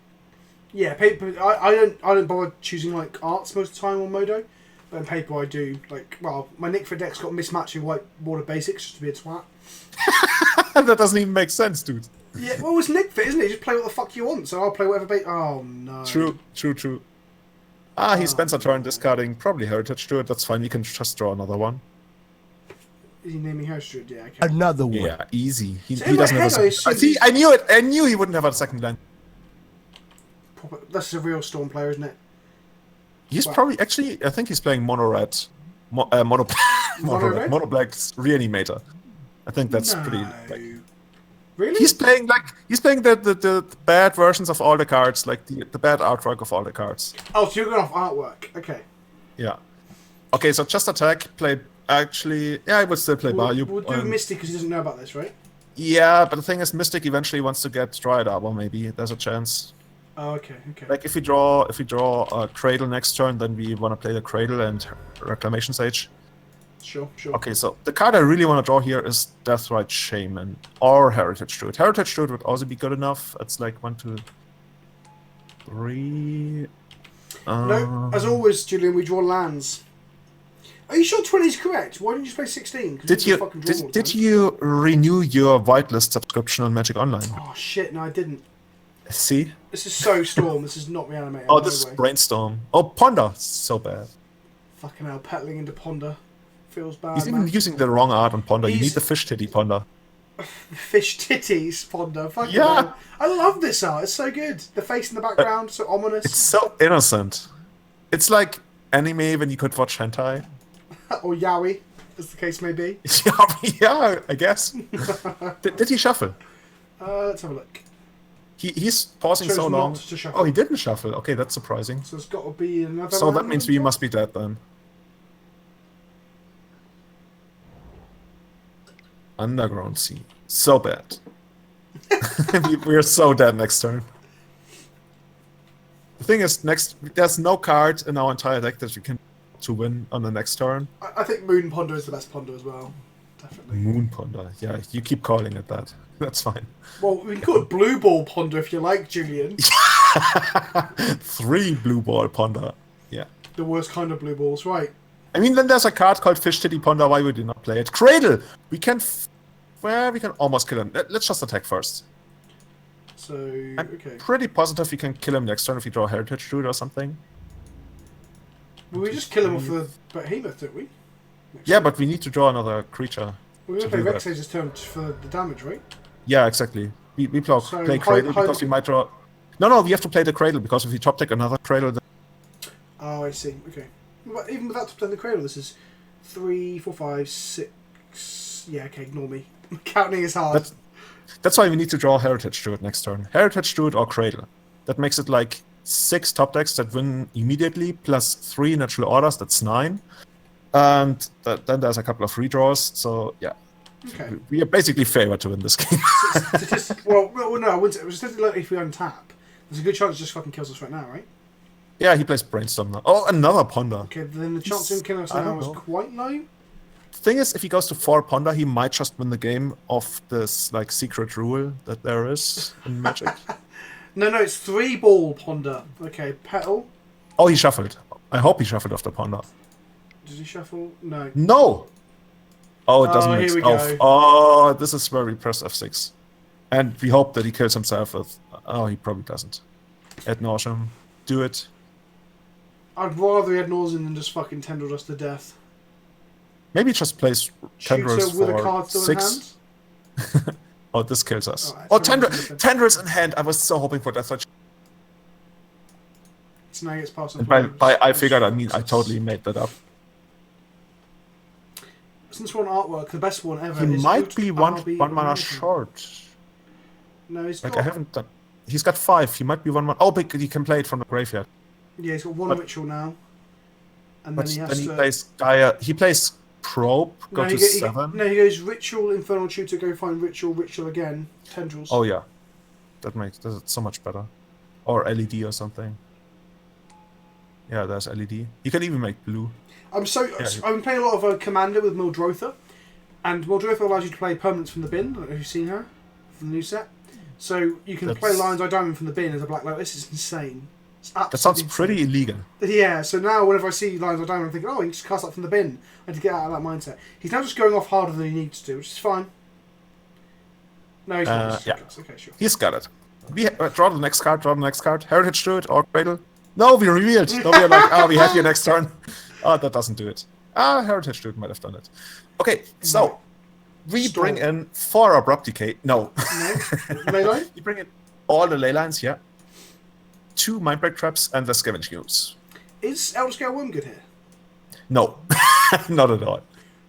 Yeah, paper. I don't bother choosing like arts most of the time on Modo, but in paper I do. Like, well, my Nick for deck's got mismatching white border basics just to be a twat. That doesn't even make sense, dude. Yeah, well, it's Nick Fit, isn't it? You just play what the fuck you want, so I'll play whatever bait. Oh no. True. He spends a turn discarding probably Heritage to it. That's fine. You can just draw another one. Is he naming Heritage? Yeah, okay. Another one. Yeah, easy. He So in doesn't my have head, a second. I knew it. I knew he wouldn't have a second land. This is a real Storm player, isn't it? He's probably actually. I think he's playing Mono Red, Mono Black's Reanimator. I think that's pretty. Like, really? He's playing the bad versions of all the cards, like the bad artwork of all the cards. Oh, so you're going off artwork? Okay. Yeah. Okay, so just attack. Play. Actually, yeah, I would still play Baryu. We'll do Mystic because he doesn't know about this, right? Yeah, but the thing is, Mystic eventually wants to get Dryad Arbor. Maybe there's a chance. Oh, okay. Like if we draw a Cradle next turn, then we want to play the Cradle and Reclamation Sage. Sure. Okay, so the card I really want to draw here is Deathrite Shaman or Heritage Druid. Heritage Druid would also be good enough. It's like 1, 2, 3. No, as always, Julian, we draw lands. Are you sure 20 is correct? Why didn't you play 16? Did you renew your whitelist subscription on Magic Online? Oh shit, no I didn't. See? This is so Storm, this is not reanimated. Oh, this is Brainstorm. Oh, Ponder! So bad. Fucking hell, peddling into Ponder. Feels bad, He's even using the wrong art on Ponder. You need the fish titty Ponder. Fish titties Ponder. Fucking yeah! hell. I love this art, it's so good. The face in the background, so ominous. It's so innocent. It's like anime when you could watch hentai. Or yaoi, as the case may be. Yeah, I guess. Did he shuffle? Let's have a look. He's pausing so long. Oh, he didn't shuffle. Okay, that's surprising. So it's got to be another. So that means we must be dead then. Underground Sea. So bad. We're so dead next turn. The thing is, there's no card in our entire deck that we can to win on the next turn. I think Moon Ponder is the best Ponder as well. Definitely. Moon Ponder. Yeah, you keep calling it that. That's fine. Well, we can call it Blue Ball Ponder if you like, Julian. 3 blue ball Ponder. Yeah. The worst kind of blue balls, right? I mean, then there's a card called Fish Titty Ponder. Why would you not play it? Cradle! We can almost kill him. Let's just attack first. So, I'm pretty positive we can kill him next turn if we draw Heritage Druid or something. Well, we just kill him off the Behemoth, don't we? Yeah, but we need to draw another creature. We're going to play Rek'Sage's turn for the damage, right? Yeah, exactly. We play Cradle because we might draw... No, we have to play the Cradle because if we top deck another Cradle... Then... Oh, I see. Okay. But even without playing the Cradle, this is 3, 4, 5, 6... Yeah, okay, ignore me. Counting is hard. That's why we need to draw Heritage Druid next turn. Heritage Druid or Cradle. That makes it like 6 top decks that win immediately, plus 3 natural orders, that's 9. And then there's a couple of redraws, so yeah. Okay. We are basically favored to win this game. Well, no, I wouldn't say. It was statistically likely if we untap. There's a good chance it just fucking kills us right now, right? Yeah, he plays Brainstorm now. Oh, another Ponder. Okay, then the chance of him killing us now is quite low. Thing is, if he goes to 4 Ponder, he might just win the game of this like secret rule that there is in Magic. No, it's 3 ball Ponder. Okay, Petal. Oh, he shuffled. I hope he shuffled after Ponder. Did he shuffle? No. No! Oh, it doesn't make here we sense. go. Oh, this is where we press F6. And we hope that he kills himself with... Oh, he probably doesn't. Ad nauseam. Do it. I'd rather he had Nauseam than just fucking tendrilled us to death. Maybe just plays Tendrils with for a card still 6. in hand? Oh, this kills us. Right, Oh, Tendrils in hand. I was so hoping for that. So now he gets past. And by I figured, I mean, I totally made that up. Since we're on artwork, the best one ever He is might be one mana American. short. No, he's Like, got... I haven't done... He's got 5. He might be 1 mana... Oh, but he can play it from the graveyard. Yeah, he's got 1 ritual now. And then he has to... plays Gaia... He plays Probe, go to 7. No, he goes Ritual, Infernal Tutor, go find Ritual again, Tendrils. Oh, yeah. That makes it so much better. Or LED or something. Yeah, there's LED. You can even make blue. I've been playing a lot of Commander with Mildrotha, and Mildrotha allows you to play permanents from the bin. I don't know if you've seen her from the new set. So you can play Lion's Eye Diamond from the bin as a Black Lotus. It's insane. That sounds pretty illegal. Yeah, so now whenever I see Lion's Eye Diamond, I'm thinking, oh, he can just cast that from the bin. I had to get out of that mindset. He's now just going off harder than he needs to, which is fine. No, he's not. Yeah. Okay, sure. He's got it. We draw the next card, Heritage Druid or Cradle. No, we revealed. No, we're like, we have your next turn. Oh, that doesn't do it. Heritage Druid might have done it. Okay, so we bring in 4 Abrupt Decay. No. Leyline? You bring in all the ley lines, yeah. 2 Mindbreak Traps and the Scavenge Cubes. Is Elder Scale Worm good here? No, not at all.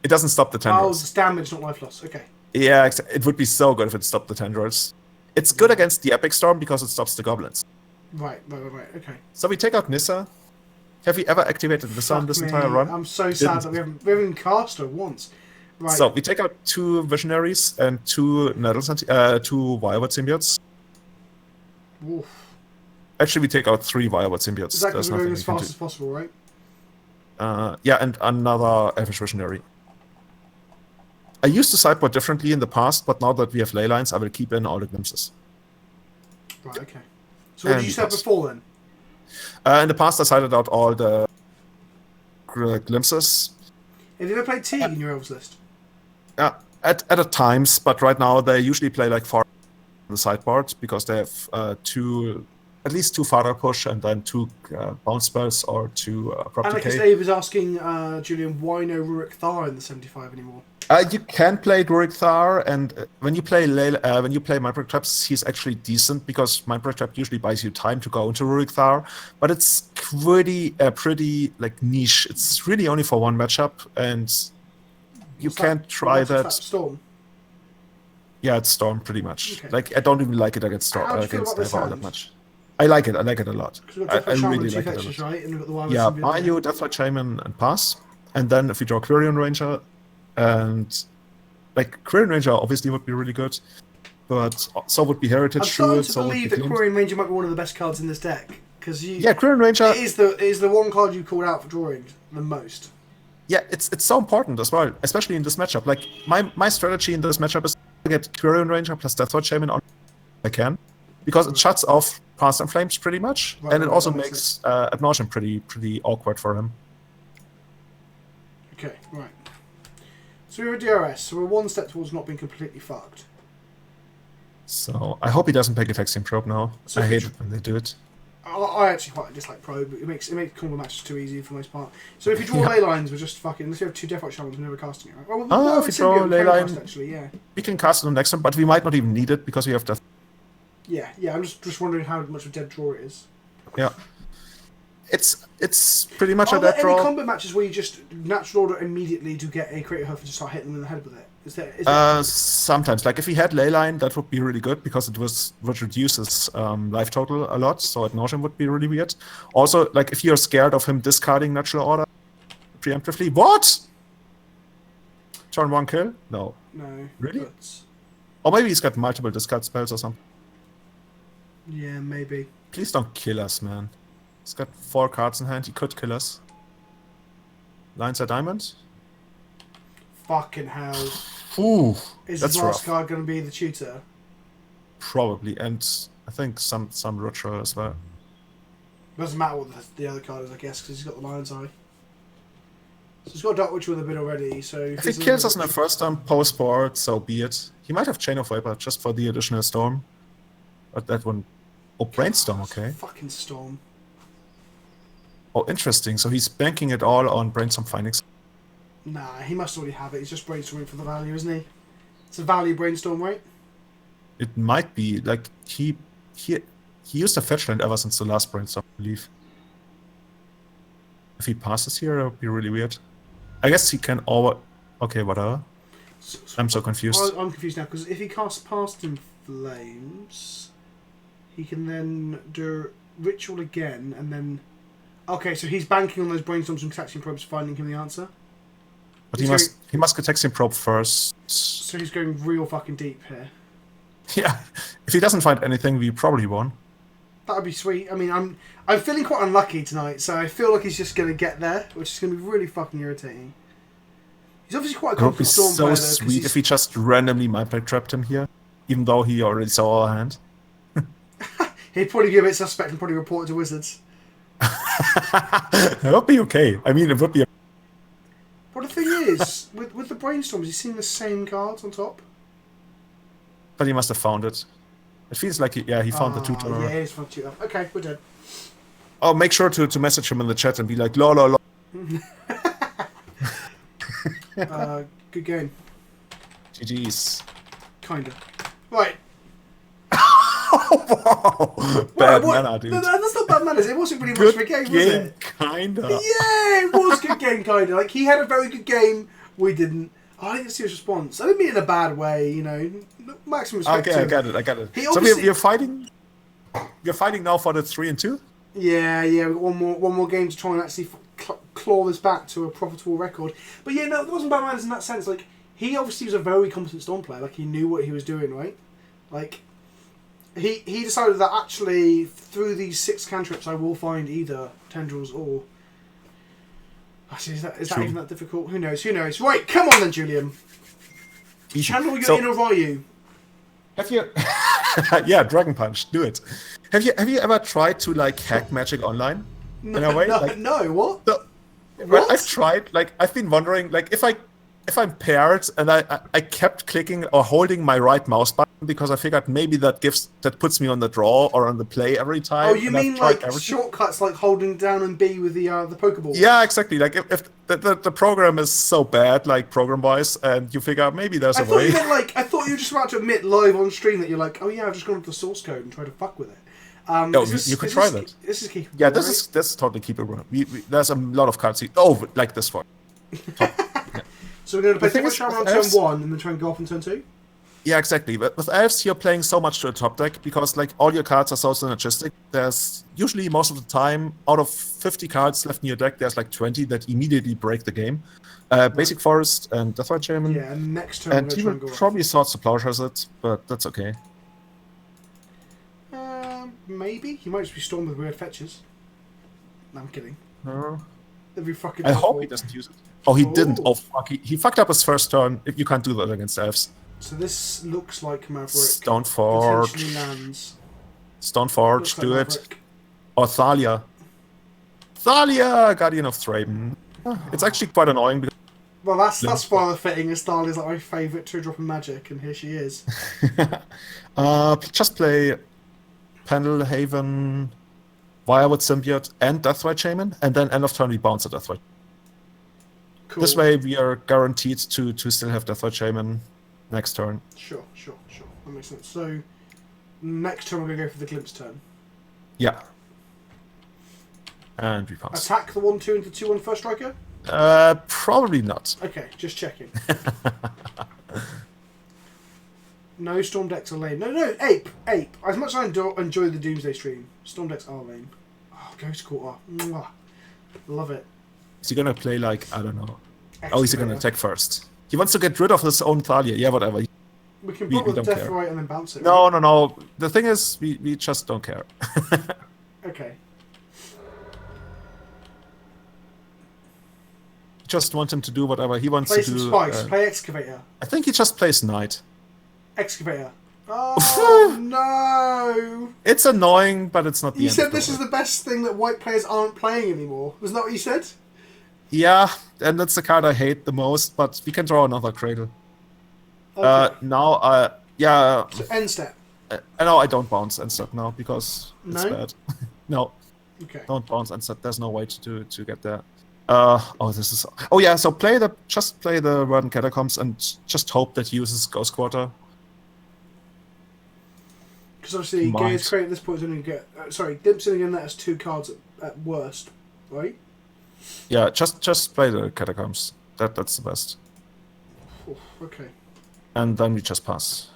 It doesn't stop the tendrils. Oh, it's damage, not life loss. Okay. Yeah, it would be so good if it stopped the tendrils. It's good against the Epic Storm because it stops the goblins. Right. Okay. So we take out Nissa. Have we ever activated Nissa on this entire run? I'm so sad that we haven't even cast her once. Right. So we take out 2 Visionaries and 2 Nettles and 2 Wireward Symbiotes. Oof. Actually, we take out 3 Wireward Symbiotes. Exactly, we're going as fast as possible, right? Yeah, and another Elvish Visionary. I used the sideboard differently in the past, but now that we have ley lines, I will keep in all the glimpses. Right, okay. So what did you say before then? In the past, I sided out all the glimpses. Have you ever played T in your Elves list? At times, but right now they usually play like 4 on the sideboard because they have at least 2 Father Push and then 2 bounce spells or 2 Abrupt Decay. Alex Dave is asking Julian, why no Rurik Thar in the 75 anymore? You can play Rurik Thar, and when you play Mindbreak Traps, he's actually decent because Mindbreak Trap usually buys you time to go into Rurik Thar, but it's pretty like niche. It's really only for 1 matchup, and you can't try that. Storm. Yeah, it's Storm pretty much. Okay. Like I don't even like it against Storm all that much. I like it a lot. I really like it a lot. Right? And we've got the Yeah, Deathlight Shaman and pass, and then if we draw Quirion Ranger. And like Quirion Ranger obviously would be really good, but so would be Heritage. I'm starting to so believe that Quirion Ranger might be one of the best cards in this deck because Quirion Ranger it is the one card you called out for drawing the most. Yeah, it's so important as well, especially in this matchup. Like my strategy in this matchup is to get Quirion Ranger plus Deathwatch Shaman on I can, because it shuts off Past and Flames pretty much, and it also makes Ad Nauseam pretty awkward for him. Okay, right. So we're a DRS, so we're one step towards not being completely fucked. So I hope he doesn't pick a Phyrexian Probe now. So I hate it when they do it. I actually quite dislike Probe. It makes combo matches too easy for the most part. So if you draw ley lines, we're just fucking. Unless you have 2 Deathwatch Shamans, we're never casting it. Right? Well, if you draw a ley line, actually, yeah. We can cast it on next turn, but we might not even need it because we have Death. Yeah. I'm just wondering how much of a dead draw it is. Yeah. It's pretty much a dead dead draw. Are there any combo matches where you just natural order immediately to get a Creator Hoof and just start hitting them in the head with it? Is there... Sometimes, like if he had Leyline, that would be really good because would reduce his life total a lot. So Ad Nauseam would be really weird. Also, like if you're scared of him discarding natural order preemptively, what? Turn 1 kill? No. No. Really? But... Or maybe he's got multiple discard spells or something. Yeah, maybe. Please don't kill us, man. He's got 4 cards in hand. He could kill us. Lines are diamond. Fucking hell. Ooh, Is that's his last rough. card going to be the tutor? Probably, and I think some Rutro as well. Doesn't matter what the other card is, I guess, because he's got the Lion's Eye. So he's got Dark Witch with a bit already, so... If he kills us in the first turn, post-board, so be it. He might have Chain of Vapor just for the additional Storm. But that one... Oh, Brainstorm, okay. Fucking Storm. Oh, interesting. So he's banking it all on Brainstorm Phoenix. Nah, he must already have it. He's just brainstorming for the value, isn't he? It's a value brainstorm, right? It might be. Like, he used a fetch land ever since the last Brainstorm, I believe. If he passes here, it would be really weird. I guess he can over... Okay, whatever. I'm so confused. I'm confused now, because if he casts Past in Flames, he can then do Ritual again, and then... Okay, so he's banking on those brainstorms and Cataxian Probes finding him the answer. But he must Cataxian Probe first. So he's going real fucking deep here. Yeah. If he doesn't find anything, we probably won. That would be sweet. I mean, I'm feeling quite unlucky tonight, so I feel like he's just going to get there, which is going to be really fucking irritating. He's obviously quite a confident Storm player, though. It would be so sweet if he just randomly Mindplay trapped him here, even though he already saw our hand. He'd probably be a bit suspect and probably report it to Wizards. It would be okay. I mean, it would be... But the thing is, with the brainstorms, he's seen the same cards on top. But he must have found it. It feels like he found the tutor. Yeah, he's found the tutor. Okay, we're dead. Oh, make sure to message him in the chat and be like, lol, lol, lol. Good game. GG's. Kinda. Right. Wow. Bad mana, dude. No, that's not bad manners. It wasn't really much of a game, was it? Kinda. Yeah, it was a good game, kinda. Like, he had a very good game. We didn't. I didn't see his response. I didn't mean it in a bad way, you know. Maximum respect to him. I got it. So we're fighting. We're fighting now for the 3 and 2. Yeah. We've got one more game to try and actually claw this back to a profitable record. But yeah, no, it wasn't bad manners in that sense. Like, he obviously was a very competent Storm player. Like, he knew what he was doing, right? Like, he decided that actually through these 6 cantrips I will find either Tendrils or... Actually, is that even that difficult? Who knows? Right, come on then, Julian. Channel your inner Ryu. Have you... yeah, Dragon Punch, do it. Have you ever tried to, like, hack Magic online? In a way? No, what? Well, I've tried, like, I've been wondering, like, if I'm paired and I kept clicking or holding my right mouse button because I figured maybe that puts me on the draw or on the play every time. Oh, you mean like shortcuts like holding down and B with the Pokeball? Yeah, exactly. Like if the program is so bad, like program-wise, and you figure maybe there's a way. I thought you were just about to admit live on stream that you're like, oh yeah, I've just gone to the source code and tried to fuck with it. No, you could try that. This is keepable. Yeah, this is totally keepable. There's a lot of cards. Oh, like this one. So we're going to play Deathwatch Shaman on turn 1 and then try and go off on turn 2? Yeah, exactly. But with elves, you're playing so much to a top deck because like all your cards are so synergistic. There's usually most of the time, out of 50 cards left in your deck, there's like 20 that immediately break the game. Basic Forest and Deathrite Shaman. Yeah, and next turn And he will probably Swords to Plowshares it, but that's okay. Maybe he might just be stormed with weird fetches. No, I'm kidding. Every fucking. I hope he doesn't use it. Oh, he didn't. Oh fuck! He fucked up his first turn. If you can't do that against elves. So this looks like Maverick. Stoneforge. Potentially lands. Stoneforge, do it. Or Thalia. Thalia, Guardian of Thraben. It's actually quite annoying. Because well, that's spoiler fitting. As Thalia's like my favourite 2-drop in Magic, and here she is. Just play Pendelhaven, Wirewood Symbiote, and Deathrite Shaman, and then end of turn we bounce a Deathrite. Cool. This way we are guaranteed to still have Deathrite Shaman next turn. Sure. That makes sense. So, next turn we're going to go for the Glimpse turn. Yeah. And we pass. Attack the 1/2 into 2/1 first striker? Probably not. Okay, just checking. No, Storm decks are lame. No, Ape. As much as I enjoy the Doomsday stream, Storm decks are lame. Oh, Ghost Quarter. Mwah. Love it. Is he gonna play like, I don't know. Oh, he's gonna attack first. He wants to get rid of his own Thalia. Yeah, whatever. We can block with Deathrite and then bounce it. No, right? No. The thing is, we just don't care. Okay. Just want him to do whatever he wants to do. Play some Spice. Play Excavator. I think he just plays Knight. Excavator. Oh, no! It's annoying, but it's not the You end said this is the best thing that white players aren't playing anymore. Wasn't that what you said? Yeah, and that's the card I hate the most, but we can draw another Cradle. Okay. Yeah. So, end step. I know I don't bounce end step now, because it's bad. No. Okay. Don't bounce end step. There's no way to get there. So just play the Verdant Catacombs and just hope that he uses Ghost Quarter. Because obviously, Gaea's Crate at this point is only get. Dimp's only going to let us 2 cards at worst, right? Yeah, just play the Catacombs. That's the best. Oh, okay. And then we just pass.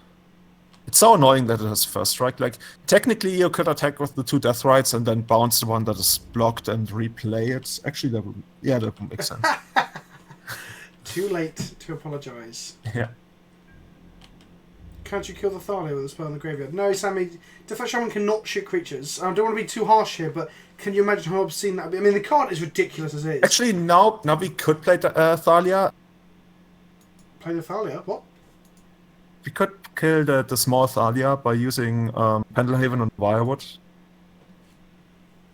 It's so annoying that it has first strike. Like, technically you could attack with the 2 Deathrites and then bounce the one that is blocked and replay it. Actually, that would make sense. Too late to apologise. Yeah. Can't you kill the Thalia with a spell in the graveyard? No, Sammy. Deathrite Shaman cannot shoot creatures. I don't want to be too harsh here, but can you imagine how obscene that would be? I mean, the card is ridiculous as it is. Actually, now we could play Thalia. Play the Thalia? What? We could kill the small Thalia by using Pendelhaven and Wirewood.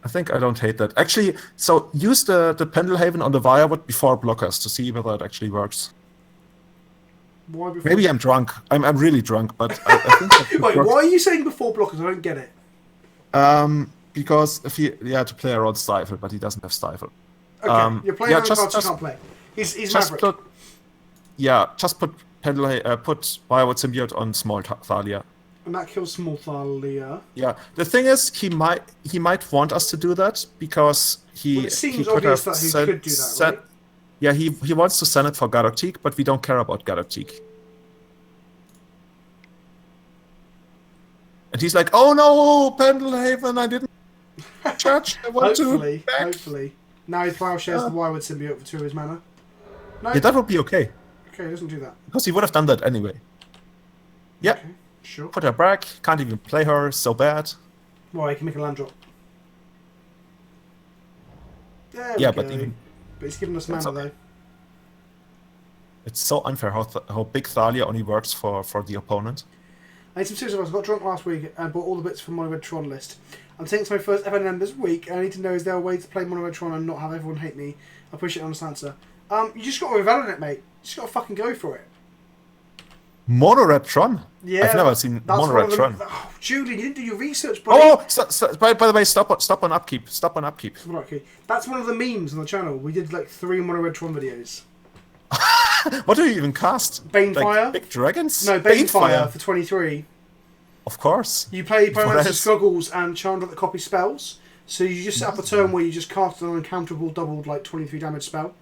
I don't hate that. Actually, so use the Pendelhaven on the Wirewood before blockers to see whether it actually works. Why before? Maybe I'm drunk. I'm really drunk, but I think that Wait, why are you saying before blockers? I don't get it. Because if he to play around Stifle, but he doesn't have Stifle. Okay, you're playing around cards you can't play. He's Maverick. Just put Wirewood Symbiote on small Thalia. And that kills small Thalia. Yeah, the thing is, he might want us to do that because it seems obvious that he could do that, right? Yeah, he wants to send it for Garroteek, but we don't care about Garroteek. And he's like, oh no, Pendelhaven, I didn't judge. I want hopefully. Now he plowshares the Wirewood Symbiote for 2 of his mana. No. Yeah, that would be okay. Okay, he doesn't do that. Because he would have done that anyway. Yeah. Okay, sure. Put her back, can't even play her, so bad. Well, he can make a land drop. There yeah, we go. But he's giving us mana though. It's so unfair how big Thalia only works for the opponent. I need some serious advice. I got drunk last week and bought all the bits from Monored Tron list. I'm taking to my first FNM this week, and I need to know, is there a way to play Monored Tron and not have everyone hate me? I appreciate an honest answer. You just got to revel in it, mate. You just got to fucking go for it. Monored Tron? Yeah. I've never seen Monored Tron. Oh, Julian, you didn't do your research, buddy. Oh, by the way, stop on upkeep. Stop on upkeep. Okay. That's one of the memes on the channel. We did like 3 Monored Tron videos. What do you even cast? Banefire. Like big dragons? No, Banefire for 23. Of course. You play Pyromancer's Goggles and Chandra that copy spells. So you just set up a turn where you just cast an uncounterable doubled like 23 damage spell.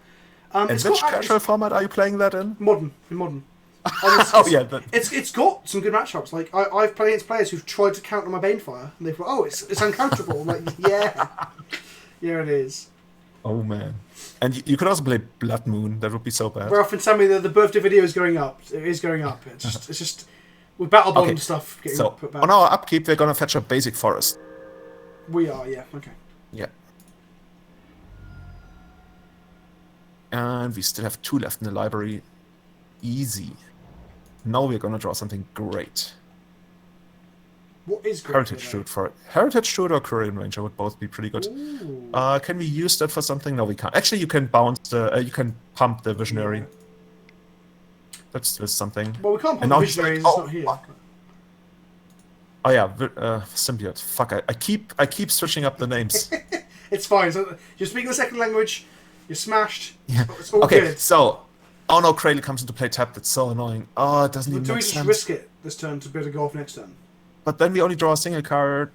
And which casual format are you playing that in? Modern. In Modern. Oh yeah, it's got some good matchups. Like I've played against players who've tried to counter my Banefire, and they've thought, oh, it's uncounterable. I'm like, yeah, yeah, it is. Oh man, and you could also play Blood Moon. That would be so bad. Ralph and Sammy, the birthday video is going up. It is going up. It's just with Battle Bond stuff getting put back. On our upkeep, we're gonna fetch a basic forest. We are, yeah, okay. Yeah. And we still have 2 left in the library. Easy. Now we're gonna draw something great. What is great? Heritage Shoot for it. Heritage Shoot or Korean Ranger would both be pretty good. Can we use that for something? No, we can't. Actually, you can bounce the. You can pump the Visionary. Yeah. That's something. Well, we can't pump the Visionary. It's not here. Oh yeah, Symbiote. Fuck! I keep switching up the names. It's fine. So you're speaking the second language. You're smashed. Yeah. It's all good. So, oh no, Cradle comes into play tapped. It's so annoying. Oh, it doesn't even make sense. Do we just risk it this turn to be able to go off next turn? But then we only draw a single card.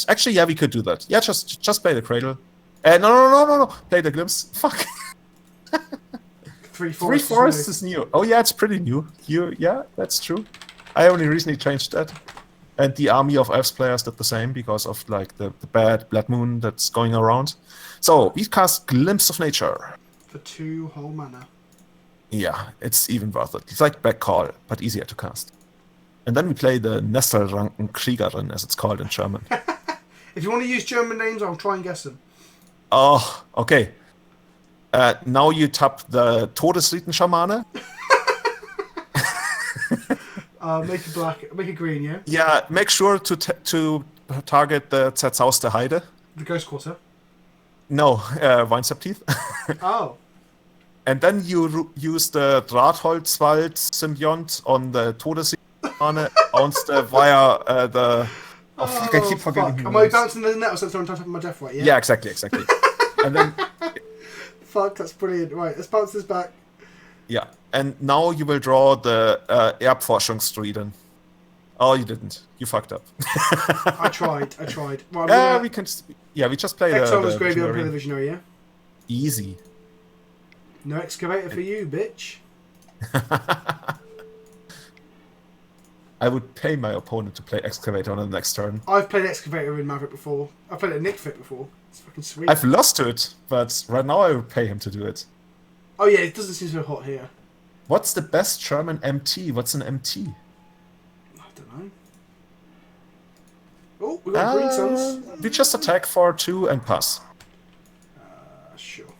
Actually, yeah, we could do that. Yeah, just play the Cradle. No. Play the Glimpse. Fuck. 3 Forests is new. Oh yeah, it's pretty new. Yeah, that's true. I only recently changed that. And the army of Elves players did the same because of like the bad Blood Moon that's going around. So we cast Glimpse of Nature. For 2 whole mana. Yeah, it's even worth it. It's like Back Call, but easier to cast. And then we play the Nesselranken-Kriegerin, as it's called in German. If you want to use German names, I'll try and guess them. Oh, okay. Now you tap the Todesriten-Schamane. Make it black, make it green, yeah? Yeah, make sure to target the Zerzauste Heide. The Ghost Quarter? No, Weinsepteeth. Oh. And then you use the Drahtholzwald Symbiont on the Todesriten-Schamane, via the... Oh, fuck, I keep forgetting. Am I bouncing the net or something on top of my death right? Yeah? Yeah, exactly. And then... Fuck, that's brilliant. Right, let's bounce this back. Yeah, and now you will draw the Erbforschungsdruiden. Oh, you didn't. You fucked up. I tried. Right, we can... Yeah, we just play Exile Graveyard, play the Visionary, yeah? Easy. No Excavator for you, bitch. I would pay my opponent to play Excavator on the next turn. I've played Excavator in Maverick before. I've played it in Nick Fit before. It's fucking sweet. I've lost to it, but right now I would pay him to do it. Oh yeah, it doesn't seem so hot here. What's the best German MT? What's an MT? I don't know. Oh, we got Green Suns. We just attack for 2 and pass. Sure.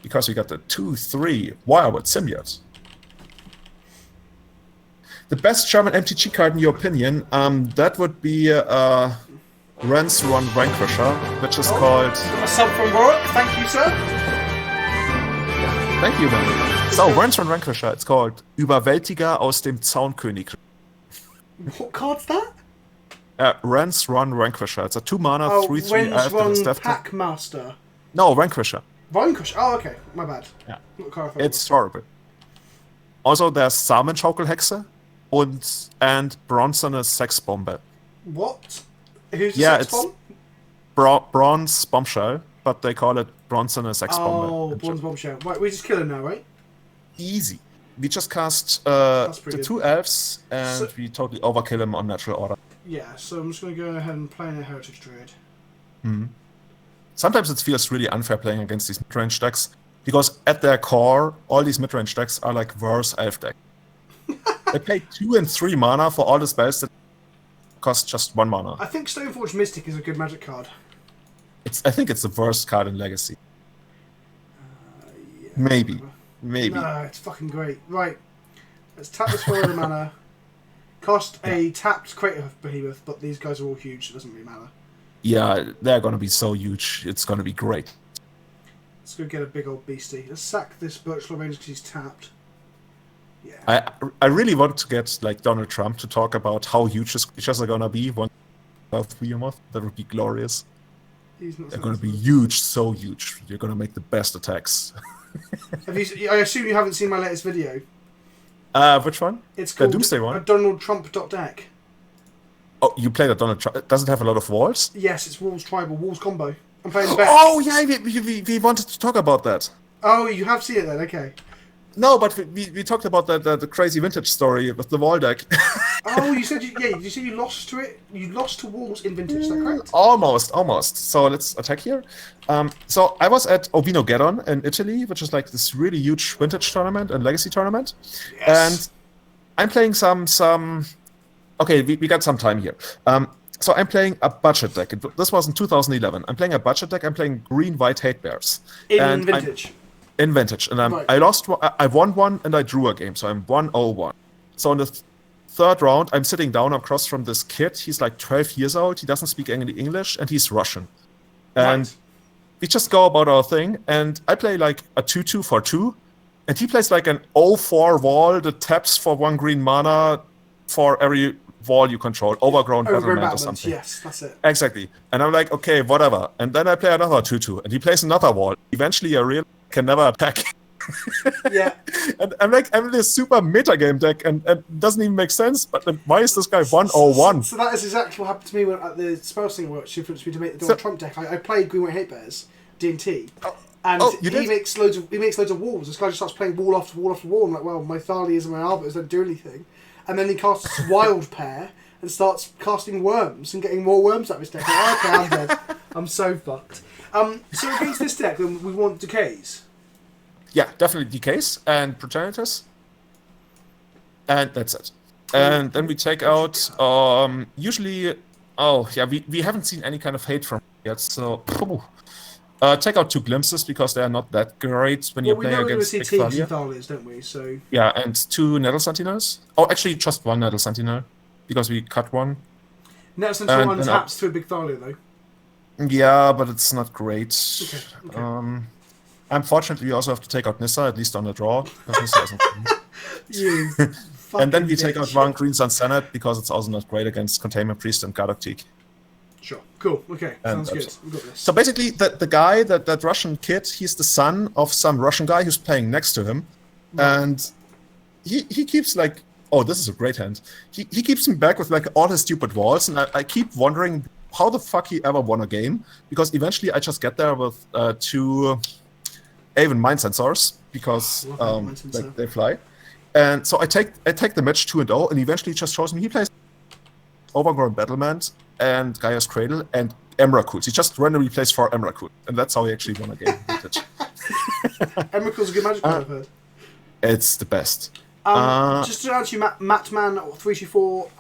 Because we got the 2/3 Wirewood Symbiote. The best German MTG card in your opinion, that would be Rance Run Vanquisher, which is called... A sub from Warwick, thank you, sir. Thank you, man. So, Rance Run Vanquisher, it's called Überwältiger aus dem Zaunkönig. What card's that? Rance Run Vanquisher. It's a 2-mana, 3/3 elf that is left. Packmaster. No, Vanquisher. Vanquisher? Oh, okay. My bad. Yeah. It's horrible. Also, there's Samenschaukelhexe and Bronzene Sexbombe. What? Who's the sex bomb? Bronze Bombshell, but they call it Bronzene Sexbombe. Oh, Bronze Bombshell. Right, we just kill him now, right? Easy. We just cast the 2 elves, and we totally overkill him on natural order. Yeah, so I'm just going to go ahead and play a Heritage Druid. Mm-hmm. Sometimes it feels really unfair playing against these mid-range decks, because at their core, all these mid-range decks are like worse elf decks. They pay 2 and 3 mana for all the spells that cost just 1 mana. I think Stoneforge Mystic is a good magic card. I think it's the worst card in Legacy. Yeah, Maybe. No, it's fucking great. Right, let's tap this for the mana. Cost a tapped Crater Behemoth, but these guys are all huge, so it doesn't really matter. Yeah, they're gonna be so huge. It's gonna be great. Let's go get a big old beastie. Let's sack this Birchlaw Ranger because he's tapped. Yeah. I really want to get like Donald Trump to talk about how huge his creatures are gonna be once Behemoth. That would be glorious. They're gonna be huge, so huge. You're gonna make the best attacks. I assume you haven't seen my latest video. Which one? It's called the Doomsday one. Donald Trump .deck. Oh, you played a Donald Trump. Does it have a lot of walls? Yes, it's Walls Tribal, Walls Combo. I'm playing back. Oh yeah, we wanted to talk about that. Oh, you have seen it then, okay. No, but we talked about the crazy vintage story with the wall deck. Oh, you said you said you lost to it. You lost to walls in vintage. Is that correct? Almost. So let's attack here. So I was at Ovinogeddon in Italy, which is like this really huge vintage tournament and legacy tournament. Yes. And I'm playing some. Okay, we got some time here. So I'm playing a budget deck. This was in 2011. I'm playing a budget deck. I'm playing green-white hate bears. In vintage. In vintage, and Right. I won one and I drew a game, so I'm 1-0-1. So in the third round, I'm sitting down across from this kid. He's like 12 years old. He doesn't speak any English, and he's Russian. And Right. we just go about our thing, and I play like a 2/2 for 2, and he plays like an 0/4 wall that taps for 1 green mana for every wall you control, overgrown battlement or something. Yes, that's it. Exactly. And I'm like, okay, whatever. And then I play another 2/2, and he plays another wall. Eventually, I realize I can never attack. Yeah. And I'm in this super metagame deck, and it doesn't even make sense. But why is this guy 1-0-1? So that is exactly what happened to me when at the Spells thing, which influenced me to make the Donald Trump deck. I played Green White Hate Bears D&T, and you did? he makes loads of walls. This guy just starts playing wall after wall after wall. I'm like, well, my Thalias and my Arbiters don't do anything. And then he casts Wild Pair and starts casting worms and getting more worms out of his deck. Like, okay, I'm dead. I'm so fucked. So against this deck, then we want decays. Yeah, definitely decays and progenitors. And that's it. And then we take out usually we haven't seen any kind of hate from yet, so take out 2 glimpses because they are not that great when you're playing against big Thalias, Thalia. don't we? So Yeah, and 2 Nettle Sentinels. Oh, actually just 1 Nettle Sentinel because we cut one. Nettle Sentinel untaps through a big Thalia though. Yeah, but it's not great. Okay. Unfortunately, we also have to take out Nissa, at least on the draw. Because Nissa isn't You and then we fucking take out bitch. 1 Green Sun Senate because it's also not great against Containment Priest and Gardock Teak. Sure. Cool. Okay. And Sounds good. We've got this. So basically, the guy, that Russian kid, he's the son of some Russian guy who's playing next to him. And he keeps like, oh, this is a great hand. He keeps him back with like all his stupid walls, and I keep wondering how the fuck he ever won a game, because eventually I just get there with 2 Aven Mind Sensors, because like they fly. And so I take the match 2-0, and eventually just shows me he plays Overgrown Battlement and Gaia's Cradle and Emrakul. He just randomly plays 4 Emrakul, and that's how he actually won a game. Emrakul's a good magic card, I've heard. It's the best. Just to answer you, Matman324,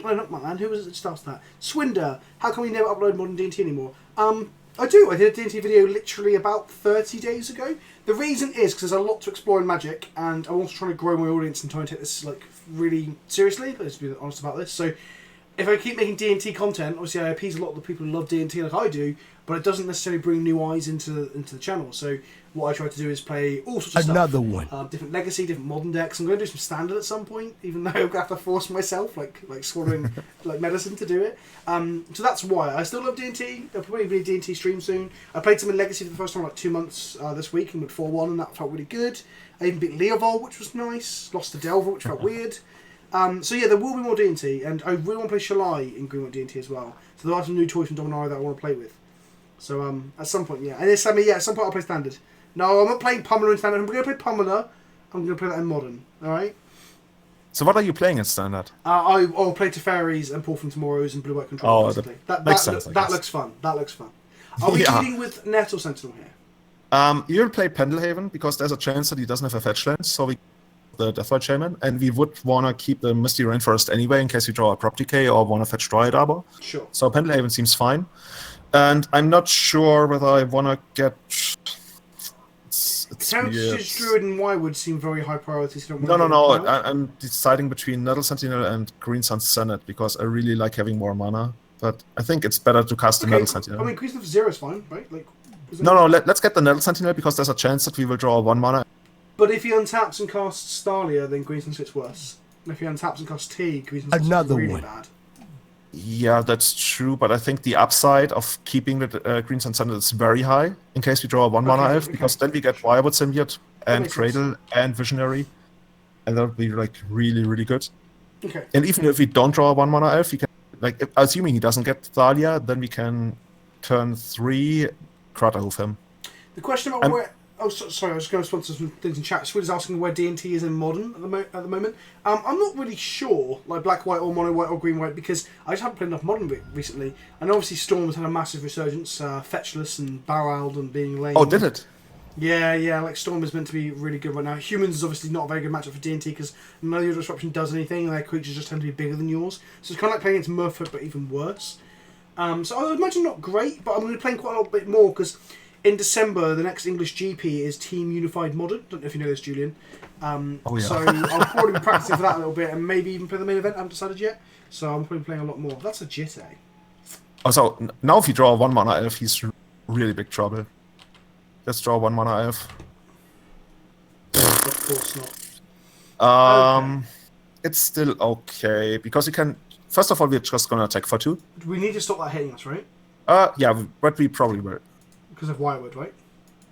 no, not Matman, who was it that started that? Swinder, how come we never upload Modern D&T anymore? I do. I did a D&T video literally about 30 days ago. The reason is because there's a lot to explore in Magic, and I'm also trying to grow my audience and trying to take this like really seriously. Let's be honest about this. So, if I keep making D&T content, obviously I appease a lot of the people who love D&T like I do, but it doesn't necessarily bring new eyes into the channel. So what I try to do is play all sorts of stuff. Another one. Different Legacy, different Modern decks. I'm going to do some Standard at some point, even though I'm going to have to force myself, like swallowing like medicine to do it. So that's why. I still love D&T. There'll probably be a D&T stream soon. I played some in Legacy for the first time like 2 months this week and went 4-1, and that felt really good. I even beat Leovol, which was nice. Lost to Delver, which felt weird. So yeah, there will be more D&T, and I really want to play Shalai in Greenwood D&T as well. So there are some new toys from Dominaria that I want to play with. So at some point, yeah. And at some point I'll play Standard. No, I'm not playing Pummeler in Standard. I'm going to play Pummeler. I'm going to play that in Modern. Alright? So what are you playing in Standard? I'll play Teferis and Pull from Tomorrows and Blue White Control, basically. That looks fun. That looks fun. Are we dealing with Nettle Sentinel here? You'll play Pendelhaven, because there's a chance that he doesn't have a fetch land, so we the Deathlight Shaman, and we would want to keep the Misty Rainforest anyway in case we draw a Crop Decay or want to fetch Dryad Arbor. Sure. So Pendelhaven seems fine. And I'm not sure whether I want to get... Countess, Druid, and Wywood seem very high priorities. No. I'm deciding between Nettle Sentinel and Green Sun Senate, because I really like having more mana. But I think it's better to cast the Nettle Sentinel. I mean, Green Sun for 0 is fine, right? Let's get the Nettle Sentinel, because there's a chance that we will draw 1 mana. But if he untaps and casts Stalia, then Green Sun Sit's worse. And if he untaps and casts T, Green Sun Sit's really bad. Yeah, that's true, but I think the upside of keeping the Green Sun Sentinel is very high in case we draw a 1 mana elf, because then we get Wirewood Symbiote and Cradle and Visionary, and that would be like really, really good. Okay. And even if we don't draw a 1 mana elf, we can, like, assuming he doesn't get Thalia, then we can turn 3 Kraterhoof him. The question about Oh, sorry, I was going to respond to some things in chat. Squid is asking where D&T is in Modern at the moment. I'm not really sure, like black, white, or mono white, or green, white, because I just haven't played enough Modern recently. And obviously Storm's had a massive resurgence, Fetchless and Barrowed and being lame. Oh, did it? Yeah, like Storm is meant to be really good right now. Humans is obviously not a very good matchup for D&T because none of your disruption does anything, and their creatures just tend to be bigger than yours. So it's kind of like playing against Merfolk, but even worse. So I would imagine not great, but I'm going to be playing quite a little bit more because in December, the next English GP is Team Unified Modern. Don't know if you know this, Julian. Oh, yeah. So I'll probably be practicing for that a little bit and maybe even play the main event. I haven't decided yet. So I'm probably playing a lot more. That's a JIT, eh? Oh, so now if you draw 1 mana elf, he's really big trouble. Let's draw 1 mana elf. Of course not. Okay. It's still okay, because you can... First of all, we're just gonna attack for 2. We need to stop that hitting us, right? Yeah, but we probably will. Because of Wirewood, right?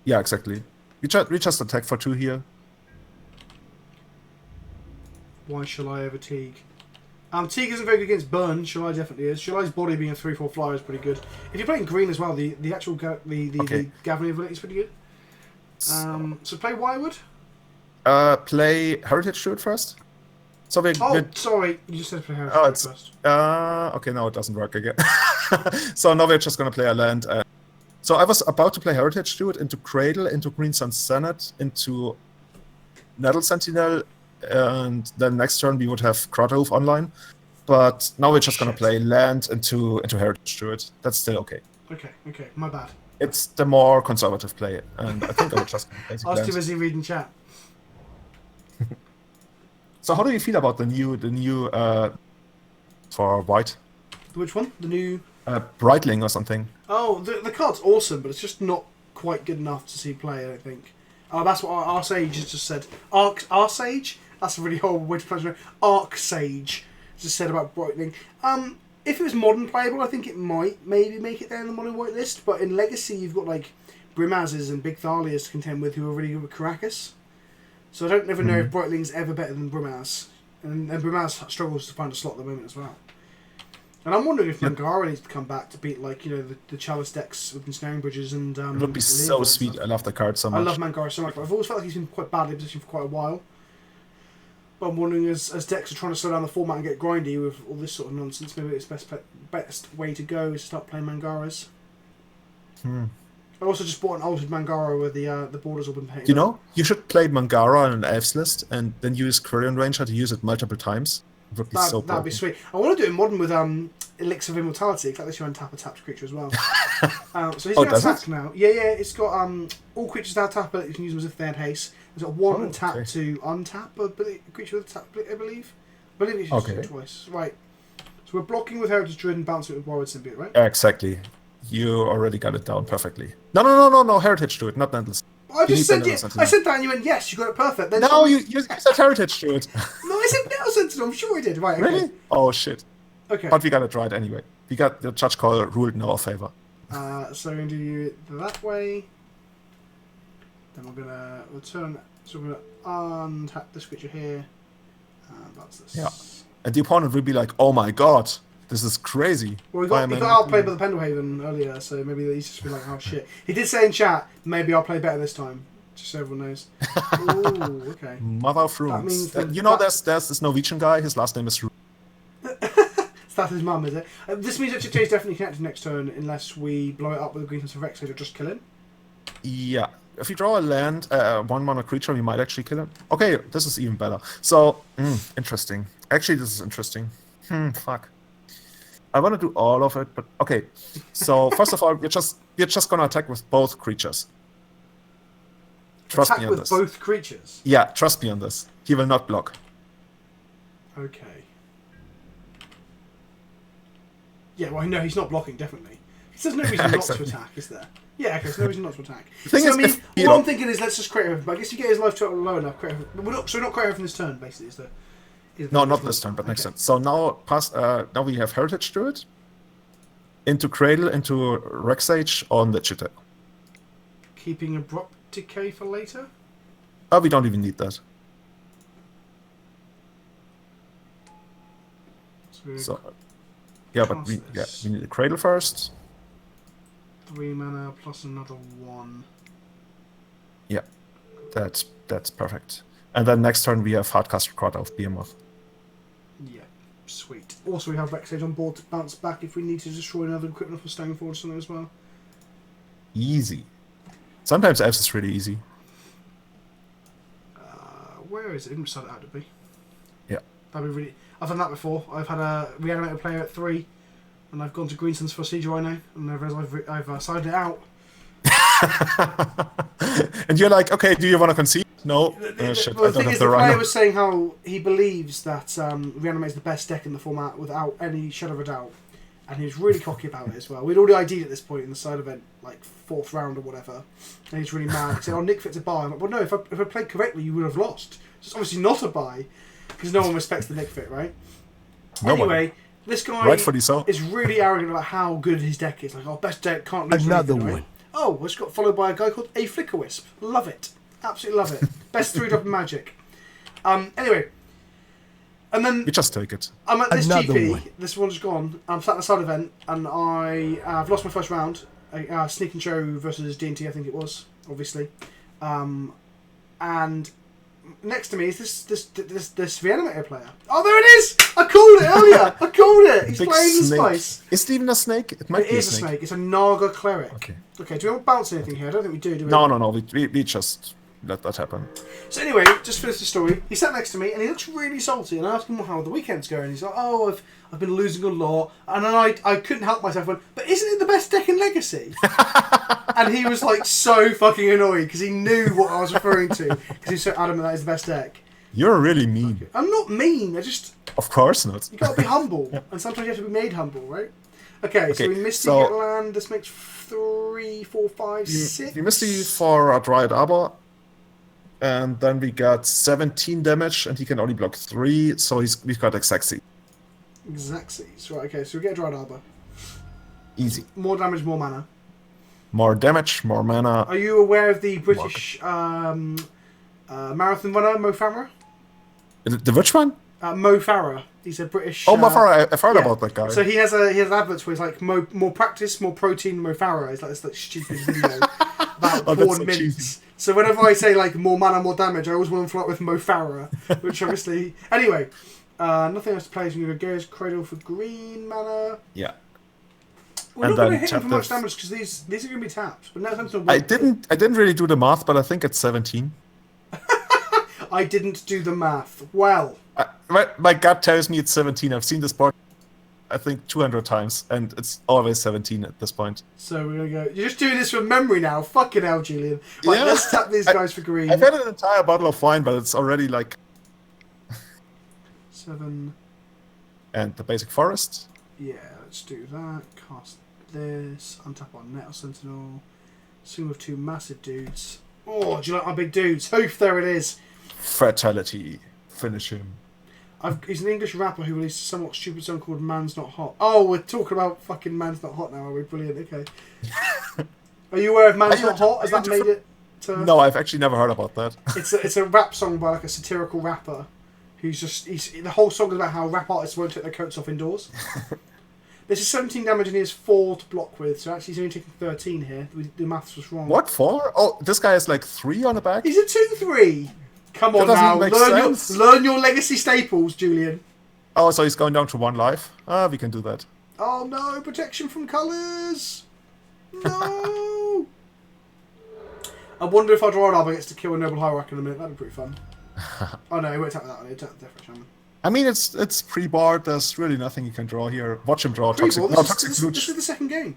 Yeah, exactly. We just attack for 2 here. Why shall I ever Teague? Teague isn't very good against Burn. Shallai definitely is. Shallai's body being a 3/4 flyer is pretty good. If you're playing green as well, the actual the gathering ability is pretty good. So play Wirewood. Play Heritage Druid first. So sorry, you just said play Heritage Druid first. Okay, now it doesn't work again. So now we're just gonna play a land. So I was about to play Heritage Druid into Cradle, into Green Sun Senate, into Nettle Sentinel, and then next turn we would have Crotthoof online. But now we're just gonna play land into Heritage Druid. That's still okay. Okay, my bad. It's the more conservative play, and I think I would just play I was too busy reading chat. So how do you feel about the new for white? Which one? The new Brightling or something. Oh, the card's awesome, but it's just not quite good enough to see play, I don't think. That's what our Sage has just said. Our Sage? That's a really horrible way to pronounce it. Arc Sage just said about Brightling. If it was modern playable, I think it might maybe make it down the modern white list, but in Legacy you've got like Brimazes and Big Thalias to contend with who are really good with Caracas. So I don't never know if Brightling's ever better than Brimaz. And Brimaz struggles to find a slot at the moment as well. And I'm wondering if Mangara needs to come back to beat, like, you know, the Chalice decks with Ensnaring Bridges and... it would be so sweet. I love the card so much. I love Mangara so much, but I've always felt like he's been quite badly positioned for quite a while. But I'm wondering, as decks are trying to slow down the format and get grindy with all this sort of nonsense, maybe it's best way to go is to start playing Mangaras. I also just bought an altered Mangara where the borders all been painted. You know, you should play Mangara on an Elves list and then use Quirion Ranger to use it multiple times. It would be so broken. That'd be sweet. I want to do it in modern with Elixir of Immortality. Like this, you untap a tapped creature as well. So he's going to attack now. Yeah, it's got all creatures that tap, but you can use them as if they had haste. It's got one tap to untap a creature with a tap, I believe. I believe it's used twice. Right. So we're blocking with Heritage Druid and bouncing it with Wild Symbiote, right? Exactly. You already got it down perfectly. No, Heritage Druid, not Nettleston. I just said I said that and you went, yes, you got it perfect. Then no, you said Heritage Druid. No, I said Nettle Sentinel, I'm sure I did. Right, okay. Really? Oh, shit. Okay. But we got it right anyway. We got the judge call ruled in our favor. So we're going to do it that way. Then we're going to return. So we're going to untap this creature here. And that's this. Yeah. And the opponent will be like, oh my god, this is crazy. Well, he got outplayed by the Pendlehaven earlier, so maybe he's just been like, oh shit. He did say in chat, maybe I'll play better this time. Just so everyone knows. Ooh, okay. Mother of Runes. There's this Norwegian guy, his last name is Rune. That's his mum, is it? This means that Chiche is definitely connected next turn unless we blow it up with a Green Sense of Rex or just kill him. Yeah. If you draw a land, 1-mana creature, we might actually kill him. Okay, this is even better. So, interesting. Actually, this is interesting. Fuck. I want to do all of it, but okay. So first of all, we're just gonna attack with both creatures. Trust me on this. Attack with both creatures? Yeah, trust me on this. He will not block. Okay. Yeah, well, no, he's not blocking, definitely. There's no reason not to attack, is there? Yeah, okay, there's no reason not to attack. What I'm thinking is let's just create everything. But I guess you get his life total low enough. We're not create everything this turn, basically. No, not this turn, but next turn. So now we have Heritage Druid. Into Cradle, into Rexage on the Chitte. Keeping Abrupt Decay for later? Oh, we don't even need that. So yeah, but we need the Cradle first. 3 mana plus another 1. Yeah, that's perfect. And then next turn we have Hardcast Record of Behemoth. Yeah, sweet. Also, we have Rexage on board to bounce back if we need to destroy another equipment off a Stonefall or something as well. Easy. Sometimes Elves is really easy. Where is it? I didn't decide it had to be. Yeah. That'd be really... I've done that before. I've had a reanimated player at 3, and I've gone to Greensons for a Siege Rhino, and I've sided it out. And you're like, okay, do you want to concede? No. Shit, Well, I don't have the player Rhino. was saying how he believes that Reanimate is the best deck in the format without any shadow of a doubt. And he was really cocky about it as well. We'd already ID'd at this point in the side event, like 4th round or whatever. And he's really mad. He said, oh, Nick Fit's a buy. I'm like, well, no, if I played correctly, you would have lost. So it's obviously not a buy, because no one respects the Nick Fit, right? No anyway, one. This guy Rightfully so. is really arrogant about how good his deck is. Like, oh, best deck, can't lose Another anything, one. right? Oh, it's got followed by a guy called A Flicker Wisp. Love it. Absolutely love it. Best 3-drop in Magic. Anyway. And then We just take it. I'm at this Another GP. one. This one's gone. I'm sat at the side event, and I've lost my first round. Sneak and Show versus D&T, I think it was, obviously. And next to me is this Reanimator player. Oh, there it is! I called it earlier. I called it. He's Big playing the snake. Spice. Is it even a snake? It might It be is a snake. It's a Naga Cleric. Okay. Okay. Do we want to bounce anything here? I don't think we do. Do we? No. We just let that happen. So anyway, just finish the story. He sat next to me and he looks really salty. And I asked him how the weekend's going. He's like, "Oh, I've been losing a lot." And then I couldn't help myself. I went, "But isn't it the best deck in Legacy?" And he was like so fucking annoyed because he knew what I was referring to because he's so adamant that is the best deck. You're really mean. I'm not mean. I just Of course not. you got to be humble, and sometimes you have to be made humble, right? Okay, so we Misty so- get land. This makes 3, 4, 5, 6. We Misty for a Dryad Arbor. And then we got 17 damage, and he can only block 3, so we've got Exactly. Exactly. Right. Okay, so we get a Dried Arbor. Easy. More damage, more mana. More damage, more mana. Are you aware of the British marathon runner Mo Farah? The which one? Mo Farah. He's a British. Oh, Mo Farah, I've heard yeah. about that guy. So he has adverts where he's like more practice, more protein, Mo Farah. It's like this like stupid video about Oh, that's porn so mints. cheesy. So whenever I say like more mana, more damage, I always want to fly with Mo Farah, which obviously. Anyway, nothing else to play. So you go Gaze Cradle for green mana. Yeah. We're And not going to then hit him for tap much this. damage because these are going to be tapped. But no, that's not. I didn't really do the math, but I think it's 17. I didn't do the math. Well. My gut tells me it's 17. I've seen this board, I think, 200 times, and it's always 17 at this point. So we're going to go... You're just doing this from memory now. Fucking hell, Julian. Right, Yeah. let's tap these guys for green. I've had an entire bottle of wine, but it's already like... 7. And the basic forest. Yeah, let's do that. Cast this. Untap our Nettle Sentinel. Swing with 2 massive dudes. Oh, do you like my big dudes? Hoof, there it is. Fatality. Finish him. He's an English rapper who released a somewhat stupid song called Man's Not Hot. Oh, we're talking about fucking Man's Not Hot now, are we? Brilliant, okay. Are you aware of Man's Not Hot? Has that made it to... No, I've actually never heard about that. It's a rap song by like a satirical rapper who's just... the whole song is about how rap artists won't take their coats off indoors. This is 17 damage and he has 4 to block with, so actually he's only taking 13 here. The maths was wrong. What, 4? Oh, this guy has like 3 on the back? He's a 2-3. Come on That now, doesn't make sense. learn your legacy staples, Julian. Oh, so he's going down to 1 life? Ah, we can do that. Oh no, protection from colours. No. I wonder if our Dryad Arbor gets to kill a Noble Hierarch in a minute. That'd be pretty fun. Oh no, he won't tap that one. He'll tap the Death Shaman. I mean, it's pre-board. There's really nothing you can draw here. Watch him draw Pre-board? Toxic This Luch. is the second game.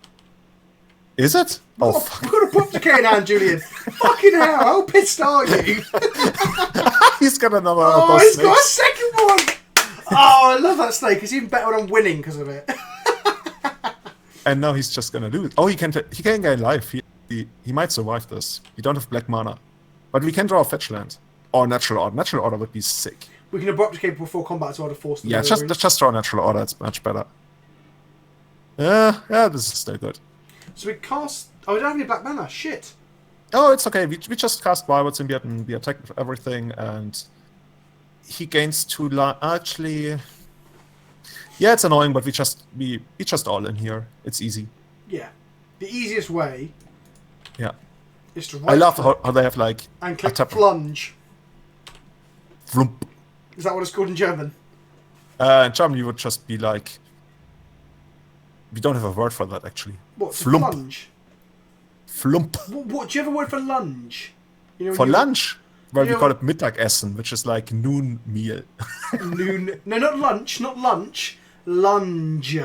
Is it? Oh, Oh, fuck. we've got a prop decay in hand, Julian. Fucking hell, how pissed are you? He's got another Oh, boss he's snake. got a second one. Oh, I love that snake. It's even better when I'm winning because of it. And now he's just gonna lose. Oh, he can gain life. He might survive this. We don't have black mana. But we can draw a fetch land. Or natural order. Natural order would be sick. We can abrupt decay before combat to order force. Yeah, let's just draw natural order. It's much better. Yeah, this is still good. So we cast... Oh, we don't have any black mana. Shit. Oh, it's okay. We just cast Wild Symbiote and we attack with everything, and he gains 2 life. Actually, yeah, it's annoying, but we just all in here. It's easy. Yeah. The easiest way... Yeah. It's to I right love click how they have like and click a tap. plunge. Flump. Is that what it's called in German? In German, you would just be like. We don't have a word for that actually. What? To Flump. plunge? Flump. What? Do you have a word for lunge? You know, For lunch? Well, you we know- call it Mittagessen, which is like noon meal. Noon. No, not lunch. Not lunch. Lunge.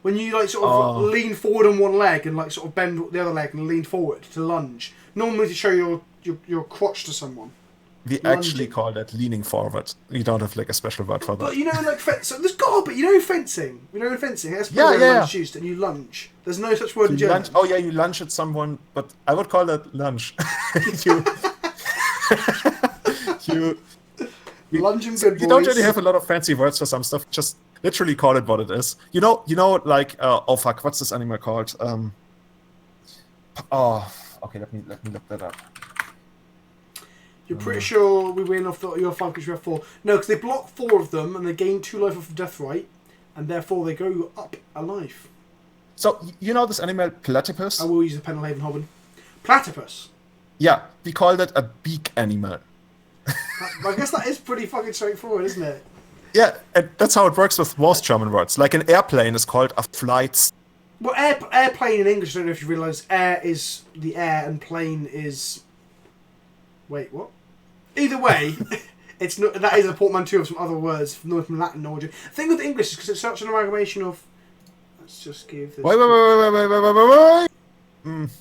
When you like sort of lean forward on one leg and like sort of bend the other leg and lean forward to lunge. Normally to show your crotch to someone. We actually call that leaning forward. You don't have like a special word for that. But you know, like so there's but you know fencing. You know in fencing. That's lunge used, and you lunge. There's no such word in German. Oh yeah, you lunge at someone, but I would call that lunge. Lunge and good boys. You don't really have a lot of fancy words for some stuff. Just literally call it what it is. You know, like oh fuck, what's this animal called? Okay, let me look that up. You're pretty sure we win off your 5 because we have 4. No, because they block 4 of them and they gain 2 life off of death right, and therefore they go up a life. So you know this animal platypus? I will use the Pendelhaven Hobbin. Platypus. Yeah, we call that a beak animal. I guess that is pretty fucking straightforward, isn't it? Yeah, and that's how it works with most German words. Like an airplane is called a flight. Well, airplane in English, I don't know if you realise, air is the air and plane is... Wait, what? Either way, it's not. That is a portmanteau of some other words from Latin origin. The thing with English is because it's such an amalgamation of... Let's just give this... Wait.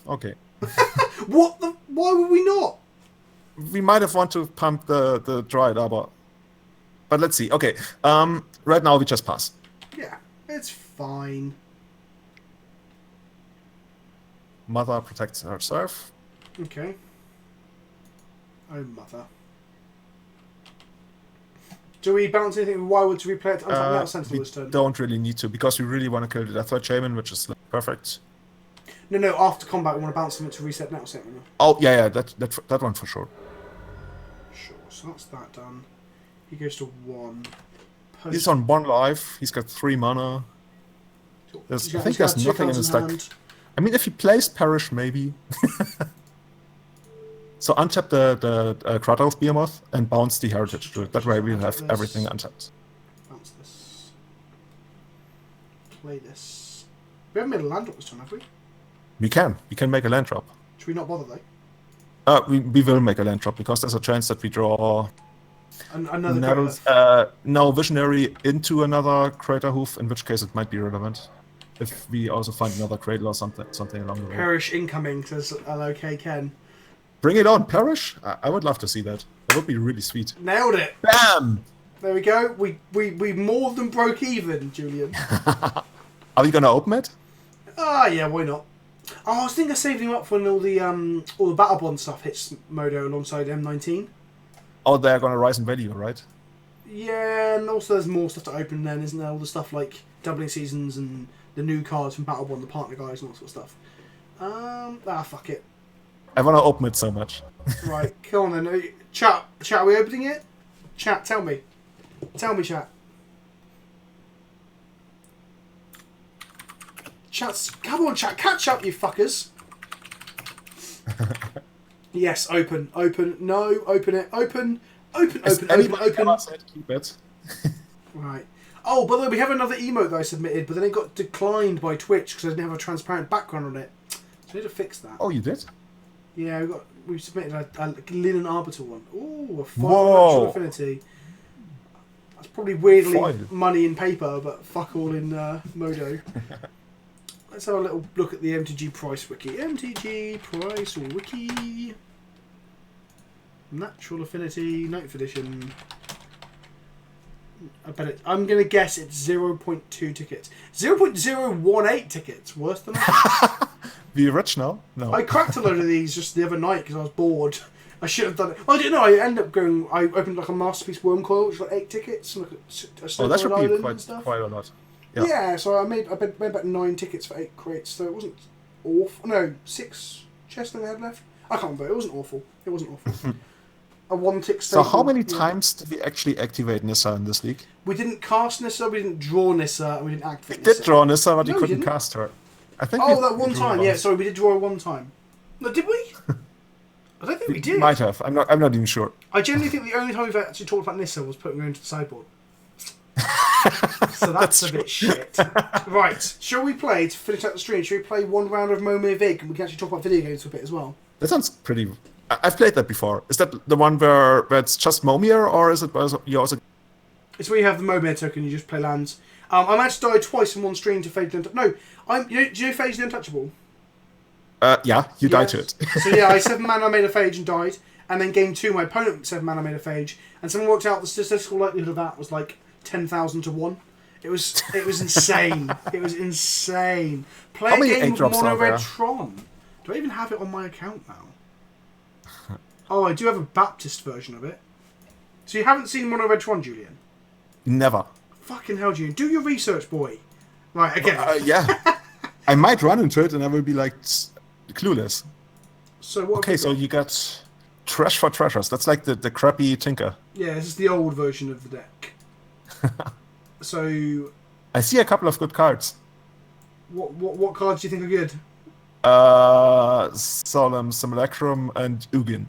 Okay. What the... Why would we not? We might have want to pump the Dryad Arbor. But let's see. Okay. Right now we just pass. Yeah, it's fine. Mother protects herself. Okay. Oh, mother. Do we bounce anything? Why would we play it Untapped Sentinel this turn? Don't really need to, because we really want to kill the Deathlight Shaman, which is like, perfect. No, after combat we want to bounce them to reset now Sentinel. Oh, yeah, that one for sure. Sure, so that's that done. He goes to 1. He's on 1 life, he's got 3 mana. I think there's nothing in his deck. I mean, if he plays Perish, maybe. So untap the Kratos Behemoth and bounce the Heritage to it. That way we'll have everything untapped. Bounce this. Play this. We haven't made a land drop this time, have we? We can make a land drop. Should we not bother though? We will make a land drop because there's a chance that we draw another no Visionary into another Crater Hoof, in which case it might be relevant. If we also find another Cradle or something along the way. Perish incoming, says LOK Ken. Bring it on, Perish! I would love to see that. That would be really sweet. Nailed it! Bam! There we go. We more than broke even, Julian. Are we gonna open it? Yeah, why not? Oh, I was thinking of saving him up for when all the Battle Bond stuff hits Modo alongside M19. Oh, they're gonna rise in value, right? Yeah, and also there's more stuff to open then, isn't there? All the stuff like doubling seasons and the new cards from Battle Bond, the partner guys and all that sort of stuff. Fuck it. I want to open it so much. Right, come on then. Chat, are we opening it? Chat, tell me. Tell me, chat. Come on, chat, catch up, you fuckers. Yes, open. No, open it. Open. Keep it. Right. Oh, by the way, we have another emote that I submitted, but then it got declined by Twitch because I didn't have a transparent background on it. So I need to fix that. Oh, you did? Yeah, we submitted a Linen Arbiter one. Ooh, a Whoa. Natural Affinity. That's probably weirdly money in paper, but fuck all in Modo. Let's have a little look at the MTG price wiki. MTG price wiki. Natural Affinity, 9th edition. I'm going to guess it's 0.2 tickets. 0.018 tickets. Worse than that. Be rich now? No. I cracked a load of these just the other night because I was bored. I should have done it. Well, I didn't know. I ended up going. I opened like a Masterpiece Worm Coil, which was like 8 tickets. And like that should be quite a lot. Yeah, so I made about 9 tickets for 8 crates, so it wasn't awful. No, 6 chests I had left. I can't remember. It wasn't awful. A 1-tick So how many times did we actually activate Nissa in this league? We didn't cast Nissa, we didn't draw Nissa, and we didn't activate We Nissa. did draw Nissa, but No, you we couldn't didn't. cast her. I think. Oh, that one time. Yeah, sorry, we did draw her one time. No, did we? we did. Might have. I'm not even sure. I genuinely think the only time we've actually talked about Nissa was putting her into the sideboard. So that's a bit shit. Right, shall we play, to finish out the stream, shall we play one round of Momo Vig, and we can actually talk about video games for a bit as well? That sounds pretty... I've played that before. Is that the one where it's just Momir, or is it you also... It's where you have the Momir token, you just play lands. I managed to die twice in one stream to Phage the Untouchable. No, do you know Phage the Untouchable? Yeah, you died to it. So yeah, I 7 mana made a Phage and died, and then game 2 my opponent 7 mana made a Phage, and someone worked out the statistical likelihood of that was like 10,000 to 1. It was insane. It was insane. Play a game of Monored Tron. Do I even have it on my account now? Oh, I do have a Baptist version of it. So you haven't seen Monored Tron, Julian? Never. Fucking hell, Julian. Do your research, boy. Right, again. Yeah. I might run into it and I will be like clueless. So what? Okay, so you got Trash for Treasures. That's like the crappy Tinker. Yeah, this is the old version of the deck. So I see a couple of good cards. What cards do you think are good? Solemn Simulacrum and Ugin.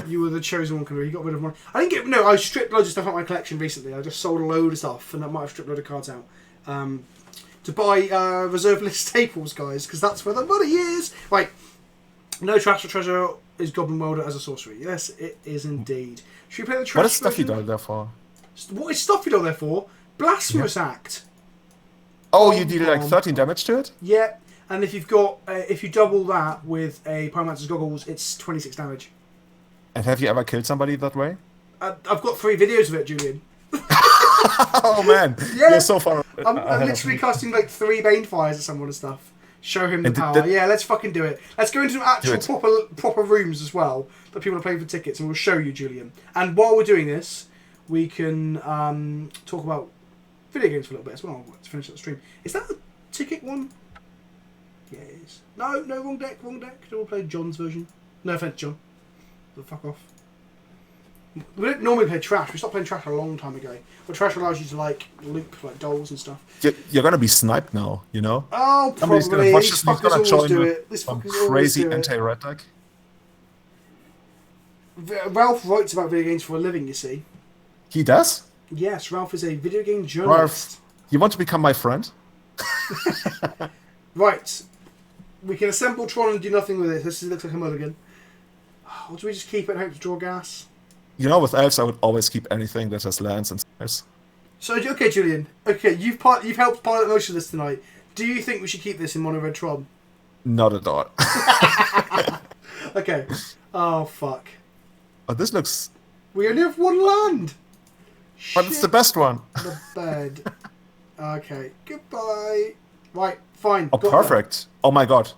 You were the chosen one, Canoe. You got rid of one. I didn't get... No, I stripped loads of stuff out of my collection recently. I just sold a load of stuff, and I might have stripped a load of cards out. To buy reserve list staples, guys, because that's where the money is. Right. No Trash for Treasure is Goblin Welder as a sorcery. Yes, it is indeed. Should we play the Trash What is Stuffy Doll there for? What is Stuffy Doll there for? Blasphemous Act. Oh, you deal like 13 damage to it? Yeah, and if you've got... if you double that with a Pyromancer's Goggles, it's 26 damage. And have you ever killed somebody that way? I've got 3 videos of it, Julian. Oh man, yeah. You're so far. I'm literally casting like 3 Banefires at someone and stuff. Show him the power. Yeah, let's fucking do it. Let's go into some actual proper rooms as well that people are playing for tickets, and we'll show you, Julian. And while we're doing this, we can talk about video games for a little bit as well to finish up the stream. Is that the ticket one? Yeah, it is. No, wrong deck. Do we play John's version? No offense, John. But fuck off. We don't normally play Trash. We stopped playing Trash a long time ago. But Trash allows you to like loop like dolls and stuff. You're gonna be sniped now, you know. Oh, somebody's probably. Gonna watch These this, fuckers always do it. This some fuckers crazy anti-red deck. Ralph writes about video games for a living. You see. He does. Yes, Ralph is a video game journalist. Ralph, you want to become my friend? Right. We can assemble Tron and do nothing with it. This looks like a mulligan. Or do we just keep it and hope to draw gas? You know, with elves, I would always keep anything that has lands and stars. So, okay, Julian. Okay, you've helped pilot most of this tonight. Do you think we should keep this in Monored Tron? Not at all. Okay. Oh, fuck. Oh, this looks... We only have 1 land! But it's the best one. The bed. Okay. Goodbye. Right, fine. Oh, perfect. Oh my god.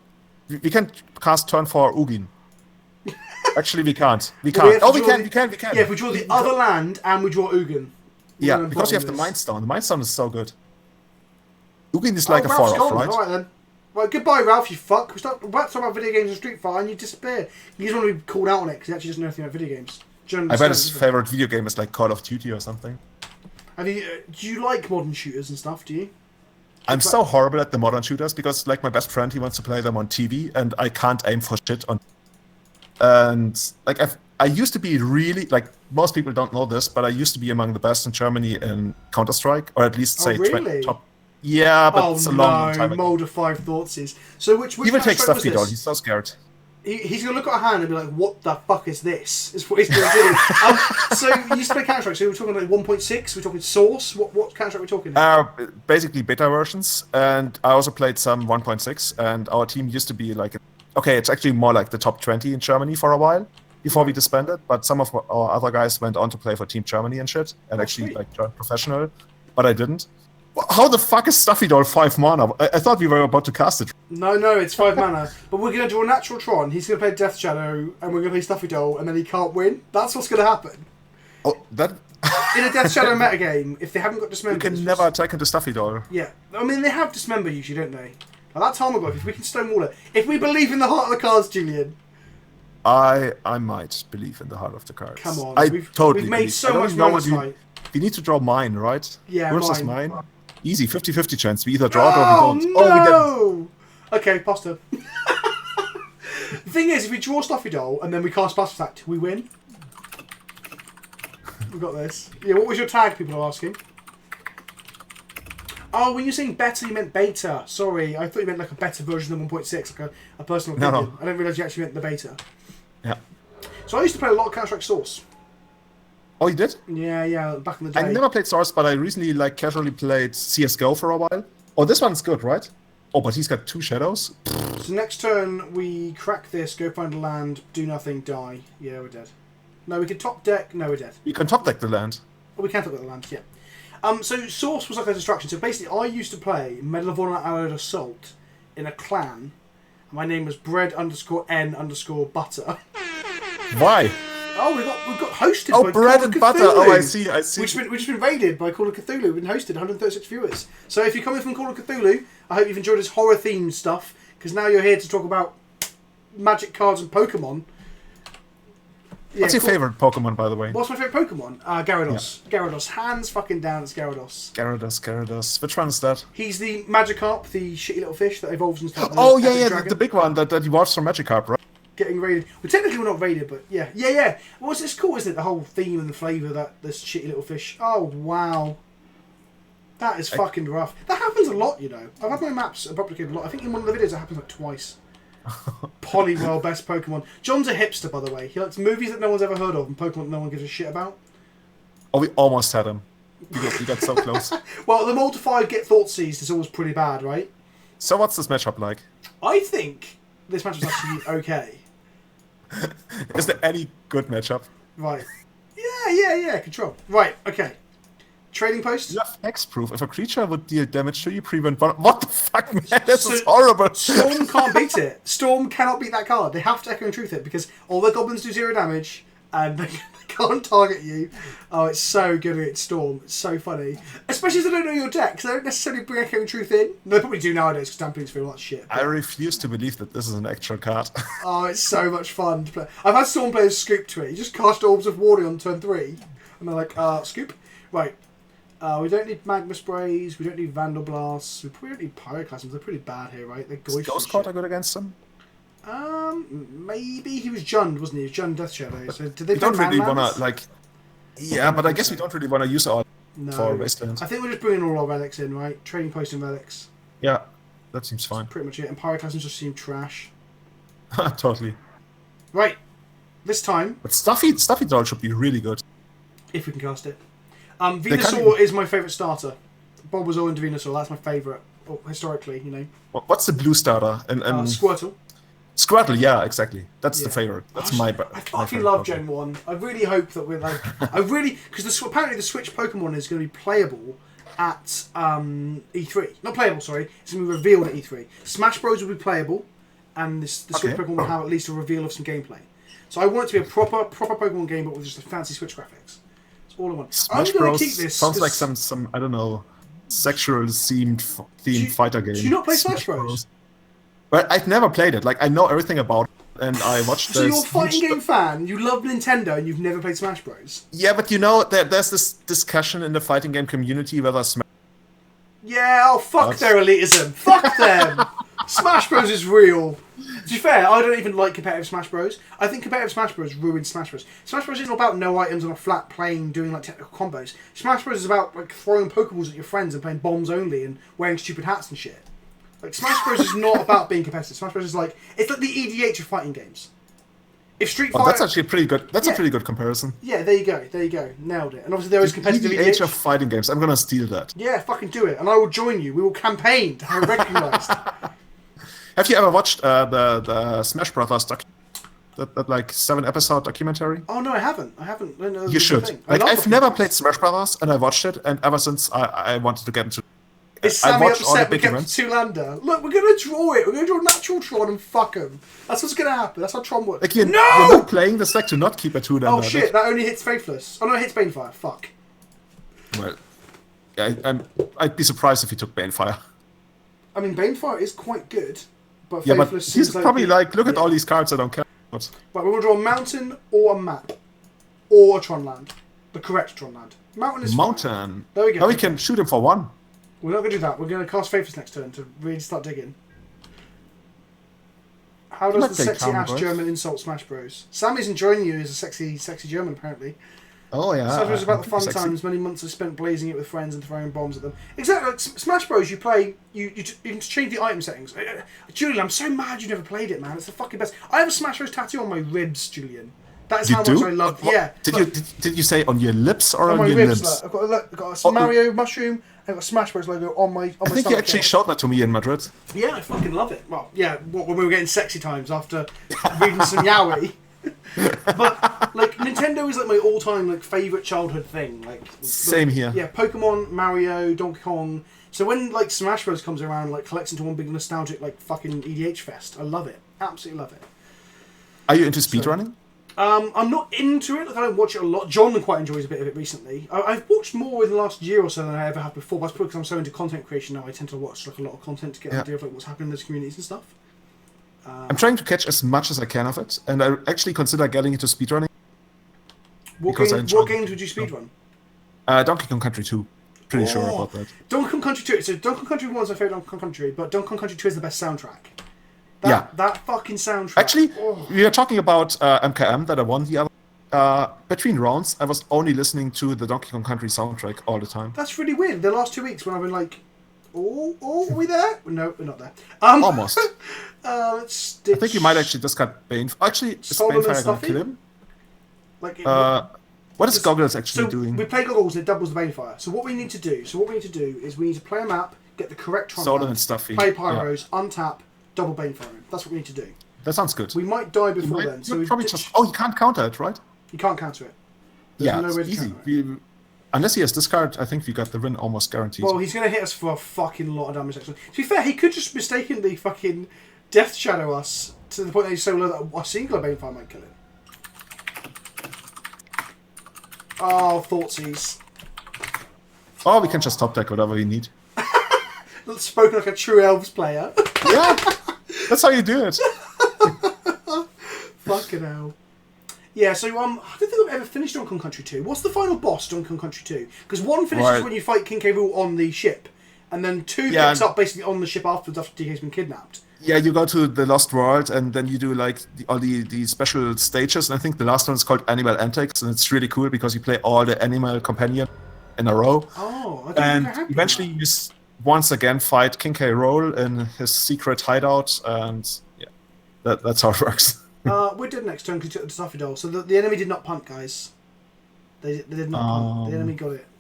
We can cast turn 4 Ugin. Actually, we can't. We can't. Oh, we can. Yeah, if we draw the other land and we draw Ugin. Yeah, because you have the Mind Stone. The Mind Stone is so good. Ugin is like a 4-off, right? Alright then. Right, goodbye, Ralph, you fuck. We're talking about video games and Street Fighter and you disappear. You just want to be called out on it because he actually doesn't know anything about video games. I bet his favourite video game is like Call of Duty or something. Do you like modern shooters and stuff, do you? I'm so horrible at the modern shooters because, like, my best friend, he wants to play them on TV and I can't aim for shit on. And like I used to be really, like, most people don't know this, but I used to be among the best in Germany in Counter-Strike, or at least say really? top. Yeah, but it's a long time ago. Mold of 5 Thoughtses. So which he will take Stuffy Doll. He's so scared. He's gonna look at a hand and be like, "What the fuck is this?" Is what he's gonna do. So you used to play Counter-Strike. So we're talking like 1.6. We're talking Source. What Counter-Strike are we talking? Basically beta versions, and I also played some 1.6. And our team used to be like, okay, it's actually more like the top 20 in Germany for a while before we disbanded. But some of our other guys went on to play for Team Germany and shit, and actually like turned professional. But I didn't. How the fuck is Stuffy Doll 5 mana? I thought we were about to cast it. No, it's 5 mana. But we're going to draw a natural Tron, he's going to play Death Shadow, and we're going to play Stuffy Doll, and then he can't win. That's what's going to happen. Oh, that... In a Death Shadow metagame, if they haven't got Dismember... You can never attack into Stuffy Doll. Yeah. I mean, they have Dismember usually, don't they? Like that Tarmogoyf, if we can stonewall it. If we believe in the heart of the cards, Julian... I might believe in the heart of the cards. Come on. We've made so much money tonight. We need to draw mine, right? Yeah, versus mine. Easy, 50-50 chance. We either draw it or we don't. No! Oh, we didn't. Okay, pasta. thing is, if we draw Stuffy Doll and then we cast Blast Attack, we win. We've got this. Yeah, what was your tag, people are asking? Oh, when you're saying beta, you meant beta. Sorry, I thought you meant like a better version of 1.6, like a personal opinion. No. I didn't realise you actually meant the beta. Yeah. So I used to play a lot of Counter-Strike Source. Oh, you did? Yeah, back in the day. I never played Source, but I recently like casually played CS:GO for a while. Oh, this one's good, right? Oh, but he's got 2 shadows. So next turn, we crack this, go find a land, do nothing, die. Yeah, we're dead. No, we can top deck. No, we're dead. You can top deck the land. Oh, we can top deck the land, yeah. So Source was like a distraction. So basically, I used to play Medal of Honor Allied Assault in a clan. My name was bread_n_butter. Why? Oh, we got hosted by bread Call and of butter. Cthulhu. Oh, I see. We've just been raided by Call of Cthulhu. We've been hosted, 136 viewers. So if you're coming from Call of Cthulhu, I hope you've enjoyed this horror-themed stuff, because now you're here to talk about magic cards and Pokemon. Yeah, What's your favourite Pokemon, by the way? What's my favourite Pokemon? Gyarados. Yeah. Gyarados. Hands fucking down, it's Gyarados. Gyarados. Which one is that? He's the Magikarp, the shitty little fish that evolves into Oh, yeah, the big one that evolves from Magikarp, right? Getting raided. Well, technically we're not raided, but yeah. Well, it's cool, isn't it? The whole theme and the flavour that this shitty little fish. Oh, wow. That is fucking rough. That happens a lot, you know. I've had my maps replicated a lot. I think in one of the videos it happens like twice. Poliwhirl, best Pokemon. John's a hipster, by the way. He likes movies that no one's ever heard of and Pokemon that no one gives a shit about. Oh, we almost had him. We got so close. Well, the multiplied get thought seized is always pretty bad, right? So what's this matchup like? I think this match is actually okay. Is there any good matchup? Right. Yeah. Control. Right. Okay. Trading post. You have Hexproof. If a creature would deal damage to you, prevent one. What the fuck, man? This is horrible. Storm can't beat it. Storm cannot beat that card. They have to Echo and Truth it because all the goblins do 0 damage and they can't target you. Oh, it's so good against Storm. It's so funny. Especially if they don't know your deck, so they don't necessarily bring Echo and Truth in. They probably do nowadays because Stampeding's feel like shit. I refuse to believe that this is an actual card. Oh, it's so much fun to play. I've had Storm players scoop to it. You just cast Orbs of Warning on turn 3 and they're like, scoop. Right. We don't need Magma Sprays, we don't need Vandal Blasts, we probably don't need Pyroclasms, they're pretty bad here, right? They're Is Ghost Court good against them? Maybe he was Jund, wasn't he? He was Jund Death Shadow. So did they we don't really want to, like... Yeah, but I guess we don't really want to use our for Wastelands. I think we're just bringing all our relics in, right? Trading post and relics. Yeah, that seems fine. That's pretty much it, and Pyroclasms just seem trash. Totally. Right, this time... But Stuffy Doll should be really good. If we can cast it. Venusaur is my favourite starter. Bulbasaur into Venusaur, that's my favourite, historically, you know. What's the blue starter? Squirtle. Squirtle, yeah, exactly. That's the favourite. That's my fucking love Gen 1. I really hope that we're like... Because apparently the Switch Pokemon is going to be playable at E3. Not playable, sorry. It's going to be revealed at E3. Smash Bros will be playable, and the Switch Pokemon will have at least a reveal of some gameplay. So I want it to be a proper Pokemon game, but with just a fancy Switch graphics. All I want. Smash Bros. Keep this sounds like some I don't know, sexual themed fighter game. Do you not play Smash Bros? Well, I've never played it. Like I know everything about it, and I watched. So you're a fighting game fan. You love Nintendo, and you've never played Smash Bros. Yeah, but you know there's this discussion in the fighting game community whether Smash. Yeah, fuck their elitism. Fuck them. Smash Bros is real. To be fair, I don't even like competitive Smash Bros. I think competitive Smash Bros ruined Smash Bros. Smash Bros isn't about no items on a flat plane doing like technical combos. Smash Bros is about like throwing Pokeballs at your friends and playing bombs only and wearing stupid hats and shit. Like Smash Bros is not about being competitive. Smash Bros is like it's like the EDH of fighting games. If Street Fighter, that's actually pretty good. That's a pretty good comparison. Yeah, there you go. Nailed it. And obviously there is competitive EDH of fighting games. I'm gonna steal that. Yeah, fucking do it, and I will join you. We will campaign to have it recognised. Have you ever watched the Smash Brothers that like 7-episode documentary? Oh no, I haven't. I didn't know you should. Like I've never played Smash Brothers, and I watched it, and ever since I wanted to get into. Is Sammy upset we kept Two-lander? Look, we're gonna draw it. We're gonna draw natural Tron and fuck him. That's what's gonna happen. That's how Tron works. Like you're not playing this deck to not keep a Two-lander. Oh shit! That only hits Faithless. Oh no, it hits Banefire. Fuck. Well, yeah, I'd be surprised if he took Banefire. I mean, Banefire is quite good, but yeah, Faithless but he's probably like, look at all these cards I don't care about. Right, we're gonna draw a mountain or a map or a Tron land. The correct Tron land. Mountain is mountain. There we go. Now we can shoot him for 1. We're not going to do that. We're going to cast Faithless next turn to really start digging. How does the sexy ass German insult Smash Bros? Sammy's enjoying you as a sexy German, apparently. Oh yeah. So it was about the fun times, many months I spent blazing it with friends and throwing bombs at them. Exactly, like Smash Bros. You play, you can change the item settings. Julian, I'm so mad you never played it, man. It's the fucking best. I have a Smash Bros. Tattoo on my ribs, Julian. That's how much I love. What? Yeah. Did you say on your lips or on your ribs? limbs? I've got a Mario mushroom. I've got a Smash Bros. Logo on my. I think you actually showed that to me in Madrid. Yeah, I fucking love it. Well, yeah, when we were getting sexy times after reading some yaoi. But like Nintendo is like my all-time like favorite childhood thing. Like same here. Yeah, Pokemon, Mario, Donkey Kong. So when like Smash Bros comes around, like collects into one big nostalgic like fucking EDH fest, I love it. Absolutely love it. Are you into speedrunning? I'm not into it. Like, I don't watch it a lot. John quite enjoys a bit of it recently. I've watched more in the last year or so than I ever have before. But that's probably because I'm so into content creation now. I tend to watch like a lot of content to get an idea of like what's happening in those communities and stuff. I'm trying to catch as much as I can of it, and I actually consider getting into speedrunning. What games would you speedrun? Donkey Kong Country 2. Pretty sure about that. Donkey Kong Country 2. So Donkey Kong Country 1 is my favourite Donkey Kong Country, but Donkey Kong Country 2 is the best soundtrack. That fucking soundtrack. Actually, we are talking about MKM that I won the other. Between rounds, I was only listening to the Donkey Kong Country soundtrack all the time. That's really weird. The last 2 weeks when I've been like, are we there? No, we're not there. Almost. I think you might actually just got Bane. Actually, is Banefire going to kill him? Like, what is Goggles actually doing? We play Goggles and it doubles the Banefire. So what we need to do is we need to play a map, get the correct Tron and stuffy. Play Pyros, untap, double Banefire. That's what we need to do. That sounds good. We might die before then. So probably you can't counter it, right? You can't counter it. There's no way to easy. Counter it. Unless he has discard, I think we got the win almost guaranteed. Well, he's going to hit us for a fucking lot of damage, actually. To be fair, he could just mistakenly fucking Death Shadow us to the point that he's so low that a singular Banefire might kill him. Oh, Thoughtseize. Oh, we can just top deck whatever we need. Spoken like a true Elves player. Yeah, that's how you do it. Fucking hell. Yeah, so I don't think I've ever finished Donkey Kong Country 2. What's the final boss, Donkey Kong Country 2? Because 1 finishes when you fight King K. Rool on the ship, and then 2 picks up basically on the ship afterwards after DK's been kidnapped. Yeah, you go to the Lost World, and then you do like all the special stages, and I think the last one is called Animal Antics, and it's really cool because you play all the animal companion in a row. Oh, I don't and think I have eventually you once again fight King K. Rool in his secret hideout, and yeah, that's how it works. We're dead next turn because he took the Stuffy Doll. So the enemy did not punt, guys. They did not punt. The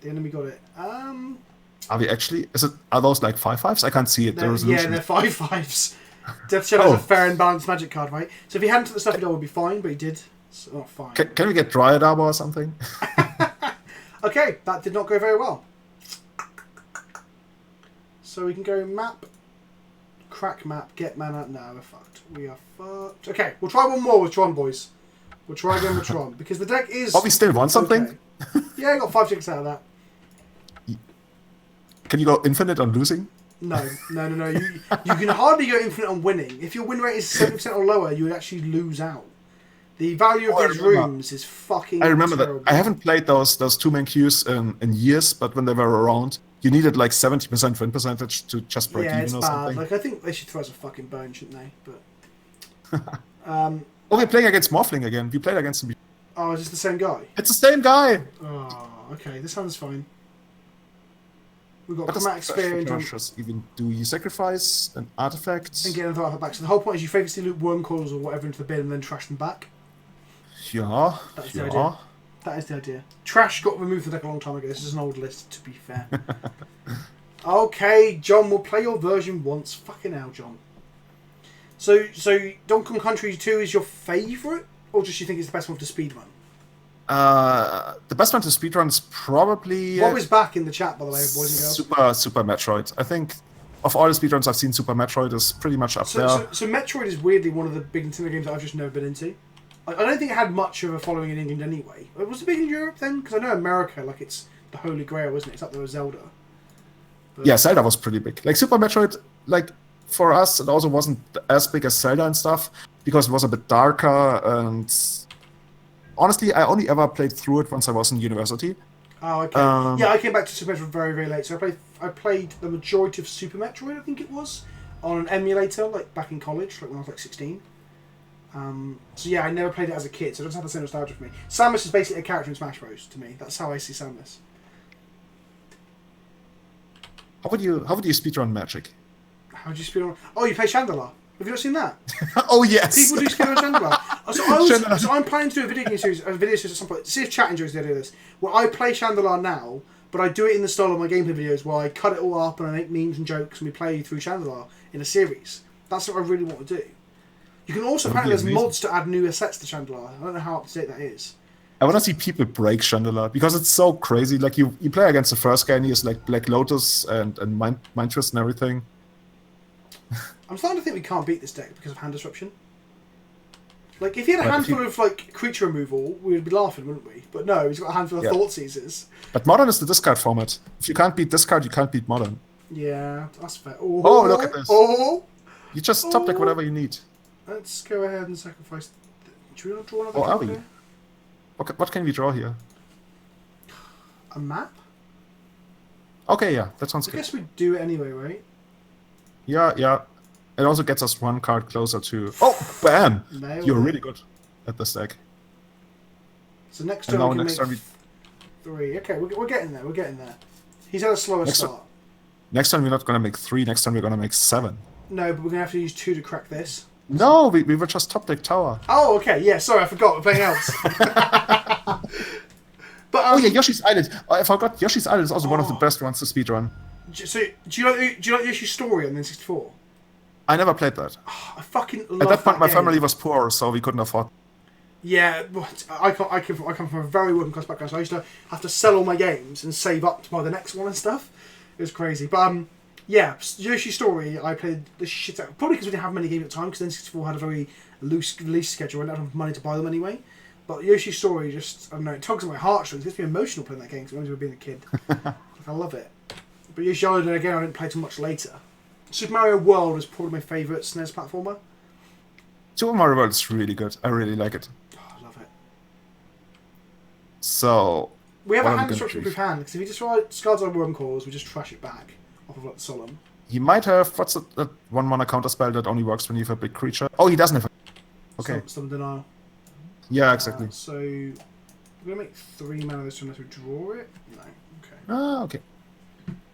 enemy got it. Are we actually? Are those like 5/5s? I can't see it. The resolution. Yeah, they're 5/5s. Death Shadow's a fair and balanced magic card, right? So if he hadn't took the Stuffy Doll, would be fine, but he did. So fine. Can we get Dryad Arbor or something? Okay, that did not go very well. So we can go map, crack map, get mana. No, we're fucked. We are fucked. Okay, we'll try one more with Tron, boys. We'll try again with Tron because the deck is. Oh, we still want something. Okay. Yeah, I got 5 ticks out of that. Can you go infinite on losing? No. You can hardly go infinite on winning. If your win rate is 70% or lower, you would actually lose out. The value of these rooms is fucking. I remember terrible. that. I haven't played those 2-man queues in years, but when they were around, you needed like 70% win percentage to just break even or something. Yeah, it's bad. Like I think they should throw us a fucking bone, shouldn't they? But. Oh, we're playing against Morphling again. We played against him. Oh, is this the same guy? It's the same guy. Oh, okay. This sounds fine. We've got chromatic experience. Even do you sacrifice an artifact? And get another artifact back. So the whole point is you famously loot worm coils or whatever into the bin and then trash them back. Yeah. That's the idea. That is the idea. Trash got removed from the deck a long time ago. This is an old list, to be fair. Okay, John, we'll play your version once. Fucking hell, John. So Donkey Kong Country 2 is your favourite? Or just you think it's the best one to speedrun? The best one to speedrun is probably... What was back in the chat, by the way, boys and girls? Super Metroid. I think of all the speedruns I've seen, Super Metroid is pretty much up there. So Metroid is weirdly one of the big Nintendo games that I've just never been into. I don't think it had much of a following in England anyway. Was it big in Europe then? Because I know America, like it's the Holy Grail, isn't it? It's up there with Zelda. But... Yeah, Zelda was pretty big. Like Super Metroid, like for us, it also wasn't as big as Zelda and stuff because it was a bit darker and honestly, I only ever played through it once I was in university. Oh, okay. Yeah, I came back to Super Metroid very, very late. So I played the majority of Super Metroid, I think it was, on an emulator, like back in college, like when I was like 16. So yeah, I never played it as a kid, so it doesn't have the same nostalgia for me. Samus is basically a character in Smash Bros. To me. That's how I see Samus. How would you speedrun Magic? How do you speedrun? Oh, you play Chandelier. Have you not seen that? Oh yes. People do speedrun Chandelier. So I'm planning to do a video series at some point. See if chat enjoys the idea of this. Well, I play Chandelier now, but I do it in the style of my gameplay videos where I cut it all up and I make memes and jokes and we play through Chandelier in a series. That's what I really want to do. You can also apparently there's mods to add new sets to Chandelier. I don't know how up to date that is. I want to see people break Chandelier because it's so crazy. Like you play against the first guy and he has like Black Lotus and Mind Twist and everything. I'm starting to think we can't beat this deck because of hand disruption. Like if he had a handful of like creature removal, we would be laughing, wouldn't we? But no, he's got a handful of Thought Seizers. But Modern is the discard format. If you can't beat discard, you can't beat Modern. Yeah, that's fair. Oh, look at this. Oh, you just top deck whatever you need. Let's go ahead and sacrifice. Should we not draw another are we? here? What can we draw here? A map? Okay, yeah, that sounds I good. guess we do it anyway, right? Yeah. It also gets us one card closer to... Oh, bam! Nailed You're it. really good at this deck. So next turn we can make 3. Okay, we're getting there. We're getting there. He's had a slower start. Next time we're not going to make 3. Next time we're going to make 7. No, but we're going to have to use 2 to crack this. No, we were just top deck tower. Oh, okay. Yeah, sorry, I forgot. We're playing Elves. But, oh yeah, Yoshi's Island. I forgot. Yoshi's Island is also one of the best ones to speedrun. So, do you like Yoshi's Story on the N64? I never played that. Oh, I fucking love At that point, my game. family was poor, so we couldn't afford. Yeah, I come from a very working class background, so I used to have to sell all my games and save up to buy the next one and stuff. It was crazy, but yeah, Yoshi's Story I played the shit out. Probably because we didn't have many games at the time, because N64 had a very loose release schedule. I didn't have money to buy them anyway. But Yoshi's Story just, I don't know, it tugs at my heartstrings. It gets me emotional playing that game because I remember being a kid. I love it. But Yoshi's Island, again, I didn't play too much later. Super Mario World was probably my favourite SNES platformer. Super Mario World is really good. I really like it. Oh, I love it. So... We have a hand destruction proof hand, because if he discards our Worm Cores, we just trash it back off of like the Solemn. He might have... What's that 1-mana counter spell that only works when you have a big creature? Oh, he doesn't have a... Okay. Some denial. Yeah, exactly. So, we're going to make 3 mana this turn unless we draw it? No. Okay. Ah, okay.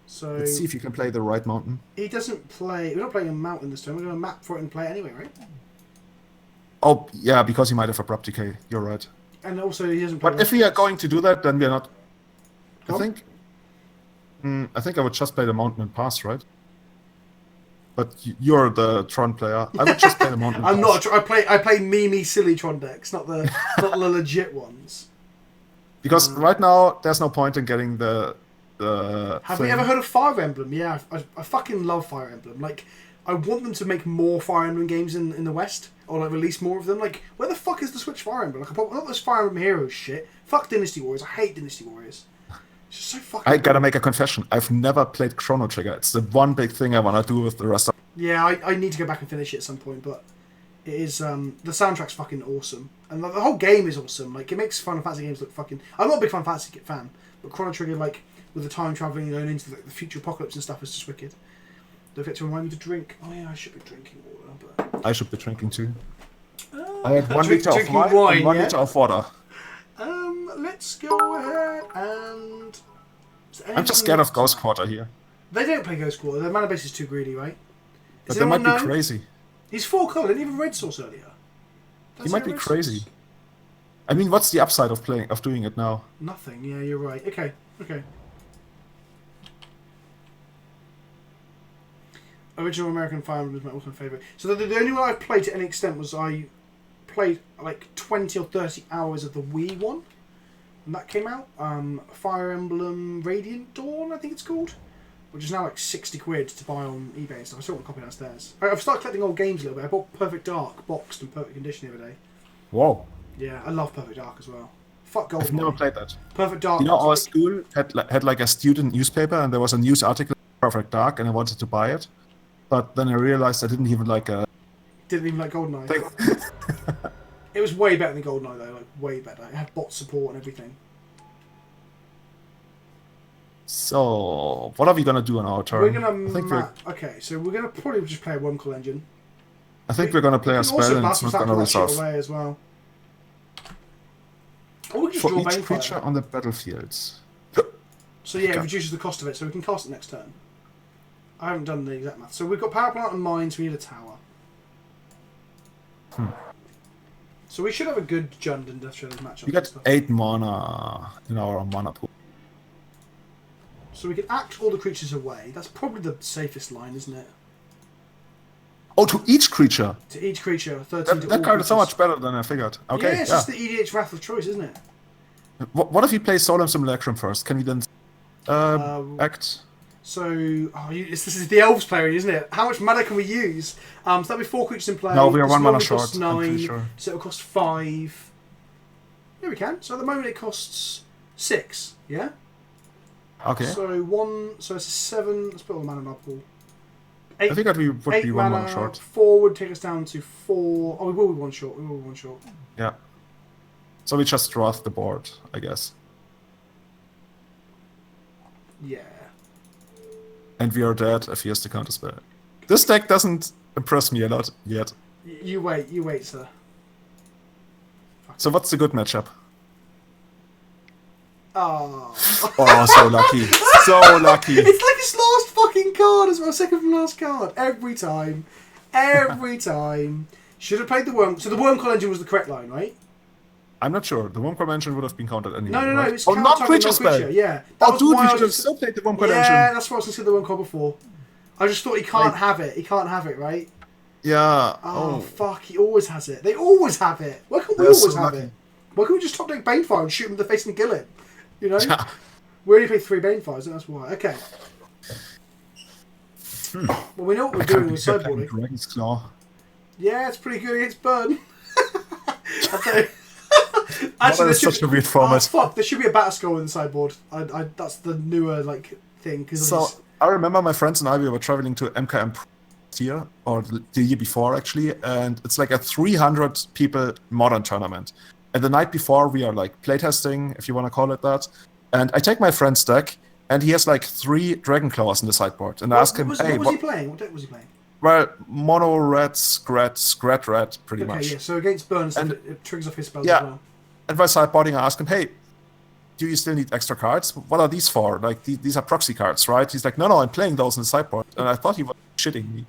So let's see if you can play the right mountain. He doesn't play... We're not playing a mountain this turn. We're going to map for it and play it anyway, right? Oh, yeah, because he might have Abrupt Decay. You're right. And also, he doesn't play... But if we are going to do that, then we are not... Go on. I think I would just play the mountain and pass, right? But you're the Tron player. I would just play the mountain. I'm not. I play meme silly Tron decks, not the legit ones. Because right now there's no point in getting the. Have we ever heard of Fire Emblem? Yeah, I fucking love Fire Emblem. Like, I want them to make more Fire Emblem games in the West, or like release more of them. Like, where the fuck is the Switch Fire Emblem? Like, not this Fire Emblem Heroes shit. Fuck Dynasty Warriors. I hate Dynasty Warriors. It's just so fucking. I gotta make a confession. I've never played Chrono Trigger. It's the one big thing I wanna do with the rest of. Yeah, I need to go back and finish it at some point, but it is the soundtrack's fucking awesome, and the whole game is awesome. Like, it makes Final Fantasy games look fucking. I'm not a big Final Fantasy fan, but Chrono Trigger, like with the time traveling going into the future apocalypse and stuff, is just wicked. Don't forget to remind me to drink. Oh yeah, I should be drinking water, but I should be drinking too. I had 1 liter of wine and 1 liter of water. Let's go ahead and. I'm just scared of Ghost Quarter here. They don't play Ghost Quarter. Their mana base is too greedy, right? But they might be crazy. He's 4 colour. Didn't even red source earlier. He might be crazy. I mean, what's the upside of doing it now? Nothing. Yeah, you're right. Okay. Original American Fire Emblem is my ultimate favourite. So the only one I've played to any extent was I played like 20 or 30 hours of the Wii one. And that came out. Fire Emblem Radiant Dawn, I think it's called. Which is now like 60 quid to buy on eBay and stuff. I still got a copy downstairs. I've started collecting old games a little bit. I bought Perfect Dark boxed in perfect condition the other day. Whoa. Yeah, I love Perfect Dark as well. Fuck GoldenEye. I've never played that. Perfect Dark. You know, our school had like a student newspaper, and there was a news article Perfect Dark, and I wanted to buy it. But then I realized I didn't even like GoldenEye. It was way better than GoldenEye though, like way better. It had bot support and everything. So, what are we gonna do on our turn? We're gonna okay, so we're gonna probably just play a Wormclaw engine. I think we're gonna play a spell and it's not gonna resolve. Away as well. Or we can just For draw each Banefire. creature on the battlefields. So yeah, it reduces the cost of it, so we can cast it next turn. I haven't done the exact math. So we've got Power Plant and Mines, we need a tower. So we should have a good Jund Industrialist matchup. We got 8 mana in our mana pool. So we can act all the creatures away. That's probably the safest line, isn't it? Oh, to each creature? To each creature, 13 to That all card is so creatures. much better than I figured. Okay, Yeah, it's just the EDH Wrath of choice, isn't it? What if we play Solemn Simulacrum first? Can we then act? So, this is the Elves playing, isn't it? How much mana can we use? So that'll be 4 creatures in play. No, we are This 1 mana normally costs short, I'm pretty 9, sure. so it'll cost 5. Yeah, we can. So at the moment it costs 6, yeah? Okay. So it's a 7. Let's put all the mana in our pool. 8, I figured we would be 1 mana mana short. 4 would take us down to 4. Oh, we will be 1 short. We will be 1 short. Yeah. So we just draw off the board, I guess. Yeah. And we are dead if he has to counterspell. This deck doesn't impress me a lot yet. You wait, sir. So what's the good matchup? Oh. Oh, so lucky. So lucky. It's like his last fucking card as well, second from last card. Every time. Every time. Should have played the Worm. So the Wormcoil Engine was the correct line, right? I'm not sure. The Wormcoil Engine would have been counted anyway. No, right? it's oh, non-creature non-creature, spell. yeah. Oh, dude, why we I should have was- still played the Wormcoil Yeah, Engine. that's what I was going to say the Wormcoil before. I just thought he can't have it. He can't have it, right? Yeah. Oh, fuck, he always has it. They always have it. Why can't we They're always so have lucky. it? Why can't we just top deck Banefire and shoot him in the face and kill him? You know? Yeah. We only played 3 Banefires, and that's why. Okay. Well, we know what we're doing with sideboarding. Dragon's Claw. Yeah, it's pretty good against Burn. I'll tell you. That there is should such a weird format. Oh, fuck, there should be a batter skull in the sideboard. That's the newer thing. Cause So I remember my friends and I, we were traveling to MKM year, or the year before actually, and it's like a 300 people modern tournament. And the night before we are like playtesting, if you want to call it that. And I take my friend's deck, and he has like 3 Dragon Claws in the sideboard. And I ask him, hey, what was he playing? What deck was he playing? Well, mono red, scrat red, pretty much. Okay, yeah, so against Burn, And- it triggers off his spells Yeah. as well. And by sideboarding, I ask him, hey, do you still need extra cards? What are these for? Like, these are proxy cards, right? He's like, no, I'm playing those in the sideboard. And I thought he was shitting me.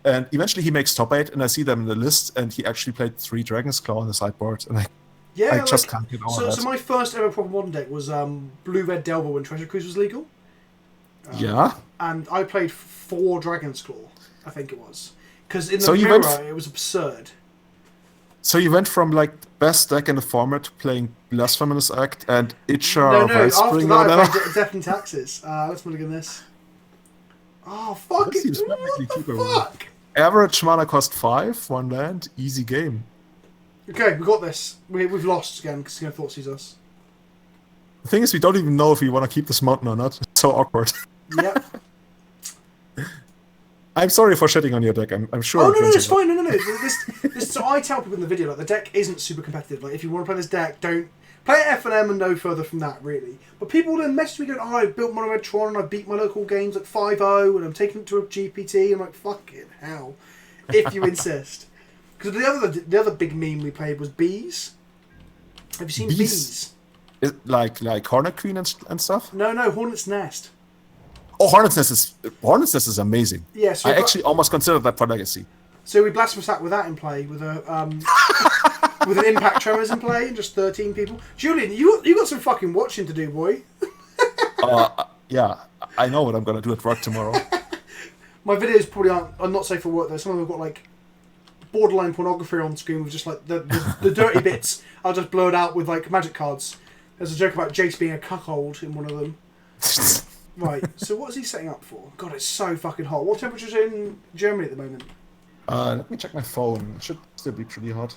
And eventually he makes top 8, and I see them in the list, and he actually played 3 Dragon's Claw on the sideboard. And I just can't get over that. So my first ever proper modern deck was Blue-Red Delver when Treasure Cruise was legal. Yeah? And I played 4 Dragon's Claw, I think it was. Because in the So you mirror, went it was absurd. So you went from, like, the best deck in the format to playing Blasphemous Act and Itcher No, or Vice after Spring that or I whatever. played Death and Taxes. Let's look at this. Oh, fuck This it. seems What perfectly the keepable. fuck? Average mana cost 5, 1 land, easy game. Okay, we got this. We've lost again because Skin of Thought sees us. The thing is, we don't even know if we want to keep this mountain or not. It's so awkward. Yep. I'm sorry for shitting on your deck. I'm sure. Oh, no, it it's fine. No. So I tell people in the video, like, the deck isn't super competitive. Like, if you want to play this deck, don't play F&M and no further from that, really. But people then message me going, oh, I built Monored Tron and I beat my local games like 5-0 and I'm taking it to a GPT. I'm like, fucking hell. If you insist. Because the other big meme we played was Bees. Have you seen Bees? Like Hornet Queen and stuff? No, Hornet's Nest. Oh, Hornet's Nest is amazing. Yeah, so I actually almost considered that for Legacy. So we Blasphemous Act with that in play, with a with an Impact Tremors in play, and just 13 people. Julian, you got some fucking watching to do, boy. Yeah, I know what I'm gonna do at work tomorrow. My videos probably are not safe for work though. Some of them have got like borderline pornography on screen with just like the dirty bits. I'll just blow it out with like magic cards. There's a joke about Jace being a cuckold in one of them. Right, so what is he setting up for? God, it's so fucking hot. What temperature's in Germany at the moment? Let me check my phone. It should still be pretty hot.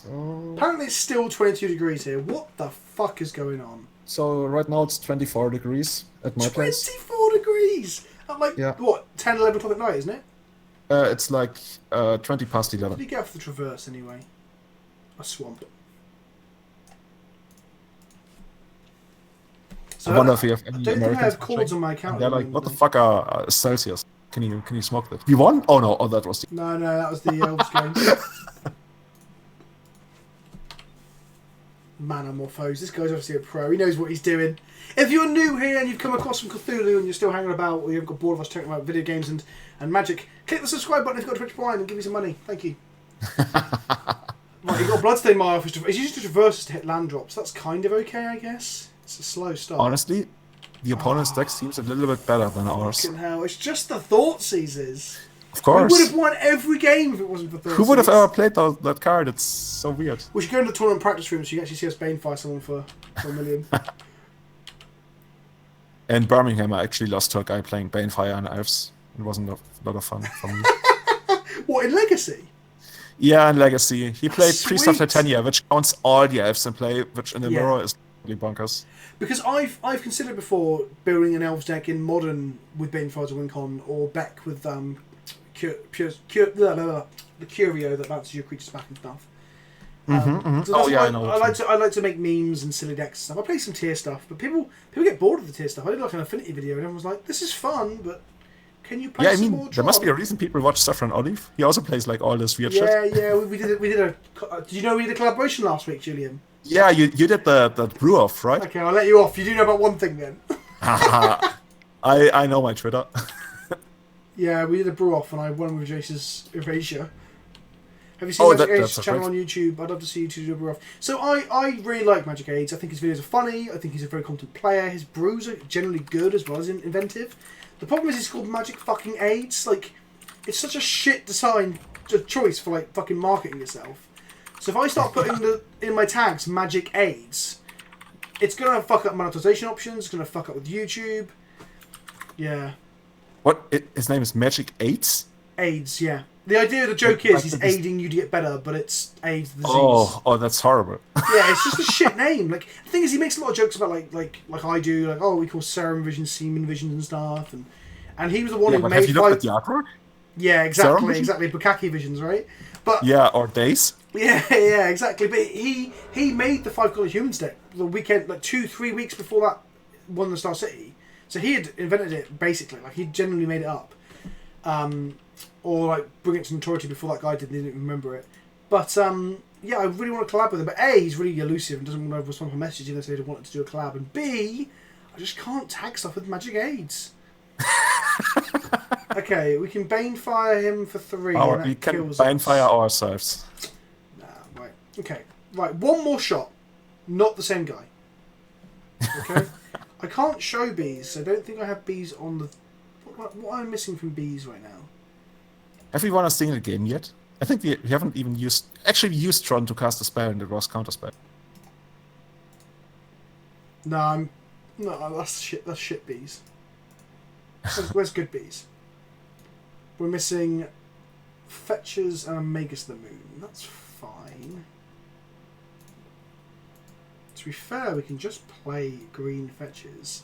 Apparently it's still 22 degrees here. What the fuck is going on? So right now it's 24 degrees at my place. 24 degrees! At like, Yeah. what, 10, 11 o'clock at night, isn't it? It's like 20 past Did 11. you get off the Traverse anyway? A swamp. So I wonder if you have I any don't think I Americans have chords on my account. and they're like, what the fuck are Celsius? Can you smoke that? We won? Oh no! Oh, that was the... No, that was the Elves game. Manamorphose. This guy's obviously a pro. He knows what he's doing. If you're new here and you've come across some Cthulhu and you're still hanging about, or you haven't got bored of us talking about video games and Magic, click the subscribe button if you've got Twitch Prime and give me some money. Thank you. Right, you've got Bloodstained Mire. It's usually just reverses to hit land drops. That's kind of okay, I guess. It's a slow start. Honestly, the opponent's deck seems a little bit better than ours. Fucking hell. It's just the Thoughtseizes. Of course. We would have won every game if it wasn't for Thoughtseizes. Who would have ever played that card? It's so weird. We should go into the tournament practice room so you can actually see us Banefire someone for $1 million. In Birmingham, I actually lost to a guy playing Banefire and Elves. It wasn't a lot of fun for me. What, in Legacy? Yeah, in Legacy. He played Priest of Sweet. Titania, which counts all the Elves in play, which in the mirror is totally bonkers. Because I've considered before building an Elves deck in Modern with Banefire as a win con, or Beck with the Curio that bounces your creatures back and stuff. So I know. I like to make memes and silly decks and stuff. I play some tier stuff, but people get bored of the tier stuff. I did like an Affinity video, and everyone was like, "This is fun, but can you play some more?" There must be a reason people watch Saffron Olive. He also plays like all this weird shit. Yeah. We did a. Did you know we did a collaboration last week, Julian? Yeah, you did the brew off, right? Okay, I'll let you off. You do know about one thing then. I know my Twitter. Yeah, we did a brew off, and I won with Jace's Erasure. Have you seen Magic Aids' channel on YouTube? I'd love to see you two do a brew off. So I really like Magic Aids. I think his videos are funny. I think he's a very competent player. His brews are generally good as well as inventive. The problem is he's called Magic fucking Aids. Like, it's such a shit choice for like fucking marketing yourself. So if I start putting in my tags Magic Aids, it's gonna fuck up monetization options. It's gonna fuck up with YouTube. Yeah. What? His name is Magic Aids? AIDS, yeah. The idea of the joke is he's aiding you to get better, but it's AIDS the disease. Oh, that's horrible. Yeah, it's just a shit name. Like, the thing is, he makes a lot of jokes about like I do, like, oh, we call serum vision semen visions and stuff, and he was the one who made. Have you looked at the artwork? Yeah, exactly. Bukkake visions, right? But yeah, or days. Yeah, exactly. But he made the 5-color humans deck the weekend, like 2-3 weeks before that won the Star City. So he had invented it basically, like he genuinely made it up, or like bring it to notoriety before that guy did. And he didn't remember it. But yeah, I really want to collab with him. But A, he's really elusive and doesn't want to respond to messages even though he wanted to do a collab. And B, I just can't tag stuff with Magic Aids. Okay, we can Banefire him for 3. Or we can Banefire ourselves. Nah, right. Okay, right. One more shot. Not the same guy. Okay. I can't show bees, so I don't think I have bees on the... What am I missing from bees right now? Have we won a single game yet? I think we haven't even used... Actually, we used Tron to cast a spell and it was counterspell. No, that's shit. That's shit bees. Where's good bees? We're missing Fetchers and Magus the Moon. That's fine. To be fair, we can just play green Fetchers.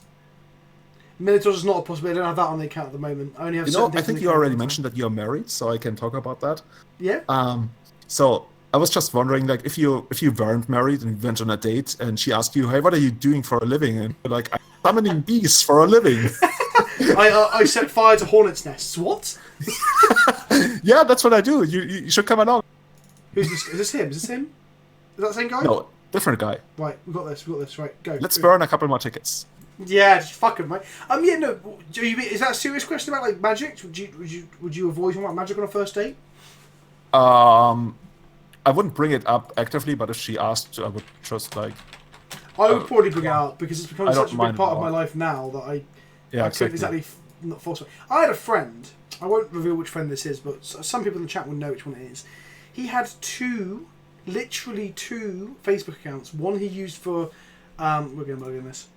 Minotaurs is not a possibility. I don't have that on the account at the moment. I only have. I think you already mentioned that you're married, so I can talk about that. Yeah. So I was just wondering, like, if you weren't married and went on a date, and she asked you, "Hey, what are you doing for a living?" and you're like, "I'm summoning bees for a living." I set fire to hornets' nests. What? Yeah, that's what I do. You should come along. Who's this? Is this him? Is that the same guy? No, different guy. Right, we got this. Right, go. Let's burn a couple more tickets. Yeah, just fuck him, mate. Yeah, no. Is that a serious question about like magic? Would you avoid talking about magic on a first date? I wouldn't bring it up actively, but if she asked, I would just like. I would probably bring it up because it's becoming such a big part of my life now that I couldn't exactly not force it. I had a friend. I won't reveal which friend this is, but some people in the chat will know which one it is. He had literally two Facebook accounts. One he used for. We're going to log in this.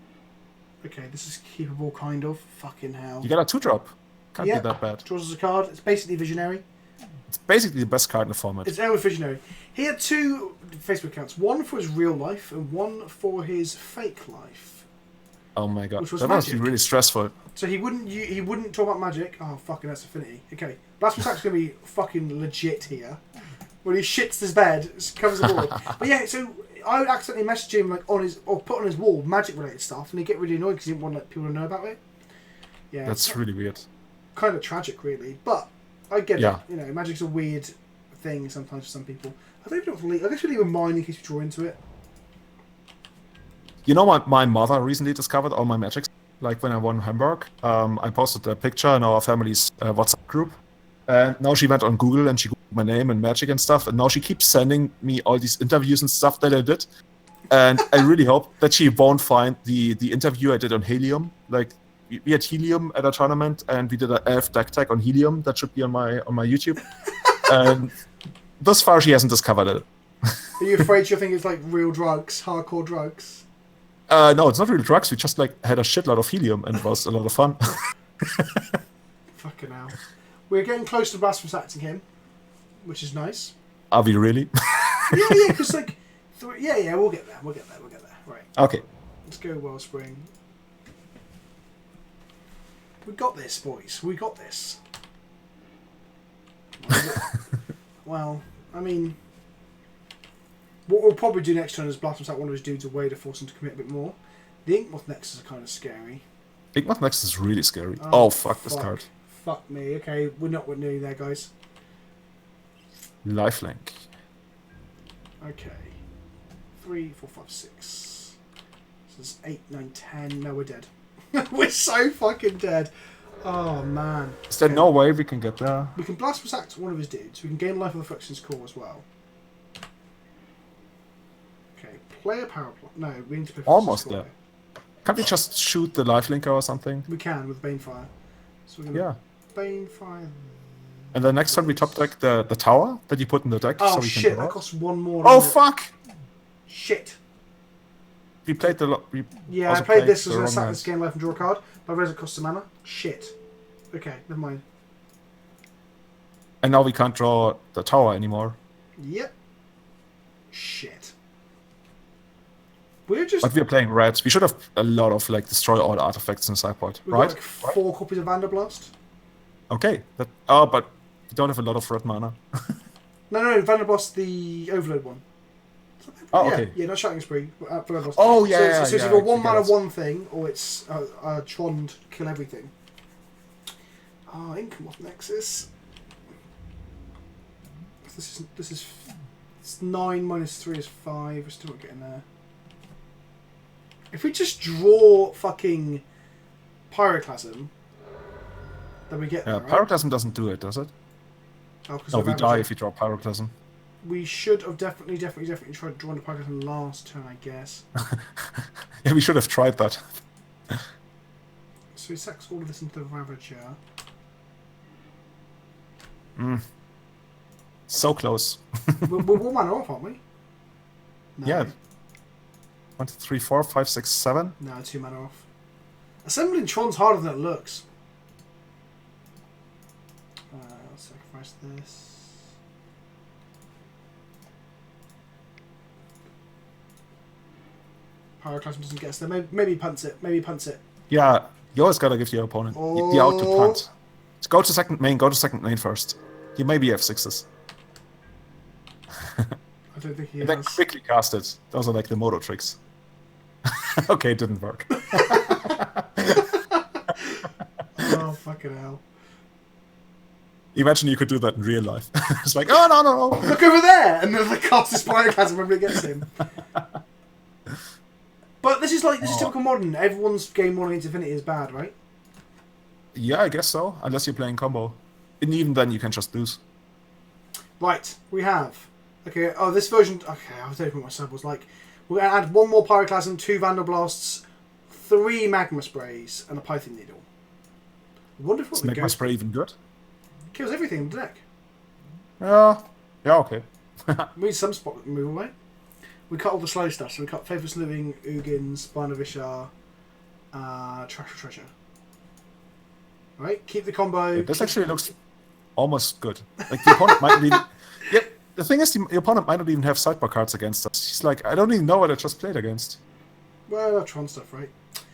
Okay, this is keepable, kind of. Fucking hell. You got a 2-drop. Can't be that bad. Draws us a card. It's basically Visionary. It's basically the best card in the format. It's Elf Visionary. He had 2 Facebook accounts. One for his real life and one for his fake life. Oh my god. That must be really stressful. So he wouldn't talk about magic. Oh, fucking that's Affinity. Okay. Blasphemous Act's going to be fucking legit here. When he shits his bed, covers the board. But yeah, so I would accidentally message him like put on his wall magic related stuff, and he'd get really annoyed because he didn't want people to know about it. Yeah, that's really weird. kind of tragic, really. But I get Yeah. it. You know, Magic's a weird thing sometimes for some people. I don't know what to leave. I guess we leave a mine in case we draw into it. You know, my mother recently discovered all my magics. Like when I won Hamburg, I posted a picture in our family's WhatsApp group. And now she went on Google and she googled my name and magic and stuff. And now she keeps sending me all these interviews and stuff that I did. And I really hope that she won't find the interview I did on Helium. Like we had Helium at a tournament and we did an elf deck tag on Helium. That should be on my YouTube. And thus far she hasn't discovered it. Are you afraid she'll think it's like real drugs, hardcore drugs? No, it's not really drugs. We just like had a shitload of helium and it was a lot of fun. Fucking hell. We're getting close to Blasphemous Acting him, which is nice. Are we really? yeah, because like, yeah, we'll get there. Right. Okay. Let's go Wellspring. We got this, boys. We got this. Well, I mean, what we'll probably do next turn is Blasphemous Act one of his dudes away to force him to commit a bit more. The Inkmoth Nexus are kind of scary. Inkmoth Nexus is really scary. Oh, fuck this card. Fuck me. Okay, we're not nearly there, guys. Lifelink. Okay. 3, 4, 5, 6. So it's 8, 9, 10. No, we're dead. We're so fucking dead. Oh, man. Is there no way we can get there? We can Blasphemous Act one of his dudes. We can gain life of the Fluxions Core as well. Okay, play a power plot. No, we need to play Almost there. Can't we just shoot the lifelinker or something? We can with Banefire. So we're gonna Banefire. And then next time we top deck the tower that you put in the deck. Oh so we shit, can that costs one more. Oh fuck! Shit. We played the... I played this as a sack this game life and draw a card. But I realised it costs some mana. Shit. Okay, never mind. And now we can't draw the tower anymore. Yep. Shit. We're just... But we're playing reds. We should have a lot of like destroy all artifacts in sideboard, We've right? got like 4 copies of Vanderblast. Okay. But we don't have a lot of red mana. No, Vanderblast, the Overload one. Oh, okay. Yeah, not Shouting Spree. Vanderblast. Oh, yeah, So it's either 1 mana 1 thing, or it's Tron kill everything. Ah, Inkmoth Nexus. This is it's 9 minus 3 is 5. We're still not getting there. If we just draw fucking Pyroclasm, then we get there, right? Pyroclasm doesn't do it, does it? Oh, no, we die if we draw Pyroclasm. We should have definitely tried drawing the Pyroclasm last turn, I guess. Yeah, we should have tried that. So he sacks all of this into the Ravager. So close. we're 1 mana off, aren't we? No. Yeah. 1, 2, 3, 4, 5, 6, 7. No, 2 mana off. Assembling Tron's harder than it looks. I'll sacrifice this. Pyroclasm doesn't get us there. Maybe punts it. Yeah, you always gotta give your opponent the out to punt. Just go to second main first. He maybe have 6s. I don't think he has. And then quickly cast it. Those are like the moto tricks. Okay, it didn't work. Oh, fucking hell. Imagine you could do that in real life. It's like, oh, no. Look over there! And then the cast is Pyroclasm when it gets him. But this is typical modern. Everyone's game 1 against Infinity is bad, right? Yeah, I guess so. Unless you're playing combo. And even then you can just lose. Right, we have. Okay, this version. Okay, I'll tell you what my sub was like. We're going to add 1 more Pyroclasm, 2 Vanderblasts, 3 Magma Sprays, and a Python Needle. I wonder if what is Magma Spray even good? Kills everything in the deck. Yeah, okay. We need some spot move away. We cut all the slow stuff, so we cut Faithless Living, Ugins, Barnavishar, Trash for Treasure. Right, keep the combo. Yeah, this actually looks almost good. Like the opponent might be. Yep. The thing is, the opponent might not even have sideboard cards against us. He's like, I don't even know what I just played against. Well, Tron stuff, right?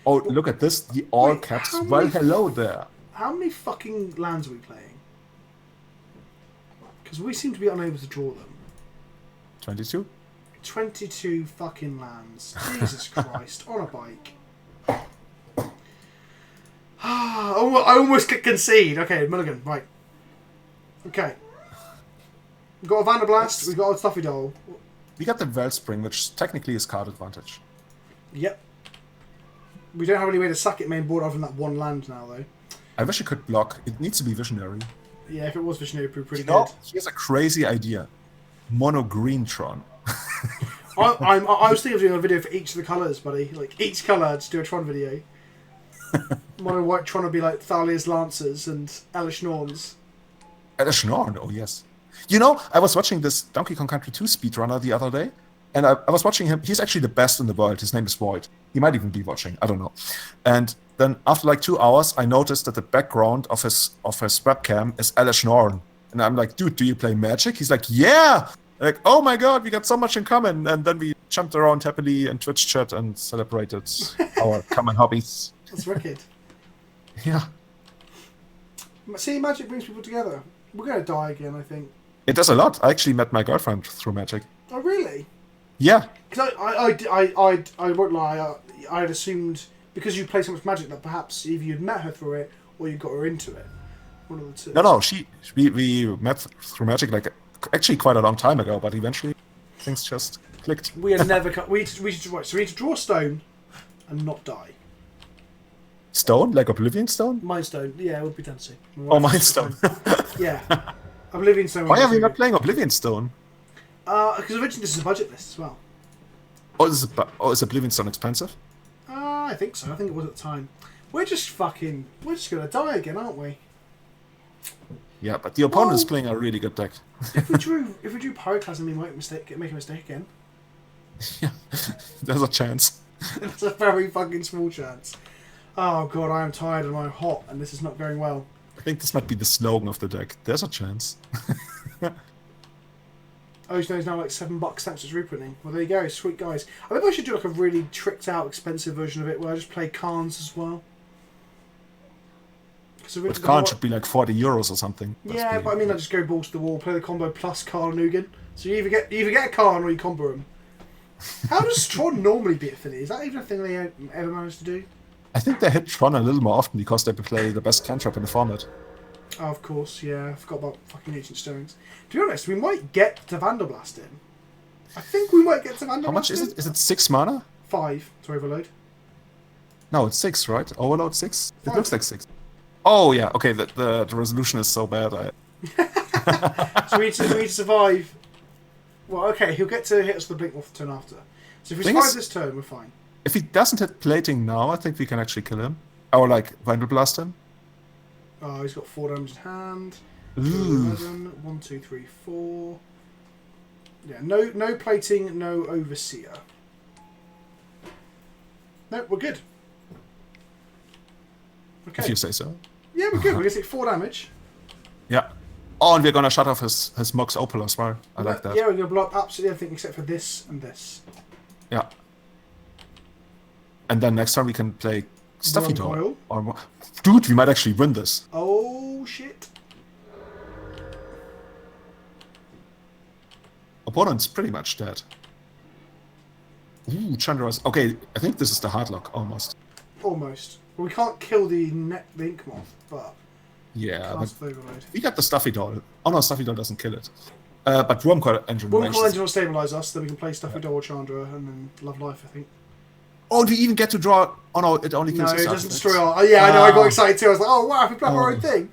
Oh, look at this. The all caps. Well, hello there. How many fucking lands are we playing? Because we seem to be unable to draw them. 22? 22 fucking lands. Jesus Christ. On a bike. I almost clicked concede. Okay, Mulligan, right. Okay. We've got a Vanderblast, we've got a Stuffy Doll. We got the Wellspring, which technically is card advantage. Yep. We don't have any way to sack it main board other than that one land now, though. I wish it could block. It needs to be Visionary. Yeah, if it was Visionary, it would be pretty good. No, here's a crazy idea. Mono Green Tron. I was thinking of doing a video for each of the colours, buddy. Like, each colour, just do a Tron video. Mono White Tron would be like Thalia's Lancers and Elish Norns. Elish Norn, oh yes. You know, I was watching this Donkey Kong Country 2 speedrunner the other day, and I was watching him. He's actually the best in the world. His name is Void. He might even be watching. I don't know. And then after like 2 hours, I noticed that the background of his webcam is Elish Norn. And I'm like, dude, do you play Magic? He's like, yeah! Like, oh my god, we got so much in common. And then we jumped around happily in Twitch chat and celebrated our common hobbies. That's wicked. Yeah. See, Magic brings people together. We're going to die again, I think. It does a lot. I actually met my girlfriend through Magic. Oh, really? Yeah. Because I won't lie, I had assumed, because you play so much Magic, that perhaps either you'd met her through it, or you got her into it. One of the two. No, we met through Magic like actually quite a long time ago, but eventually things just clicked. We had never we need to draw a stone and not die. Stone? Like Oblivion Stone? Mind Stone, yeah, it would be dancing. Oh, Mind Stone. Yeah. Oblivion Stone. Why are we not playing Oblivion Stone? Because originally this is a budget list as well. Is Oblivion Stone expensive? I think so. I think it was at the time. We're just gonna die again, aren't we? Yeah, but the opponent is playing a really good deck. If we drew Pyroclasm, we might make a mistake again. Yeah, there's a chance. It's a very fucking small chance. Oh god, I am tired and I'm hot, and this is not going well. I think this might be the slogan of the deck. There's a chance. Oh, so there's now like $7 thanks to reprinting. Well, there you go, sweet guys. I maybe I should do like a really tricked out, expensive version of it where I just play Khans as well. But Khan should be like €40 or something. Yeah, but I mean, I just go balls to the wall, play the combo plus Khan and Ugin. So you either get a Khan or you combo him. How does Tron normally beat Philly? Is that even a thing they ever managed to do? I think they hit Tron a little more often because they play the best cantrip in the format. Oh, of course, yeah. I forgot about fucking Ancient Stones. To be honest, we might get to Vanderblast in. I think we might get to Vanderblast. How much is it? Is it 6 mana? 5 to overload. No, it's 6, right? Overload 6? 5. It looks like 6. Oh, yeah. Okay, the resolution is so bad. So we need to survive. Well, okay, he'll get to hit us with the Blink Wolf the turn after. So if we survive this turn, we're fine. If he doesn't hit plating now, I think we can actually kill him. Or, like, Vanderblast him. Oh, he's got 4 damage in hand. Ooh. 11, 1, 2, 3, 4. Yeah, no plating, no Overseer. No, we're good. Okay. If you say so. Yeah, we're good. We're going to take 4 damage. Yeah. Oh, and we're going to shut off his Mox Opal as well. I like that. Yeah, we're going to block absolutely everything except for this and this. Yeah. And then next time we can play Stuffy Doll. Or more. Dude, we might actually win this. Oh, shit. Opponent's pretty much dead. Ooh, Chandra's. Okay, I think this is the hardlock, almost. Almost. Well, we can't kill the Ink Moth, but... Yeah, but overload. we got the Stuffy Doll. Oh no, Stuffy Doll doesn't kill it. But Wormcoil Engine will stabilise us, then we can play Stuffy Doll or Chandra, and then Love Life, I think. Oh, do we even get to draw... Oh no, it only kills No, it doesn't destroy our... Oh, yeah, I know, I got excited too. I was like, oh wow, we play our own thing.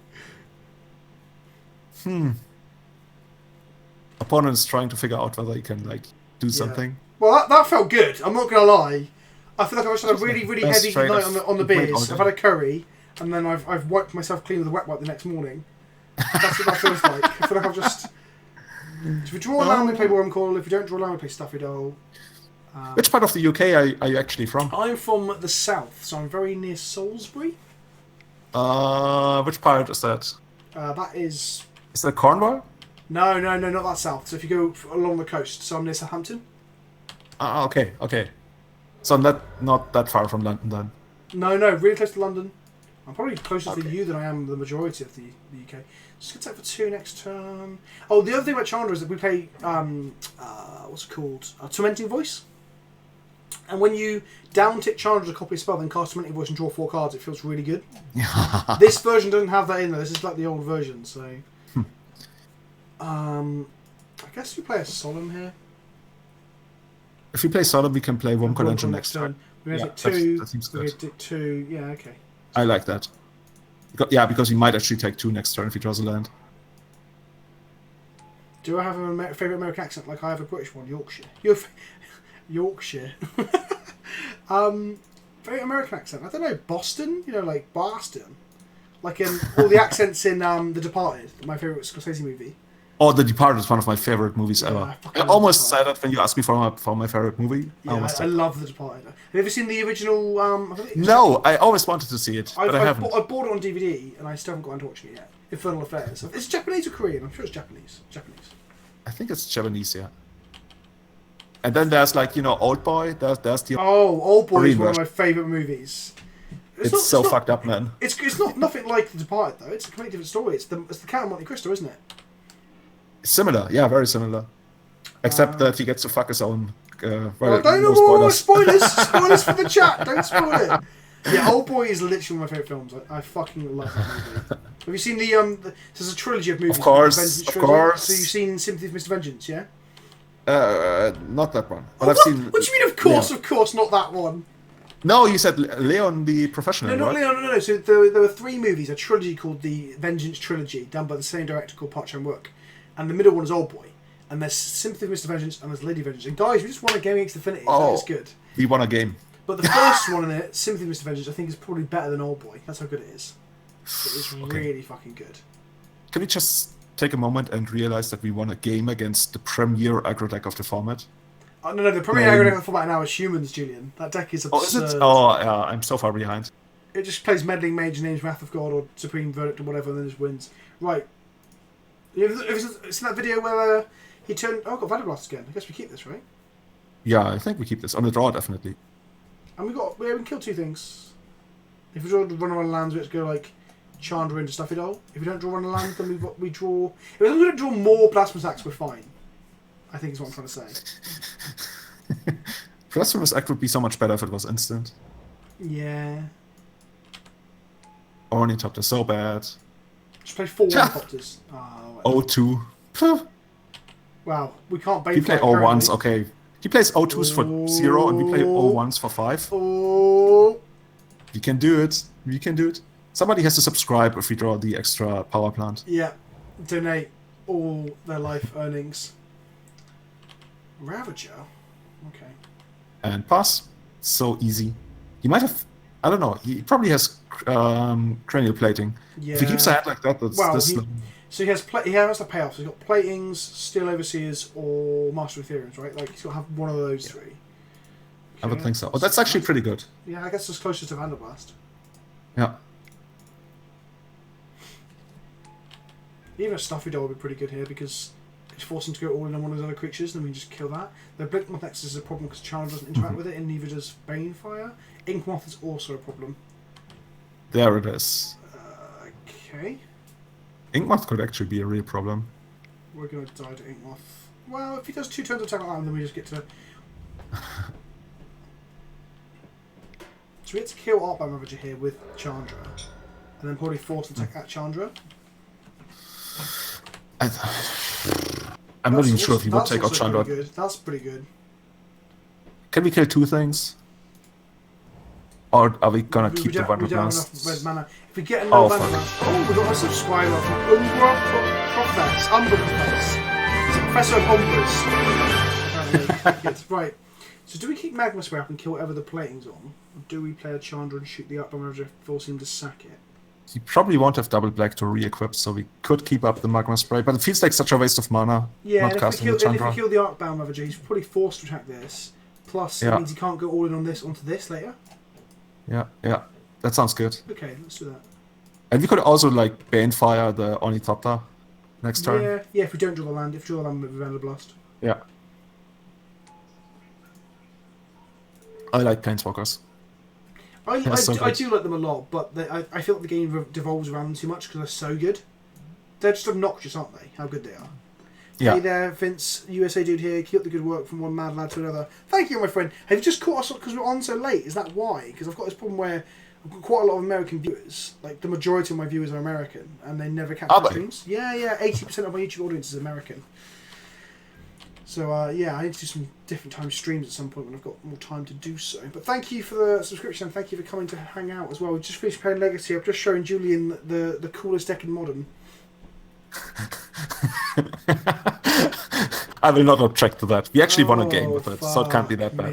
Opponent is trying to figure out whether he can, like, do something. Well, that felt good. I'm not going to lie. I feel like I've just had a really, really heavy night on the beers. I've had a curry, and then I've wiped myself clean with a wet wipe the next morning. That's what that feels like. I feel like I've just... If we draw a land, we play Wormcoil. If we don't draw a land, we play Stuffy Doll. Which part of the UK are you actually from? I'm from the south, so I'm very near Salisbury. Which part is that? That is... Is that Cornwall? No, not that south. So if you go along the coast, so I'm near Southampton. Okay. So I'm not that far from London then. No, really close to London. I'm probably closer to you than I am the majority of the UK. Just gonna take for 2 next turn. Oh, the other thing about Chandra is that we play what's it called? Tormenting Voice. And when you down-tick Chandra to copy a spell, then cast a Melting Voice and draw 4 cards, it feels really good. This version doesn't have that in there. This is like the old version, so... I guess we play a Solemn here. If we play Solemn, we can play Wurmcoil Engine next turn. We're going to Yeah, take 2. that seems We're good. going to take 2. Yeah, okay. I like that. Because we might actually take 2 next turn if he draws a land. Do I have a favourite American accent like I have a British one? Yorkshire. Yorkshire. Favourite American accent? I don't know. Boston? You know, like Boston. Like in all the accents in The Departed, my favourite Scorsese movie. Oh, The Departed is one of my favourite movies ever. I almost said that when you asked me for my favourite movie. Yeah, I love The Departed. Have you ever seen the original? No, I always wanted to see it, but I haven't. I bought it on DVD and I still haven't got around to watching it yet. Infernal Affairs. It's Japanese or Korean? I'm sure it's Japanese. I think it's Japanese, yeah. And then there's Old Boy. There's the Old Boy is one of my favourite movies. It's so fucked up, man. It's not nothing like The Departed though. It's a completely different story. It's the Count of Monte Cristo, isn't it? Similar, yeah, very similar. Except that he gets to fuck his own. Don't know spoilers. Spoilers for the chat. Don't spoil it. Yeah, Old Boy is literally one of my favourite films. I fucking love that movie. Have you seen there's a trilogy of movies. Of course. So you've seen Sympathy for Mr. Vengeance, yeah? Not that one. But I've seen. What do you mean? Of course, not that one. No, you said Leon the Professional. No, not right? Leon. No. So there were 3 movies, a trilogy called the Vengeance Trilogy, done by the same director called Park Chan-wook, and the middle one is Old Boy. And there's Sympathy for Mr. Vengeance and there's Lady Vengeance. And guys, we just won a game against Infinity. That is good. We won a game. But the first one in it, Sympathy for Mr. Vengeance, I think is probably better than Old Boy. That's how good it is. It is really fucking good. Can we just take a moment and realize that we won a game against the premier aggro deck of the format? No, the premier aggro deck of the format now is Humans, Julian. That deck is absurd. Oh, is it? Oh, yeah, I'm so far behind. It just plays Meddling Mage, names Wrath of God or Supreme Verdict or whatever, and then just wins. Right. It's that video where he turned... Oh, I've got Vanderblast again. I guess we keep this, right? Yeah, I think we keep this. On the draw, definitely. And we can kill 2 things. If we draw run on lands, we have to go like Chandra into Stuffy Doll. If we don't draw run on land, then we draw... If we don't draw more Blasphemous Acts, we're fine. I think is what I'm trying to say. Blasphemous Act would be so much better if it was instant. Yeah. Ornithopter, so bad. Just play 4 Ornithopters. O2. Wow, we can't bait. He play O1s, okay. He plays O2s for 0 and we play O1s for 5. Oh. We can do it. We can do it. Somebody has to subscribe if we draw the extra power plant. Yeah. Donate all their life earnings. Ravager? Okay. And pass. So easy. He might have... I don't know. He probably has cranial plating. Yeah. If he keeps a hand like that, that's... So he has the payoffs. He's got Platings, Steel Overseers, or Master of Ethereums, right? Like he's got to have one of those 3. Okay, I would think so. Oh, that's actually pretty good. Yeah, I guess it's closest to Vanderblast. Yeah. Even a Stuffy Doll would be pretty good here because it's forcing to go all in on one of his other creatures, and then we just kill that. The Blink Moth X is a problem because Chandra doesn't interact with it, and neither does Banefire. Ink Moth is also a problem. There it is. Okay. Inkmoth could actually be a real problem. We're going to die to Inkmoth. Well, if he does 2 turns of attack on that, then we just get to... So we get to kill Artbound Ravager here with Chandra. And then probably force attack at Chandra. I'm not even sure if he would take out Chandra. That's pretty good. Can we kill 2 things? Or are we gonna keep the Vanderblast? We don't have enough red mana. If we get enough Vanderblast... we got a subscriber from Umber Profess. It's a Professor of Umbers. Right. So do we keep Magma Spray up and kill whatever the plating's on? Or do we play a Chandra and shoot the Artbound Ravager, force him to sack it? He probably won't have double black to re-equip, so we could keep up the Magma Spray, but it feels like such a waste of mana. Yeah, not and if we kill the Artbound Ravager, he's probably forced to attack this. Plus, it means he can't go all in on this onto this later. Yeah. That sounds good. Okay, let's do that. And we could also, like, Banefire the Ornithopter next turn. Yeah, if we don't draw the land. If we draw the land with Vanderblast. Yeah. I like Planeswalkers. I do like them a lot, but I feel like the game devolves around them too much because they're so good. They're just obnoxious, aren't they? How good they are. Yeah. Hey there, Vince, USA dude here. Keep up the good work from one mad lad to another. Thank you, my friend. Have you just caught us because we're on so late? Is that why? Because I've got this problem where I've got quite a lot of American viewers. Like, the majority of my viewers are American, and they never catch my streams. Yeah, 80% of my YouTube audience is American. So, yeah, I need to do some different time streams at some point when I've got more time to do so. But thank you for the subscription, and thank you for coming to hang out as well. We've just finished playing Legacy. I've just shown Julian the coolest deck in Modern. I will not object to that. We actually won a game with it, so it can't be that bad.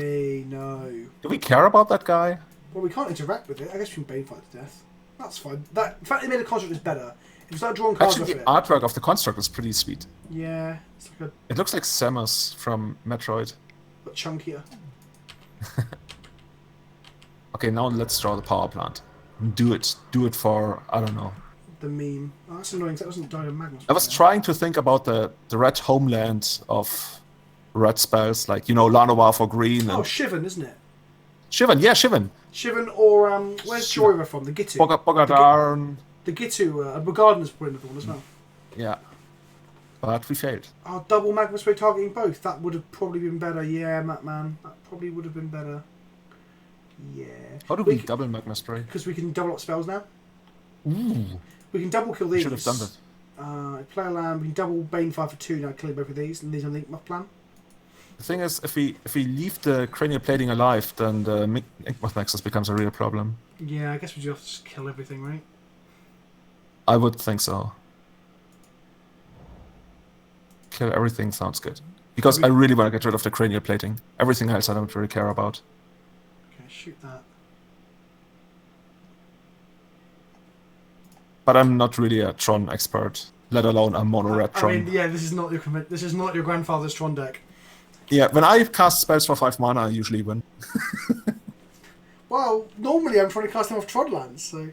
No. Do we care about that guy? Well, we can't interact with it. I guess we can Banefight to death. That's fine. The fact they made a construct is better. If we start drawing cards Actually, off the it... artwork of the construct is pretty sweet. Yeah. It's like It looks like Samus from Metroid. but chunkier. Okay, now let's draw the power plant. Do it. Do it for, I don't know. The meme. Oh, that's annoying. That wasn't Dire Magnus. I was trying to think about the red homeland of red spells, like, you know, Lanoir for green. Oh, And Shivan, isn't it? Shivan, yeah, Shivan. Shivan or, where's Joyra from? The Gitu. Bogadarn. The Gitu, Bogarden's probably another one as well. Yeah. But we failed. Oh, double Magma Spray targeting both. That would have probably been better. Yeah, Matman. That probably would have been better. Yeah. How do we double Magma Spray? Because we can double up spells now. Ooh. We can double kill these. Should have done that. Play a land. We can double Banefire for 2 now, killing both of these. And these are the Inkmoth plan. The thing is, if we leave the cranial plating alive, then the Inkmoth Nexus becomes a real problem. Yeah, I guess we just have to just kill everything, right? I would think so. Kill everything sounds good. Because I really want to get rid of the cranial plating. Everything else I don't really care about. Okay, shoot that. But I'm not really a Tron expert, let alone a Monored Tron. I mean, yeah, this is not your grandfather's Tron deck. Yeah, when I cast spells for 5 mana, I usually win. Well, normally I'm trying to cast them off Tron lands, so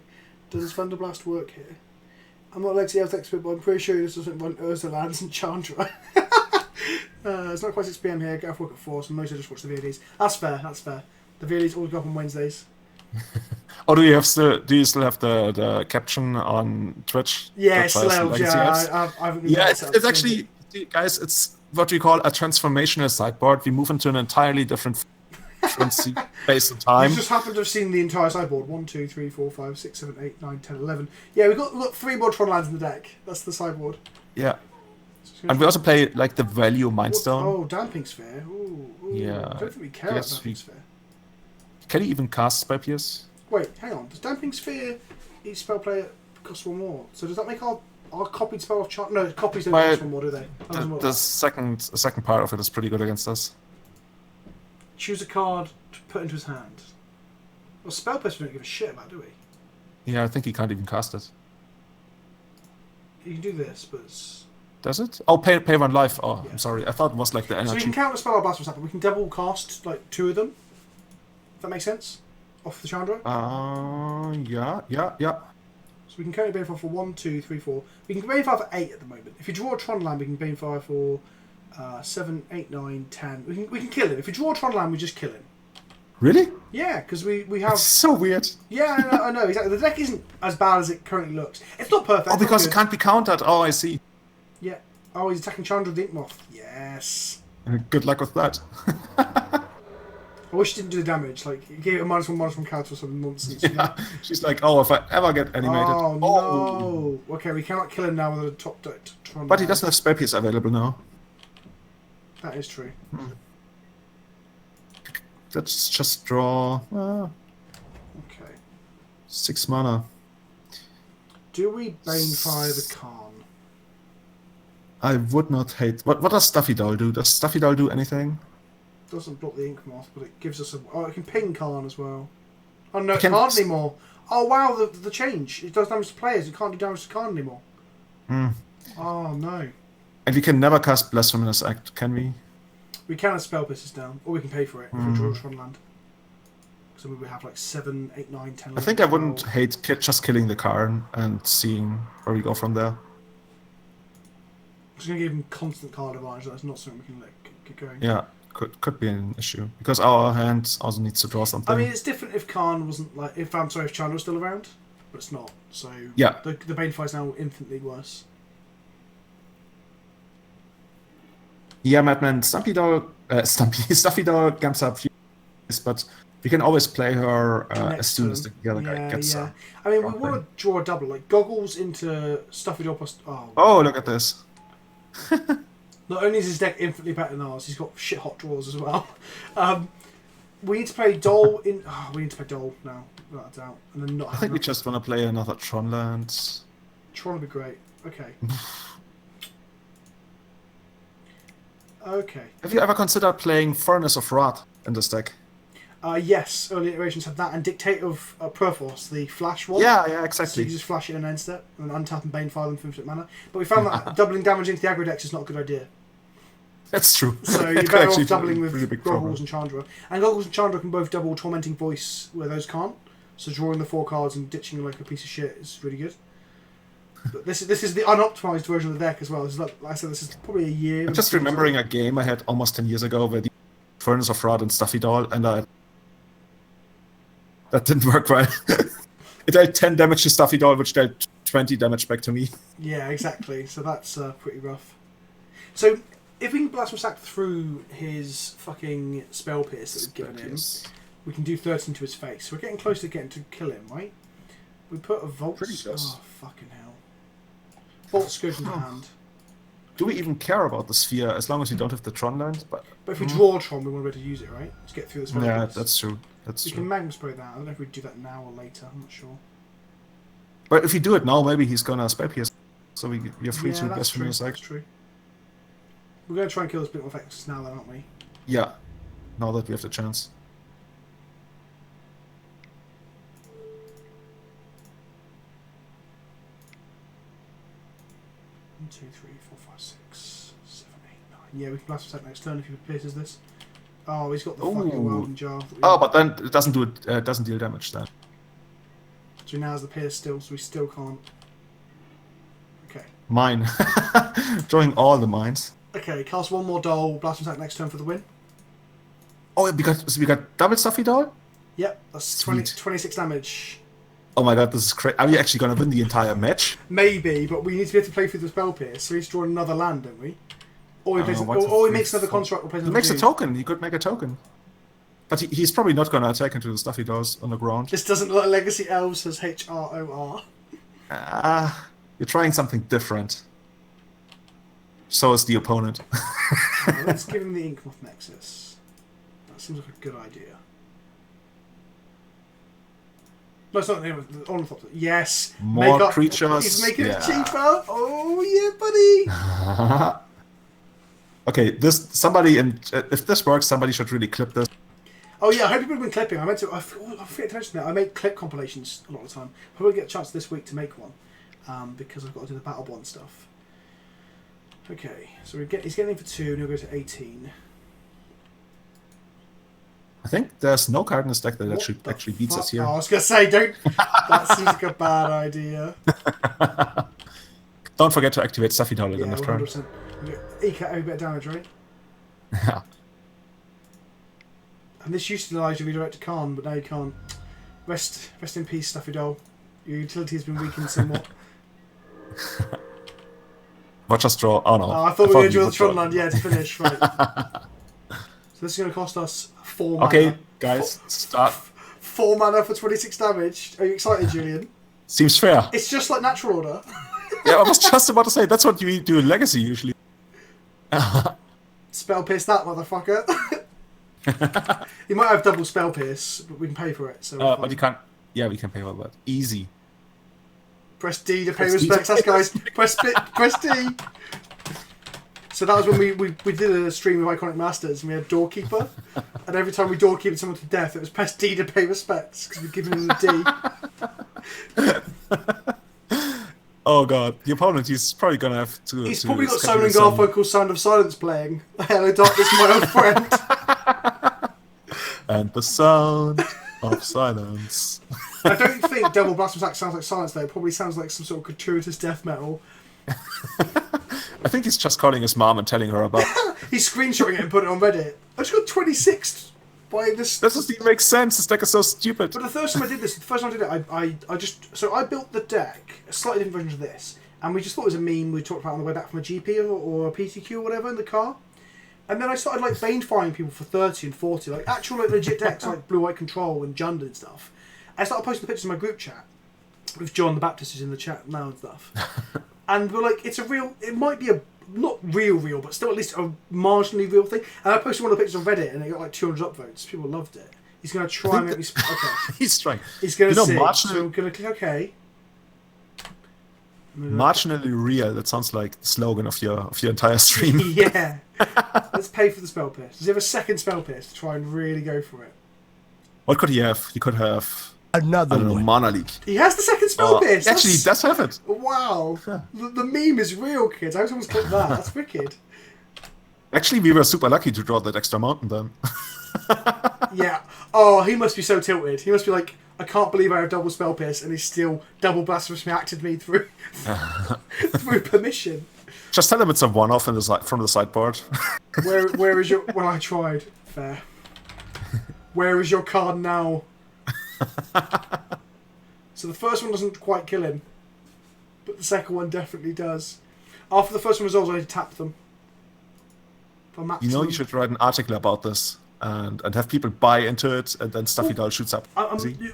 does Thunderblast work here? I'm not a Legacy Elves expert, but I'm pretty sure this doesn't run Urza lands and Chandra. It's not quite 6 PM here, get off work at 4, so most of just watch the VODs. That's fair, that's fair. The VODs always go up on Wednesdays. Oh, do you still have the caption on Twitch? Yeah, that still says Elves, Legacy yeah. Elves? I haven't Yeah, really it's set up actually, guys, it's what we call a transformational sideboard. We move into an entirely different frequency based on time. You just happen to have seen the entire sideboard. 1, 2, 3, 4, 5, 6, 7, 8, 9, 10, 11. Yeah, we've got 3 more Tron lands in the deck. That's the sideboard. Yeah. And we also play like the value Mindstone. Oh, Damping Sphere. Ooh. Yeah. I don't think we care about Damping Sphere. Can he even cast Spell Pierce? Wait, hang on. Does Damping Sphere each spell player cost 1 more? So does that make our copied spell of chart? No, copies don't cost 1 more, do they? The second part of it is pretty good against us. Choose a card to put into his hand. Well, spell pierce we don't give a shit about, do we? Yeah, I think he can't even cast it. You can do this, but it's... Does it? Oh, pay 1 life. Oh, Yeah. I'm sorry. I thought it was like the energy. So we can counter spell our blast or something. We can double cast like 2 of them. If that makes sense? Off the Chandra. Yeah. So we can currently Banefire for 1, 2, 3, 4. We can Banefire for 8 at the moment. If you draw a Tron land, we can Banefire for 7, 8, 9, 10. We can kill him. If we draw a Tron land, we just kill him. Really? Yeah, because we have... It's so weird. Yeah, I know, exactly. The deck isn't as bad as it currently looks. It's not perfect. Oh, because it can't be countered. Oh, I see. Yeah. Oh, he's attacking Chandra the Inkmoth. Yes. Good luck with that. I wish he didn't do the damage. Like, he gave it a -1/-1 counter or some nonsense. You know? She's like, oh, if I ever get animated. Oh, no. Okay, we cannot kill him now with a top deck Tron. But he doesn't have spell piece available now. That is true. Let's just draw Okay. 6 mana. Do we Banefire the Khan? I would not hate... What does Stuffy Doll do? Does Stuffy Doll do anything? Doesn't block the Inkmoth, but it gives us a... Oh, it can ping Khan as well. Oh, no, it Can- can't anymore. Oh, wow, the change. It does damage to players. It can't do damage to Khan anymore. Oh, no. And we can never cast Blasphemous Act, can we? We can have spell pieces down, or we can pay for it if we draw a Tron land. So we have like 7, 8, 9, 10, 11, I think I 12. wouldn't hate just killing the Karn and seeing where we go from there. I'm just going to give him constant card advantage. That's not something we can let get going. Yeah, could be an issue. Because our hand also needs to draw something. I mean, it's different if Khan wasn't like... if Chandra was still around, but it's not. So yeah. the Banefire is now infinitely worse. Yeah, Madman, Stumpy Doll, Stuffy Doll comes up, but we can always play her as soon as the other guy gets yeah. I mean, we thing. want to draw a double, like Goggles into Stuffy Doll plus... Oh, look at this. Not only is his deck infinitely better than ours, he's got shit hot draws as well. We need to play Doll in... Oh, we need to play Doll now, without a doubt. And then not I think we just want to play another Tron land. Tron would be great. Okay. Okay. Have you ever considered playing Furnace of Wrath in this deck? Yes, early iterations had that, and Dictate of Perforce, the flash one. Yeah, exactly. So you just flash it in an end step, and untap and Banefile them for infinite mana. But we found that doubling damage into the aggro decks is not a good idea. That's true. So you're better off doubling with Goggles and Chandra. And Goggles and Chandra can both double Tormenting Voice where those can't. So drawing the 4 cards and ditching like a piece of shit is really good. But this is the unoptimized version of the deck as well. Like I said, this is probably a year. I'm just remembering a game I had almost 10 years ago where the Furnace of Wrath and Stuffy Doll, and that didn't work right. It dealt 10 damage to Stuffy Doll, which dealt 20 damage back to me. Yeah, exactly. So that's pretty rough. So if we can blast sack through his fucking Spell Pierce that we've given him, we can do 13 to his face. We're getting close to getting to kill him, right? We put a Volt... Oh, fucking hell. Volt Scourge in the hand. Do we even care about the sphere as long as we don't have the Tron land? But if we draw Tron, we want to be able to use it, right? Let's get through this. Yeah, that's true. We can Magma Spray that. I don't know if we do that now or later. I'm not sure. But if we do it now, maybe he's gonna Spell Pierce. So we're free to guess from his side. That's true. We're going to try and kill this bit more effects now, then, aren't we? Yeah. Now that we have the chance. One, 2, 3, 4, 5, 6, 7, 8, 9. Yeah, we can blast attack next turn if he pierces this. Oh, he's got the fucking Welding Jar. Oh, but then it doesn't do it. Doesn't deal damage then. So now has the pierce still, so we still can't. Okay. Mine. Drawing all the mines. Okay, cast one more Doll, blast attack next turn for the win. Oh, because we got double Stuffy Doll? Yep, that's 26 damage. Oh my god, this is crazy. Are we actually going to win the entire match? Maybe, but we need to be able to play through the Spell Pierce, so he's drawing another land, don't we? Or he, he makes another construct. Or plays another he makes a token. He could make a token. But he's probably not going to attack into the Stuffy Dolls on the ground. This doesn't look like Legacy Elves, says HROR. You're trying something different. So is the opponent. Let's give him the Inkmoth Nexus. That seems like a good idea. No, it's not Ornithopter. Yes! More creatures. He's making it cheaper! Oh, yeah, buddy! Okay, if this works, somebody should really clip this. Oh yeah, I hope people have been clipping. I forget to mention that. I make clip compilations a lot of the time. I probably get a chance this week to make one. Because I've got to do the Battle Bond stuff. Okay, so he's getting in for 2, and he'll go to 18. I think there's no card in this deck that actually beats us here. Oh, I was going to say, don't... That seems like a bad idea. Don't forget to activate Stuffy Doll again next turn. 100%. Eke out every bit of damage, right? Yeah. And this used to allow you to redirect to Khan, but now you can't. Rest in peace, Stuffy Doll. Your utility has been weakened somewhat. Watch us draw. Oh no. Oh, I thought we were going to draw the Tron land, to finish. Right. So this is going to cost us 4 mana. Okay, guys, start. 4 mana for 26 damage. Are you excited, Julian? Seems fair. It's just like Natural Order. Yeah, I was just about to say, that's what you do in Legacy usually. Spell Pierce that motherfucker. You might have double Spell Pierce, but we can pay for it. So but you can't. Yeah, we can pay for that. Easy. Press D to pay respects. That's guys. Press D. So that was when we did a stream of Iconic Masters, and we had Doorkeeper, and every time we Doorkeeper someone to death, it was press D to pay respects because we'd given him the D. Oh god, the opponent, he's probably gonna have to... He's probably got Summoning Garfunkel's Sound of Silence playing. Hello darkness, my old friend. And the sound of silence. I don't think Devil Blast Attack sounds like silence though. It probably sounds like some sort of gratuitous death metal. I think he's just calling his mom and telling her about... He's screenshotting it and putting it on Reddit. I just got 26 by this... That doesn't even make sense. This deck is so stupid. But the first time I did it, I just... So I built the deck, a slightly different version of this, and we just thought it was a meme we talked about on the way back from a GP or a PTQ or whatever in the car. And then I started like Banefiring people for 30 and 40, like actual like legit decks like Blue White Control and Jund and stuff. I started posting pictures in my group chat with John the Baptist who's in the chat now and stuff. And we're like, it might be a not real, but still at least a marginally real thing. And I posted one of the pictures on Reddit and it got like 200 upvotes. People loved it. He's going to try and make me... Okay. He's trying. He's going to sit, so I'm going to click OK. Marginally real, that sounds like the slogan of your entire stream. Yeah. Let's pay for the Spell Pierce. Does he have a second Spell Pierce to try and really go for it? What could he have? He could have... Another one. Mana League. He has the second Spell Pierce! Actually, he does have it. Wow. Yeah. The meme is real, kids. I hope someone's clicked that. That's wicked. Actually, we were super lucky to draw that extra mountain then. Yeah. Oh, he must be so tilted. He must be like, I can't believe I have double Spell Pierce and he's still double Blasphemous reacted me through through permission. Just tell him it's a one-off from the sideboard. Where is your... Well, I tried. Fair. Where is your card now? So the first one doesn't quite kill him, but the second one definitely does. After the first one resolves, I need to tap them. You know, you should write an article about this and have people buy into it, and then Stuffy Doll shoots up.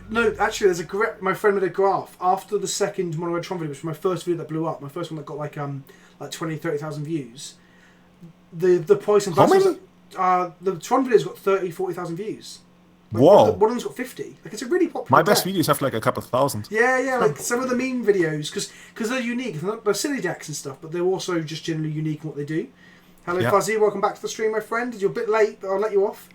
No, actually, there's my friend made a graph after the second Monored Tron video, which was my first video that blew up. My first one that got like 20,000-30,000 views. The price and the Tron video's got 40,000 views. Like, whoa! One of them's got 50. Like, it's a really popular. My best videos have like a couple of thousand. Yeah, like some of the meme videos, because they're unique. They're silly decks and stuff, but they're also just generally unique in what they do. Hello, Fuzzy. Welcome back to the stream, my friend. You're a bit late, but I'll let you off.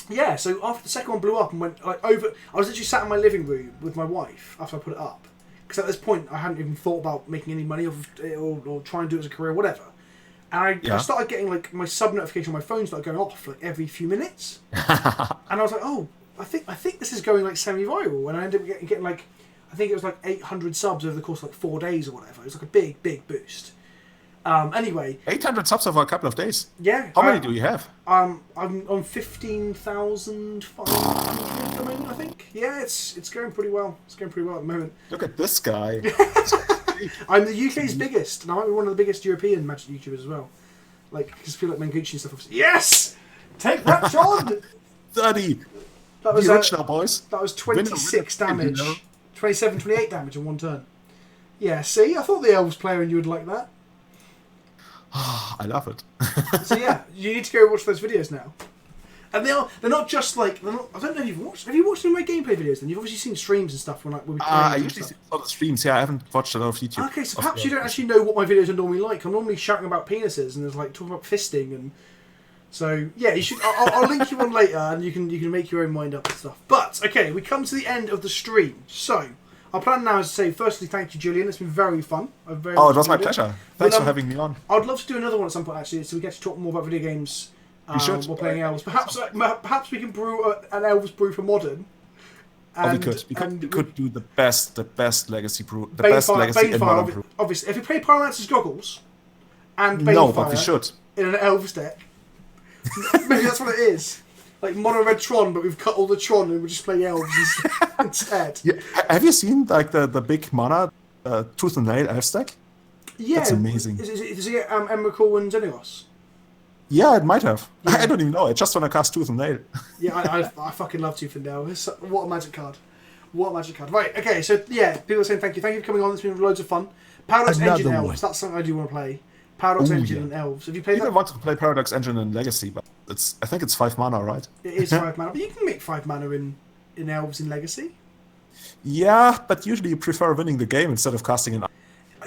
Yeah. So after the second one blew up and went like over, I was literally sat in my living room with my wife after I put it up, because at this point I hadn't even thought about making any money off it or trying to do it as a career, or whatever. And I started getting like my sub notification on my phone started going off like every few minutes, and I was like, oh, I think this is going like semi-viral, and I ended up getting like, I think it was like 800 subs over the course of like 4 days or whatever. It was like a big boost. Anyway, 800 subs over a couple of days. Yeah. How many do you have? I'm on 15,500, I think. Yeah, it's going pretty well. It's going pretty well at the moment. Look at this guy. I'm the UK's biggest, and I might be one of the biggest European Magic YouTubers as well. Like, because I feel like Mangucci and stuff. Yes, take that, Tron. 30. That was rich now, boys. That was 26 damage, 27, 28 damage in one turn. Yeah, see, I thought the Elves player and you would like that. I love it. So yeah, you need to go watch those videos now. And they're not just like, I don't know if you've watched, have you watched any of my gameplay videos then? You've obviously seen streams and stuff when we play. I usually see a lot of streams, yeah, I haven't watched a lot of YouTube. Okay, so perhaps you don't actually know what my videos are normally like. I'm normally shouting about penises and there's like talking about fisting and... So yeah, you should. I'll link you one later and you can make your own mind up and stuff. But, okay, we come to the end of the stream. So, our plan now is to say, firstly, thank you, Julian. It's been very fun. It was my pleasure. Thanks for having me on. I'd love to do another one at some point, actually, so we get to talk more about video games. We should. We're playing Elves. Perhaps we can brew an Elves brew for Modern. And, we could do the best Legacy brew. The best Legacy in Modern brew. Obviously, if we play Pyromancer's Goggles and Banefire No, but we should. In an Elves deck, maybe that's what it is. Like Monored Tron, but we've cut all the Tron and we'll just play Elves instead. Yeah. Have you seen like the big mana Tooth and Nail Elves deck? Yeah. That's amazing. Is it Emrakul and Xenagos? Yeah, it might have. Yeah. I don't even know. I just want to cast Tooth and Nail. Yeah, I fucking love Tooth and Nail. What a magic card. What a magic card. Right, okay, so yeah, people are saying thank you. Thank you for coming on. It's been loads of fun. Paradox Engine Elves. That's something I do want to play. Paradox Engine and Elves. Have you played that? I wanted to play Paradox Engine and Legacy, but I think it's 5 mana, right? It is 5 mana, but you can make 5 mana in Elves in Legacy. Yeah, but usually you prefer winning the game instead of casting an...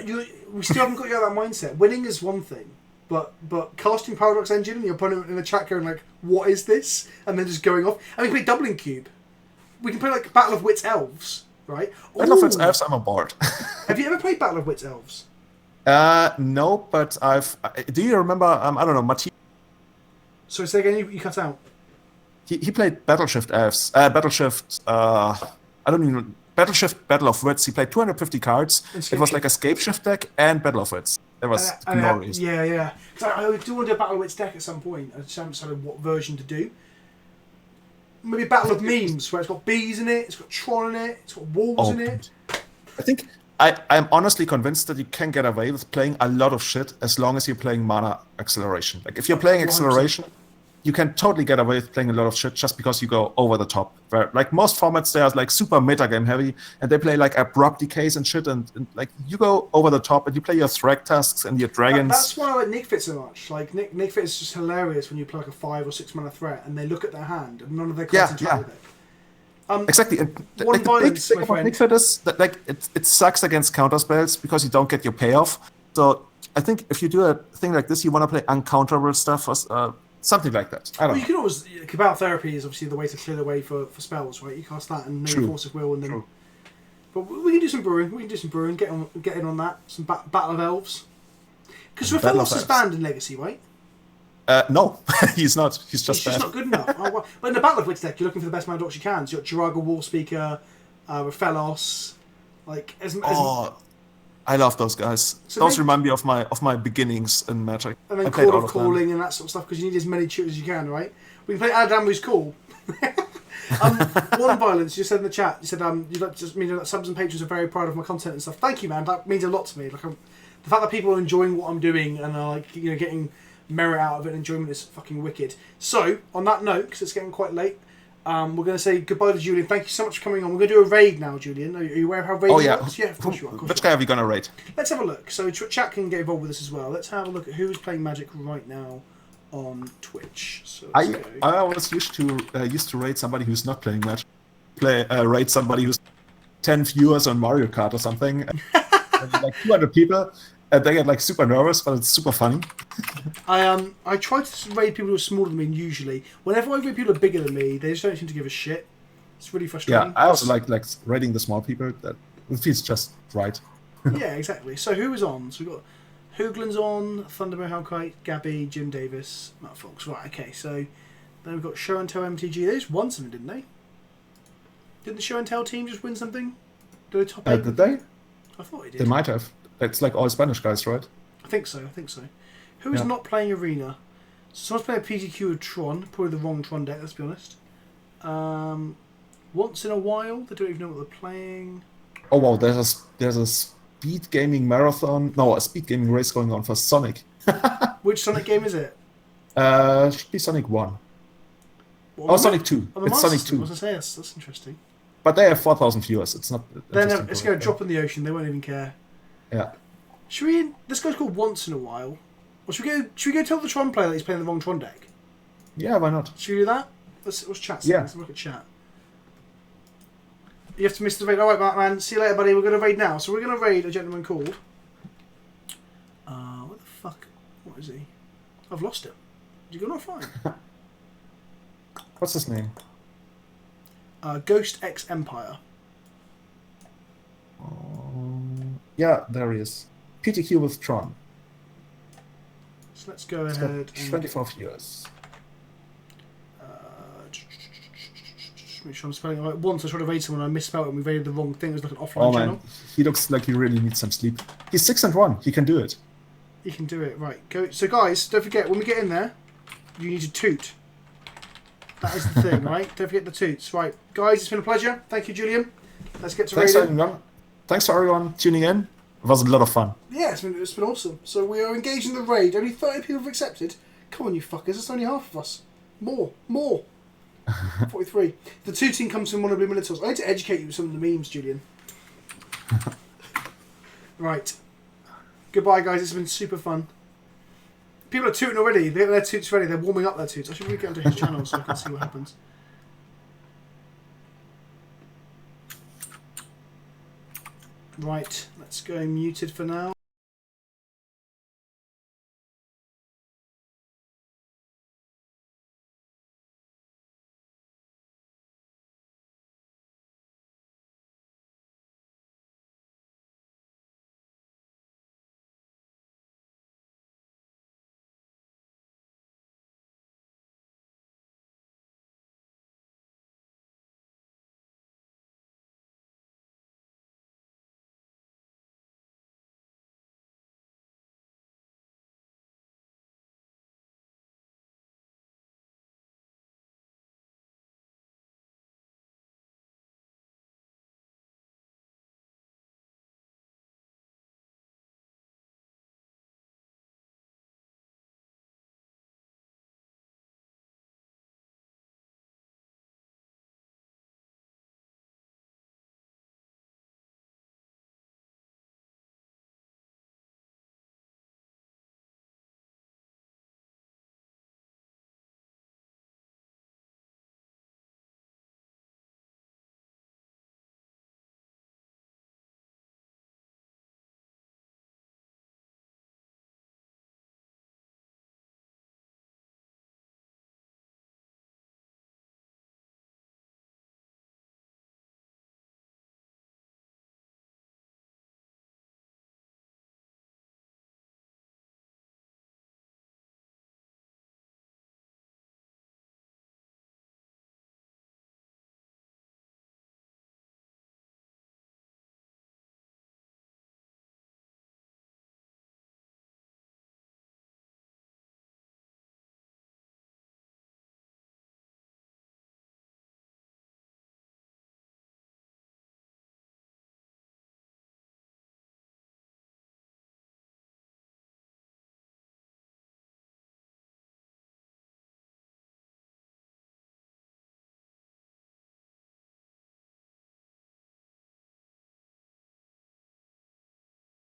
We still haven't got you out of that mindset. Winning is one thing, but casting Paradox Engine and your opponent in the chat going like, what is this? And then just going off. And we can play Doubling Cube. We can play like Battle of Wits Elves, right? Battle of Wits Elves, I'm on board. Have you ever played Battle of Wits Elves? No, but do you remember, I don't know, Mati? Sorry, say again, you cut out. He played Battleshift Elves. Battleshift, I don't even know. Battleshift Battle of Wits. He played 250 cards. It was like a Scapeshift deck and Battle of Wits. That was glorious. Yeah. Because I do want to do a Battle of Wits deck at some point. I just haven't decided what version to do. Maybe Battle of Memes, where it's got bees in it, it's got Tron in it, it's got wolves in it. I think I'm honestly convinced that you can get away with playing a lot of shit as long as you're playing mana acceleration. Like if you're playing 100%. acceleration, you can totally get away with playing a lot of shit just because you go over the top. Where, like most formats, they are like super metagame heavy, and they play like abrupt decays and shit, and like you go over the top and you play your Thrag tasks and your dragons. That's why I like Nick Fit so much. Like Nick Fit is just hilarious when you play like a 5 or 6 mana threat and they look at their hand and none of their cards interact with it. Exactly. And one like, the big violence, thing my about friend. Nick Fit is that like it sucks against counter spells because you don't get your payoff. So I think if you do a thing like this, you want to play uncounterable stuff or something like that. I don't know. You can always Cabal Therapy is obviously the way to clear the way for spells, right? You cast that and no Force of Will, and then. True. But we can do some brewing. Get in on that. Some Battle of Elves. Because Raphaelos is banned in Legacy, right? No, he's not. He's just not good enough. But in the Battle of Wits deck, you're looking for the best mana drops you can. So you've got Jiraga War Speaker, Raphaelos, like I love those guys. So those remind me of my beginnings in Magic. And then Call of Calling and that sort of stuff because you need as many tutors as you can, right? We can play Adam, who's cool. One violence. You said in the chat. You said you like just mean that subs and patrons are very proud of my content and stuff. Thank you, man. That means a lot to me. Like the fact that people are enjoying what I'm doing and are like getting merit out of it and enjoyment is fucking wicked. So on that note, because it's getting quite late, we're going to say goodbye to Julian. Thank you so much for coming on. We're going to do a raid now, Julian. Are you aware of how raid works? Yeah, of course you are. Which guy are we going to raid? Let's have a look. So chat can get involved with this as well. Let's have a look at who's playing Magic right now on Twitch. So I always used to raid somebody who's not playing Magic. Raid somebody who's 10 viewers on Mario Kart or something. And like 200 people. And they get like super nervous, but it's super funny. I try to raid people who are smaller than me usually. Whenever I raid people who are bigger than me, they just don't seem to give a shit. It's really frustrating. Yeah, I also like raiding the small people. That it feels just right. Yeah, exactly. So who is on? So we've got Hoogland's on, Thunderbow Hellkite, Gabby, Jim Davis, Matt Fox. Right, okay, so then we've got Show and Tell MTG. They just won something, didn't they? Didn't the Show and Tell team just win something? Did they top 8? Did they? I thought they did. They might have. It's like all Spanish guys, right? I think so. Who is not playing Arena? So someone's playing a PTQ with Tron. Probably the wrong Tron deck, let's be honest. Once in a while, they don't even know what they're playing. Oh wow, there's a speed gaming marathon. No, a speed gaming race going on for Sonic. Which Sonic game is it? Should be Sonic 1. Sonic 2. It's Sonic 2. I was going to say, that's interesting. But they have 4,000 viewers. It's not. Then it's going to drop in the ocean. They won't even care. Yeah. This guy's called Once in a While. Or should we go tell the Tron player that he's playing the wrong Tron deck? Yeah, why not? Should we do that? Let's chat. Yeah. Let's look at chat. You have to miss the raid. Alright, man. See you later, buddy. We're going to raid now. So we're going to raid a gentleman called... what the fuck? What is he? I've lost him. Did you go offline? What's his name? Ghost X Empire. Yeah, there he is. PTQ with Tron. So let's go ahead and... 24 viewers. Make sure I'm spelling it right. Once I tried to raid someone and I misspelled it and we raided the wrong thing. It was like an offline channel. Man. He looks like he really needs some sleep. He's 6-1. He can do it. He can do it. Right. Go. So guys, don't forget, when we get in there, you need to toot. That is the thing, right? Don't forget the toots. Right. Guys, it's been a pleasure. Thank you, Julian. Let's get to raiding. Thanks for everyone tuning in. It was a lot of fun. Yeah, it's been awesome. So we are engaged in the raid. Only 30 people have accepted. Come on, you fuckers. It's only half of us. More. 43. The tooting comes from one of the Blue Minotaurs. I need to educate you with some of the memes, Julian. Right. Goodbye, guys. It's been super fun. People are tooting already. They have their toots ready. They're warming up their toots. I should really get onto his channel so I can see what happens. Right. Let's go muted for now.